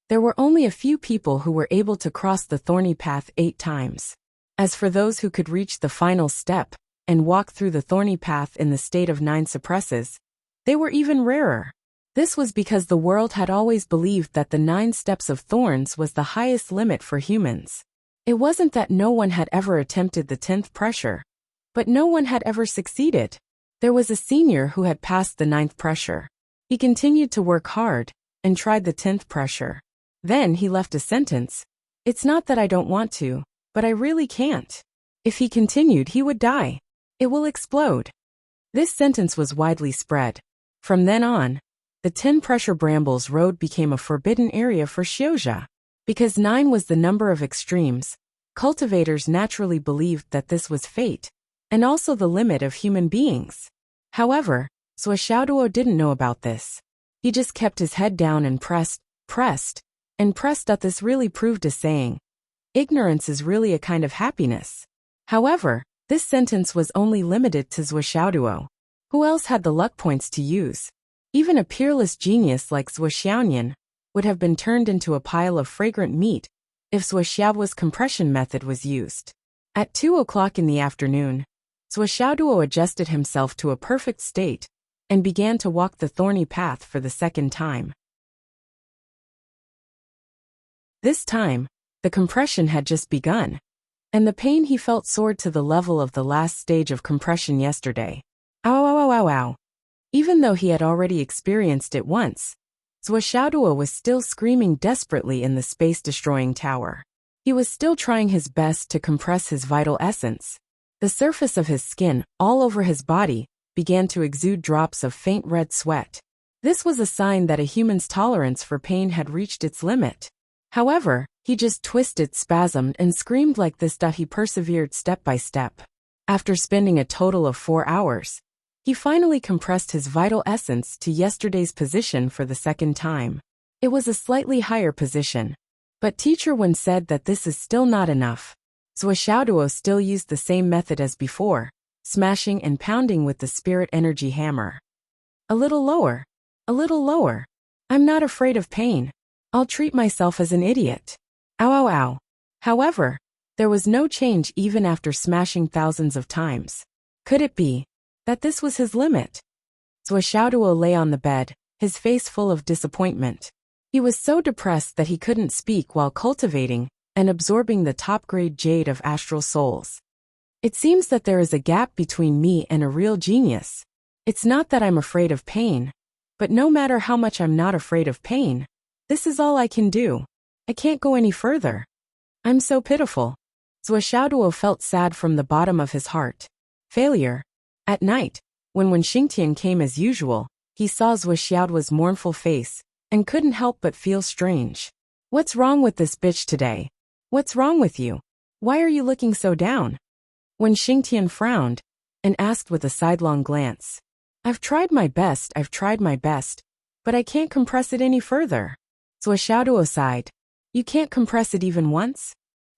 there were only a few people who were able to cross the thorny path 8 times. As for those who could reach the final step and walk through the thorny path in the state of 9 suppresses, they were even rarer. This was because the world had always believed that the 9 steps of thorns was the highest limit for humans. It wasn't that no one had ever attempted the 10th pressure, but no one had ever succeeded. There was a senior who had passed the 9th pressure. He continued to work hard and tried the 10th pressure. Then he left a sentence. It's not that I don't want to, but I really can't. If he continued, he would die. It will explode. This sentence was widely spread. From then on, the 10 pressure brambles road became a forbidden area for Xiuzha. Because 9 was the number of extremes, cultivators naturally believed that this was fate, and also the limit of human beings. However, Zhou Xiaoduo didn't know about this. He just kept his head down and pressed. This really proved a saying. Ignorance is really a kind of happiness. However, this sentence was only limited to Zhou Xiaoduo. Who else had the luck points to use? Even a peerless genius like Zhou Xiaonian would have been turned into a pile of fragrant meat if Zhou Xiaoduo's compression method was used. At 2 o'clock in the afternoon, Zhou Xiaoduo adjusted himself to a perfect state and began to walk the thorny path for the second time. This time, the compression had just begun, and the pain he felt soared to the level of the last stage of compression yesterday. Ow, ow, ow, ow, ow. Even though he had already experienced it once, Zhou Xiaoduo was still screaming desperately in the space-destroying tower. He was still trying his best to compress his vital essence. The surface of his skin, all over his body, began to exude drops of faint red sweat. This was a sign that a human's tolerance for pain had reached its limit. However, he just twisted, spasmed, and screamed like this. He persevered step by step. After spending a total of 4 hours, he finally compressed his vital essence to yesterday's position for the second time. It was a slightly higher position. But Teacher Wen said that this is still not enough. Zhou Xiaoduo still used the same method as before, smashing and pounding with the spirit energy hammer. A little lower. A little lower. I'm not afraid of pain. I'll treat myself as an idiot. Ow, ow, ow. However, there was no change even after smashing thousands of times. Could it be that this was his limit? Zhou Xiaoduo lay on the bed, his face full of disappointment. He was so depressed that he couldn't speak while cultivating and absorbing the top-grade jade of astral souls. It seems that there is a gap between me and a real genius. It's not that I'm afraid of pain, but no matter how much I'm not afraid of pain, this is all I can do. I can't go any further. I'm so pitiful. Zhou Xiaoduo felt sad from the bottom of his heart. Failure. At night, when Xingtian came as usual, he saw Zhou Xiaoduo's mournful face and couldn't help but feel strange. What's wrong with this bitch today? What's wrong with you? Why are you looking so down? Xingtian frowned and asked with a sidelong glance. I've tried my best, but I can't compress it any further. Zhou Xiaoduo sighed. You can't compress it even once?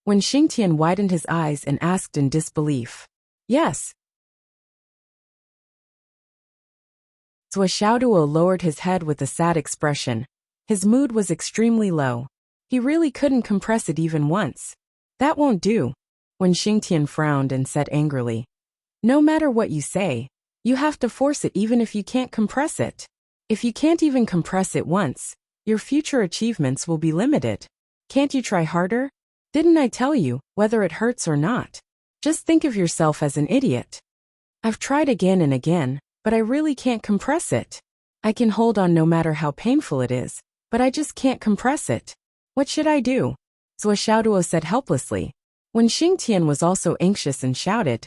Xingtian widened his eyes and asked in disbelief. Yes. Zhou Xiaoduo lowered his head with a sad expression. His mood was extremely low. He really couldn't compress it even once. That won't do. Xingtian frowned and said angrily. No matter what you say, You have to force it even if you can't compress it. If you can't even compress it once, your future achievements will be limited. Can't you try harder? Didn't I tell you, whether it hurts or not? Just think of yourself as an idiot. I've tried again and again, but I really can't compress it. I can hold on no matter how painful it is, but I just can't compress it. What should I do? Zhou Xiaoduo said helplessly. When Xingtian was also anxious and shouted,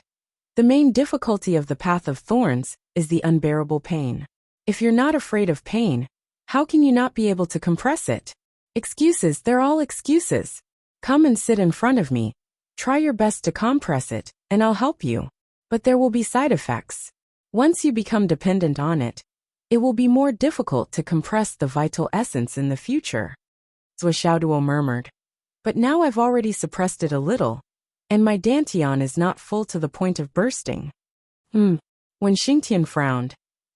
the main difficulty of the path of thorns is the unbearable pain. If you're not afraid of pain, how can you not be able to compress it? Excuses, they're all excuses. Come and sit in front of me. Try your best to compress it, and I'll help you. But there will be side effects. Once you become dependent on it, it will be more difficult to compress the vital essence in the future. Zhou Xiaoduo murmured. But now I've already suppressed it a little, and my dantian is not full to the point of bursting. When Xingtian frowned,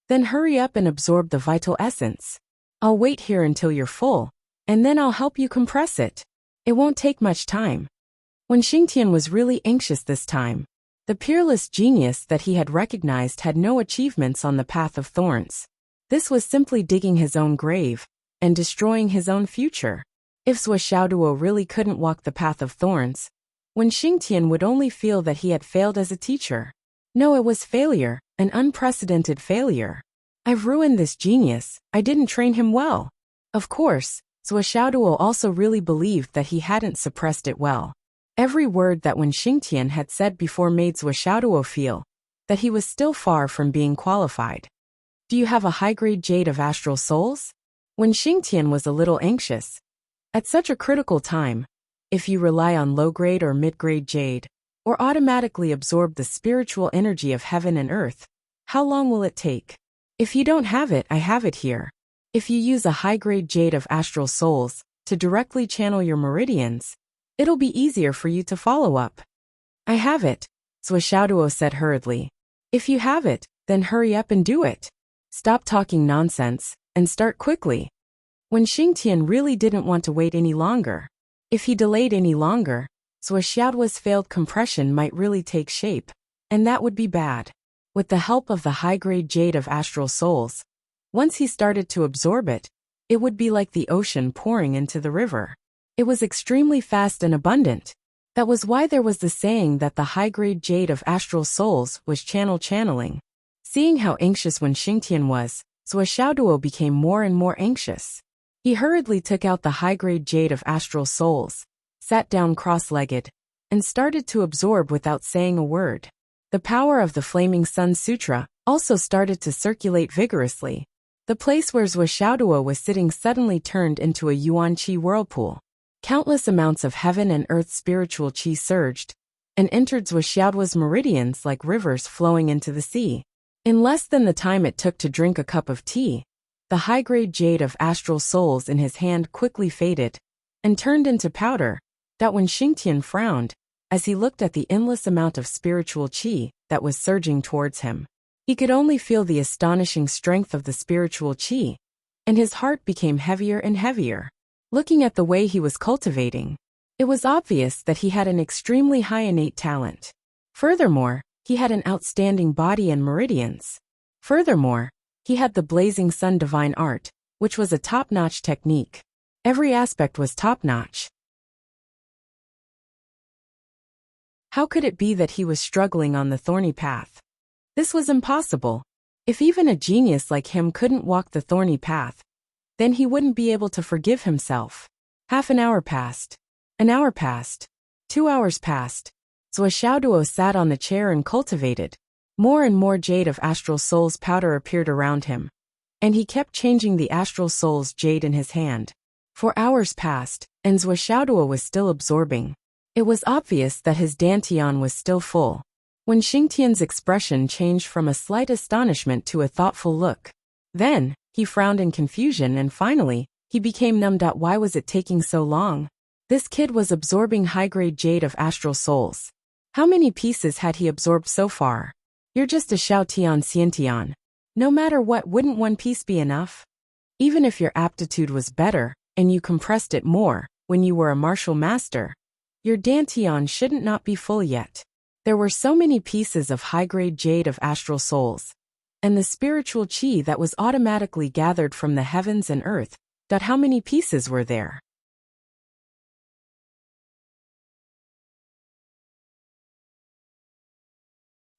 then hurry up and absorb the vital essence. I'll wait here until you're full, and then I'll help you compress it. It won't take much time. When Xingtian was really anxious this time, the peerless genius that he had recognized had no achievements on the path of thorns. This was simply digging his own grave and destroying his own future. If Zhou Xiaoduo really couldn't walk the path of thorns, when Xingtian would only feel that he had failed as a teacher. No, it was failure, an unprecedented failure. I've ruined this genius, I didn't train him well. Of course, Zhou Xiaoduo also really believed that he hadn't suppressed it well. Every word that Wen Xingtian had said before made Zhou Xiaoduo feel that he was still far from being qualified. Do you have a high-grade jade of astral souls? When Xingtian was a little anxious. At such a critical time, if you rely on low-grade or mid-grade jade, or automatically absorb the spiritual energy of heaven and earth, how long will it take? If you don't have it, I have it here. If you use a high-grade jade of astral souls to directly channel your meridians, it'll be easier for you to follow up. I have it, Zhou Xiaoduo said hurriedly. If you have it, then hurry up and do it. Stop talking nonsense, and start quickly. When Xingtian really didn't want to wait any longer. If he delayed any longer, Zhou Xiaoduo's failed compression might really take shape, and that would be bad. With the help of the high-grade jade of astral souls, once he started to absorb it, it would be like the ocean pouring into the river. It was extremely fast and abundant. That was why there was the saying that the high-grade jade of astral souls was channeling. Seeing how anxious Wen Xingtian was, Zhou Xiaoduo became more and more anxious. He hurriedly took out the high-grade jade of astral souls, sat down cross-legged, and started to absorb without saying a word. The power of the Flaming Sun Sutra also started to circulate vigorously. The place where Zhou Xiaoduo was sitting suddenly turned into a yuan qi whirlpool. Countless amounts of heaven and earth spiritual qi surged and entered Zhou Xiaoduo's meridians like rivers flowing into the sea. In less than the time it took to drink a cup of tea, the high-grade jade of astral souls in his hand quickly faded and turned into powder. That when Xingtian frowned, as he looked at the endless amount of spiritual qi that was surging towards him, he could only feel the astonishing strength of the spiritual qi, and his heart became heavier and heavier. Looking at the way he was cultivating, it was obvious that he had an extremely high innate talent. Furthermore, he had an outstanding body and meridians. Furthermore, he had the blazing sun divine art, which was a top-notch technique. Every aspect was top-notch. How could it be that he was struggling on the thorny path? This was impossible. If even a genius like him couldn't walk the thorny path, then he wouldn't be able to forgive himself. Half an hour passed. An hour passed. 2 hours passed. Zhou Xiaoduo sat on the chair and cultivated. More and more jade of astral souls powder appeared around him, and he kept changing the astral souls jade in his hand. 4 hours passed, and Zhou Xiaoduo was still absorbing. It was obvious that his dantian was still full. When Xingtian's expression changed from a slight astonishment to a thoughtful look. Then, he frowned in confusion and finally, he became numbed. Why was it taking so long? This kid was absorbing high-grade jade of astral souls. How many pieces had he absorbed so far? You're just a Xiaotian Xiantian. No matter what, wouldn't one piece be enough? Even if your aptitude was better, and you compressed it more, when you were a martial master, your dantian shouldn't not be full yet. There were so many pieces of high-grade jade of astral souls, and the spiritual chi that was automatically gathered from the heavens and earth. How many pieces were there?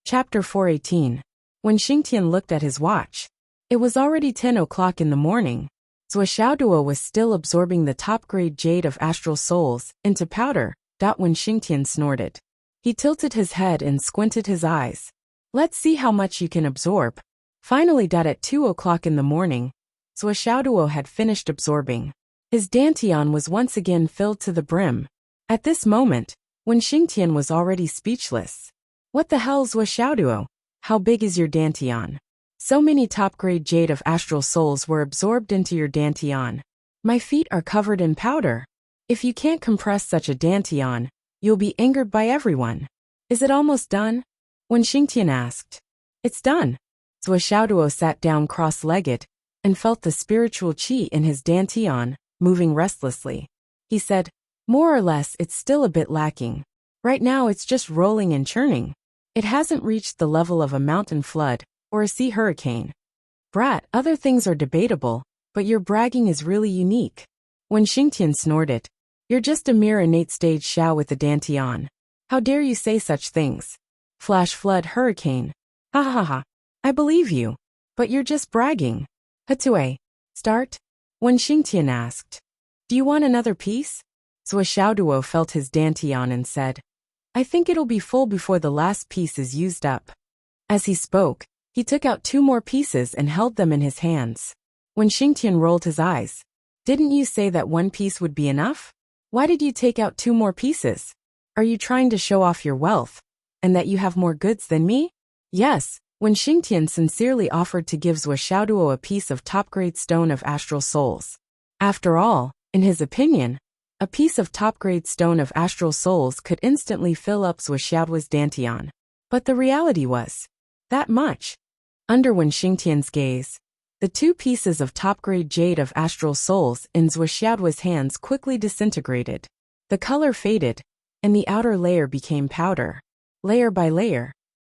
Chapter 418. When Xingtian looked at his watch, it was already 10 o'clock in the morning. Xiaoduo was still absorbing the top-grade jade of astral souls into powder. When Xingtian snorted, he tilted his head and squinted his eyes. Let's see how much you can absorb. Finally, at 2 o'clock in the morning, Xiaoduo had finished absorbing. His dantian was once again filled to the brim. At this moment, when Xingtian was already speechless. What the hell's Xiaoduo? How big is your dantian? So many top-grade jade of astral souls were absorbed into your dantian. My feet are covered in powder. If you can't compress such a dantian, you'll be angered by everyone. Is it almost done? When Xingtian asked. It's done. Xiaoduo sat down cross-legged and felt the spiritual chi in his dantian moving restlessly. He said, more or less it's still a bit lacking. Right now it's just rolling and churning. It hasn't reached the level of a mountain flood or a sea hurricane. Brat, other things are debatable, but your bragging is really unique. When Xingtian snorted, you're just a mere innate stage Xiao with the dantian. How dare you say such things? Flash flood hurricane. Ha ha ha. I believe you. But you're just bragging. Hatue. Start? When Xingtian asked. Do you want another piece? Xiaoduo felt his dantian and said, I think it'll be full before the last piece is used up. As he spoke, he took out 2 more pieces and held them in his hands. When Xingtian rolled his eyes, didn't you say that 1 piece would be enough? Why did you take out 2 more pieces? Are you trying to show off your wealth, and that you have more goods than me? Yes, when Xingtian sincerely offered to give Xiaoduo a piece of top-grade stone of astral souls. After all, in his opinion, a piece of top-grade stone of astral souls could instantly fill up Xiaoduo's dantian. But the reality was, that much. Under Wen Xingtian's gaze, the 2 pieces of top-grade jade of astral souls in Xiaoduo's hands quickly disintegrated. The color faded, and the outer layer became powder. Layer by layer.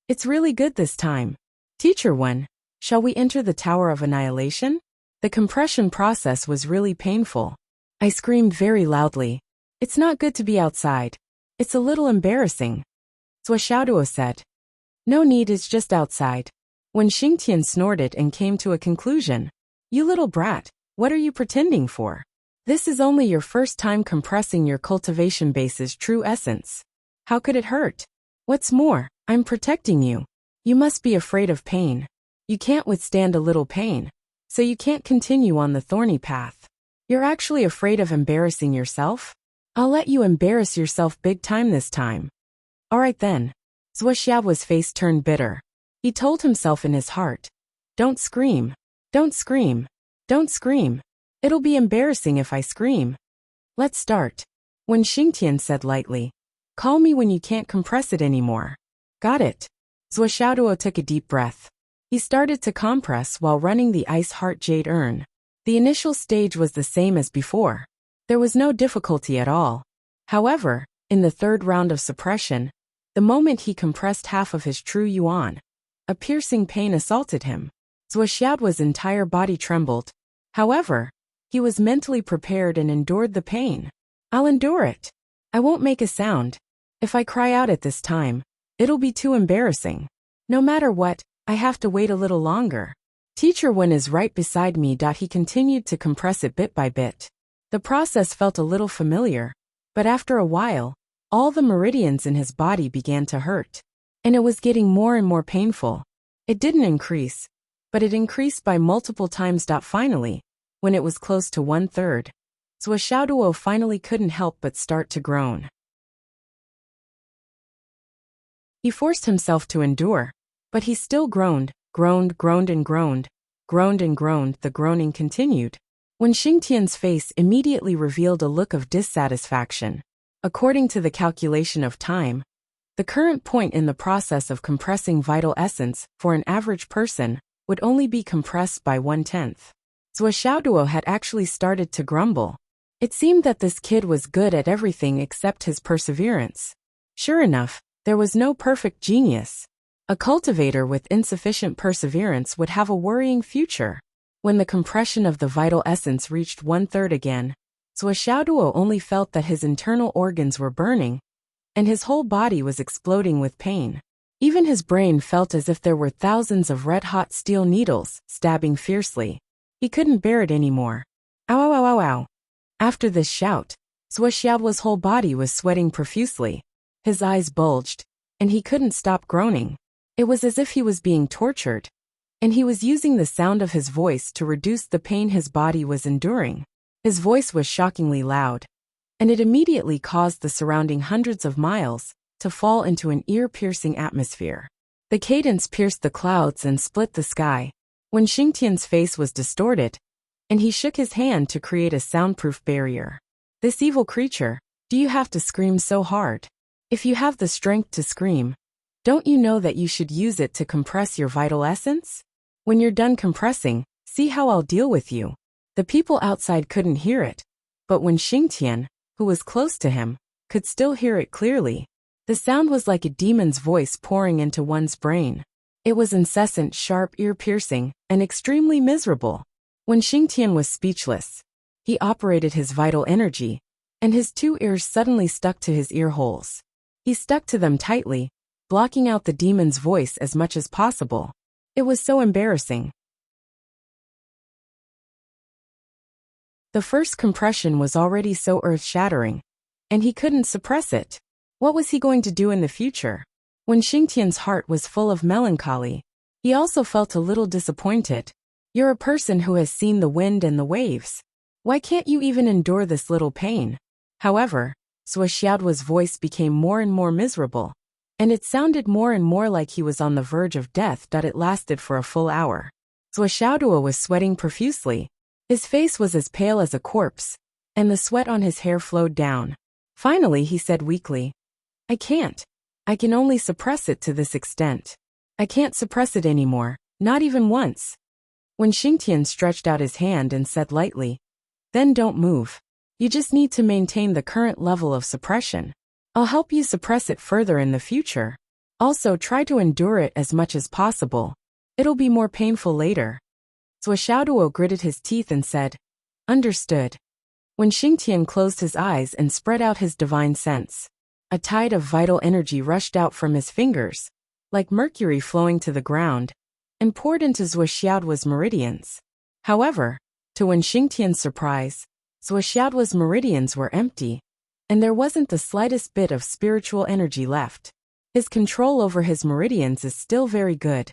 It's really good this time. Teacher Wen, shall we enter the Tower of Annihilation? The compression process was really painful. I screamed very loudly. It's not good to be outside. It's a little embarrassing. Xiaoduo said. No need, it's just outside. When Xingtian snorted and came to a conclusion. You little brat, what are you pretending for? This is only your first time compressing your cultivation base's true essence. How could it hurt? What's more, I'm protecting you. You must be afraid of pain. You can't withstand a little pain, so you can't continue on the thorny path. You're actually afraid of embarrassing yourself? I'll let you embarrass yourself big time this time. Alright then. Xiaoduo's face turned bitter. He told himself in his heart, don't scream. Don't scream. Don't scream. It'll be embarrassing if I scream. Let's start. When Xingtian said lightly, call me when you can't compress it anymore. Got it. Xiaoduo took a deep breath. He started to compress while running the ice heart jade urn. The initial stage was the same as before. There was no difficulty at all. However, in the 3rd round of suppression, the moment he compressed half of his true yuan, a piercing pain assaulted him. Xiaoduo's entire body trembled. However, he was mentally prepared and endured the pain. I'll endure it. I won't make a sound. If I cry out at this time, it'll be too embarrassing. No matter what, I have to wait a little longer. Teacher Wen is right beside me. He continued to compress it bit by bit. The process felt a little familiar, but after a while, all the meridians in his body began to hurt. And it was getting more and more painful. It didn't increase, but it increased by multiple times. Finally, when it was close to 1/3, Xiaoduo finally couldn't help but start to groan. He forced himself to endure, but he still groaned, groaned and groaned. The groaning continued. When Xingtian's face immediately revealed a look of dissatisfaction. According to the calculation of time, the current point in the process of compressing vital essence for an average person would only be compressed by 1/10. Xiaoduo had actually started to grumble. It seemed that this kid was good at everything except his perseverance. Sure enough, there was no perfect genius. A cultivator with insufficient perseverance would have a worrying future. When the compression of the vital essence reached 1/3 again, Xiaoduo only felt that his internal organs were burning, and his whole body was exploding with pain. Even his brain felt as if there were thousands of red-hot steel needles stabbing fiercely. He couldn't bear it anymore. Ow ow ow ow ow. After this shout, Xiaoduo's whole body was sweating profusely. His eyes bulged, and he couldn't stop groaning. It was as if he was being tortured, and he was using the sound of his voice to reduce the pain his body was enduring. His voice was shockingly loud, and it immediately caused the surrounding hundreds of miles to fall into an ear-piercing atmosphere. The cadence pierced the clouds and split the sky. When Xingtian's face was distorted, and he shook his hand to create a soundproof barrier. This evil creature, do you have to scream so hard? If you have the strength to scream, don't you know that you should use it to compress your vital essence? When you're done compressing, see how I'll deal with you. The people outside couldn't hear it, but when Xingtian, who was close to him, could still hear it clearly, the sound was like a demon's voice pouring into one's brain. It was incessant, sharp, ear-piercing, and extremely miserable. When Xingtian was speechless, he operated his vital energy, and his 2 ears suddenly stuck to his ear holes. He stuck to them tightly, blocking out the demon's voice as much as possible. It was so embarrassing. The first compression was already so earth-shattering, and he couldn't suppress it. What was he going to do in the future? When Xingtian's heart was full of melancholy, he also felt a little disappointed. You're a person who has seen the wind and the waves. Why can't you even endure this little pain? However, Xiaoduo's voice became more and more miserable, and it sounded more and more like he was on the verge of death. It lasted for a full hour. Xiaoduo was sweating profusely. His face was as pale as a corpse, and the sweat on his hair flowed down. Finally he said weakly, I can't. I can only suppress it to this extent. I can't suppress it anymore, not even once. When Xingtian stretched out his hand and said lightly, then don't move. You just need to maintain the current level of suppression. I'll help you suppress it further in the future. Also try to endure it as much as possible. It'll be more painful later. Xiaoduo gritted his teeth and said, understood. When Xingtian closed his eyes and spread out his divine sense, a tide of vital energy rushed out from his fingers, like mercury flowing to the ground, and poured into Xiaoduo's meridians. However, to Wen Xingtian's surprise, Xiaoduo's meridians were empty, and there wasn't the slightest bit of spiritual energy left. His control over his meridians is still very good.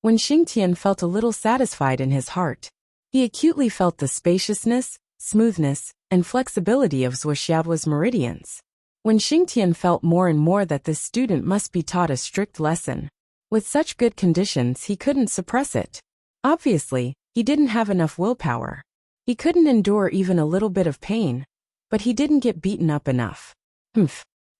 When Xingtian felt a little satisfied in his heart, he acutely felt the spaciousness, smoothness, and flexibility of Xiaoduo's meridians. When Xingtian felt more and more that this student must be taught a strict lesson. With such good conditions he couldn't suppress it. Obviously, he didn't have enough willpower. He couldn't endure even a little bit of pain, but he didn't get beaten up enough.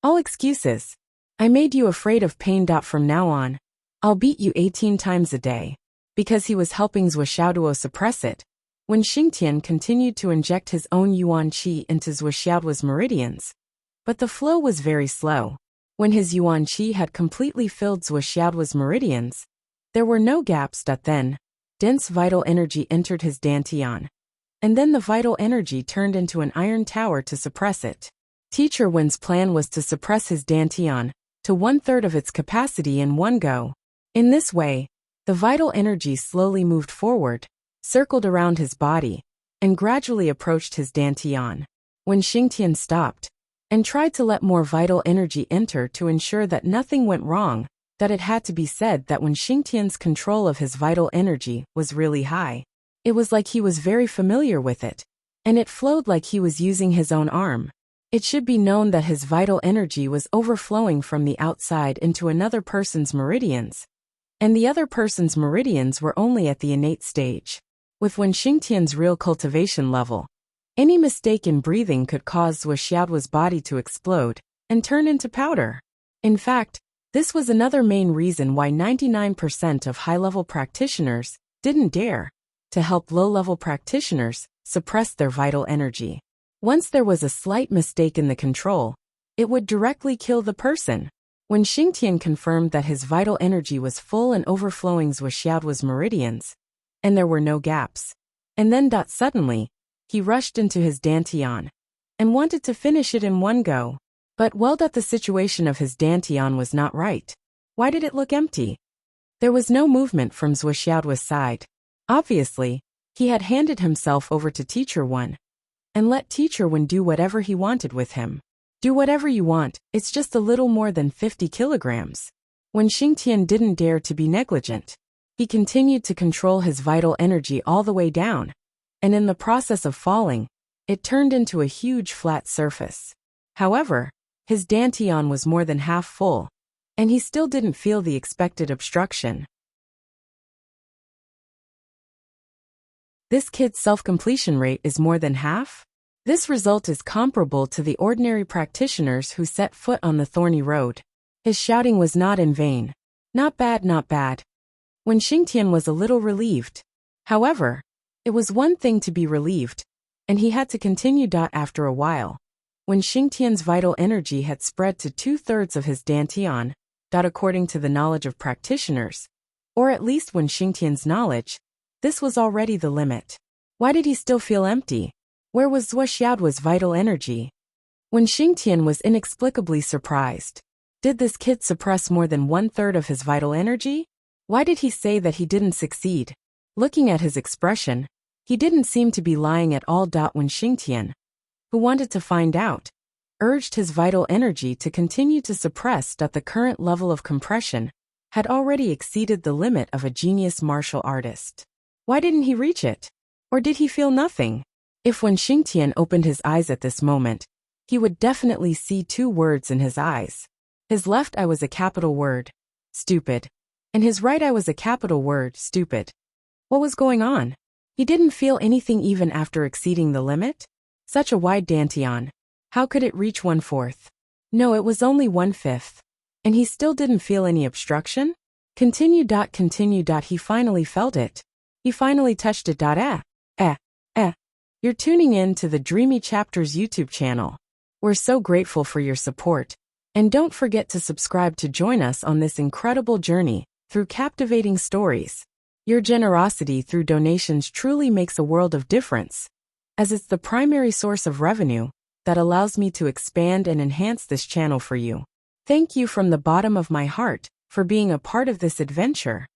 All excuses. I made you afraid of pain. From now on, I'll beat you 18 times a day. Because he was helping Xiaoduo suppress it, when Xingtian continued to inject his own yuan qi into Xiaoduo's meridians, but the flow was very slow. When his yuan qi had completely filled Xiaoduo's meridians, there were no gaps. Then, dense vital energy entered his dantian, and then the vital energy turned into an iron tower to suppress it. Teacher Wen's plan was to suppress his dantian to 1/3 of its capacity in one go. In this way, the vital energy slowly moved forward, circled around his body, and gradually approached his dantian. When Xingtian stopped and tried to let more vital energy enter to ensure that nothing went wrong, that it had to be said that when Xingtian's control of his vital energy was really high, it was like he was very familiar with it, and it flowed like he was using his own arm. It should be known that his vital energy was overflowing from the outside into another person's meridians, and the other person's meridians were only at the innate stage. With Wen Xingtian's real cultivation level, any mistake in breathing could cause Xiaoduo's body to explode and turn into powder. In fact, this was another main reason why 99% of high-level practitioners didn't dare to help low-level practitioners suppress their vital energy. Once there was a slight mistake in the control, it would directly kill the person. When Xingtian confirmed that his vital energy was full and overflowing Zhuoxiao's meridians, and there were no gaps. And then suddenly, he rushed into his dantian and wanted to finish it in one go. But the situation of his dantian was not right. Why did it look empty? There was no movement from Zhuoxiao's side. Obviously, he had handed himself over to Teacher Wen and let Teacher Wen do whatever he wanted with him. Do whatever you want, it's just a little more than 50 kilograms. When Xingtian didn't dare to be negligent, he continued to control his vital energy all the way down, and in the process of falling, it turned into a huge flat surface. However, his dantian was more than half full, and he still didn't feel the expected obstruction. This kid's self-completion rate is more than half? This result is comparable to the ordinary practitioners who set foot on the thorny road. His shouting was not in vain. Not bad, not bad. When Xingtian was a little relieved. However, it was one thing to be relieved, and he had to continue. After a while, when Xingtian's vital energy had spread to 2/3 of his dantian, according to the knowledge of practitioners, or at least when Xingtian's knowledge, this was already the limit. Why did he still feel empty? Where was Zhuoxiao's vital energy? When Xingtian was inexplicably surprised. Did this kid suppress more than 1/3 of his vital energy? Why did he say that he didn't succeed? Looking at his expression, he didn't seem to be lying at all. When Xingtian, who wanted to find out, urged his vital energy to continue to suppress. The current level of compression had already exceeded the limit of a genius martial artist. Why didn't he reach it? Or did he feel nothing? If when Xingtian opened his eyes at this moment, he would definitely see 2 words in his eyes. His left eye was a capital word, stupid, and his right eye was a capital word, stupid. What was going on? He didn't feel anything even after exceeding the limit? Such a wide dantian. How could it reach 1/4? No, it was only 1/5. And he still didn't feel any obstruction? Continue. He finally felt it. He finally touched it. You're tuning in to the Dreamy Chapters YouTube channel. We're so grateful for your support. And don't forget to subscribe to join us on this incredible journey through captivating stories. Your generosity through donations truly makes a world of difference, as it's the primary source of revenue that allows me to expand and enhance this channel for you. Thank you from the bottom of my heart for being a part of this adventure.